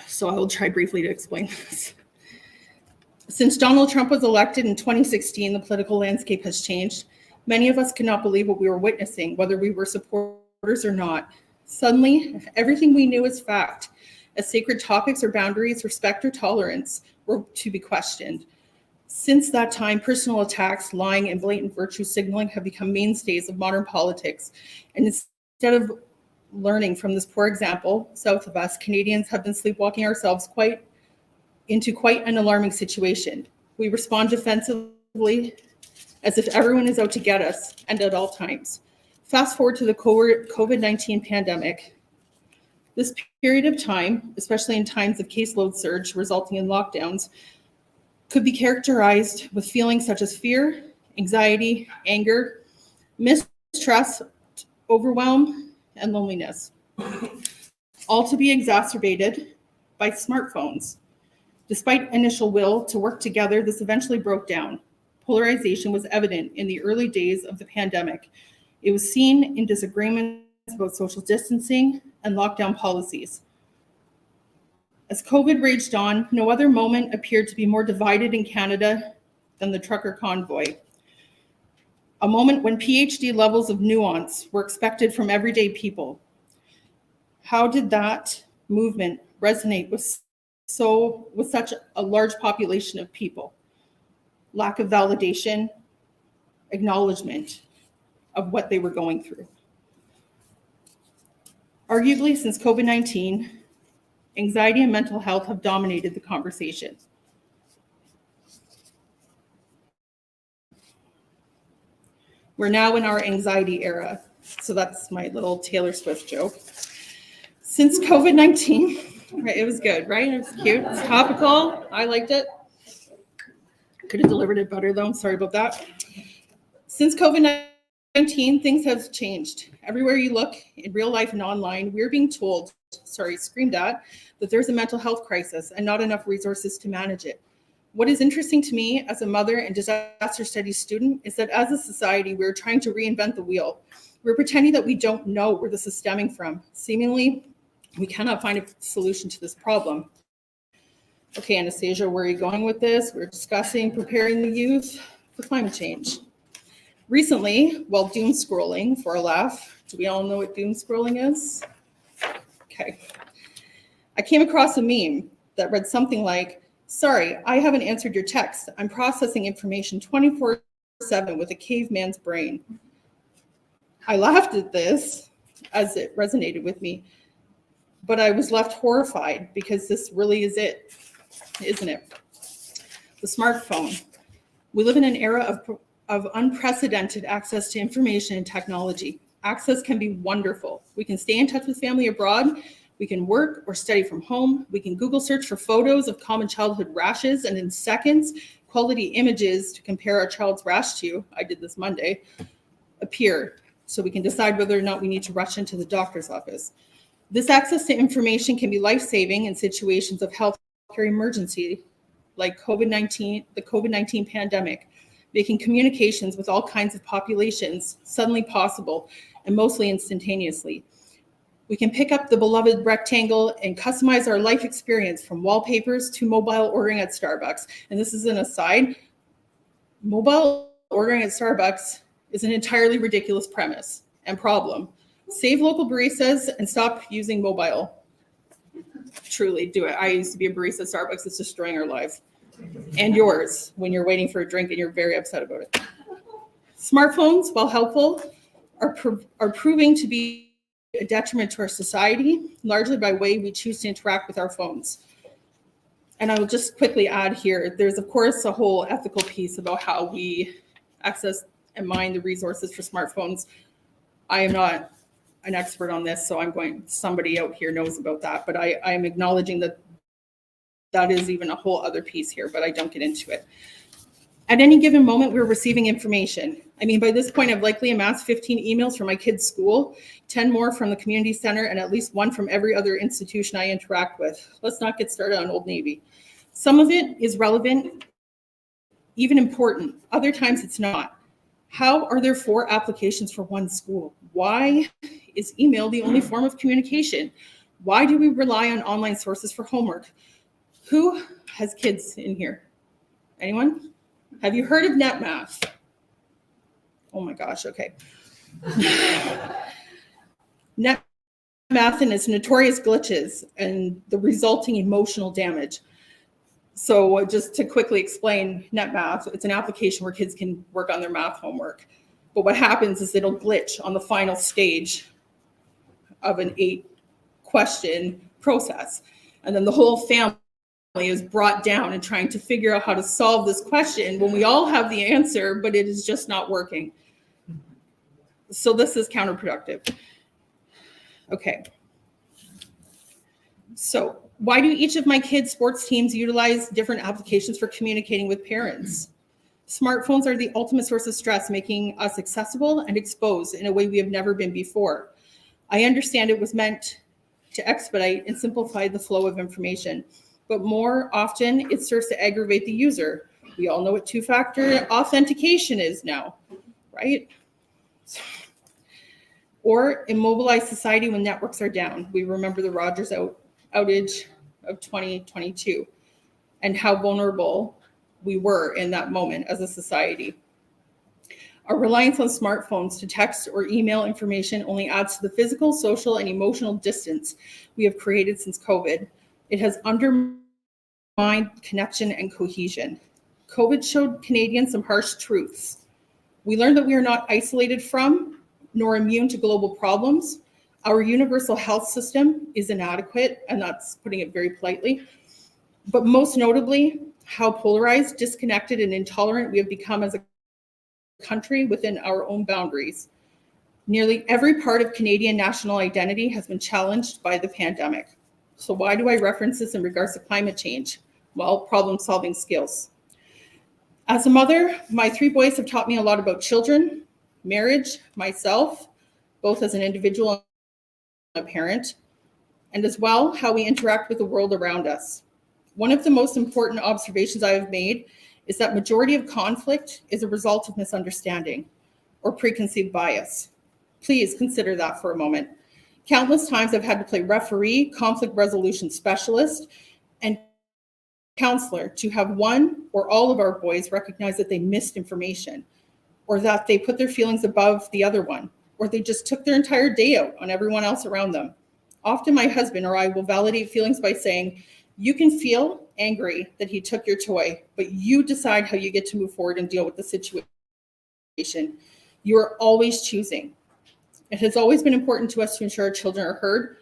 So I will try briefly to explain this. Since Donald Trump was elected in 2016, the political landscape has changed. Many of us could not believe what we were witnessing, whether we were supporters or not. Suddenly, everything we knew as fact, as sacred topics or boundaries, respect or tolerance, were to be questioned. Since that time, personal attacks, lying, and blatant virtue signaling have become mainstays of modern politics. And instead of learning from this poor example, south of us, Canadians have been sleepwalking ourselves into quite an alarming situation. We respond defensively as if everyone is out to get us and at all times. Fast forward to the COVID-19 pandemic. This period of time, especially in times of caseload surge resulting in lockdowns, could be characterized with feelings such as fear, anxiety, anger, mistrust, overwhelm, and loneliness, all to be exacerbated by smartphones. Despite initial will to work together, this eventually broke down. Polarization was evident in the early days of the pandemic. It was seen in disagreements about social distancing and lockdown policies. As COVID raged on, no other moment appeared to be more divided in Canada than the trucker convoy. A moment when PhD levels of nuance were expected from everyday people. How did that movement resonate with such a large population of people? Lack of validation, acknowledgement of what they were going through. Arguably, since COVID-19, anxiety and mental health have dominated the conversation. We're now in our anxiety era. So that's my little Taylor Swift joke. Since COVID-19, right, it was good, right? It was cute, it's topical, I liked it. Could have delivered it better though, I'm sorry about that. Since COVID-19, things have changed. Everywhere you look, in real life and online, we're being told, screamed at, that there's a mental health crisis and not enough resources to manage it. What is interesting to me as a mother and disaster studies student is that as a society, we're trying to reinvent the wheel. We're pretending that we don't know where this is stemming from. Seemingly, we cannot find a solution to this problem. Okay, Anastasia, where are you going with this? We're discussing preparing the youth for climate change. Recently, while doom scrolling for a laugh, do we all know what doom scrolling is? Okay. I came across a meme that read something like, sorry, I haven't answered your text. I'm processing information 24/7 with a caveman's brain. I laughed at this as it resonated with me, but I was left horrified because this really is it, isn't it? The smartphone. We live in an era of unprecedented access to information and technology. Access can be wonderful. We can stay in touch with family abroad. We can work or study from home. We can Google search for photos of common childhood rashes, and in seconds, quality images to compare our child's rash to, I did this Monday, appear. So we can decide whether or not we need to rush into the doctor's office. This access to information can be life-saving in situations of healthcare emergency, like the COVID-19 pandemic, making communications with all kinds of populations suddenly possible and mostly instantaneously. We can pick up the beloved rectangle and customize our life experience from wallpapers to mobile ordering at Starbucks. And this is an aside, mobile ordering at Starbucks is an entirely ridiculous premise and problem. Save local baristas and stop using mobile. truly do it. I used to be a barista at Starbucks. It's destroying our lives and yours when you're waiting for a drink and you're very upset about it. Smartphones, while helpful, are proving to be a detriment to our society, largely by way we choose to interact with our phones. And I will just quickly add here, there's of course a whole ethical piece about how we access and mine the resources for smartphones. I am not an expert on this, so somebody out here knows about that, but I am acknowledging that that is even a whole other piece here, but I don't get into it. At any given moment, we're receiving information. I mean, by this point, I've likely amassed 15 emails from my kids' school, 10 more from the community center, and at least one from every other institution I interact with. Let's not get started on Old Navy. Some of it is relevant, even important. Other times it's not. How are there 4 applications for one school? Why is email the only form of communication? Why do we rely on online sources for homework? Who has kids in here? Anyone? Have you heard of NetMath? Oh my gosh, okay. NetMath and its notorious glitches and the resulting emotional damage. So just to quickly explain NetMath, it's an application where kids can work on their math homework. But what happens is it'll glitch on the final stage of an 8-question process. And then the whole family is brought down and trying to figure out how to solve this question when we all have the answer, but it is just not working. So this is counterproductive. Okay. So why do each of my kids' sports teams utilize different applications for communicating with parents? Smartphones are the ultimate source of stress, making us accessible and exposed in a way we have never been before. I understand it was meant to expedite and simplify the flow of information, but more often it serves to aggravate the user. We all know what 2-factor authentication is now, right? Or immobilize society when networks are down. We remember the Rogers outage of 2022 and how vulnerable we were in that moment as a society. Our reliance on smartphones to text or email information only adds to the physical, social, and emotional distance we have created since COVID. It has undermined connection and cohesion. COVID showed Canadians some harsh truths. We learned that we are not isolated from nor immune to global problems. Our universal health system is inadequate, and that's putting it very politely. But most notably, how polarized, disconnected, and intolerant we have become as a country within our own boundaries. Nearly every part of Canadian national identity has been challenged by the pandemic. So why do I reference this in regards to climate change? Well, problem-solving skills. As a mother, my 3 boys have taught me a lot about children, marriage, myself, both as an individual and a parent, and as well how we interact with the world around us. One of the most important observations I have made is that majority of conflict is a result of misunderstanding or preconceived bias. Please consider that for a moment. Countless times I've had to play referee, conflict resolution specialist, and counselor to have one or all of our boys recognize that they missed information, or that they put their feelings above the other one, or they just took their entire day out on everyone else around them. Often my husband or I will validate feelings by saying, you can feel angry that he took your toy, but you decide how you get to move forward and deal with the situation. You are always choosing. It has always been important to us to ensure our children are heard,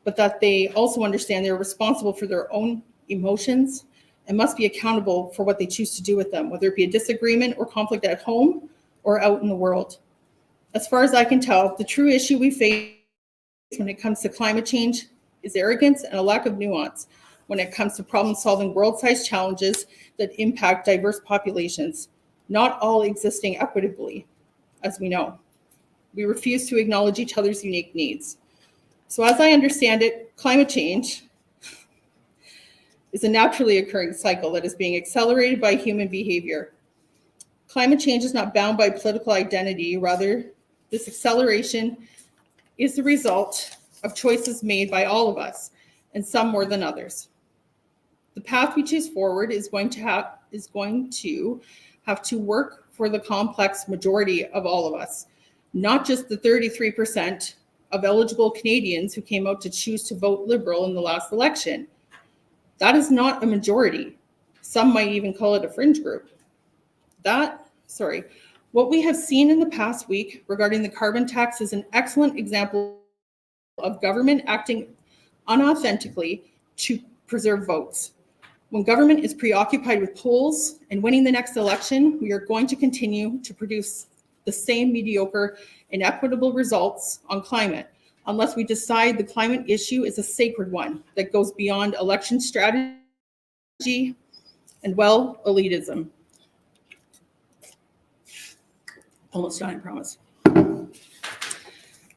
but that they also understand they're responsible for their own emotions and must be accountable for what they choose to do with them, whether it be a disagreement or conflict at home or out in the world. As far as I can tell, the true issue we face when it comes to climate change is arrogance and a lack of nuance when it comes to problem-solving world-sized challenges that impact diverse populations, not all existing equitably, as we know. We refuse to acknowledge each other's unique needs. So as I understand it, climate change is a naturally occurring cycle that is being accelerated by human behavior. Climate change is not bound by political identity. Rather, this acceleration is the result of choices made by all of us, and some more than others. The path we choose forward is going to have to work for the complex majority of all of us, not just the 33% of eligible Canadians who came out to choose to vote Liberal in the last election. That is not a majority. Some might even call it a fringe group. What we have seen in the past week regarding the carbon tax is an excellent example of government acting unauthentically to preserve votes. When government is preoccupied with polls and winning the next election, we are going to continue to produce the same mediocre, inequitable results on climate, unless we decide the climate issue is a sacred one that goes beyond election strategy and, well, elitism. Almost done, I promise.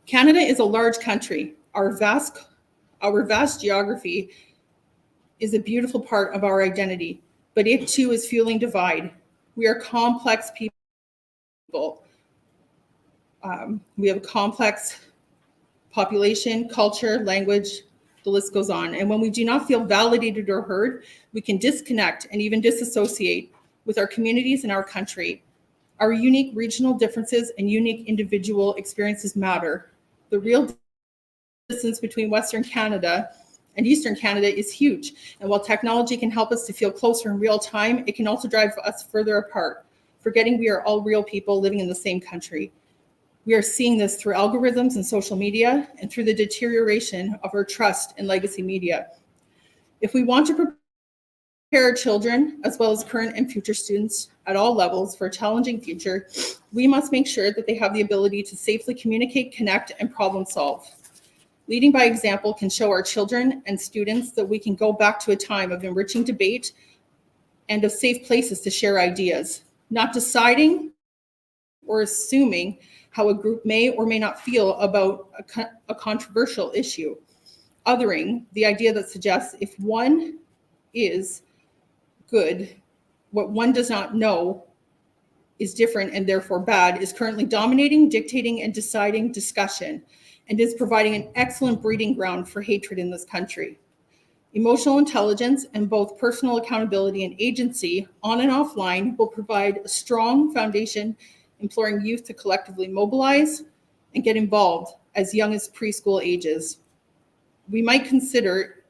Canada is a large country. Our vast geography is a beautiful part of our identity, but it too is fueling divide. We are complex people. We have a complex population, culture, language, the list goes on. And when we do not feel validated or heard, we can disconnect and even disassociate with our communities and our country. Our unique regional differences and unique individual experiences matter. The real distance between Western Canada and Eastern Canada is huge. And while technology can help us to feel closer in real time, it can also drive us further apart, forgetting we are all real people living in the same country. We are seeing this through algorithms and social media and through the deterioration of our trust in legacy media. If we want to prepare our children, as well as current and future students at all levels for a challenging future, we must make sure that they have the ability to safely communicate, connect, and problem solve. Leading by example can show our children and students that we can go back to a time of enriching debate and of safe places to share ideas, not deciding or assuming how a group may or may not feel about a controversial issue. Othering, the idea that suggests if one is good, what one does not know is different and therefore bad, is currently dominating, dictating, and deciding discussion, and is providing an excellent breeding ground for hatred in this country. Emotional intelligence and both personal accountability and agency, on and offline, will provide a strong foundation, imploring youth to collectively mobilize and get involved as young as preschool ages. We might consider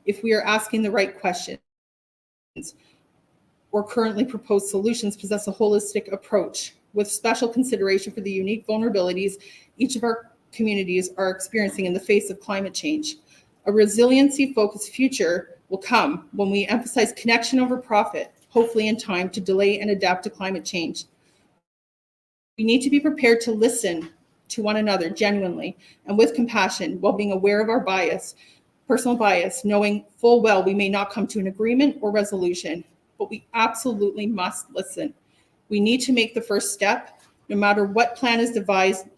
if we are asking the right questions or currently proposed solutions possess a holistic approach with special consideration for the unique vulnerabilities each of our communities are experiencing in the face of climate change. A resiliency-focused future will come when we emphasize connection over profit, hopefully in time to delay and adapt to climate change. We need to be prepared to listen to one another genuinely and with compassion while being aware of our bias, personal bias, knowing full well we may not come to an agreement or resolution, but we absolutely must listen. We need to make the first step, no matter what plan is devised,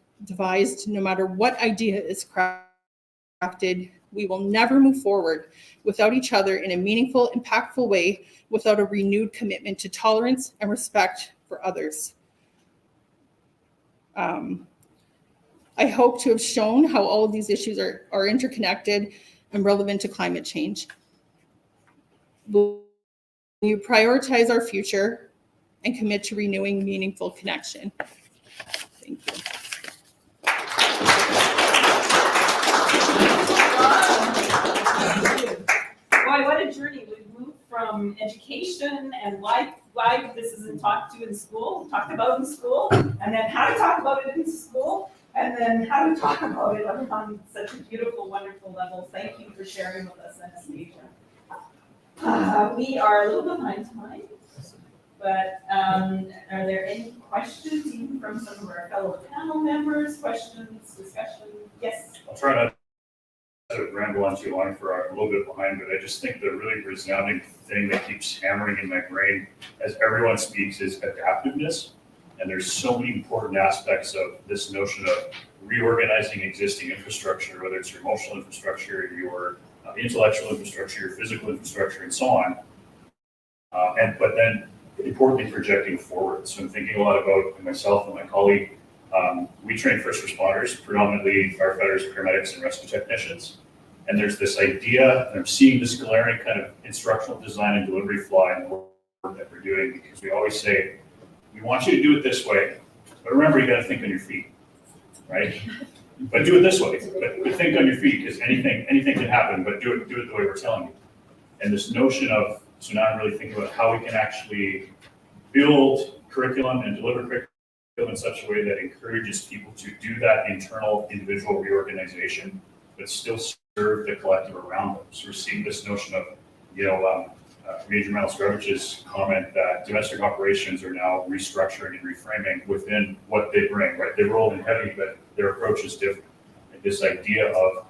no matter what idea is crafted. We will never move forward without each other in a meaningful, impactful way, without a renewed commitment to tolerance and respect for others. I hope to have shown how all of these issues are interconnected and relevant to climate change. Will you prioritize our future and commit to renewing meaningful connection? Thank you. Boy, what a journey. We've moved from education and why this isn't talked about in school, and then how to talk about it in school, and then how to talk about it on such a beautiful, wonderful level. Thank you for sharing with us, Anastasia. We are a little behind time, but are there any questions even from some of our fellow panel members? Questions, discussion? Yes. I'll try not to ramble on too long for a little bit behind, but I just think the really resounding thing that keeps hammering in my brain as everyone speaks is adaptiveness. And there's so many important aspects of this notion of reorganizing existing infrastructure, whether it's your emotional infrastructure, your intellectual infrastructure, your physical infrastructure, and so on. But then importantly projecting forward. So I'm thinking a lot about myself and my colleague. We train first responders, predominantly firefighters, paramedics, and rescue technicians. And there's this idea, and I'm seeing this glaring kind of instructional design and delivery flaw in the work that we're doing, because we always say, we want you to do it this way, but remember, you got to think on your feet, right? But do it this way, but think on your feet, because anything can happen, but do it the way we're telling you. And this notion of, so now I'm really thinking about how we can actually build curriculum and deliver curriculum in such a way that encourages people to do that internal individual reorganization, but still serve the collective around them. So we're seeing this notion of, Major Metal-Scrovich's comment that domestic operations are now restructuring and reframing within what they bring, right? They roll in heavy, but their approach is different. And this idea of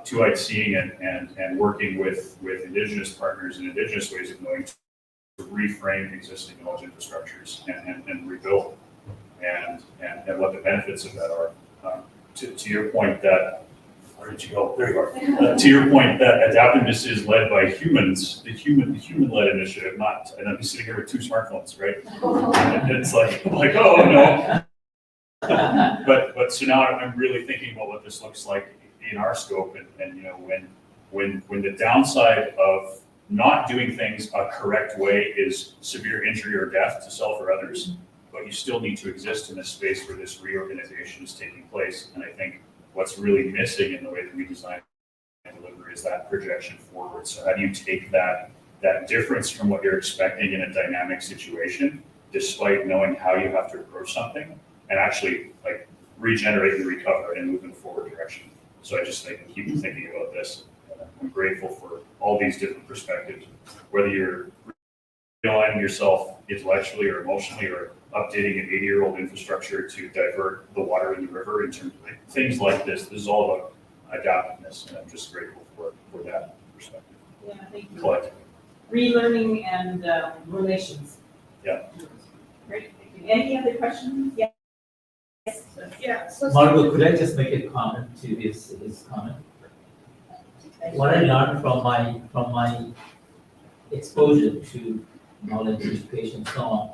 two-eyed seeing and working with Indigenous partners and Indigenous ways of knowing to reframe existing knowledge infrastructures and rebuild and what the benefits of that are. To your point that, where did you go? There you are. To your point that adaptiveness is led by humans, the human-led initiative, not, and I'm sitting here with two smartphones, right? And it's like, oh no. But so now I'm really thinking about what this looks like in our scope, and when the downside of not doing things a correct way is severe injury or death to self or others, but you still need to exist in a space where this reorganization is taking place. And I think what's really missing in the way that we design and deliver is that projection forward. So how do you take that difference from what you're expecting in a dynamic situation, despite knowing how you have to approach something, and actually like regenerate and recover and move in a forward direction? So I just keep thinking about this. I'm grateful for all these different perspectives, whether you're realigning yourself intellectually or emotionally, or updating an 80-year-old infrastructure to divert the water in the river, in terms of things like this. This is all about adaptiveness, and I'm just grateful for that perspective. Yeah, thank you. Collectively. Relearning and relations. Yeah. Great, thank you. Any other questions? Yes. Yeah. Margot, could I just make a comment to his comment? What I learned from my exposure to knowledge, education, and so on,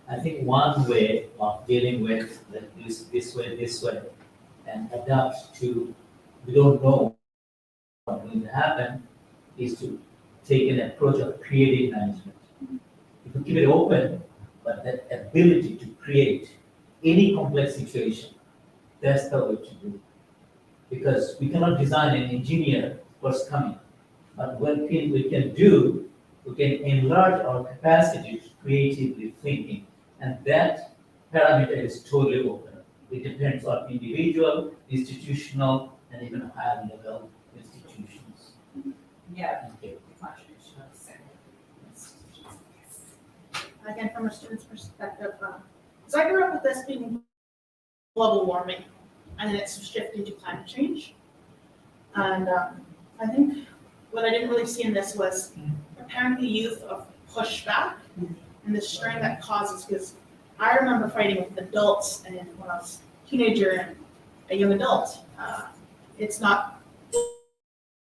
I think one way of dealing with this way, and adapt to, we don't know what will happen, is to take an approach of creative management. If you keep it open, but that ability to create any complex situation, that's the way to do it. Because we cannot design an engineer what's coming. But what we can do, we can enlarge our capacity to creatively thinking. And that parameter is totally open. It depends on individual, institutional, and even higher level institutions. Yeah. Okay. Again, from a student's perspective, so I grew up with this being global warming, and then it's shifting to climate change. And I think what I didn't really see in this was preparing the youth of pushback and the strain that causes, because I remember fighting with adults, and when I was a teenager and a young adult, it's not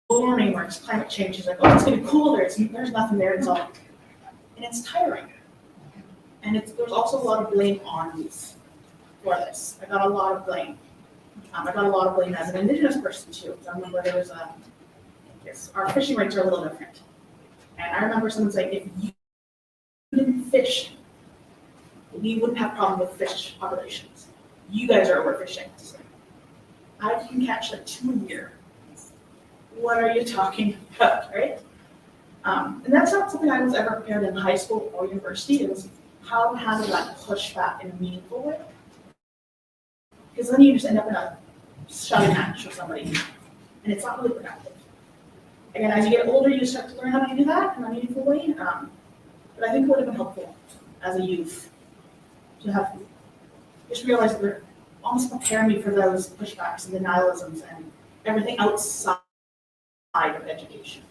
warming or it's climate change. It's like, oh, it's getting colder, there's nothing there, it's all, and it's tiring. And there's also a lot of blame on youth for this. I got a lot of blame. I got a lot of blame as an Indigenous person too. I remember there was our fishing rates are a little different. And I remember someone saying, if you didn't fish, we wouldn't have problem with fish populations. You guys are overfishing. I can catch like 2 a year. What are you talking about, right? And that's not something I was ever prepared in high school or university. It was how to handle that pushback in a meaningful way. Because then you just end up in a shouting match with somebody, and it's not really productive. Again, as you get older, you start to learn how to do that in a meaningful way. But I think it would have been helpful as a youth to have just realized that they're almost preparing me for those pushbacks and denialisms and everything outside of education.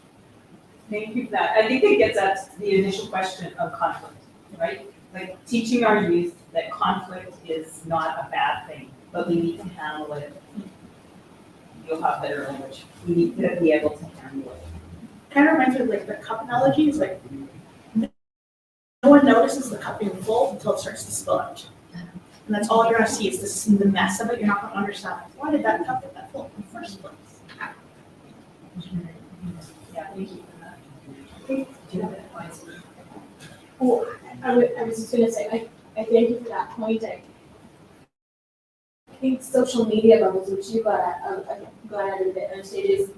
Thank you for that. I think it gets at the initial question of conflict, right? Like teaching our youth that conflict is not a bad thing, but we need to handle it. You'll have better language. We need to be able to handle it. Kind of reminds me of like the cup analogy. It's like no one notices the cup being full until it starts to spill out. And that's all you're going to see is the mess of it. You're not going to understand why did that cup get that full in the first place. Yeah, thank you for that. Do you have advice? Oh, I was just going to say, I thank you for that point. think social media bubbles, which you got at a bit on stages,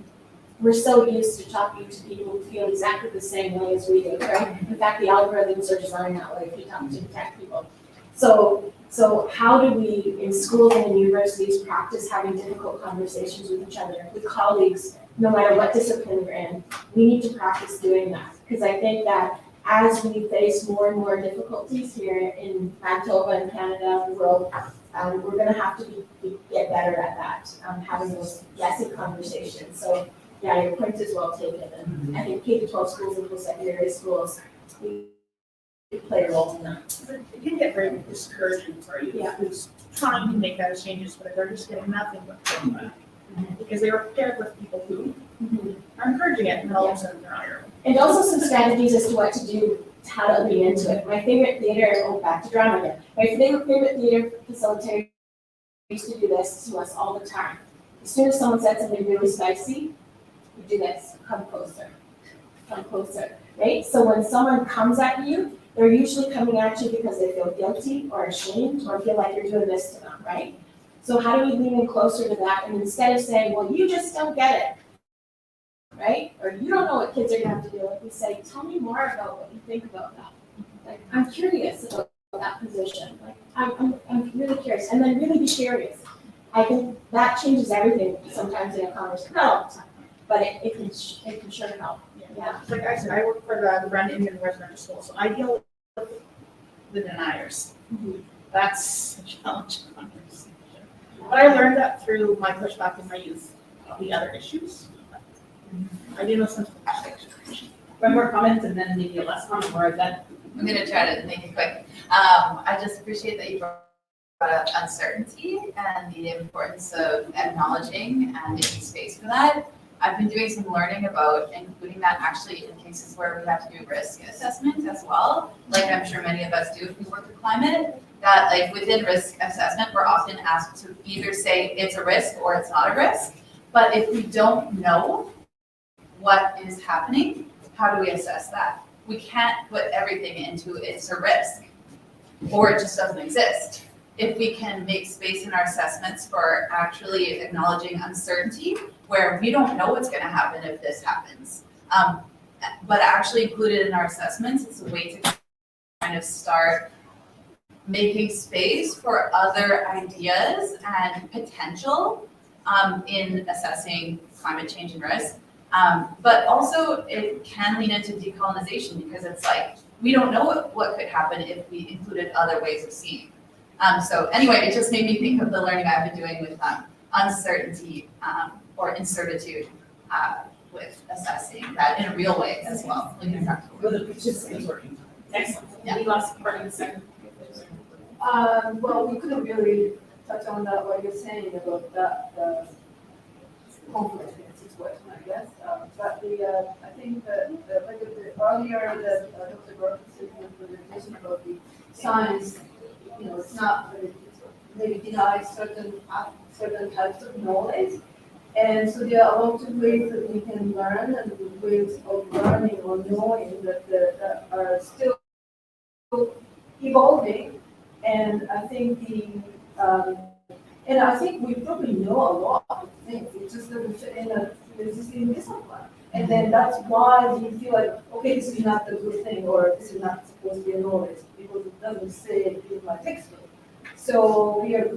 we're so used to talking to people who feel exactly the same way as we do, right? In fact, the algorithms are designed that way if you talk to tech people. So how do we, in schools and in universities, practice having difficult conversations with each other, with colleagues, no matter what discipline you're in? We need to practice doing that, because I think that as we face more and more difficulties here in Manitoba and Canada and the world, we're gonna have to get better at that, having those messy conversations. So yeah, your point is well taken, and I think K-12 schools and post-secondary schools, we play a role in that. It can get very discouraging for you, who's trying to make those changes, but they're just getting nothing but feedback. Because they were paired with people who are encouraging it, and then all of a sudden they're on your own. And also some strategies as to what to do, how to lean into it. My favorite theater, back to drama again. My favorite theater facilitator used to do this to us all the time. As soon as someone said something really spicy, we do this, come closer, right? So when someone comes at you, they're usually coming at you because they feel guilty or ashamed or feel like you're doing this to them, right? So how do we lean in closer to that? And instead of saying, well, you just don't get it, right? Or you don't know what kids are gonna have to deal with, we say, tell me more about what you think about that. Like, I'm curious about that position. Like, I'm really curious, and then really be curious. I think that changes everything sometimes in a conversation, not all the time, but it can sure help. Yeah. Like I said, I work for the Brandon Indian Residential School, so I deal with the deniers. That's a challenging conversation. But I learned that through my pushback in my youth of the other issues. I do know some things. One more comment and then maybe a last comment, or then I'm gonna try to make it quick. I just appreciate that you brought up uncertainty and the importance of acknowledging and making space for that. I've been doing some learning about including that actually in cases where we have to do risk assessment as well. Like I'm sure many of us do if we work with climate, that like within risk assessment, we're often asked to either say it's a risk or it's not a risk. But if we don't know what is happening, how do we assess that? We can't put everything into it's a risk or it just doesn't exist. If we can make space in our assessments for actually acknowledging uncertainty, where we don't know what's going to happen if this happens, but actually include it in our assessments, it's a way to kind of start making space for other ideas and potential in assessing climate change and risk. But also it can lean into decolonization because it's like, we don't know what could happen if we included other ways of seeing. So anyway, it just made me think of the learning I've been doing with uncertainty or incertitude with assessing that in a real way as well. Like in practical. With the participants working. Excellent. Yeah. Any last part of the second? Well, we couldn't really touch on that, what you're saying about that, the conflict in the situation, I guess. But I think like earlier that Dr. Burke said in the presentation about the science, it's not maybe denies certain types of knowledge. And so there are a lot of ways that we can learn and ways of learning or knowing that are still evolving. And I think I think we probably know a lot of things. It's just that we fit in a existing discipline. And then that's why we feel like, okay, this is not the good thing, or this is not supposed to be a knowledge, because it doesn't say it in my textbook. So we are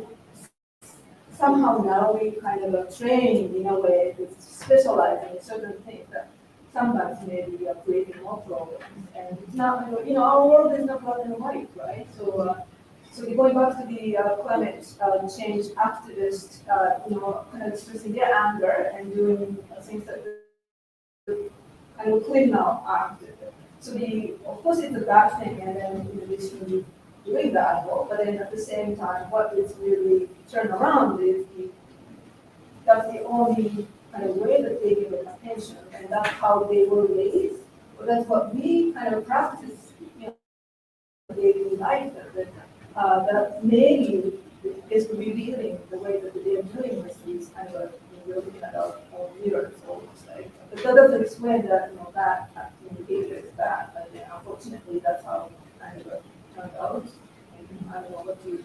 somehow now we kind of are trained in a way to specialize in certain things that sometimes maybe are creating more problems. And it's not, our world is not black and white, right? So going back to the climate change activists, kind of expressing their anger and doing things that kind of clean up after. So of course it's a bad thing, and then we shouldn't be doing that, but then at the same time, what is really turned around is that's the only kind of way that they give it attention, and that's how they were raised. But that's what we kind of practice in daily life. That maybe is revealing the way that they're doing these kind of we're looking at our mirrors almost like. But that doesn't explain that that behavior is bad. But unfortunately, that's how it kind of turned out. And I don't know what you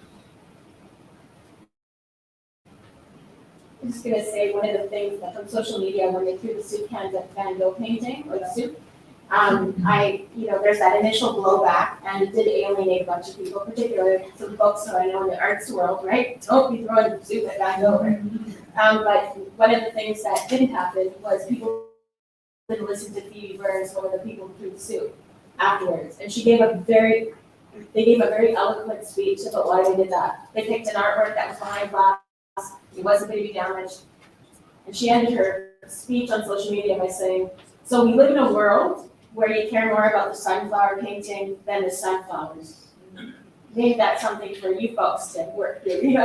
I'm just gonna say one of the things that from social media, when they threw the soup cans at Van Gogh painting or the soup, there's that initial blowback and it did alienate a bunch of people, particularly some folks who I know in the arts world, right? Don't be throwing soup at Van Gogh. Right? But one of the things that didn't happen was people didn't listen to Phoebe Burns, one of the people who threw the soup afterwards. And they gave a very eloquent speech about why they did that. They picked an artwork that was behind glass, it wasn't going to be damaged. And she ended her speech on social media by saying, so we live in a world where you care more about the sunflower painting than the sunflowers. Maybe that's something for you folks to work through,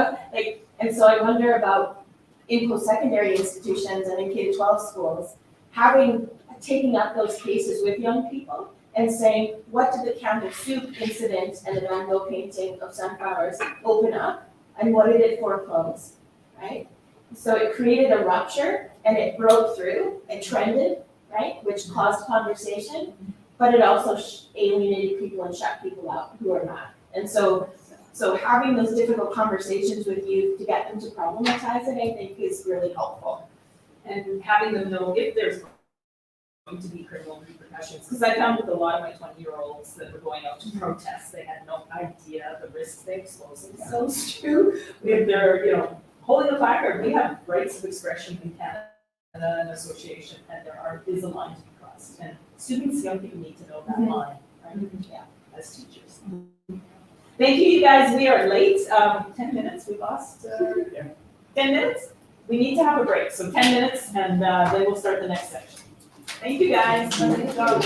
and so I wonder about in post-secondary institutions and in K-12 schools, taking up those cases with young people and saying, what did the can of soup incident and the Van Gogh painting of sunflowers open up, and what did it foreclose, right? So it created a rupture, and it broke through, it trended, right, which caused conversation, but it also alienated people and shut people out who are not. And so having those difficult conversations with youth to get them to problematize it, I think is really helpful. And having them know if there's going to be criminal repercussions. Because I found with a lot of my 20-year-olds that were going out to protest, they had no idea the risks they expose themselves to. If they're, holding a placard, we have rights of expression in Canada, an association, and there is a line to be crossed. And students, young people need to know that line, right? Yeah, as teachers. Thank you, you guys. We are late. 10 minutes. We lost 10 minutes. We need to have a break. So 10 minutes, and then we'll start the next section. Thank you, guys. Good job.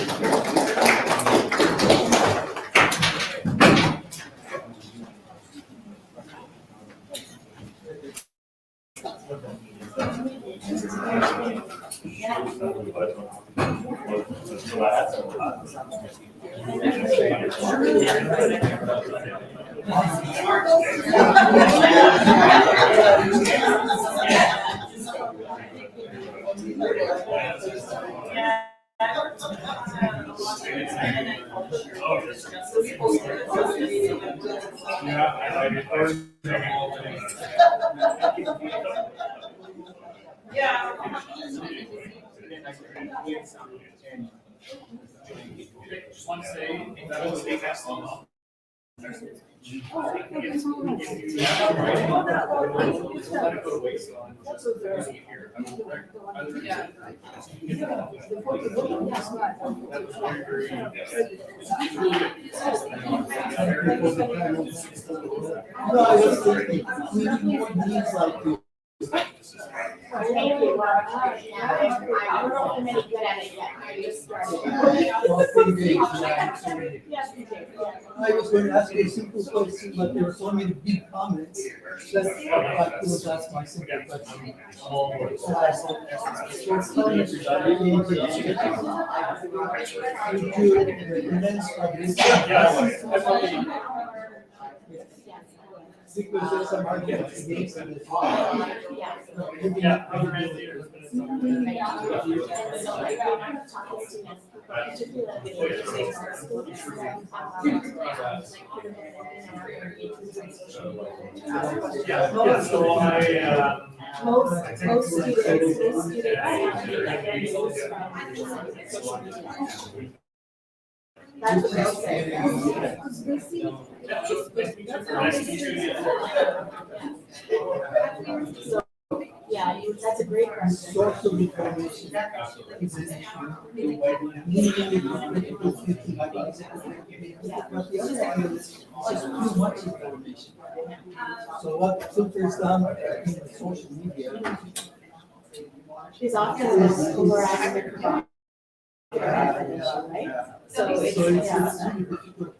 Just want to say, that was a excellent. Thank you. I don't know if I'm any good at it yet. I just started. I was going to ask you a simple question, but there were so many big comments that I was asked my simple question. Would you recommend because there's some arguments against it. Most students that's what they'll say. So, yeah, that's a great question. Source of information is an issue. But the other thing is just too much information. So what filters down in social media is often overactive information, right? So it's really difficult.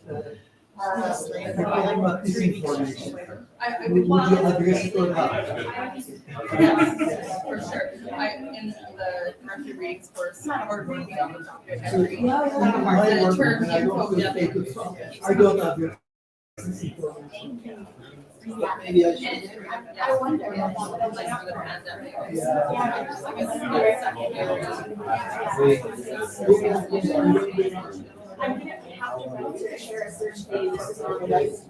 Talking about disinformation. Would you address it or not? Yes, for sure. In the commercial readings course, we're working on the topic every My work, term. and I don't feel fake it. I don't address disinformation. Maybe I should. I wonder. Like for the pandemic. I'm gonna have to share a search page. This is on the list.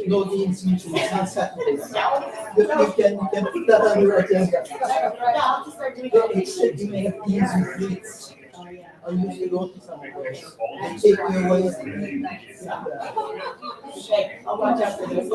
No needs to sunset. You can put that on your agenda. It should be made easy fleets. I usually go to some place. Take you away. I'll watch out for this.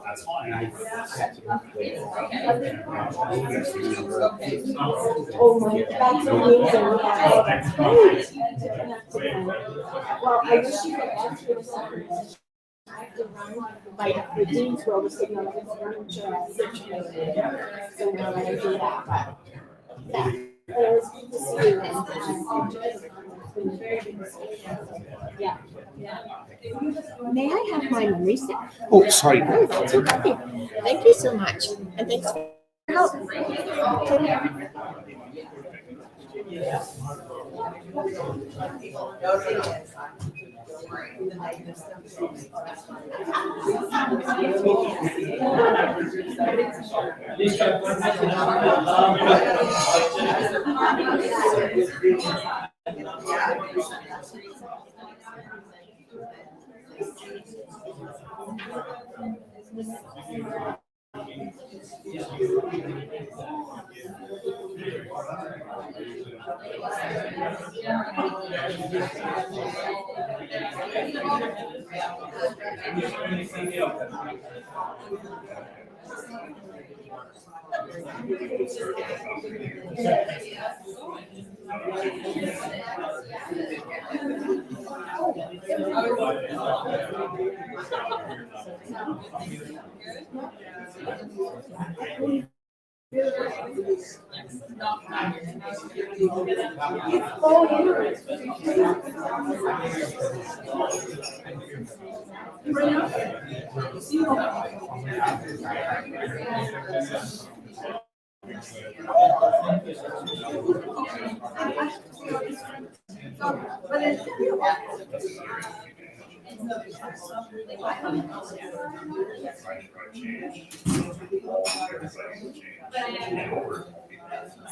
That's fine. Oh my, that's amazing, yeah, that's great. Well, I wish you could answer the second. I have to run, like, the dean's row was sitting on this furniture situation. So now I do that, but, yeah, it was good to see you and, it's been very good to see you. Yeah. May I have my memory stick? Oh, sorry. Oh, that's okay. Thank you so much. And thanks for your help.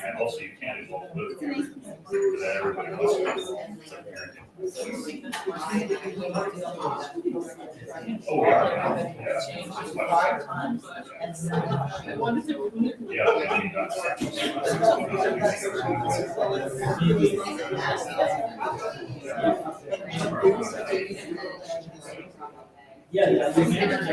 And also you can't involve politically, because everybody wants to. Oh, yeah. Yeah, I mean,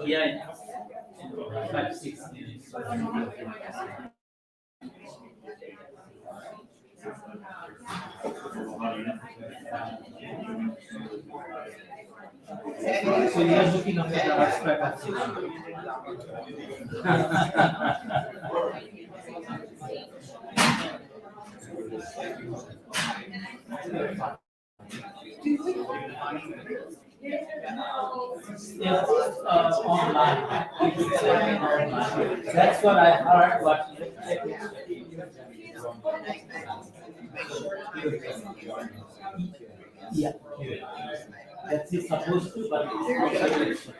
Yeah, 5, 6 minutes. So you are looking at the aspect of Yes, online. That's what I heard, but yeah, that's it supposed to, but it's not.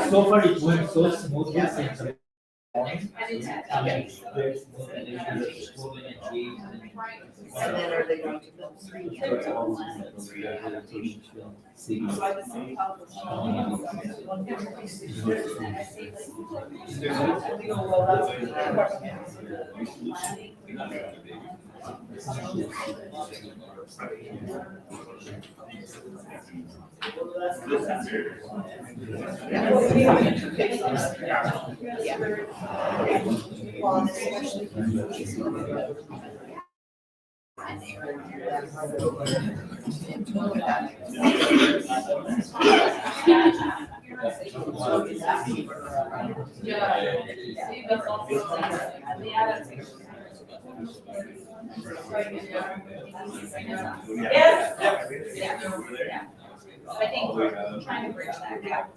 So far it went so smoothly since the morning. I mean, it's very smooth and everything is moving and changing. And then are they going to build three? Yes. Yeah. I think we're trying to bridge that gap.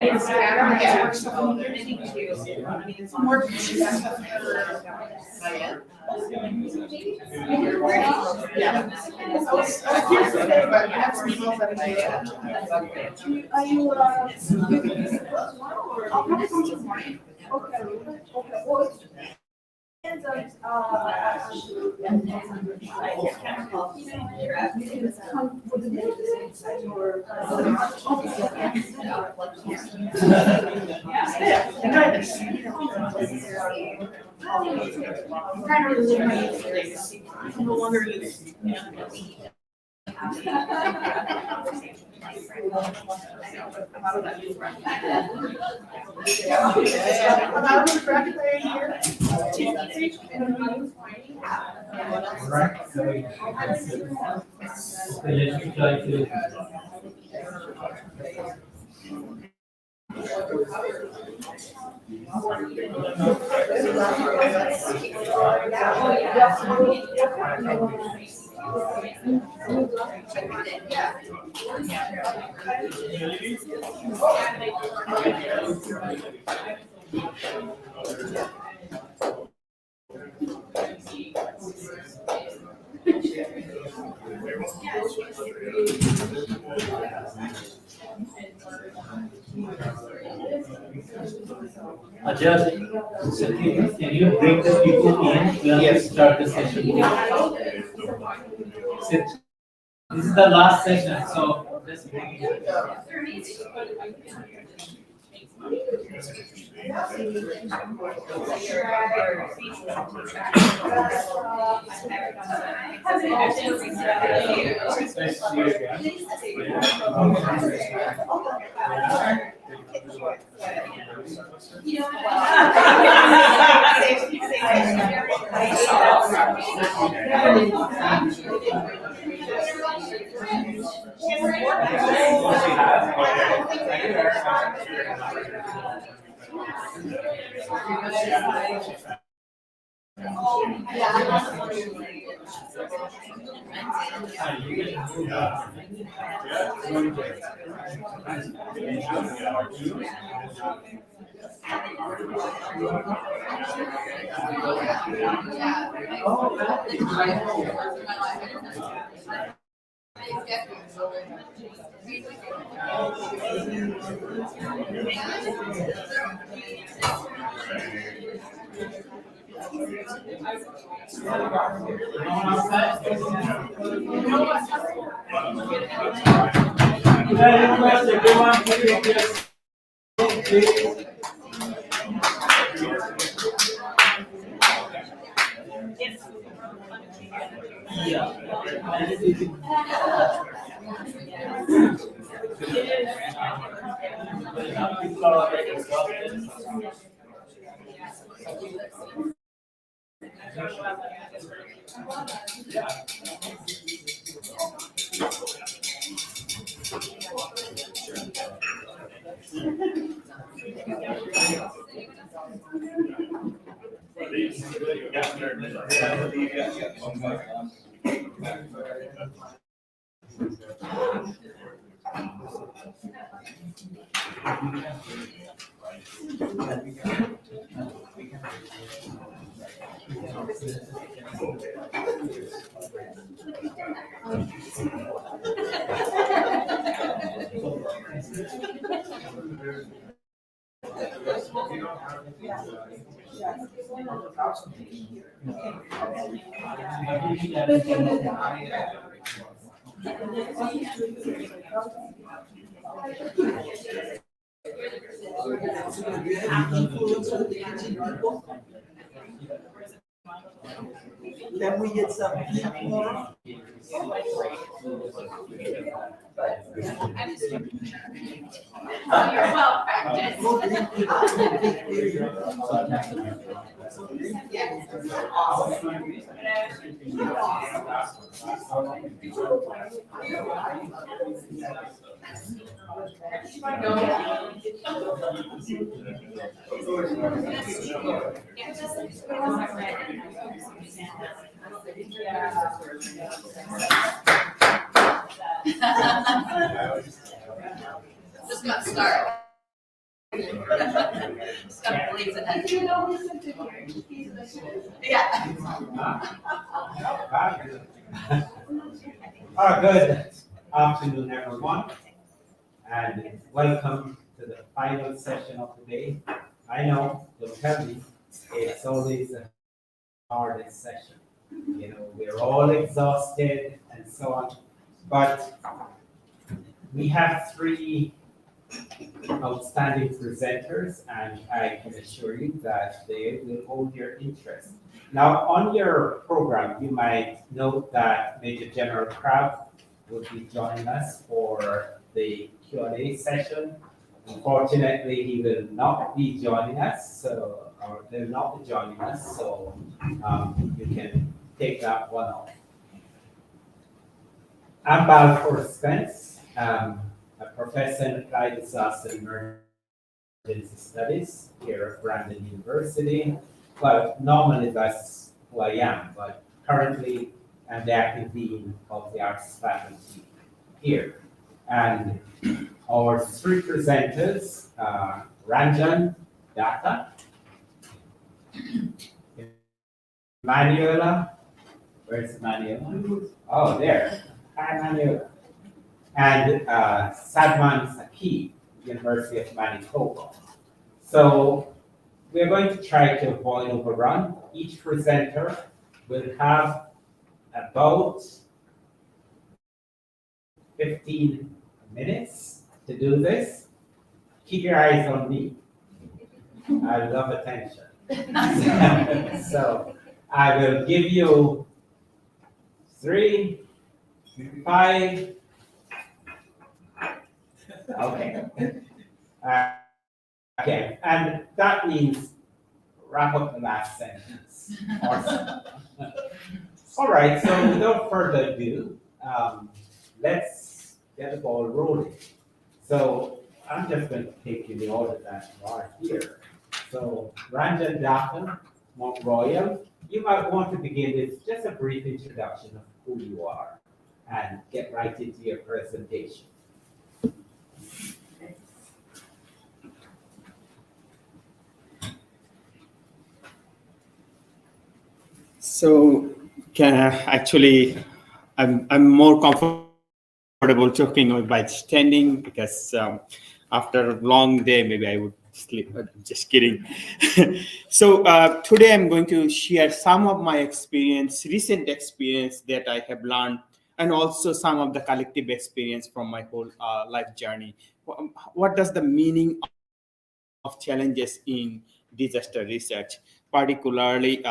It's better, it works for community too. I mean, it's more. Yeah. I was curious today, but I have some results that I made. Are you, I'll probably come tomorrow. Okay, okay, well, and, I'm kind of relieving my youth days. I'm no longer youth. I'm out of the graduate year. Right. Okay, let me try to. Just, can you bring the people in? We'll start the session. Sit. This is the last session, so just bring it. Then we get some more. You're well practiced. Just got started. Stuff believes in that. You know, listen to him. He's an initiative. Yeah. Good afternoon, everyone, and welcome to the final session of the day. I know, don't tell me, it's always the hardest session. You know, we're all exhausted and so on, but we have three outstanding presenters, and I can assure you that they will hold your interest. Now, on your program, you might note that Major General Crabb will be joining us for the Q&A session. Unfortunately, he will not be joining us, or will not be joining us, so you can take that one off. I'm Balfour Spence, a professor in applied disaster emergency studies here at Brandon University. Well, normally that's who I am, but currently I'm the acting dean of the arts faculty here. And our three presenters are Ranjan Datta, Manuela, where's Manuela? Oh, there. Hi, Manuela. And Sadman Saqib, University of Manitoba. So we're going to try to avoid overrun. Each presenter will have about 15 minutes to do this. Keep your eyes on me. I love attention. So I will give you 3, 5. Okay. Okay, and that means wrap up the last sentence. Awesome. All right, so without further ado, let's get the ball rolling. So I'm just going to take you the order that you are here. So Ranjan Datta, Mount Royal, you might want to begin with just a brief introduction of who you are and get right into your presentation. So, actually, I'm more comfortable talking by standing because after a long day, maybe I would sleep. Just kidding. So today I'm going to share some of my recent experience that I have learned, and also some of the collective experience from my whole life journey. What does the meaning of challenges in disaster research, particularly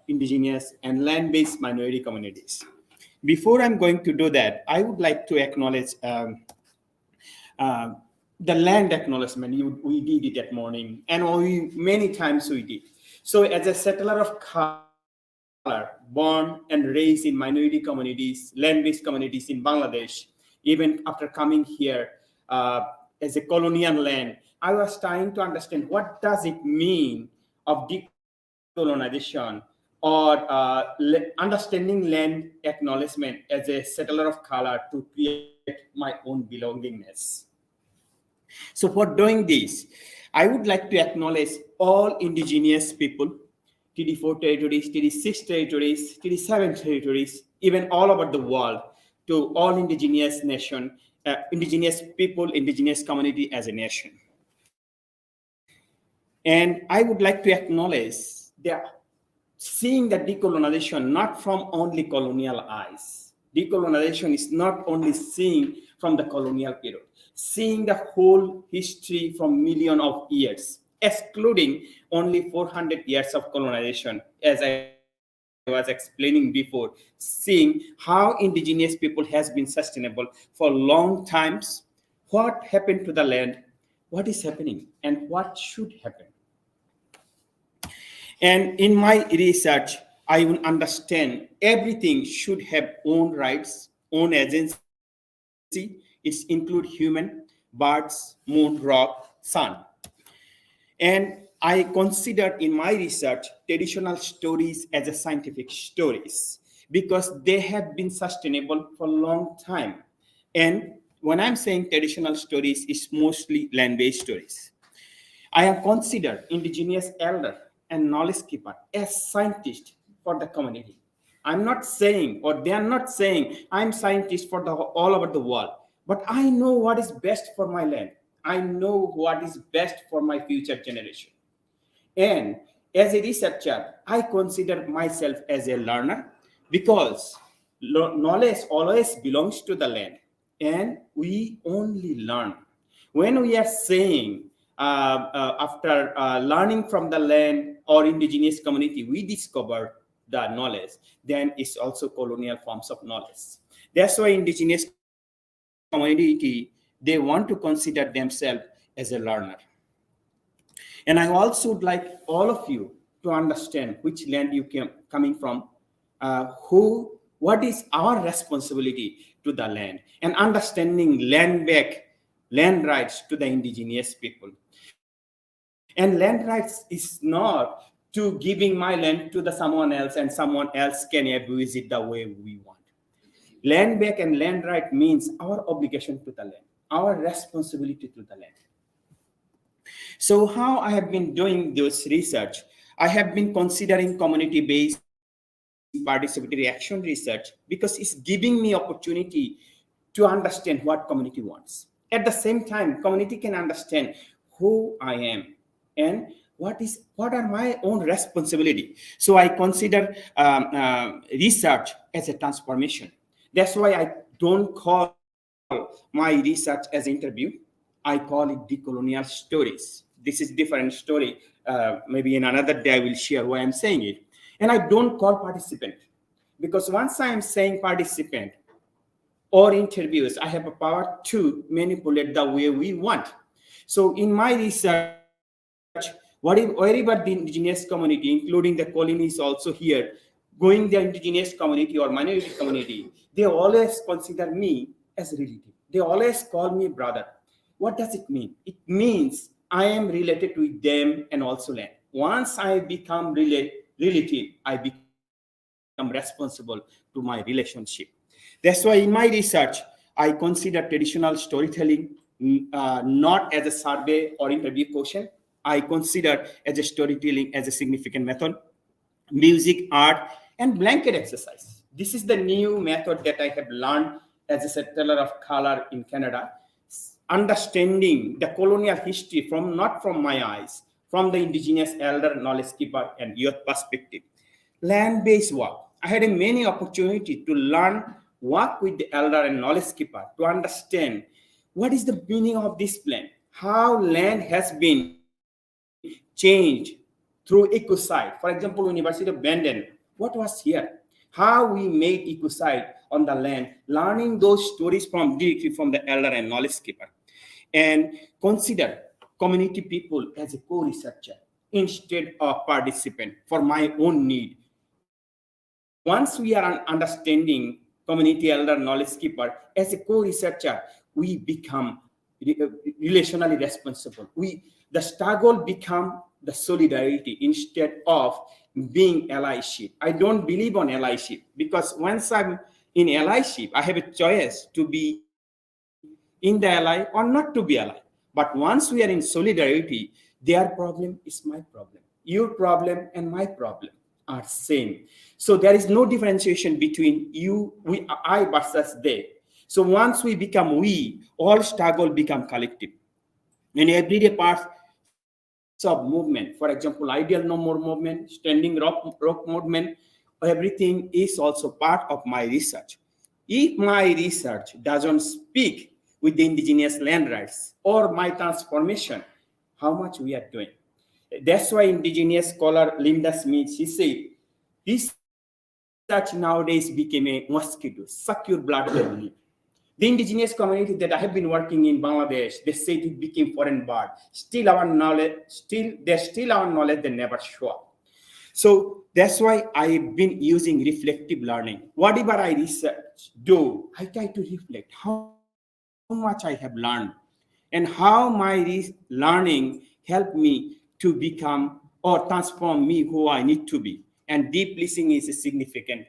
indigenous and land-based minority communities? Before I'm going to do that, I would like to acknowledge the land acknowledgement. We did it that morning, and many times we did. So as a settler of color, born and raised in minority communities, land-based communities in Bangladesh, even after coming here as a colonial land, I was trying to understand what does it mean of decolonization or understanding land acknowledgement as a settler of color to create my own belongingness. So for doing this, I would like to acknowledge all indigenous people, TD4 territories, TD6 territories, TD7 territories, even all over the world, to all indigenous nation, indigenous people, indigenous community as a nation. And I would like to acknowledge that seeing the decolonization not from only colonial eyes. Decolonization is not only seeing from the colonial period, seeing the whole history from millions of years, excluding only 400 years of colonization, as I was explaining before, seeing how indigenous people has been sustainable for long times, what happened to the land, what is happening, and what should happen. And in my research, I will understand everything should have own rights, own agency. It includes human, birds, moon, rock, sun. And I considered in my research traditional stories as a scientific stories because they have been sustainable for a long time. And when I'm saying traditional stories, it's mostly land-based stories. I am considered indigenous elder and knowledge keeper as scientist for the community. I'm not saying, or they are not saying, I'm scientist for the all over the world, but I know what is best for my land. I know what is best for my future generation. And as a researcher, I consider myself as a learner because knowledge always belongs to the land, and we only learn. When we are saying, after learning from the land or indigenous community, we discover the knowledge, then it's also colonial forms of knowledge. That's why indigenous community, they want to consider themselves as a learner. And I also would like all of you to understand which land you came coming from, what is our responsibility to the land, and understanding land back, land rights to the indigenous people. And land rights is not to giving my land to the someone else and someone else can abuse it the way we want. Land back and land right means our obligation to the land, our responsibility to the land. So how I have been doing this research, I have been considering community-based participatory action research because it's giving me opportunity to understand what community wants. At the same time, community can understand who I am and what are my own responsibility. So I consider research as a transformation. That's why I don't call my research as interview. I call it decolonial stories. This is different story. Maybe in another day I will share why I'm saying it. And I don't call participant because once I am saying participant or interviews, I have a power to manipulate the way we want. So in my research, wherever the indigenous community, including the colonies also here, going the indigenous community or minority community, they always consider me as a relative. They always call me brother. What does it mean? It means I am related with them and also land. Once I become relative, I become responsible to my relationship. That's why in my research, I consider traditional storytelling not as a survey or interview question. I consider as a storytelling as a significant method, music, art, and blanket exercise. This is the new method that I have learned as a settler of color in Canada, understanding the colonial history from not from my eyes, from the indigenous elder, knowledge keeper, and youth perspective. Land-based work. I had a many opportunity to learn, work with the elder and knowledge keeper to understand what is the meaning of this plan, how land has been changed through ecocide. For example, University of Bandon, what was here? How we made ecocide on the land, learning those stories from directly from the elder and knowledge keeper. And consider community people as a co-researcher instead of participant for my own need. Once we are understanding community elder knowledge keeper as a co-researcher, we become relationally responsible. The struggle become the solidarity instead of being allyship. I don't believe on allyship because once I'm in allyship, I have a choice to be in the ally or not to be ally. But once we are in solidarity, their problem is my problem. Your problem and my problem are same. So there is no differentiation between I versus they. So once we become we, all struggle become collective. And everyday parts of movement, for example, ideal no more movement, standing rock movement, everything is also part of my research. If my research doesn't speak with the indigenous land rights or my transformation, how much we are doing? That's why indigenous scholar Linda Smith, she said, research nowadays became a mosquito, suck your blood and live. The indigenous community that I have been working in Bangladesh, they said it became foreign bird. Still our knowledge, they never show up. So that's why I've been using reflective learning. Whatever I research, I try to reflect how much I have learned and how my learning helped me to become or transform me who I need to be. And deep listening is a significant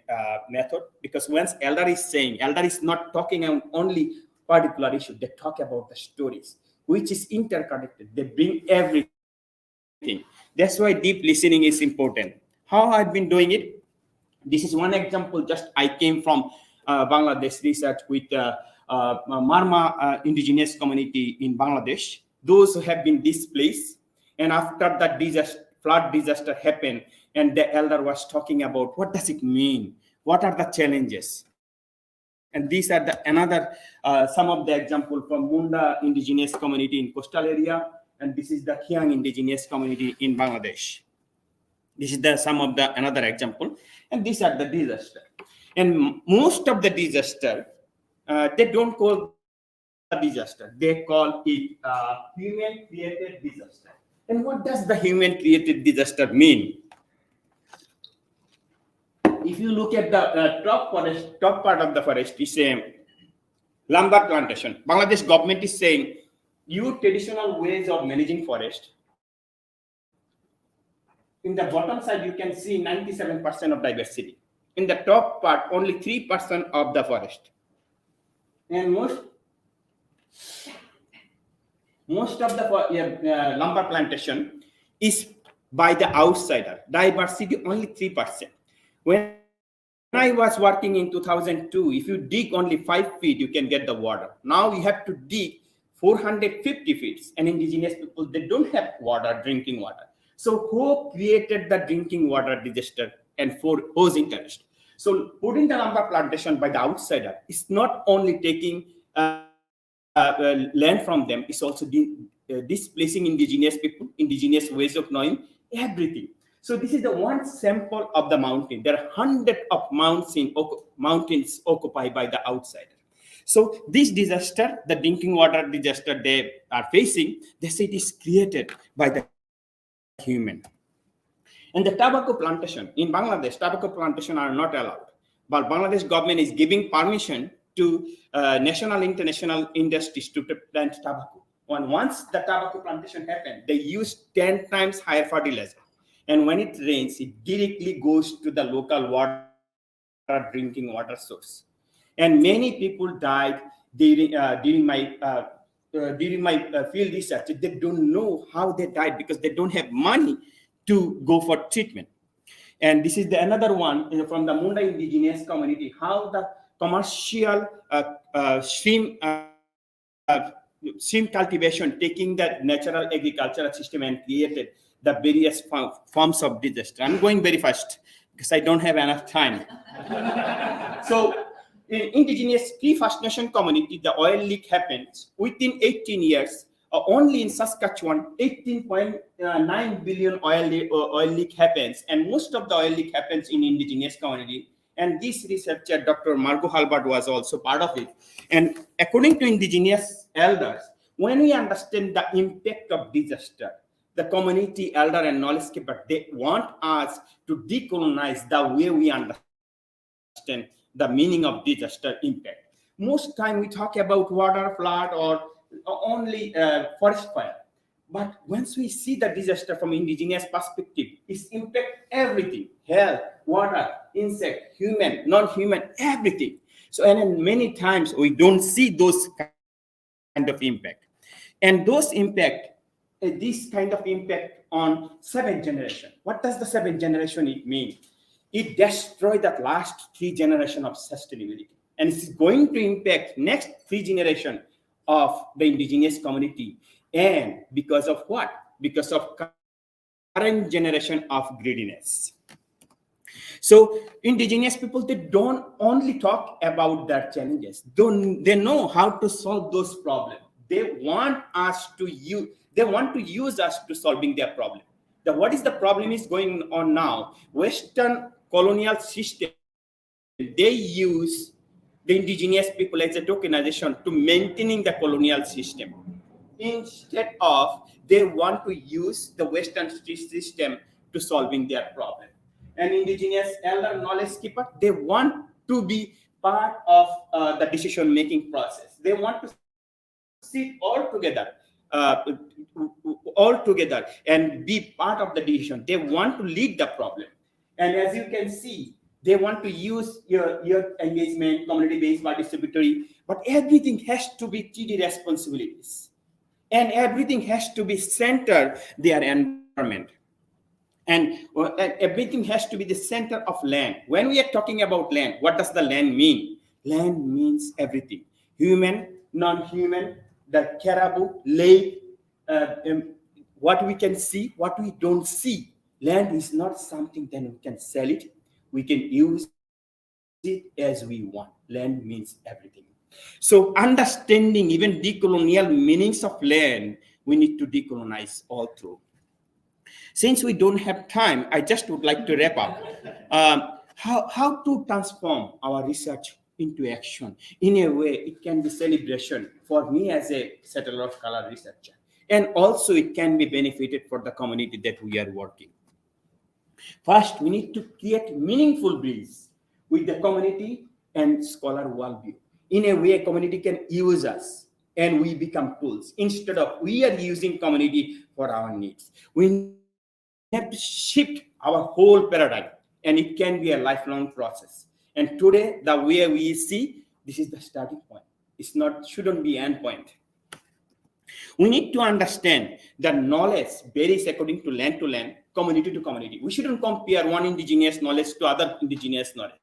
method because once elder is saying, elder is not talking on only particular issue, they talk about the stories, which is interconnected. They bring everything. That's why deep listening is important. How I've been doing it? This is one example. Just I came from Bangladesh research with Marma indigenous community in Bangladesh. Those who have been displaced, and after that flood disaster happened, and the elder was talking about what does it mean, what are the challenges, and these are the another some of the example from Munda indigenous community in coastal area, and this is the Khiang indigenous community in Bangladesh. This is the some of the another example, and these are the disaster. And most of the disaster, they don't call the disaster; they call it human-created disaster. And what does the human-created disaster mean? If you look at the top part of the forest, is a lumber plantation. Bangladesh government is saying, use traditional ways of managing forest. In the bottom side, you can see 97% of diversity. In the top part, only 3% of the forest. And most of the lumber plantation is by the outsider. Diversity only 3%. When I was working in 2002, if you dig only 5 feet, you can get the water. Now you have to dig 450 feet. And indigenous people, they don't have water, drinking water. So who created the drinking water disaster and for whose interest? So putting the lumber plantation by the outsider is not only taking land from them, it's also displacing indigenous people, indigenous ways of knowing everything. So this is the one sample of the mountain. There are hundreds of mountains occupied by the outsider. So this disaster, the drinking water disaster they are facing, they say it is created by the human. And the tobacco plantation in Bangladesh, tobacco plantation are not allowed. But Bangladesh government is giving permission to national, international industries to plant tobacco. And once the tobacco plantation happened, they use 10 times higher fertilizer. And when it rains, it directly goes to the local water, drinking water source. And many people died during my field research. They don't know how they died because they don't have money to go for treatment. And this is another one from the Munda indigenous community, how the commercial shrimp cultivation taking the natural agricultural system and created the various forms of disaster. I'm going very fast because I don't have enough time. So in indigenous Cree-First Nation community, the oil leak happens within 18 years. Only in Saskatchewan, 18.9 billion oil leak happens, and most of the oil leak happens in indigenous community. And this researcher, Dr. Margot Halbert, was also part of it. And according to indigenous elders, when we understand the impact of disaster, the community elder and knowledge keeper, they want us to decolonize the way we understand the meaning of disaster impact. Most time we talk about water, flood, or only forest fire. But once we see the disaster from indigenous perspective, it impacts everything: health, water, insect, human, non-human, everything. So, and then many times we don't see those kind of impact. And those impact, this kind of impact on 7th generation. What does the 7th generation mean? It destroys that last 3 generations of sustainability. And it's going to impact next 3 generations of the indigenous community. And because of what? Because of current generation of greediness. So indigenous people, they don't only talk about their challenges. They know how to solve those problems. They want to use us to solving their problem. What is the problem is going on now? Western colonial system, they use the indigenous people as a tokenization to maintaining the colonial system. Instead of they want to use the Western system to solving their problem. And indigenous elder knowledge keeper, they want to be part of the decision-making process. They want to sit all together and be part of the decision. They want to lead the problem. And as you can see, they want to use your engagement, community-based participatory, but everything has to be TD responsibilities. And everything has to be centered their environment. And everything has to be the center of land. When we are talking about land, what does the land mean? Land means everything. Human, non-human, the caribou, lake, what we can see, what we don't see. Land is not something that we can sell it. We can use it as we want. Land means everything. So understanding even decolonial meanings of land, we need to decolonize all through. Since we don't have time, I just would like to wrap up. How to transform our research into action. In a way, it can be celebration for me as a settler of color researcher. And also it can be benefited for the community that we are working. First, we need to create meaningful bridges with the community and scholar worldview. In a way, community can use us and we become tools instead of we are using community for our needs. We have to shift our whole paradigm, and it can be a lifelong process. And today, the way we see, this is the starting point. Shouldn't be end point. We need to understand that knowledge varies according to land, community to community. We shouldn't compare one indigenous knowledge to other indigenous knowledge.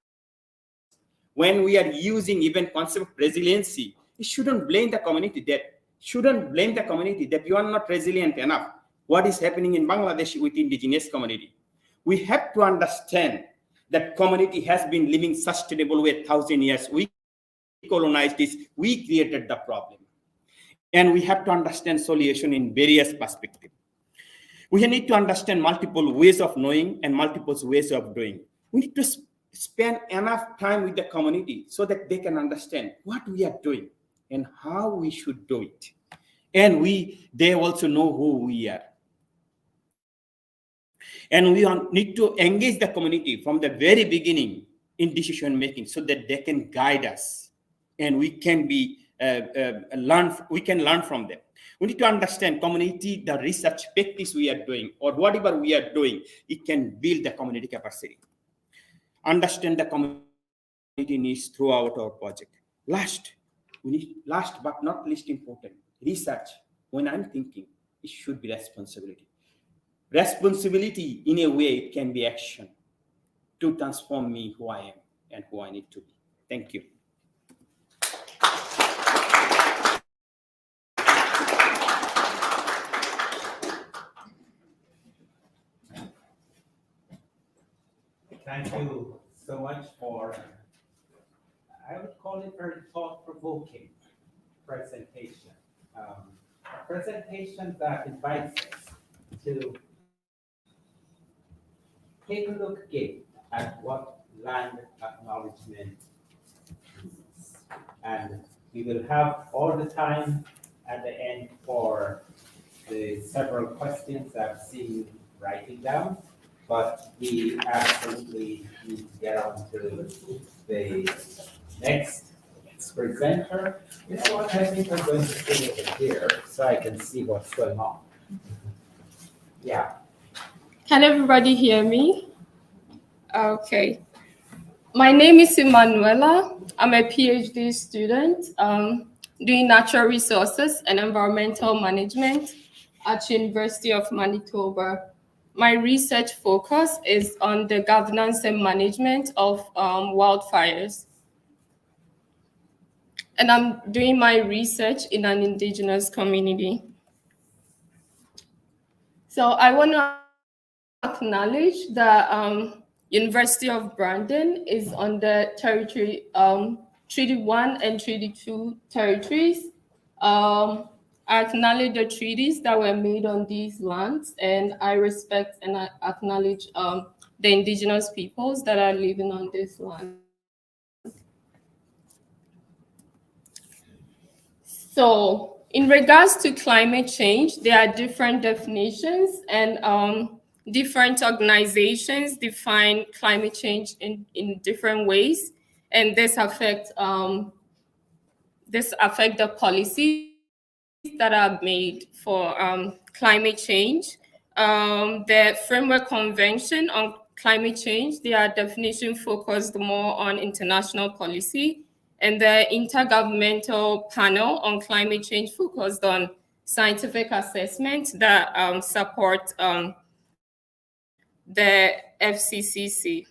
When we are using even concept of resiliency, we shouldn't blame the community that you are not resilient enough. What is happening in Bangladesh with indigenous community? We have to understand that community has been living sustainable way 1,000 years. We colonized this, we created the problem. And we have to understand solution in various perspectives. We need to understand multiple ways of knowing and multiple ways of doing. We need to spend enough time with the community so that they can understand what we are doing and how we should do it. And they also know who we are. And we need to engage the community from the very beginning in decision making so that they can guide us and we can learn from them. We need to understand community, the research practice we are doing or whatever we are doing, it can build the community capacity. Understand the community needs throughout our project. Last but not least important, research. When I'm thinking, it should be responsibility. Responsibility, in a way, it can be action to transform me who I am and who I need to be. Thank you. Thank you so much for, I would call it very thought-provoking presentation. A presentation that invites us to take a look again at what land acknowledgement is. And we will have all the time at the end for the several questions I've seen writing down, but we absolutely need to get on to the next presenter. You know what, I think I'm going to sit over here so I can see what's going on. Yeah. Can everybody hear me? Okay. My name is Emanuela. I'm a PhD student doing natural resources and environmental management at University of Manitoba. My research focus is on the governance and management of wildfires. And I'm doing my research in an Indigenous community. So I want to acknowledge that University of Brandon is on the territory, Treaty 1 and Treaty 2 territories. I acknowledge the treaties that were made on these lands, and I respect and I acknowledge the Indigenous peoples that are living on this land. So in regards to climate change, there are different definitions, and different organizations define climate change in different ways, and this affects the policies that are made for climate change. The Framework Convention on Climate Change, their definition focused more on international policy, and the Intergovernmental Panel on Climate Change focused on scientific assessment that support the FCCC.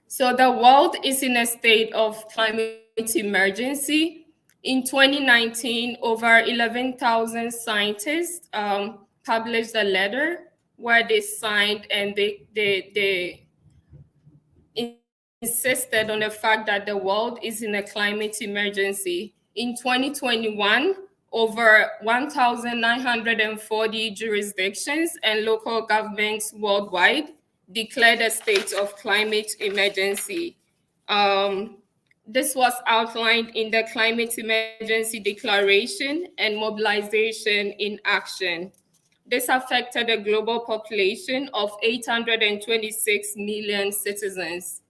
So the world is in a state of climate emergency. In 2019, over 11,000 scientists published a letter where they signed and they insisted on the fact that the world is in a climate emergency. In 2021, over 1,940 jurisdictions and local governments worldwide declared a state of climate emergency. This was outlined in the Climate Emergency Declaration and Mobilization in Action. This affected a global population of 826 million citizens.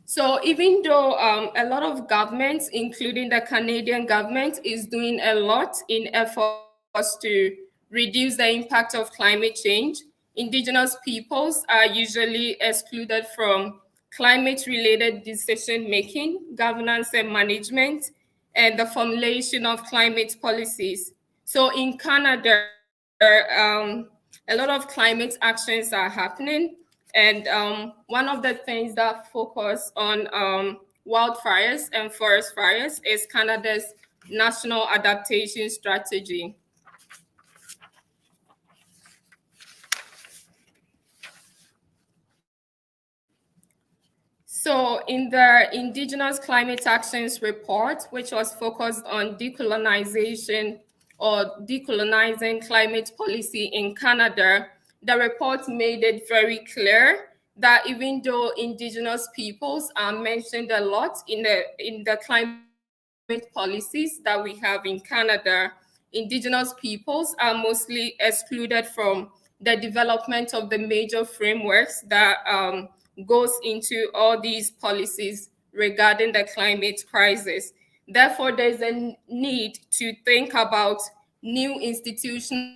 So even though a lot of governments, including the Canadian government, is doing a lot in efforts to reduce the impact of climate change, Indigenous peoples are usually excluded from climate-related decision-making, governance and management, and the formulation of climate policies. So in Canada, a lot of climate actions are happening. And one of the things that focus on wildfires and forest fires is Canada's National Adaptation Strategy. So in the Indigenous Climate Actions Report, which was focused on decolonization or decolonizing climate policy in Canada, the report made it very clear that even though Indigenous peoples are mentioned a lot in the climate policies that we have in Canada, Indigenous peoples are mostly excluded from the development of the major frameworks that goes into all these policies regarding the climate crisis. Therefore, there's a need to think about new institutional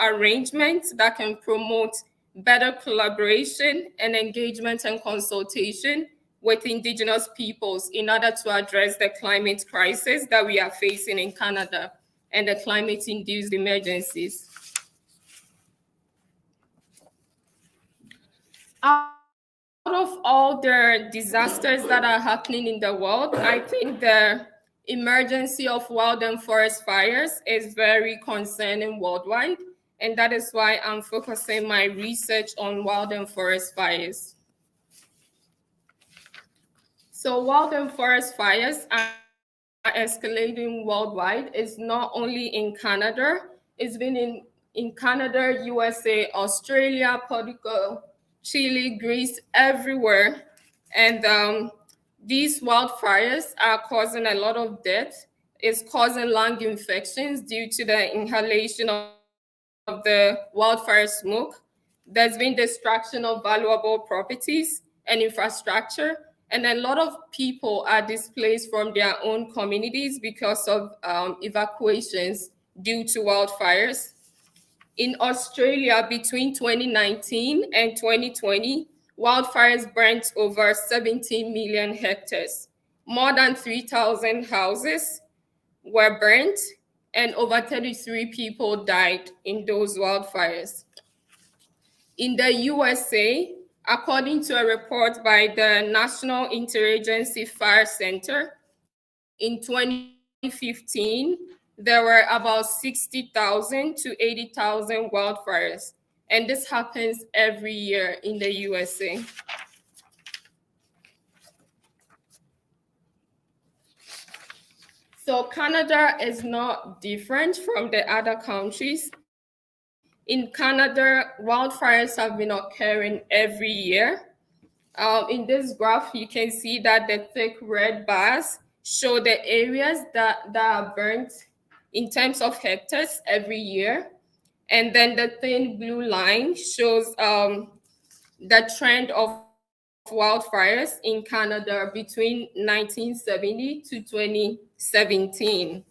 arrangements that can promote better collaboration and engagement and consultation with Indigenous peoples in order to address the climate crisis that we are facing in Canada and the climate-induced emergencies. Out of all the disasters that are happening in the world, I think the emergency of wild and forest fires is very concerning worldwide, and that is why I'm focusing my research on wild and forest fires. So wild and forest fires are escalating worldwide. It's not only in Canada, it's been in Canada, USA, Australia, Portugal, Chile, Greece, everywhere. And these wildfires are causing a lot of death. It's causing lung infections due to the inhalation of the wildfire smoke. There's been destruction of valuable properties and infrastructure, and a lot of people are displaced from their own communities because of evacuations due to wildfires. In Australia, between 2019 and 2020, wildfires burnt over 17 million hectares. More than 3,000 houses were burnt, and over 33 people died in those wildfires. In the USA, according to a report by the National Interagency Fire Center, in 2015, there were about 60,000 to 80,000 wildfires, and this happens every year in the USA. So Canada is not different from the other countries. In Canada, wildfires have been occurring every year. In this graph, you can see that the thick red bars show the areas that are burnt in terms of hectares every year. And then the thin blue line shows the trend of wildfires in Canada between 1970 to 2017.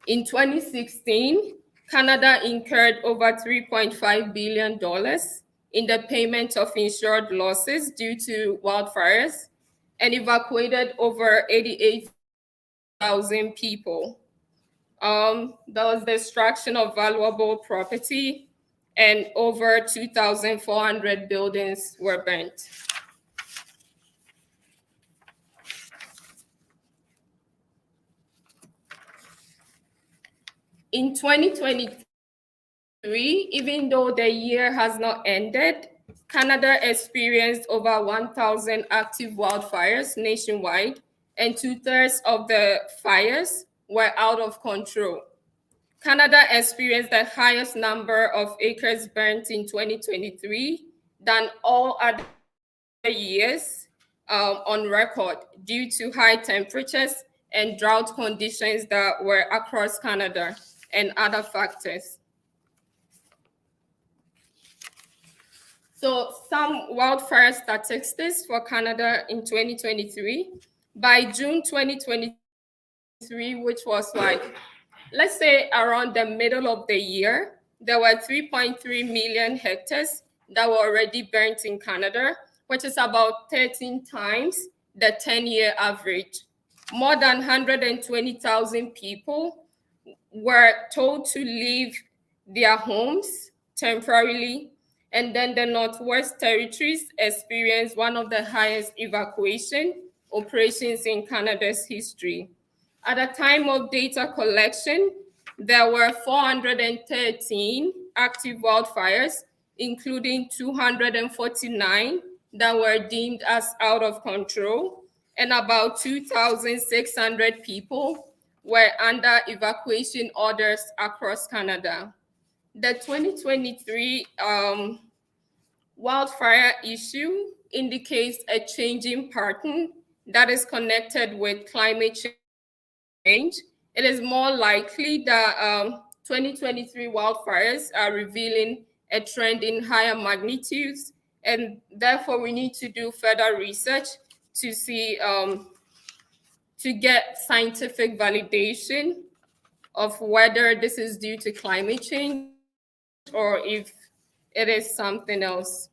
In 2016, Canada incurred over $3.5 billion in the payment of insured losses due to wildfires and evacuated over 88,000 1,000 people. There was destruction of valuable property, and over 2,400 buildings were burnt. In 2023, even though the year has not ended, Canada experienced over 1,000 active wildfires nationwide, and 2/3 of the fires were out of control. Canada experienced the highest number of acres burnt in 2023 than all other years on record due to high temperatures and drought conditions that were across Canada and other factors. So some wildfire statistics for Canada in 2023. By June 2023, which was like, let's say around the middle of the year, there were 3.3 million hectares that were already burnt in Canada, which is about 13 times the 10-year average. More than 120,000 people were told to leave their homes temporarily. And then the Northwest Territories experienced one of the highest evacuation operations in Canada's history. At the time of data collection, there were 413 active wildfires, including 249 that were deemed as out of control, and about 2,600 people were under evacuation orders across Canada. The 2023 wildfire issue indicates a changing pattern that is connected with climate change. It is more likely that 2023 wildfires are revealing a trend in higher magnitudes, and therefore we need to do further research to see, to get scientific validation of whether this is due to climate change or if it is something else.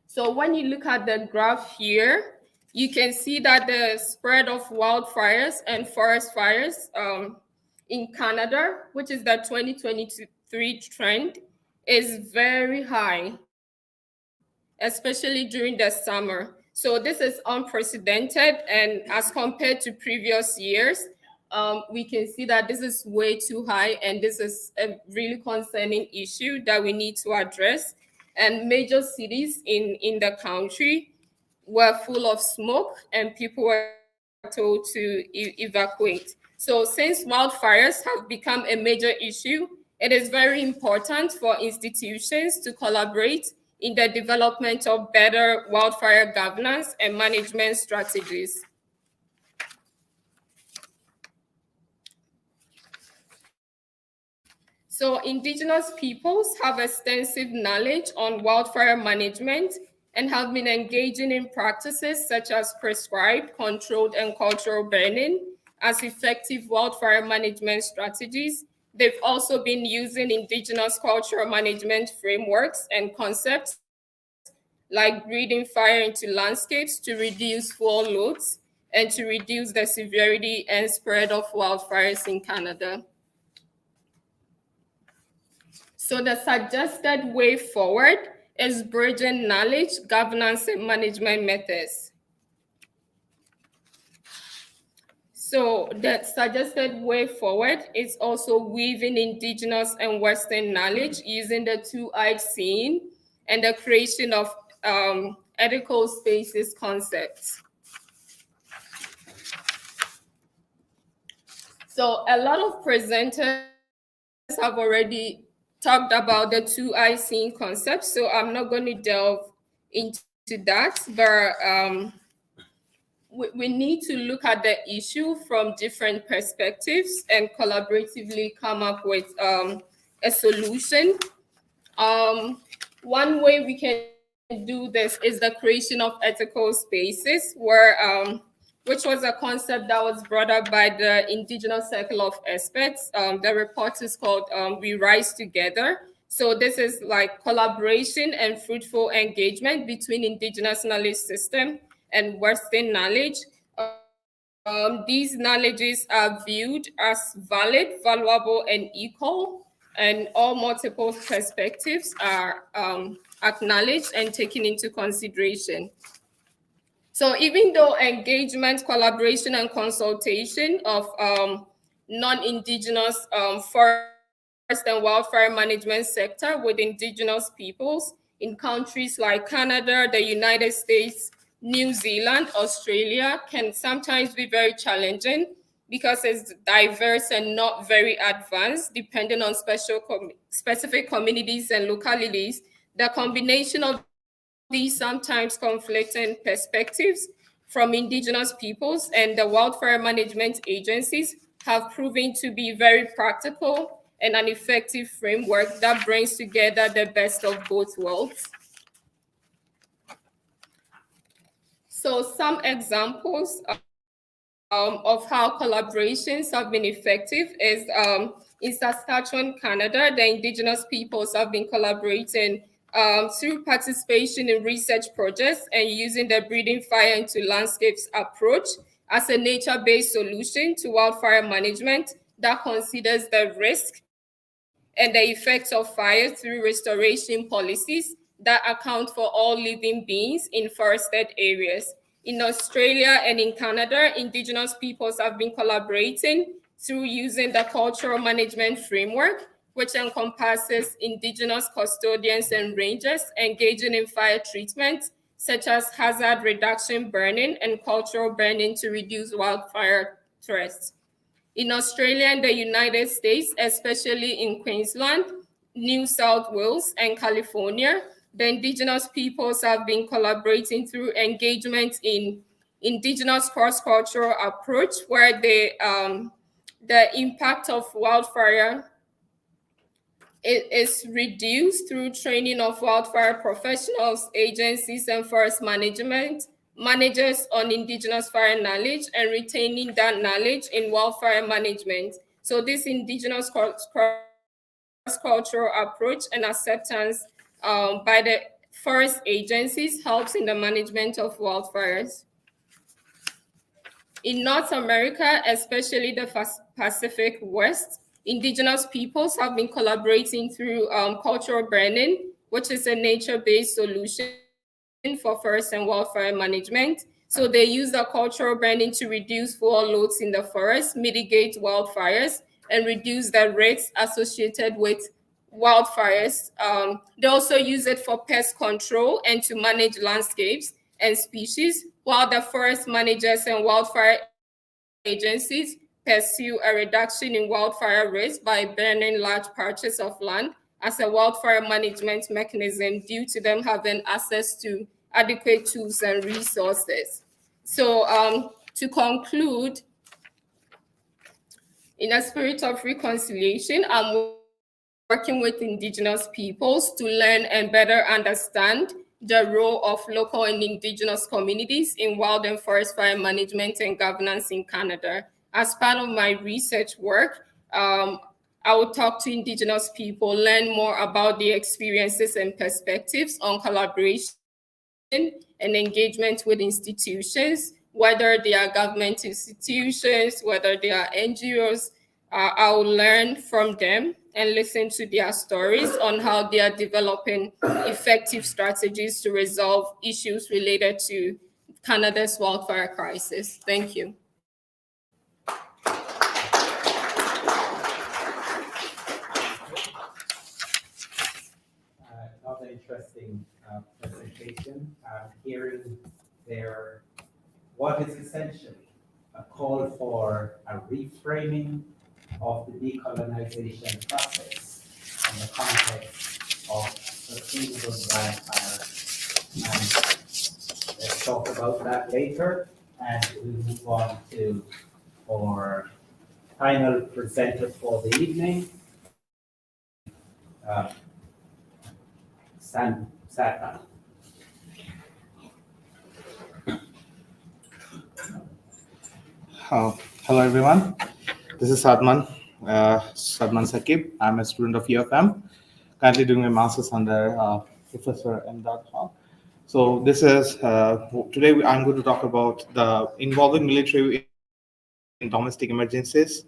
So when you look at the graph here, you can see that the spread of wildfires and forest fires in Canada, which is the 2023 trend, is very high, especially during the summer. So this is unprecedented, and as compared to previous years, we can see that this is way too high, and this is a really concerning issue that we need to address. And major cities in the country were full of smoke, and people were told to evacuate. So since wildfires have become a major issue, it is very important for institutions to collaborate in the development of better wildfire governance and management strategies. So Indigenous peoples have extensive knowledge on wildfire management and have been engaging in practices such as prescribed, controlled, and cultural burning as effective wildfire management strategies. They've also been using Indigenous cultural management frameworks and concepts like breathing fire into landscapes to reduce fuel loads and to reduce the severity and spread of wildfires in Canada. So the suggested way forward is bridging knowledge, governance, and management methods. So the suggested way forward is also weaving Indigenous and Western knowledge using the two-eyed seeing and the creation of ethical spaces concepts. So a lot of presenters have already talked about the two-eye seeing concept, so I'm not going to delve into that, but we need to look at the issue from different perspectives and collaboratively come up with a solution. One way we can do this is the creation of ethical spaces, where which was a concept that was brought up by the Indigenous Circle of Experts. The report is called We Rise Together. So this is like collaboration and fruitful engagement between Indigenous knowledge system and Western knowledge these knowledges are viewed as valid, valuable, and equal, and all multiple perspectives are acknowledged and taken into consideration. So even though engagement, collaboration, and consultation of non-Indigenous forest and wildfire management sector with Indigenous peoples in countries like Canada, the United States, New Zealand, Australia can sometimes be very challenging because it's diverse and not very advanced, depending on specific communities and localities. The combination of these sometimes conflicting perspectives from Indigenous peoples and the wildfire management agencies have proven to be very practical and an effective framework that brings together the best of both worlds. So some examples of how collaborations have been effective is in Saskatchewan, Canada, the Indigenous peoples have been collaborating through participation in research projects and using the breeding fire into landscapes approach as a nature-based solution to wildfire management that considers the risk and the effects of fire through restoration policies that account for all living beings in forested areas. In Australia and in Canada, Indigenous peoples have been collaborating through using the cultural management framework, which encompasses Indigenous custodians and rangers engaging in fire treatment, such as hazard reduction burning and cultural burning to reduce wildfire threats. In Australia and the United States, especially in Queensland, New South Wales, and California, the Indigenous peoples have been collaborating through engagement in Indigenous cross-cultural approach, where the impact of wildfire is reduced through training of wildfire professionals, agencies, and forest management managers on Indigenous fire knowledge and retaining that knowledge in wildfire management. So this Indigenous cross-cultural approach and acceptance by the forest agencies helps in the management of wildfires. In North America, especially the Pacific West, Indigenous peoples have been collaborating through cultural burning, which is a nature-based solution for forest and wildfire management. So they use the cultural burning to reduce fuel loads in the forest, mitigate wildfires, and reduce the risks associated with wildfires. They also use it for pest control and to manage landscapes and species, while the forest managers and wildfire agencies pursue a reduction in wildfire risk by burning large patches of land as a wildfire management mechanism due to them having access to adequate tools and resources. So to conclude, in a spirit of reconciliation, I'm working with Indigenous peoples to learn and better understand the role of local and Indigenous communities in wild and forest fire management and governance in Canada. As part of my research work, I will talk to Indigenous people, learn more about their experiences and perspectives on collaboration and engagement with institutions, whether they are government institutions, whether they are NGOs. I will learn from them and listen to their stories on how they are developing effective strategies to resolve issues related to Canada's wildfire crisis. Thank you. Another interesting presentation, hearing there what is essentially a call for a reframing of the decolonization process in the context of sustainable wildfire. And let's talk about that later, and we'll move on to our final presenter for the evening, Satnam. Hello everyone, this is Sadman Sakib. I'm a student of UofM, currently doing my master's under Professor M. Hall. So this is, today I'm going to talk about the involving military domestic emergencies,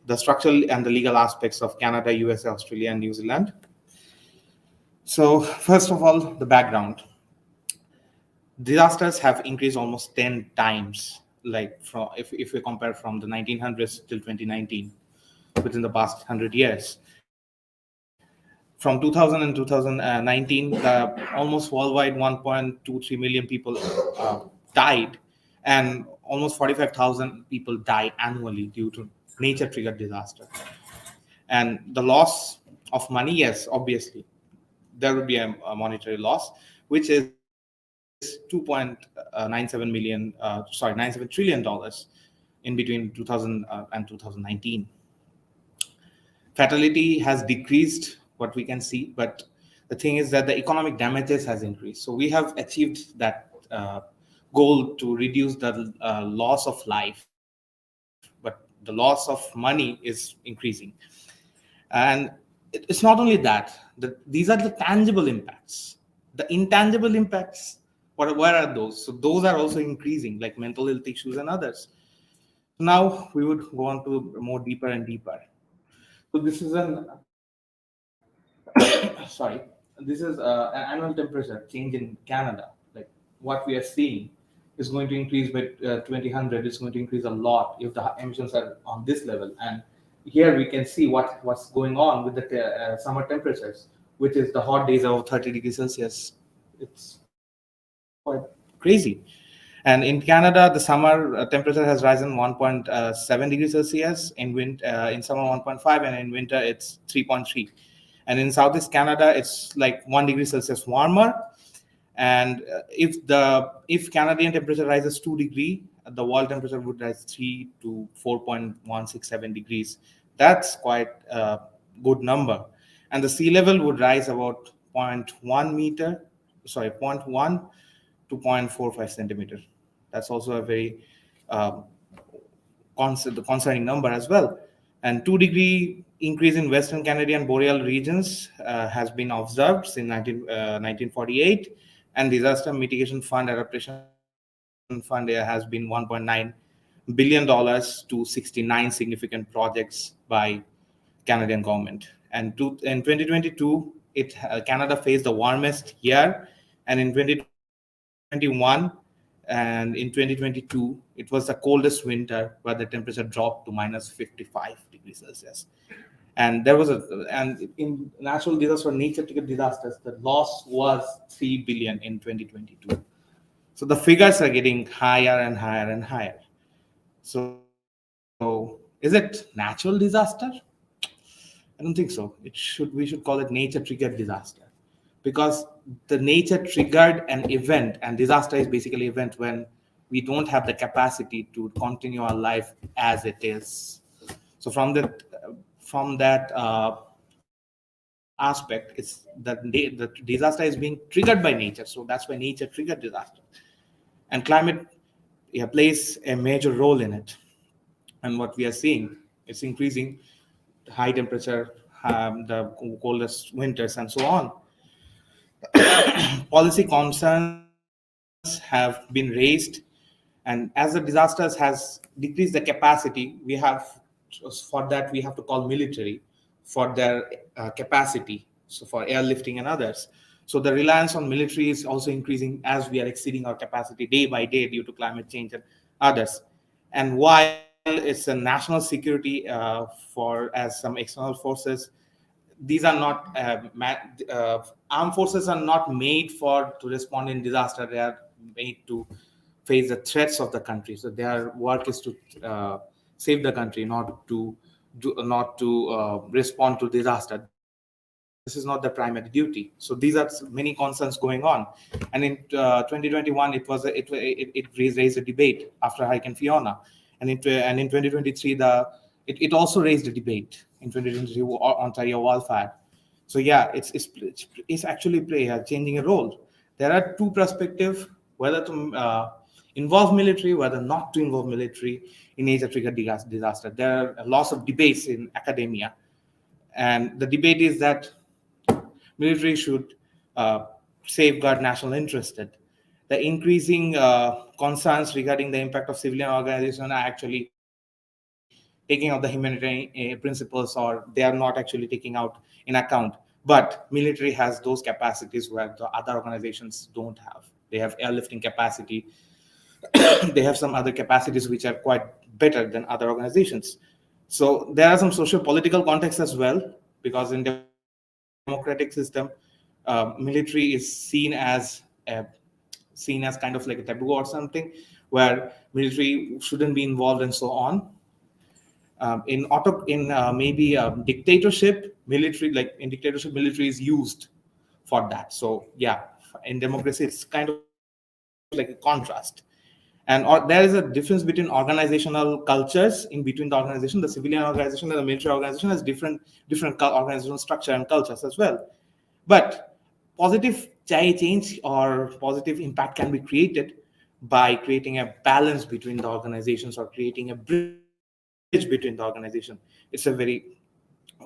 the structural and the legal aspects of Canada, USA, Australia, and New Zealand. So first of all, the background. Disasters have increased almost 10 times, like from if we compare from the 1900s till 2019, within the past 100 years. From 2000 and 2019, almost worldwide 1.23 million people died, and almost 45,000 people die annually due to nature-triggered disaster. And the loss of money, yes, obviously, there would be a monetary loss, which is 97 trillion dollars in between 2000 and 2019. Fatality has decreased, what we can see, but the thing is that the economic damages has increased. So we have achieved that goal to reduce the loss of life, but the loss of money is increasing. And it's not only that, these are the tangible impacts. The intangible impacts, where are those? So those are also increasing, like mental health issues and others. Now we would go on to more deeper and deeper. So this is an sorry, this is an annual temperature change in Canada. Like what we are seeing is going to increase by 2000. It's going to increase a lot if the emissions are on this level. And here we can see what's going on with the summer temperatures, which is the hot days of 30 degrees Celsius. It's quite crazy. And in Canada, the summer temperature has risen 1.7 degrees Celsius, in summer 1.5, and in winter it's 3.3. And in Southeast Canada, it's like 1 degree Celsius warmer. And if Canadian temperature rises 2 degree, the world temperature would rise 3 to 4.167 degrees. That's quite a good number. And the sea level would rise about 0.1 to 0.45 centimeter. That's also a very concerning number as well. And 2-degree increase in Western Canadian boreal regions has been observed since 1948. And Disaster Mitigation Fund Adaptation Fund has been $1.9 billion to 69 significant projects by Canadian government. And in 2022, Canada faced the warmest year, and in 2021 and in 2022, it was the coldest winter where the temperature dropped to minus 55 degrees Celsius. And in natural disasters or nature-triggered disasters, the loss was 3 billion in 2022. So the figures are getting higher and higher and higher. So is it natural disaster? I don't think so. We should call it nature-triggered disaster, because the nature triggered an event, and disaster is basically an event when we don't have the capacity to continue our life as it is. So from that aspect, it's that the disaster is being triggered by nature. So that's why nature triggered disaster, and climate plays a major role in it. And what we are seeing, it's increasing high temperature, the coldest winters, and so on. Policy concerns have been raised, and as the disasters has decreased the capacity, for that we have to call military for their capacity, so for airlifting and others. So the reliance on military is also increasing as we are exceeding our capacity day by day due to climate change and others. And while it's a national security as some external forces, these are not armed forces are not made to respond in disaster. They are made to face the threats of the country. So their work is to save the country, not to respond to disaster. This is not the primary duty. So these are many concerns going on. And in 2021, it raised a debate after Hurricane Fiona, and in 2023 it also raised a debate in 2023 Ontario wildfire. So yeah, it's actually changing a role. There are two perspectives, whether to involve military, whether not to involve military in nature-triggered disaster. There are lots of debates in academia, and the debate is that military should safeguard national interest. The increasing concerns regarding the impact of civilian organizations are actually taking out the humanitarian principles, or they are not actually taking out in account. But military has those capacities where the other organizations don't have. They have airlifting capacity. They have some other capacities which are quite better than other organizations. So there are some social political contexts as well, because in democratic system, military is seen as kind of like a taboo or something, where military shouldn't be involved and so on. Maybe dictatorship, military is used for that. So yeah, in democracy, it's kind of like a contrast. There is a difference between organizational cultures in between the organization. The civilian organization and the military organization has different organizational structure and cultures as well. But positive change or positive impact can be created by creating a balance between the organizations, or creating a bridge between the organization. It's a very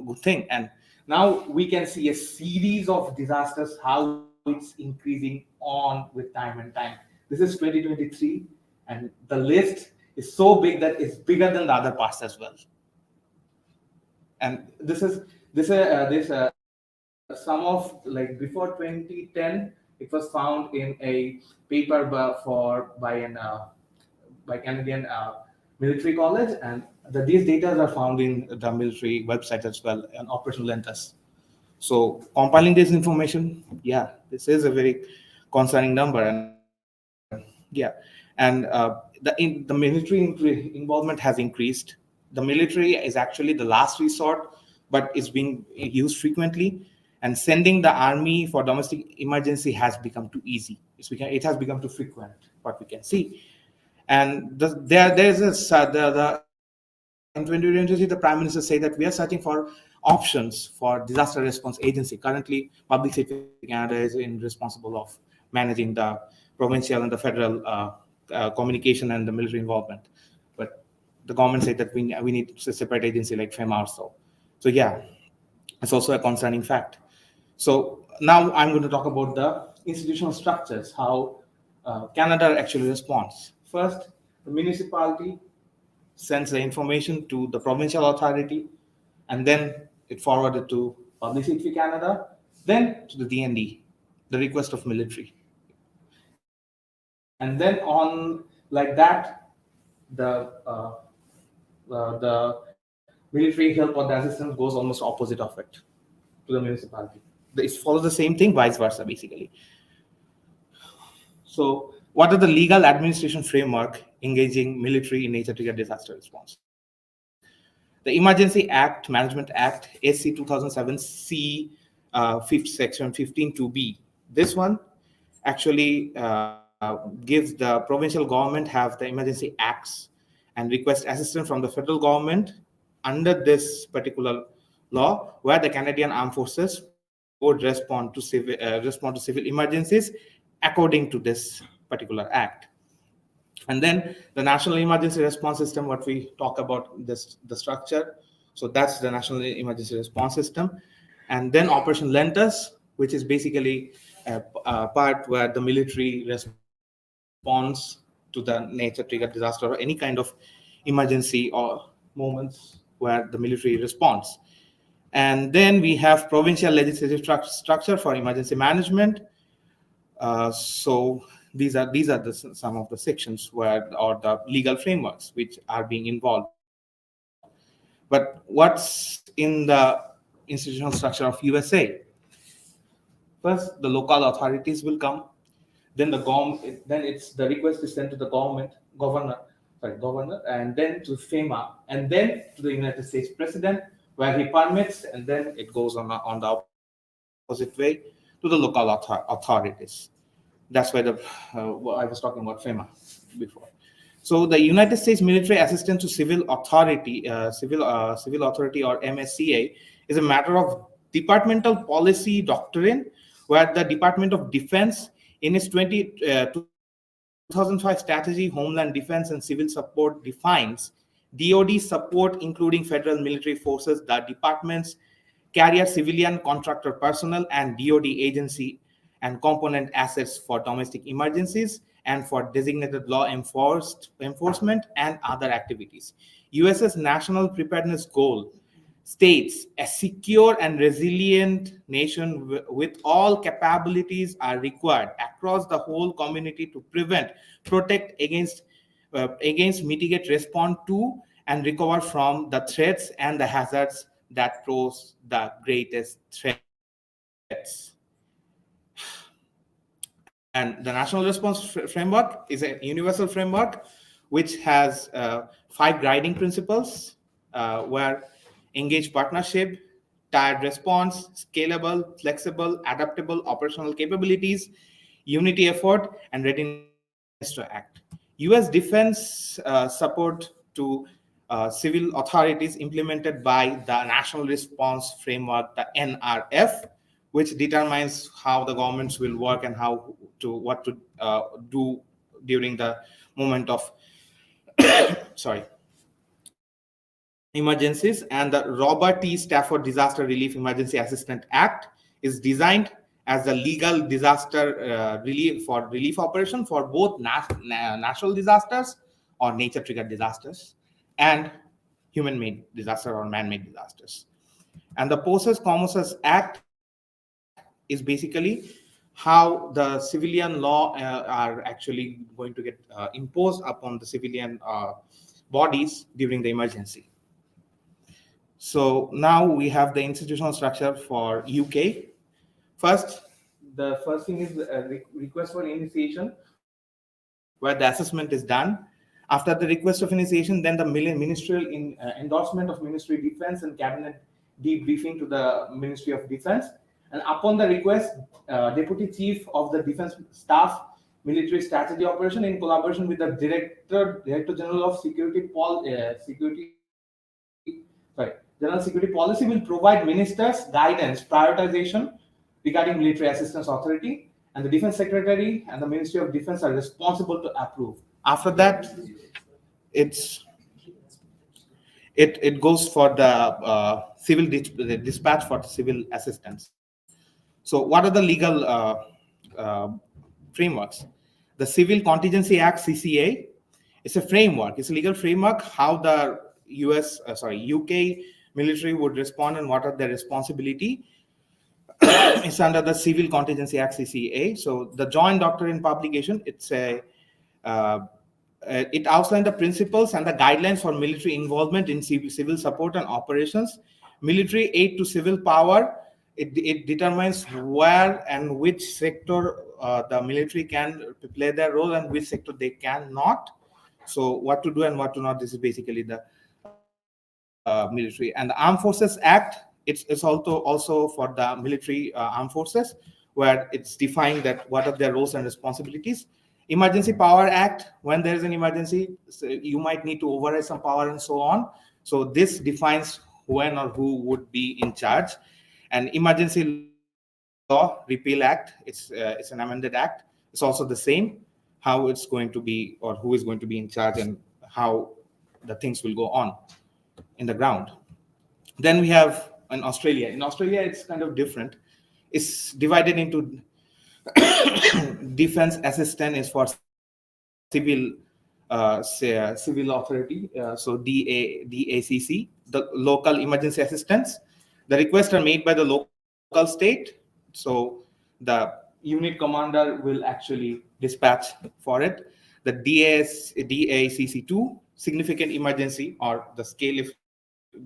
good thing. And now we can see a series of disasters, how it's increasing on with time and time. This is 2023, and the list is so big that it's bigger than the other parts as well. And some of, like, before 2010, it was found in a paper by Canadian military college, and these data are found in the military website as well, and operational lentas. So compiling this information, yeah, this is a very concerning number. And yeah, and the military involvement has increased. The military is actually the last resort, but it's being used frequently. And sending the army for domestic emergency has become too easy. It has become too frequent, what we can see. And there's in 2020, the Prime Minister said that we are searching for options for disaster response agency. Currently, Public Safety Canada is responsible of managing the provincial and the federal communication and the military involvement. But the government said that we need a separate agency like FEMA or so. So yeah, it's also a concerning fact. So now I'm going to talk about the institutional structures, how Canada actually responds. First, the municipality sends the information to the provincial authority, and then it forwarded to Public Safety Canada, then to the DND, the request of military. And then on like that, the military help or the assistance goes almost opposite of it to the municipality. It follows the same thing, vice versa, basically. So, what are the legal administration framework engaging military in nature triggered disaster response? The Emergency Act, Management Act, SC 2007 C, 5th section 15(2)(b). This one actually gives the provincial government have the emergency acts and request assistance from the federal government under this particular law, where the Canadian Armed Forces would respond to civil emergencies according to this particular act. And then the National Emergency Response System, what we talk about, the structure. So that's the National Emergency Response System. And then Operation Lentus, which is basically a part where the military responds to the nature triggered disaster or any kind of emergency or moments where the military responds. And then we have provincial legislative structure for emergency management. So these are some of the sections or the legal frameworks which are being involved. But what's in the institutional structure of USA? First, the local authorities will come. Then the request is sent to the governor, and then to FEMA, and then to the United States President, where he permits, and then it goes on the opposite way to the local authorities. That's why I was talking about FEMA before. So the United States Military Assistance to Civil Authority, Civil Authority or MSCA, is a matter of departmental policy doctrine, where the Department of Defense, in its 2005 strategy, Homeland Defense and Civil Support, defines DoD support, including federal military forces, the departments, carrier civilian contractor personnel, and DoD agency and component assets for domestic emergencies, and for designated law enforcement and other activities. US's national preparedness goal states a secure and resilient nation with all capabilities are required across the whole community to prevent, protect against, mitigate, respond to, and recover from the threats and the hazards that pose the greatest threats. And the National Response Framework is a universal framework which has 5 guiding principles where engaged partnership, tied response, scalable, flexible, adaptable operational capabilities, unity effort, and readiness to act. US defense support to civil authorities implemented by the National Response Framework, the NRF, which determines how the governments will work and what to do during the moment of emergencies. And the Robert T. Stafford Disaster Relief Emergency Assistance Act is designed as the legal disaster relief operation for both natural disasters or nature triggered disasters and human made disaster or man made disasters. And the Posses Commerce Act is basically how the civilian law are actually going to get imposed upon the civilian bodies during the emergency. So now we have the institutional structure for UK. The first thing is a request for initiation, where the assessment is done. After the request of initiation, then the ministerial endorsement of Ministry of Defense and cabinet debriefing to the Ministry of Defense. And upon the request, Deputy Chief of the Defense Staff Military Strategy Operation, in collaboration with the Director General of General Security Policy, will provide ministers guidance, prioritization regarding military assistance authority, and the Defense Secretary and the Ministry of Defense are responsible to approve. After that, it goes for the civil dispatch for civil assistance. So what are the legal frameworks? The Civil Contingency Act, CCA, is a framework. It's a legal framework how the UK military would respond and what are their responsibility. It's under the Civil Contingency Act, CCA. So the joint doctrine publication, it outlines the principles and the guidelines for military involvement in civil support and operations. Military aid to civil power, it determines where and which sector the military can play their role and which sector they cannot. So what to do and what to not, this is basically the military. And the Armed Forces Act, it's also for the military armed forces, where it's defined that what are their roles and responsibilities. Emergency Power Act, when there is an emergency, so you might need to override some power and so on. So this defines when or who would be in charge. And Emergency Law Repeal Act, it's an amended act. It's also the same, how it's going to be or who is going to be in charge and how the things will go on in the ground. Then we have in Australia. In Australia, it's kind of different. It's divided into defense assistance is for civil civil authority, so DACC, the local emergency assistance. The requests are made by the local state, so the unit commander will actually dispatch for it. The DACC2, significant emergency or the scale if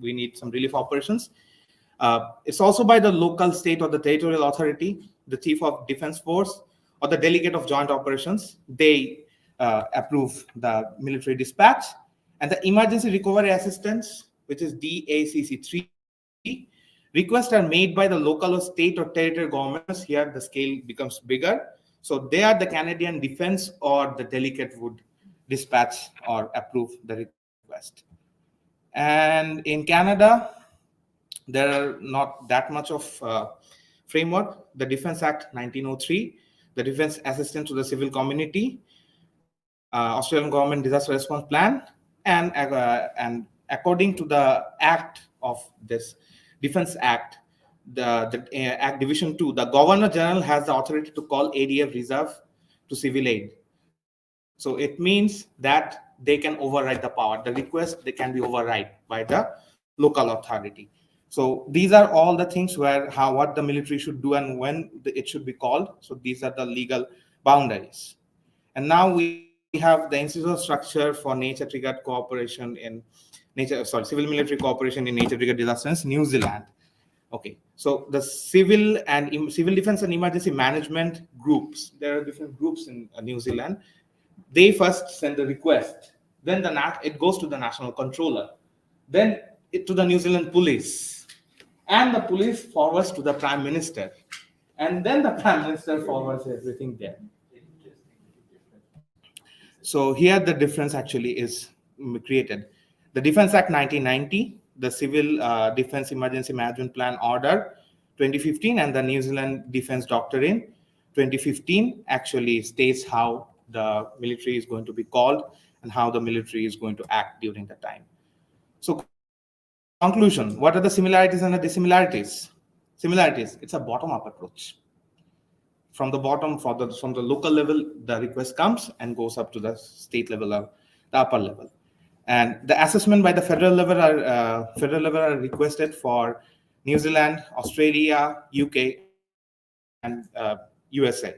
we need some relief operations. It's also by the local, state, or the territorial authority, the chief of defense force, or the delegate of joint operations. They approve the military dispatch. And the emergency recovery assistance, which is DACC3, requests are made by the local or state or territorial governments. Here, the scale becomes bigger. So they are the Canadian defense or the delegate would dispatch or approve the request. And in Canada, there are not that much of framework. The Defense Act 1903, the Defense Assistance to the Civil Community, Australian Government Disaster Response Plan, and according to the Act of this Defense Act, the Act Division 2, the Governor General has the authority to call ADF reserve to civil aid. So it means that they can override the power. The request, they can be override by the local authority. So these are all the things where what the military should do and when it should be called. So these are the legal boundaries. And now we have the institutional structure for nature triggered cooperation in civil military cooperation in nature triggered disasters, New Zealand. Okay, so the civil defense and emergency management groups, there are different groups in New Zealand. They first send the request, then it goes to the national controller, then to the New Zealand police, and the police forwards to the prime minister, and then the prime minister forwards everything there. So here the difference actually is created. The Defense Act 1990, the Civil Defense Emergency Management Plan Order 2015, and the New Zealand Defense Doctrine 2015 actually states how the military is going to be called and how the military is going to act during the time. So conclusion, what are the similarities and the dissimilarities? Similarities, it's a bottom-up approach. From the bottom, from the local level, the request comes and goes up to the state level or the upper level. And the assessment by the federal level are requested for New Zealand, Australia, UK, and USA.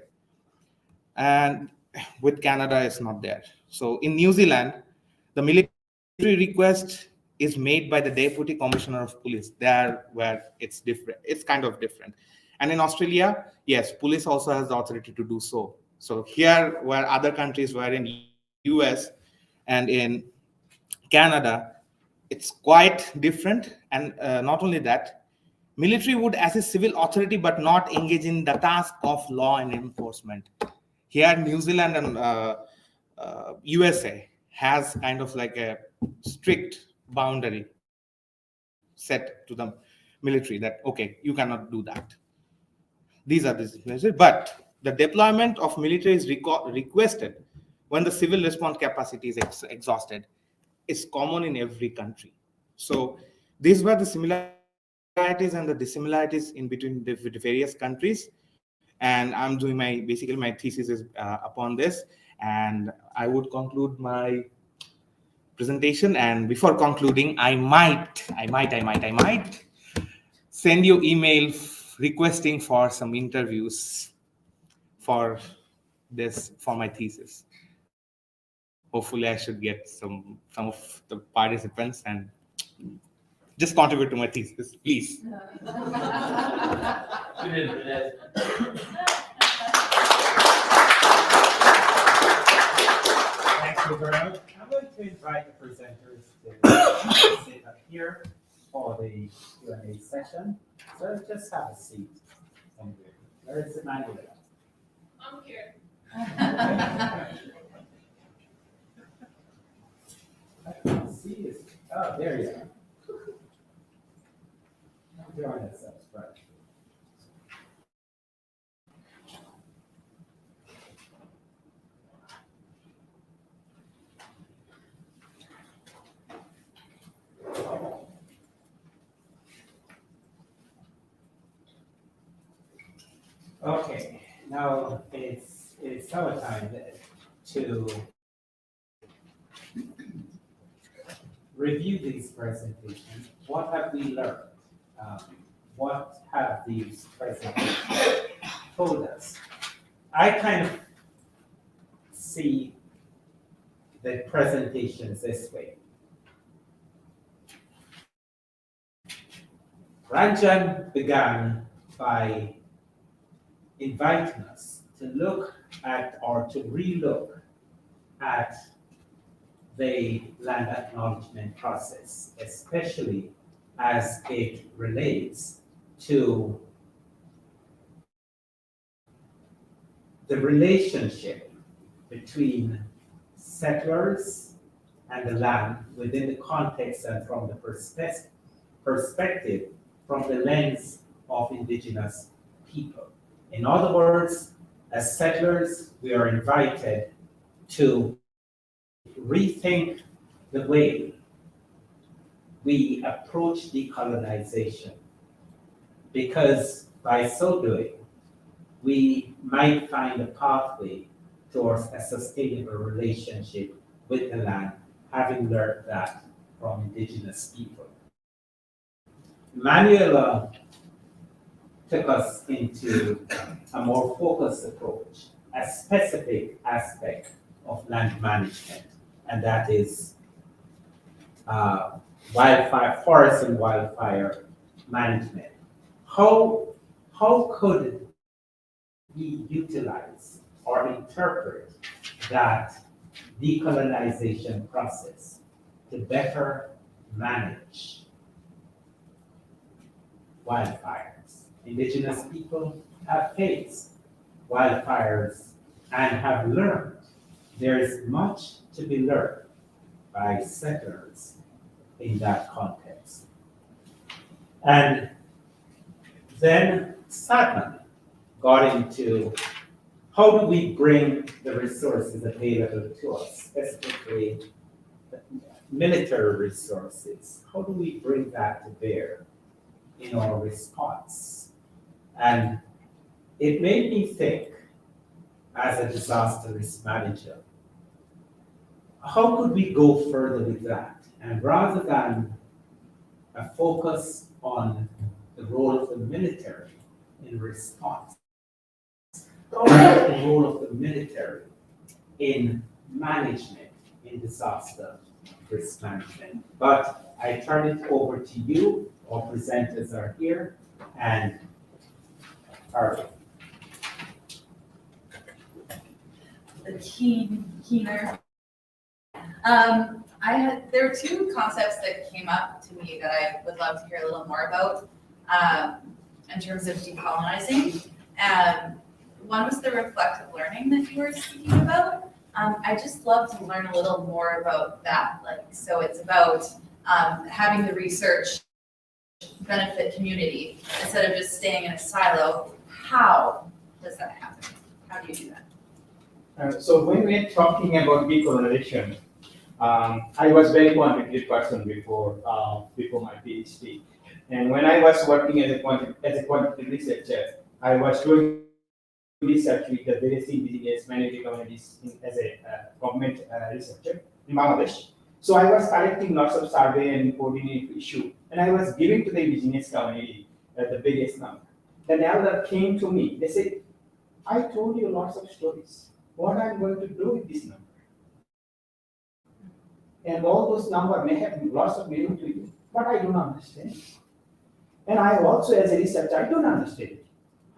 And with Canada, it's not there. So in New Zealand, the military request is made by the Deputy Commissioner of Police. There where it's different. It's kind of different. And in Australia, yes, police also has the authority to do so. So here, where other countries were in US and in Canada, it's quite different. And not only that, military would assist civil authority but not engage in the task of law and enforcement. Here, New Zealand and USA has kind of like a strict boundary set to the military that, okay, you cannot do that. These are the measures, but the deployment of military is requested when the civil response capacity is exhausted. It's common in every country. So these were the similarities and the dissimilarities in between the various countries. And I'm doing basically my thesis is upon this. And I would conclude my presentation. And before concluding, I might send you email requesting for some interviews for my thesis. Hopefully I should get some of the participants and just contribute to my thesis, please. Thank you very much. I'm going to invite the presenters to sit up here for the Q&A session. So just have a seat. Where is the manual? I'm here. I can't see this. Oh, there you are. Join us up front. Okay, now it's our time to review these presentations. What have we learned? What have these presentations told us? I kind of see the presentations this way. Ranjan began by inviting us to look at or to relook at the land acknowledgement process, especially as it relates to the relationship between settlers and the land within the context and from the perspective from the lens of indigenous people. In other words, as settlers, we are invited to rethink the way we approach decolonization, because by so doing, we might find a pathway towards a sustainable relationship with the land, having learned that from indigenous people. Emmanuel took us into a more focused approach, a specific aspect of land management, and that is wildfire, forest and wildfire management. How could we utilize or interpret that decolonization process to better manage wildfires? Indigenous people have faced wildfires and have learned. There is much to be learned by settlers in that context. And then Sadman got into how do we bring the resources available to us, specifically military resources, how do we bring that to bear in our response? And it made me think, as a disaster risk manager, how could we go further with that? And rather than a focus on the role of the military in response, how about the role of the military in management, in disaster risk management? But I turn it over to you. Our presenters are here, and Harvey. The keener. There were two concepts that came up to me that I would love to hear a little more about in terms of decolonizing. One was the reflective learning that you were speaking about. I just love to learn a little more about that. So it's about having the research benefit community instead of just staying in a silo. How does that happen? How do you do that? So when we're talking about decolonization, I was very quantitative person before my PhD, and when I was working as a quantitative researcher, I was doing research with the various indigenous minority communities as a government researcher in Bangladesh. So I was collecting lots of survey and coordinate issue, and I was giving to the indigenous community the various number. Then elder came to me. They said, "I told you lots of stories. What I'm going to do with this number?" And all those numbers may have lots of meaning to you, but I don't understand. And I also, as a researcher, I don't understand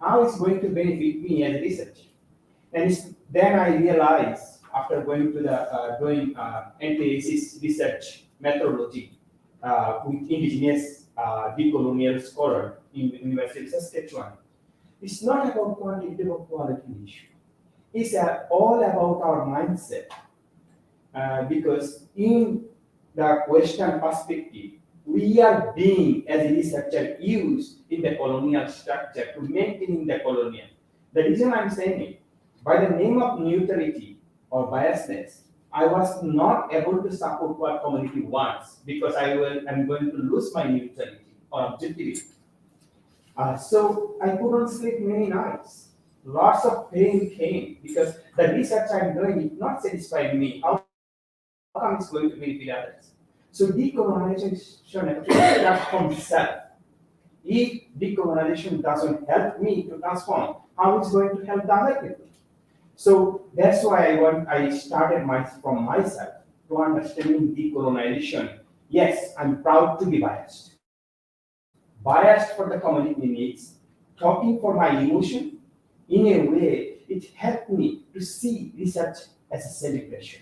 how it's going to benefit me as a researcher. And then I realized, after going to the doing anti-racist research methodology with indigenous decolonial scholar in the University of Saskatchewan, it's not about quantitative or quality issue. It's all about our mindset. Because in the Western perspective, we are being, as a researcher, used in the colonial structure to maintain the colonial. The reason I'm saying it, by the name of neutrality or biasness, I was not able to support what community wants because I'm going to lose my neutrality or objectivity. So I couldn't sleep many nights. Lots of pain came because the research I'm doing is not satisfying me. How come it's going to benefit others? So decolonization actually starts from self. If decolonization doesn't help me to transform, how is it going to help the other people? So that's why I started from myself to understanding decolonization. Yes, I'm proud to be biased. Biased for the community needs, talking for my emotion. In a way, it helped me to see research as a celebration.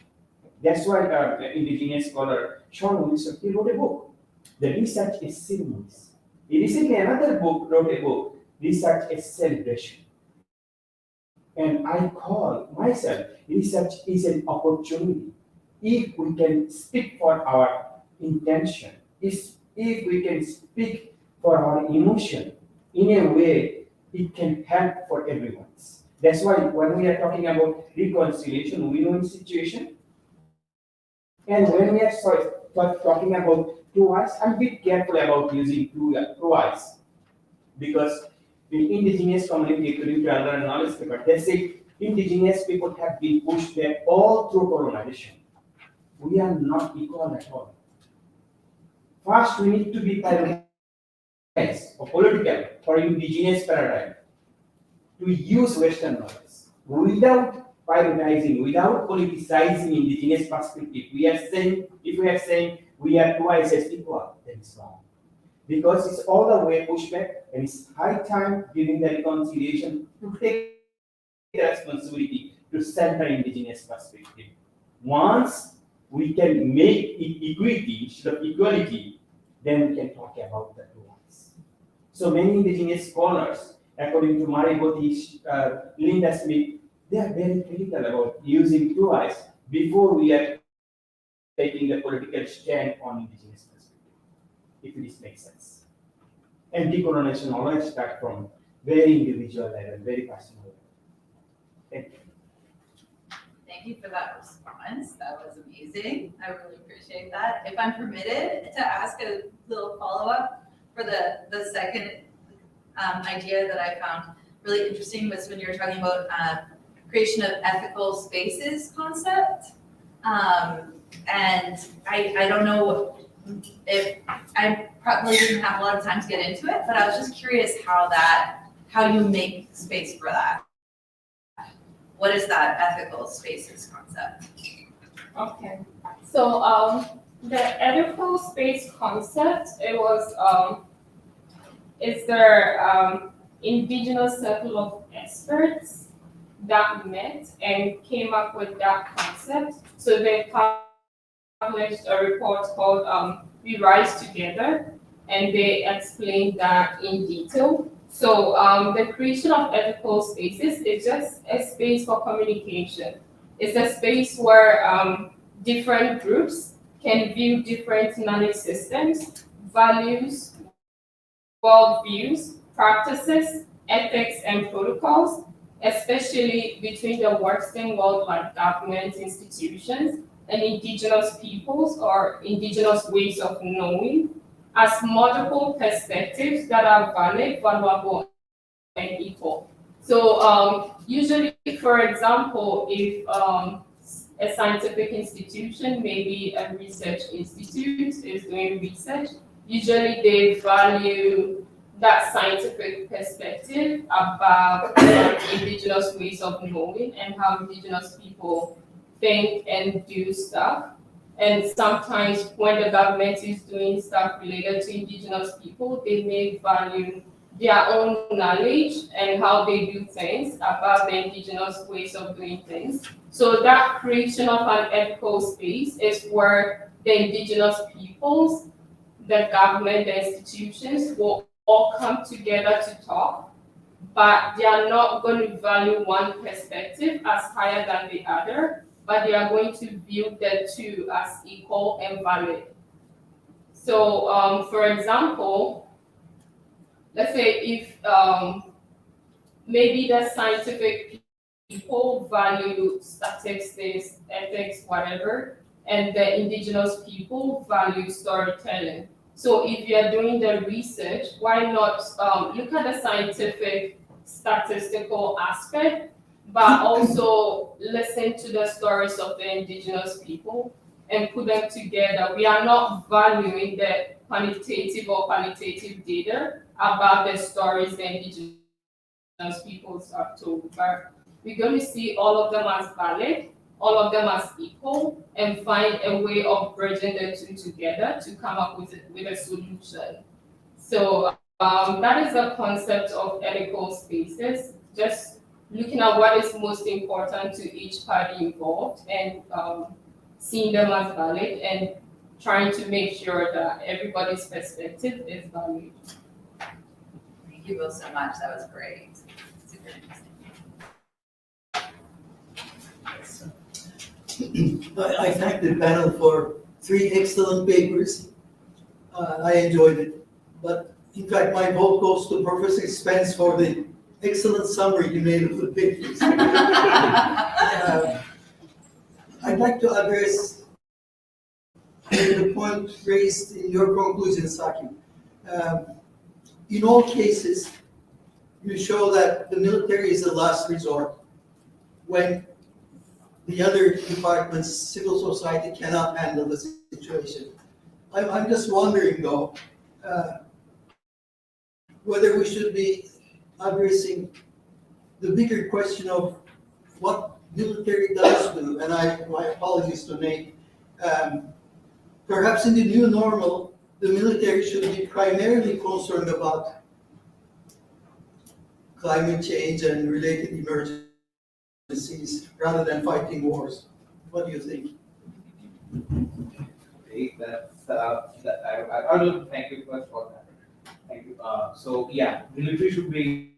That's why the indigenous scholar Sean Wilson, he wrote a book. The research is ceremonies. Recently, another book wrote a book, Research is Celebration. And I call myself, research is an opportunity. If we can speak for our intention, if we can speak for our emotion, in a way, it can help for everyone. That's why when we are talking about reconciliation, win-win situation, and when we are talking about two eyes, I'm a bit careful about using two eyes because the indigenous community, according to elder knowledge paper, they say indigenous people have been pushed back all through colonization. We are not equal at all. First, we need to be prioritized or political for indigenous paradigm to use Western knowledge without prioritizing, without politicizing indigenous perspective. We are saying, if we are saying we are twice as equal, that is wrong. Because it's all the way pushback, and it's high time during the reconciliation to take the responsibility to center indigenous perspective. Once we can make it equity instead of equality, then we can talk about the two ones. So many indigenous scholars, according to Marigoti, Linda Smith, they are very critical about using two eyes before we are taking the political stand on indigenous perspective, if this makes sense. And decolonization always start from very individual level, very personal level. Thank you. Thank you for that response. That was amazing. I really appreciate that. If I'm permitted to ask a little follow-up for the second idea that I found really interesting was when you were talking about creation of ethical spaces concept. And I don't know if I probably didn't have a lot of time to get into it, but I was just curious how you make space for that. What is that ethical spaces concept? Okay, so the ethical space concept, it's their indigenous circle of experts that met and came up with that concept. So they published a report called We Rise Together, and they explained that in detail. So the creation of ethical spaces is just a space for communication. It's a space where different groups can view different knowledge systems, values, worldviews, practices, ethics, and protocols, especially between the Western world like governments, institutions, and indigenous peoples or indigenous ways of knowing, as multiple perspectives that are valid, valuable, and equal. So usually, for example, if a scientific institution, maybe a research institute is doing research, usually they value that scientific perspective about indigenous ways of knowing and how indigenous people think and do stuff. And sometimes when the government is doing stuff related to indigenous people, they may value their own knowledge and how they do things about the indigenous ways of doing things. So that creation of an ethical space is where the indigenous peoples, the government, the institutions will all come together to talk, but they are not going to value one perspective as higher than the other, but they are going to view the two as equal and valid. So, for example, let's say if maybe the scientific people value statistics, ethics, whatever, and the indigenous people value storytelling. So if you're doing the research, why not look at the scientific statistical aspect, but also listen to the stories of the indigenous people and put them together. We are not valuing the quantitative or qualitative data about the stories the indigenous peoples are told, but we're going to see all of them as valid, all of them as equal, and find a way of bridging the two together to come up with a solution. So that is the concept of ethical spaces, just looking at what is most important to each party involved and seeing them as valid and trying to make sure that everybody's perspective is valued. Thank you both so much. That was great. Super interesting. I thank the panel for 3 excellent papers. I enjoyed it. But in fact, my vote goes to Professor Spence for the excellent summary you made of the papers. I'd like to address the point raised in your conclusion, Saki. In all cases, you show that the military is the last resort. when the other departments, civil society cannot handle the situation. I'm just wondering though, whether we should be addressing the bigger question of what military does do, and my apologies to Nate. Perhaps in the new normal, the military should be primarily concerned about climate change and related emergencies rather than fighting wars. What do you think? Okay, I will thank you first for that. Thank you. So yeah, military should be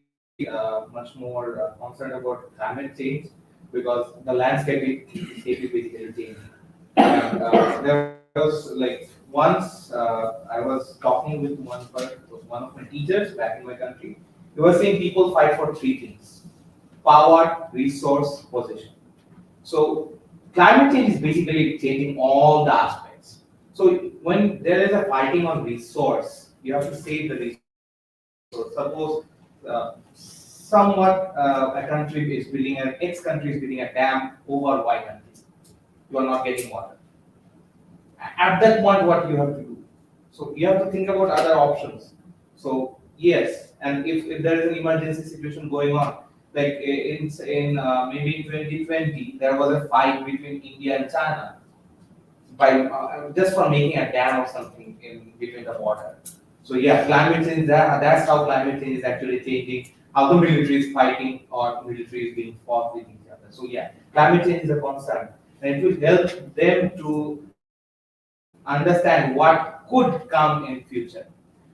much more concerned about climate change because the landscape is basically changing. And there was like once I was talking with one of my teachers back in my country. He was saying people fight for three things: power, resource, position. So climate change is basically changing all the aspects. So when there is a fighting on resource, you have to save the resource. Suppose somewhat a country is building X country is building a dam over Y country. You are not getting water. At that point, what you have to do? So you have to think about other options. So yes, and if there is an emergency situation going on, like maybe in 2020, there was a fight between India and China by just for making a dam or something in between the water. So yeah, climate change. That's how climate change is actually changing. How the military is fighting or military is being fought with each other. So yeah, climate change is a concern, and it will help them to understand what could come in future.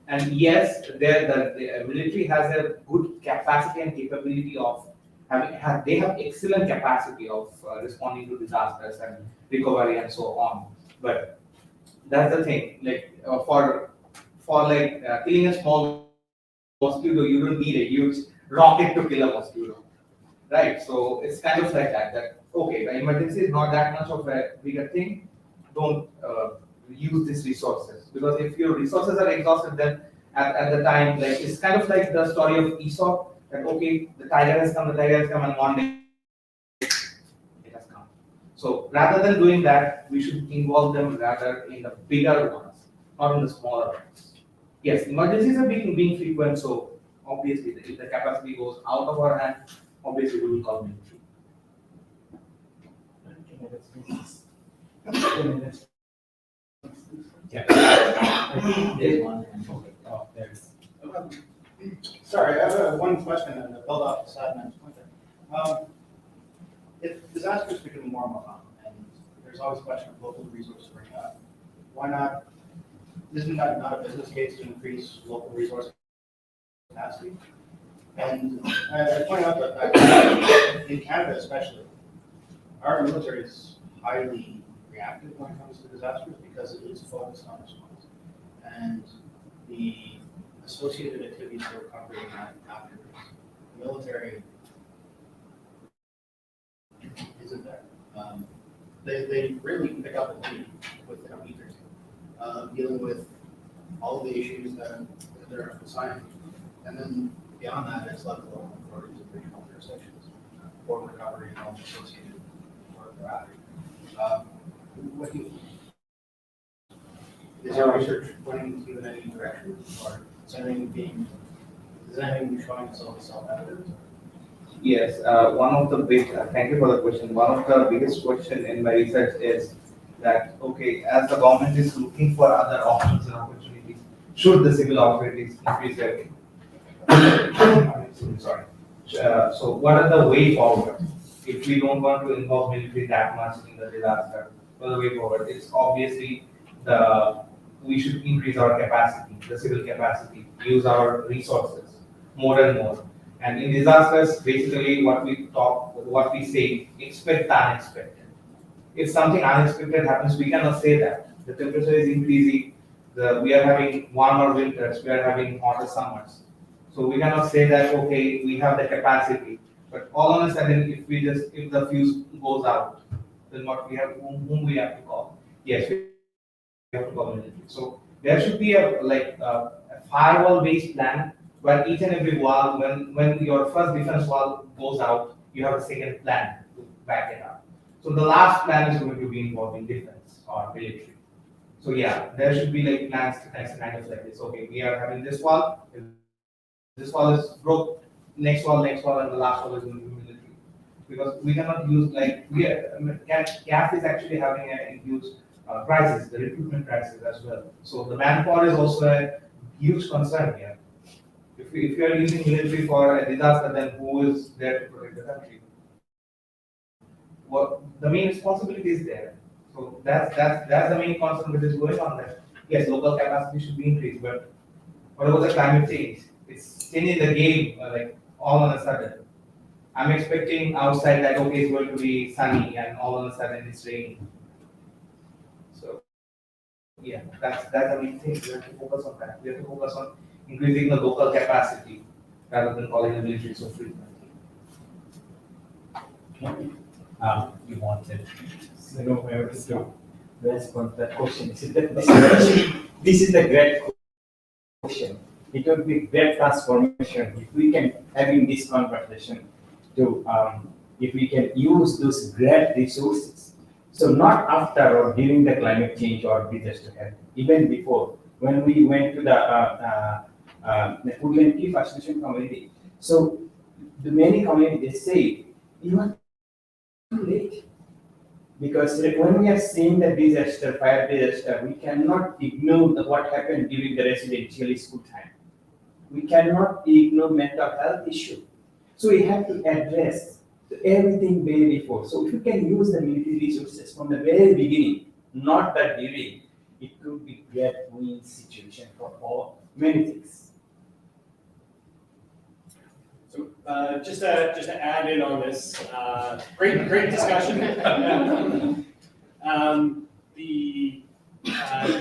And yes, the military has a good capacity and capability of they have excellent capacity of responding to disasters and recovery and so on. But that's the thing, like for like killing a small mosquito, you don't need a huge rocket to kill a mosquito, right? So it's kind of like that. That okay, the emergency is not that much of a bigger thing. Don't use these resources because if your resources are exhausted, then at the time, like it's kind of like the story of Aesop. That okay, the tiger has come, and one day it has come. So rather than doing that, we should involve them rather in the bigger ones, not in the smaller ones. Yes, emergencies are being frequent, so obviously if the capacity goes out of our hand, obviously we will call military. Yeah. I think there's one. Oh, there's. Sorry, I have one question and a build off the Sadman's point there. If disasters become more and more common, and there's always a question of local resources bringing up, why not? Isn't that not a business case to increase local resource capacity? And I point out the fact that in Canada, especially, our military is highly reactive when it comes to disasters because it is focused on response. And the associated activities for recovery and afterwards, the military isn't there. They really pick up the lead within a week or two, dealing with all of the issues that they're assigned. And then beyond that, it's left to local authorities and regional jurisdictions for recovery and all the associated work thereafter. What do you, is your research pointing to in any direction, or is anything being showing itself as self-evident? Yes, one of the big, thank you for the question. One of the biggest question in my research is that, okay, as the government is looking for other options and opportunities, should the civil authorities increase their sorry. So what are the way forward? If we don't want to involve military that much in the disaster, what are the way forward? It's obviously we should increase our capacity, the civil capacity, use our resources more and more. And in disasters, basically what we say, expect the unexpected. If something unexpected happens, we cannot say that. The temperature is increasing, we are having warmer winters, we are having hotter summers. So we cannot say that, okay, we have the capacity. But all of a sudden, if the fuse goes out, then whom we have to call? Yes, we have to call military. So there should be a firewall-based plan where each and every wall, when your first defense wall goes out, you have a second plan back it up. So the last plan is going to be involving defense or military. So yeah, there should be like plans to kind of like this. Okay, we are having this wall. If this wall is broke, next wall, and the last wall is going to be military. Because we cannot use like CAF is actually having a huge crisis, the recruitment crisis as well. So the manpower is also a huge concern here. If you are using military for a disaster, then who is there to protect the country? What the main responsibility is there. So that's the main concern which is going on there. Yes, local capacity should be increased, but what about the climate change? It's changing the game like all on a sudden. I'm expecting outside that okay, it's going to be sunny, and all of a sudden it's raining. So yeah, that's the main thing. We have to focus on that. We have to focus on increasing the local capacity rather than calling the military so frequently. You wanted. I don't know where to respond to that question. This is a great question. It would be great transformation if we can having this conversation to if we can use those great resources. So not after or during the climate change or disaster happen, even before when we went to the Woodland Tea First Nation community. So the many communities they say you are too late. Because when we are seeing the disaster, fire disaster, we cannot ignore what happened during the residential school time. We cannot ignore mental health issue. So we have to address everything way before. So if you can use the military resources from the very beginning, not that during, it could be great win situation for all many things. So just to add in on this, great discussion. The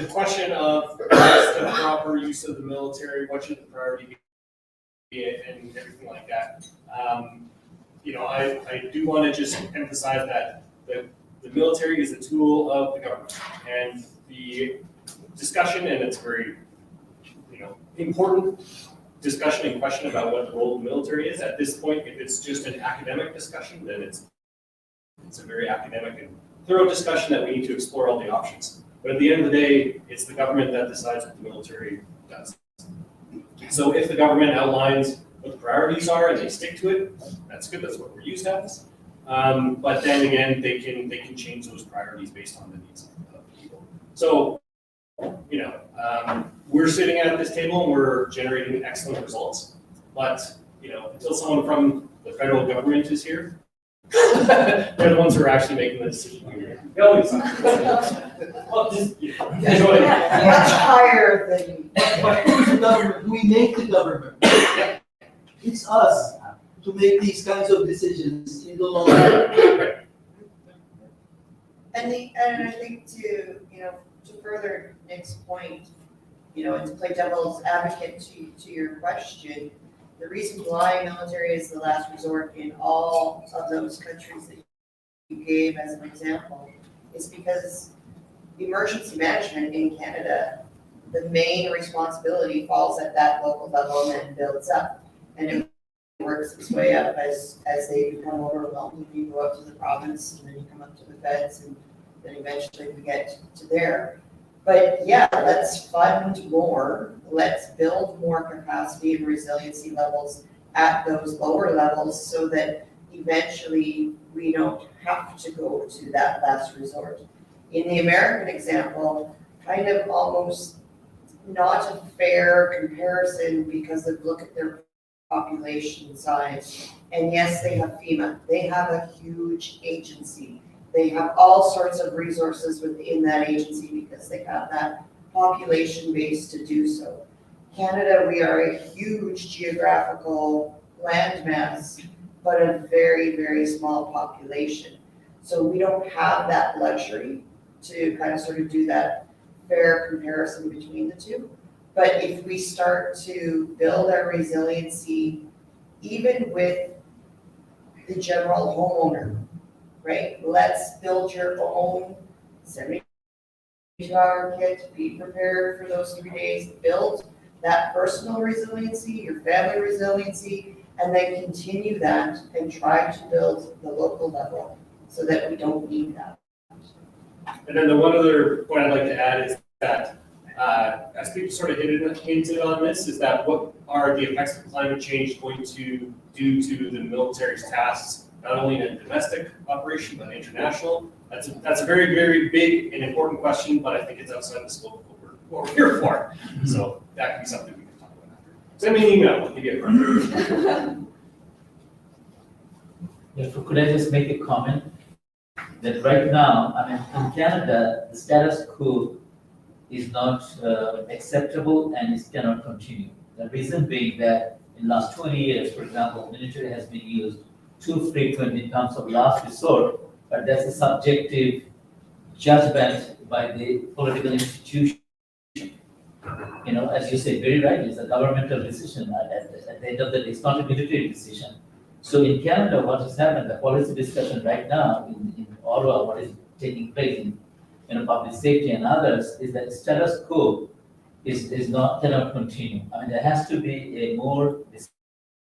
question of what's the proper use of the military, what should the priority be, and everything like that. I do want to just emphasize that the military is a tool of the government, and the discussion, and it's very important discussion and question about what the role of the military is. At this point, if it's just an academic discussion, then it's a very academic and thorough discussion that we need to explore all the options. But at the end of the day, it's the government that decides what the military does. So if the government outlines what the priorities are and they stick to it, that's good. That's what we're used as. But then again, they can change those priorities based on the needs of the people. So we're sitting at this table and we're generating excellent results. But until someone from the federal government is here, they're the ones who are actually making the decision. Much higher than. But who's the government? We make the government. It's us to make these kinds of decisions in the long run. And I think to further Nick's point, and to play devil's advocate to your question, the reason why military is the last resort in all of those countries that you gave as an example is because emergency management in Canada, the main responsibility falls at that local level and then builds up. And it works its way up as they become overwhelmed. You go up to the province and then you come up to the feds and then eventually we get to there. But yeah, let's fund more. Let's build more capacity and resiliency levels at those lower levels so that eventually we don't have to go to that last resort. In the American example, kind of almost not a fair comparison because of look at their population size. And yes, they have FEMA. They have a huge agency. They have all sorts of resources within that agency because they have that population base to do so. Canada, we are a huge geographical landmass, but a very, very small population. So we don't have that luxury to kind of sort of do that fair comparison between the two. But if we start to build our resiliency, even with the general homeowner, right? Let's build your own 72-hour kit, be prepared for those 3 days, build that personal resiliency, your family resiliency, and then continue that and try to build the local level. so that we don't need that. And then the one other point I'd like to add is that, as people sort of hinted on this, is that what are the effects of climate change going to do to the military's tasks, not only in a domestic operation, but international? That's a very, very big and important question, but I think it's outside the scope of what we're here for. So that could be something we can talk about after. Send me an email, I'll give you a Could I just make a comment? That right now, I mean, in Canada, the status quo is not acceptable and it cannot continue. The reason being that in last 20 years, for example, military has been used too frequent in terms of last resort, but that's a subjective judgment by the political institution. You know, as you said very right, it's a governmental decision. At the end of the day, it's not a military decision. So in Canada, what has happened, the policy discussion right now in Ottawa, what is taking place in public safety and others, is that status quo cannot continue. I mean, there has to be a more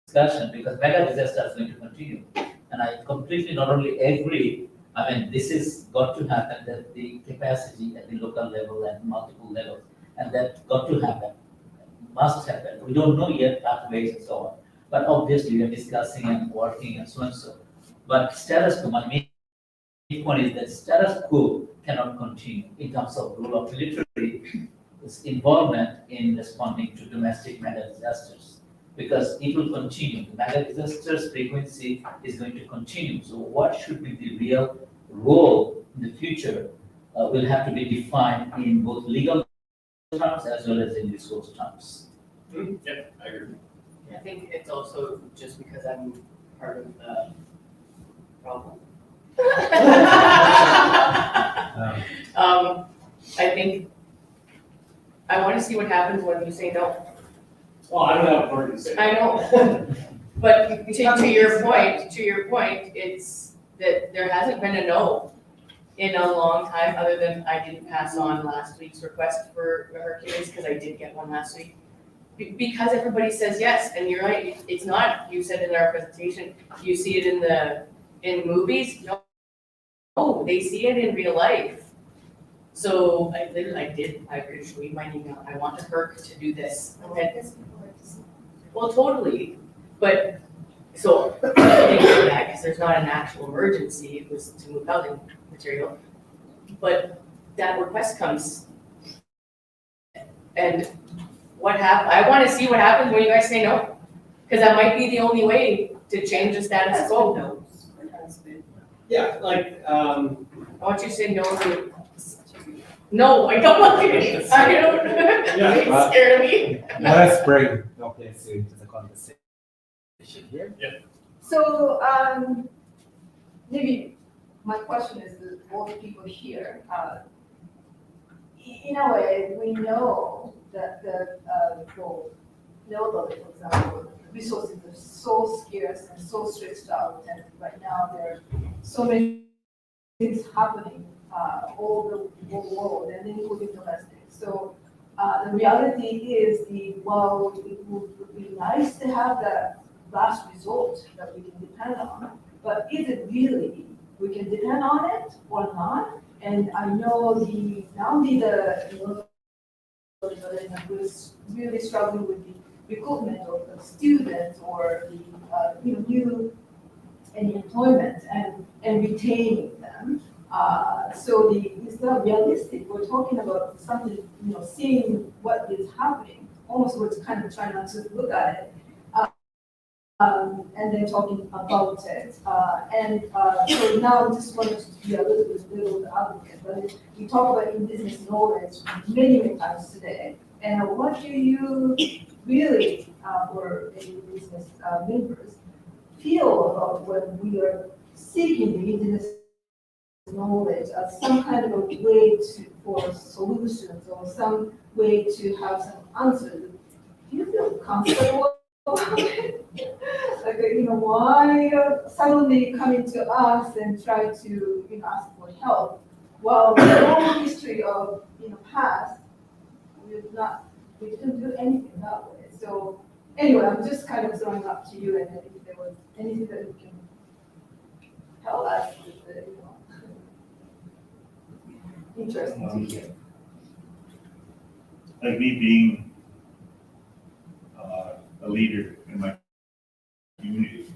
discussion because mega disaster is going to continue. And I completely not only agree, I mean, this is got to happen at the capacity at the local level and multiple levels. And that got to happen, must happen. We don't know yet pathways and so on. But obviously we are discussing and working and so and so. But status quo, my main point is that status quo cannot continue in terms of role of military involvement in responding to domestic mega disasters. Because it will continue. The mega disasters frequency is going to continue. So what should be the real role in the future will have to be defined in both legal terms as well as in resource terms. Yeah, I agree. I think it's also just because I'm part of the problem. I think I want to see what happens when you say no. Well, I don't have a word to say. I know, but to your point, it's that there hasn't been a no in a long time, other than I didn't pass on last week's request for Hercules because I did get one last week. Because everybody says yes, and you're right, it's not, you said in our presentation, you see it in movies, no, they see it in real life. So I could show you my email, I want the Herc to do this. Well, totally, but, so, I didn't do that, because there's not an actual emergency, it was to move building material. But that request comes, and I want to see what happens when you guys say no, because that might be the only way to change the status quo. Yeah, like, I want you to say no to. No, I don't want to. I don't. It's scared of me. Let us bring Dr. into the conversation here. Yeah. So, maybe my question is to all the people here. In a way, we know that for for example, resources are so scarce and so stretched out, and right now there are so many things happening all the world and including domestic. So the reality is while it would be nice to have that last resort that we can depend on, but is it really we can depend on it or not? And I know not only the was really struggling with the recruitment of the students or the new any employment and retaining them. So it's not realistic. We're talking about something, seeing what is happening. Almost we're kind of trying not to look at it. And then talking about it. So now I just wanted to be a little bit advocate, but we talk about indigenous knowledge many times today. And what do you really, for indigenous members, feel about when we are seeking the indigenous knowledge as some kind of a way for solutions or some way to have some answers? Do you feel comfortable? Like, why suddenly coming to us and try to, ask for help? Well, the whole history of, past, we didn't do anything that way. So anyway, I'm just kind of throwing up to you, and if there was anything that you can tell us is interesting to hear. Like me being a leader in my community,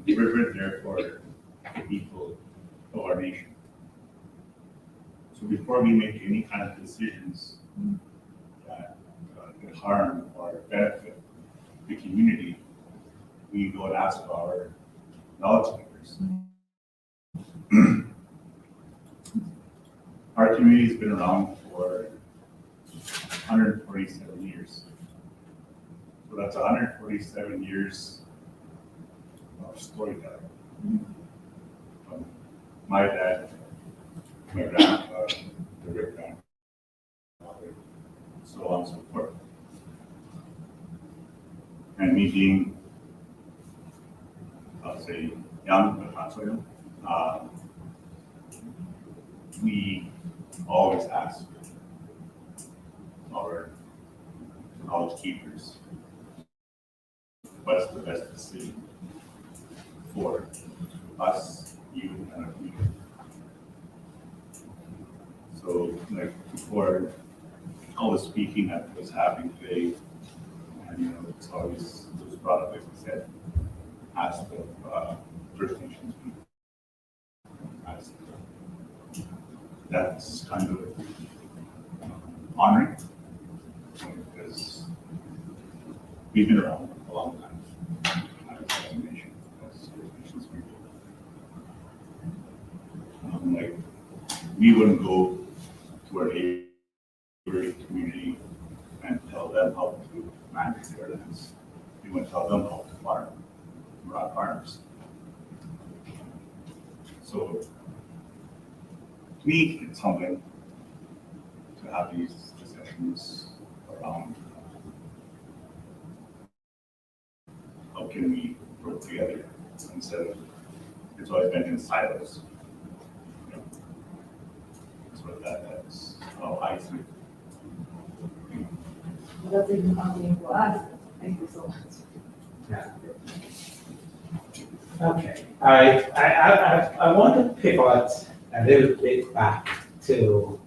we're there for the people of our nation. So before we make any kind of decisions that could harm or benefit the community, we go and ask our knowledge makers. Our community's been around for 147 years. So that's 147 years of storytelling. From my dad, my grandpa, the great grandfather, so on and so forth. And me being, I'll say, young, but not so young, we always ask our knowledge keepers what's the best decision for us, you, and our people. So, like, before all the speaking that was happening today, and it's always it was brought up, like we said, ask the First Nations people. Ask that's kind of honoring because we've been around a long time as a nation, as First Nations people. Like, we wouldn't go to our neighboring community and tell them how to manage their lands. We wouldn't tell them how to farm. We're not farmers. So, to me, it's humbling to have these discussions around how can we work together instead of it's always been in silos. You know, that's how I see it. That's even humbling for us. Thank you so much. Yeah. Okay, I want to pivot a little bit back to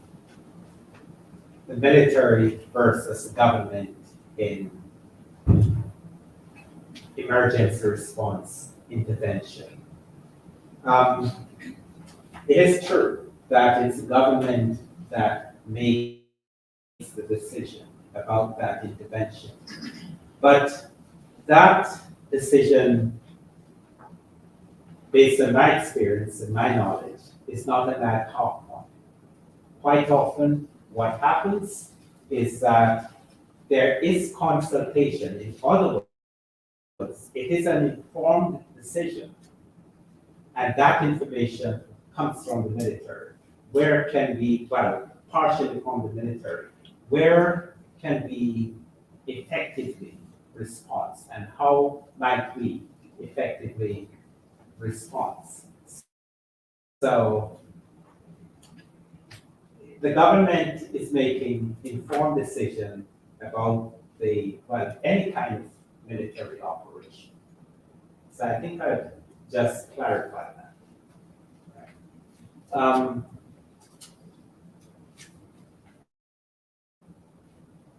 the military versus government in emergency response intervention. It is true that it's the government that makes the decision about that intervention, but that decision, based on my experience and my knowledge, is not an ad hoc one. Quite often, what happens is that there is consultation. In other words, it is an informed decision, and that information comes from the military. Where can we, well, partially from the military, where can we effectively respond, and how might we effectively response. So the government is making informed decision about any kind of military operation. So I think I'd just clarify that.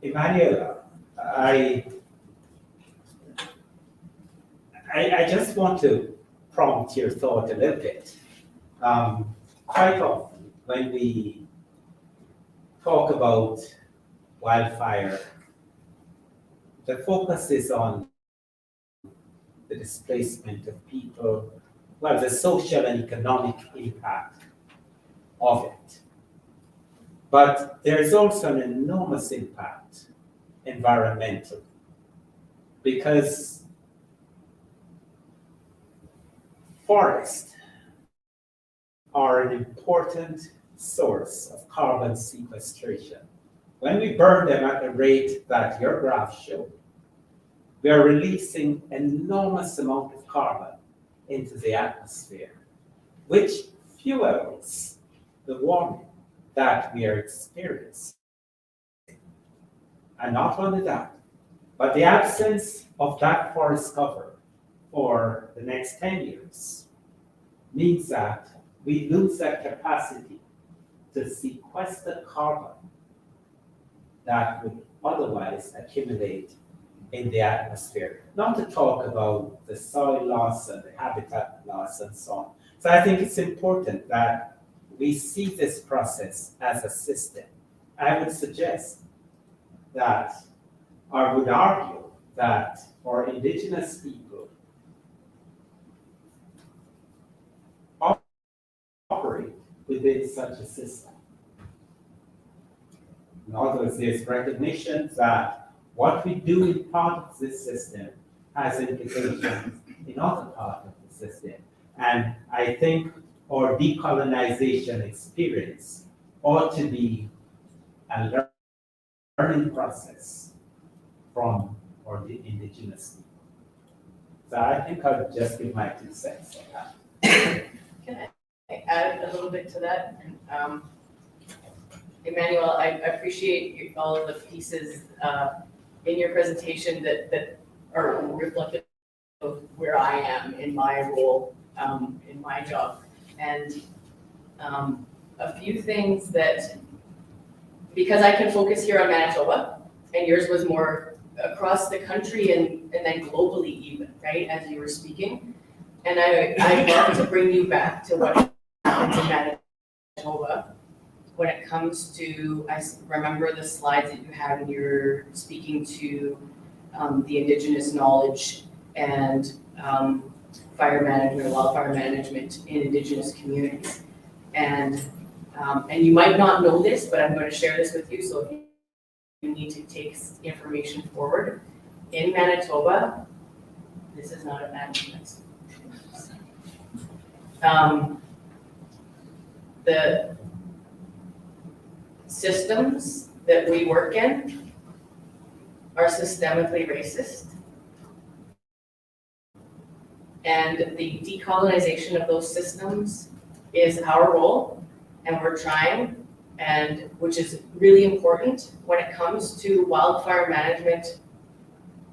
Emanuela, I just want to prompt your thought a little bit. Quite often, when we talk about wildfire, the focus is on the displacement of people, well, the social and economic impact of it. But there's also an enormous impact environmental, because forests are an important source of carbon sequestration. When we burn them at the rate that your graph showed, we are releasing enormous amount of carbon into the atmosphere, which fuels the warming that we are experiencing. And not only that, but the absence of that forest cover for the next 10 years means that we lose that capacity to sequester carbon that would otherwise accumulate in the atmosphere. Not to talk about the soil loss and the habitat loss and so on. So I think it's important that we see this process as a system. I would suggest that, or would argue that for indigenous people, operate within such a system. In other words, there's recognition that what we do in part of this system has implications in other parts of the system. And I think our decolonization experience ought to be a learning process from our indigenous people. So I think I'll just give my 2 cents on that. Can I add a little bit to that? Emmanuel, I appreciate all of the pieces in your presentation that are reflective of where I am in my role, in my job. And a few things that, because I can focus here on Manitoba, and yours was more across the country and then globally even, right, as you were speaking. And I'd love to bring you back to what happens in Manitoba when it comes to, I remember the slides that you had when you were speaking to the Indigenous knowledge and fire management, wildfire management in Indigenous communities. And you might not know this, but I'm going to share this with you. So if you need to take information forward, in Manitoba, this is not a management. The systems that we work in are systemically racist. And the decolonization of those systems is our role, and we're trying, and which is really important when it comes to wildfire management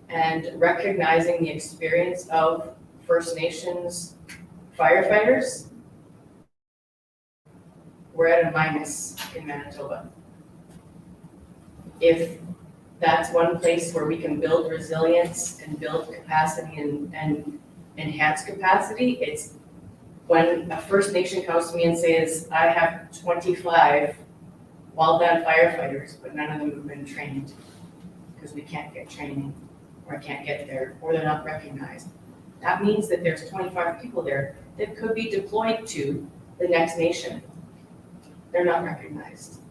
and recognizing the experience of First Nations firefighters. We're at a minus in Manitoba. If that's one place where we can build resilience and build capacity and enhance capacity, it's when a First Nation comes to me and says, I have 25 wildland firefighters, but none of them have been trained because we can't get training, or I can't get there, or they're not recognized. That means that there's 25 people there that could be deployed to the next nation. They're not recognized.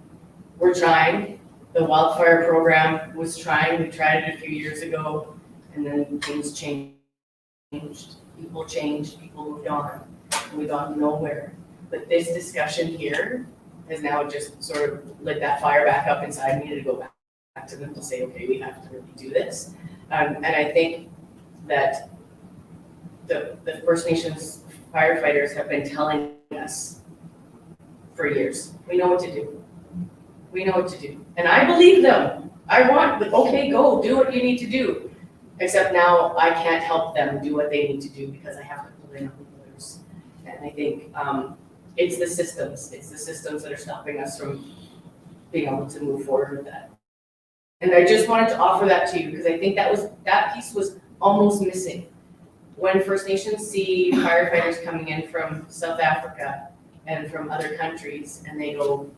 We're trying. The wildfire program was trying. We tried it a few years ago, and then things changed. People changed, people moved on. We got nowhere. But this discussion here has now just sort of lit that fire back up inside me to go back to them to say, okay, we have to really do this. And I think that the First Nations firefighters have been telling us for years, we know what to do. We know what to do. And I believe them. I want, okay, go, do what you need to do. Except now I can't help them do what they need to do because I have to pull in on others. And I think it's the systems. It's the systems that are stopping us from being able to move forward with that. And I just wanted to offer that to you because I think that piece was almost missing. When First Nations see firefighters coming in from South Africa and from other countries, and they go,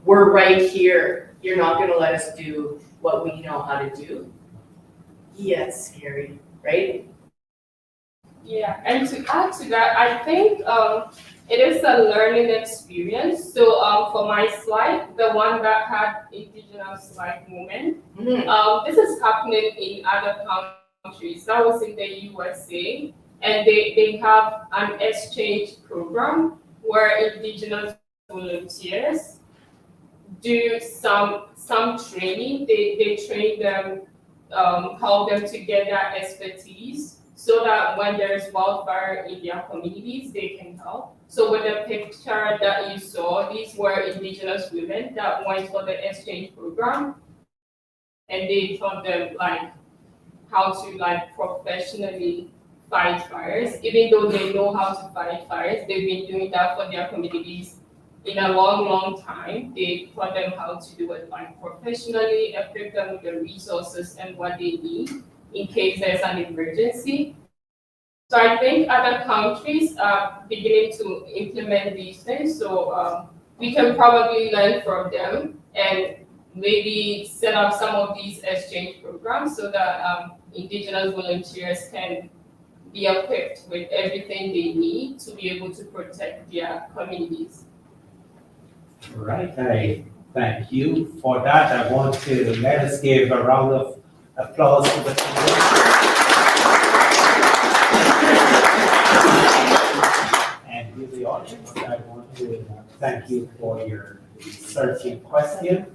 we're right here. You're not going to let us do what we know how to do. Yeah, it's scary, right? Yeah, and to add to that, I think it is a learning experience. So for my slide, the one that had Indigenous Life Movement, this is happening in other countries. That was in the USA, and they have an exchange program where Indigenous volunteers do some training. They train them, help them to get that expertise so that when there's wildfire in their communities, they can help. So with the picture that you saw, these were Indigenous women that went for the exchange program, and they taught them like how to like professionally fight fires, even though they know how to fight fires. They've been doing that for their communities in a long, long time. They taught them how to do it like professionally, equip them with the resources and what they need in case there's an emergency. So I think other countries are beginning to implement these things. So we can probably learn from them and maybe set up some of these exchange programs so that indigenous volunteers can be equipped with everything they need to be able to protect their communities. Right, I thank you for that. I want to let us give a round of applause to the speakers. And to the audience, I want to thank you for your searching question.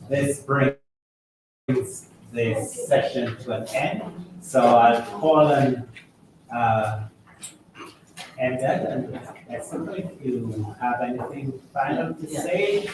This brings this session to an end. So I'll call on and then, at some point, if you have anything final to say.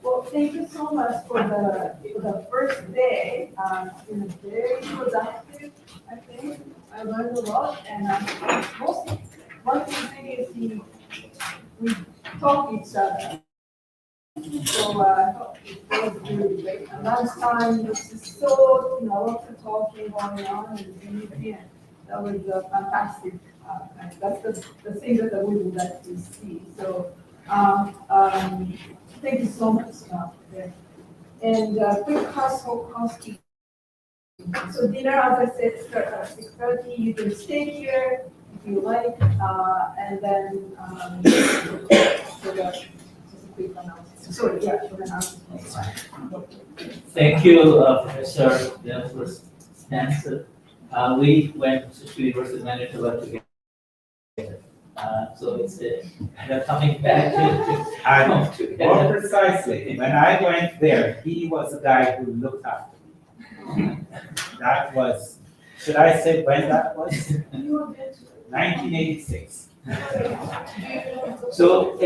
Well, thank you so much for the first day. It's been very productive, I think. I learned a lot, and mostly one thing is we talk each other. So I thought it was really great. And last time this is so lots of talking going on and that was fantastic. And that's the thing that we would like to see. So thank you so much. And quick housekeeping. So dinner, as I said, starts at 6:30. You can stay here if you like, and then so that's just a quick announcement. Sorry, yeah, for the announcement. Thank you, Professor Jennifer Stanson. We went to University of Manitoba together. So it's they're coming back to More precisely, when I went there, he was the guy who looked after me. That was, should I say when that was? 1986. So I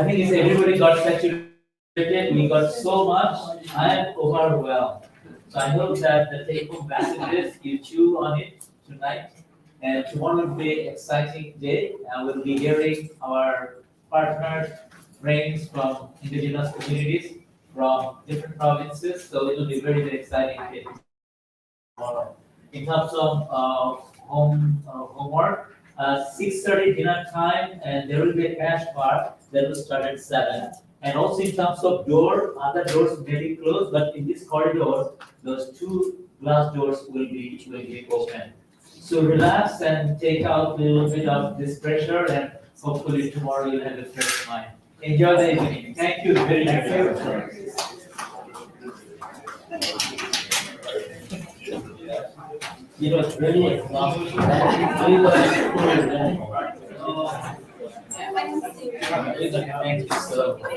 think it's everybody got saturated. We got so much. I am overwhelmed. So I hope that the take-home messages you chew on it tonight. And tomorrow will be an exciting day. We'll be hearing our partners, friends from indigenous communities from different provinces. So it will be very, very exciting day tomorrow. In terms of homework, 6:30 dinner time, and there will be a cash bar that will start at 7. And also in terms of other doors may be closed, but in this corridor, those 2 glass doors will be open. So relax and take out a little bit of this pressure, and hopefully tomorrow you'll have a fresh mind. Enjoy the evening. Thank you very much. It was really exhausting. Thank you so much.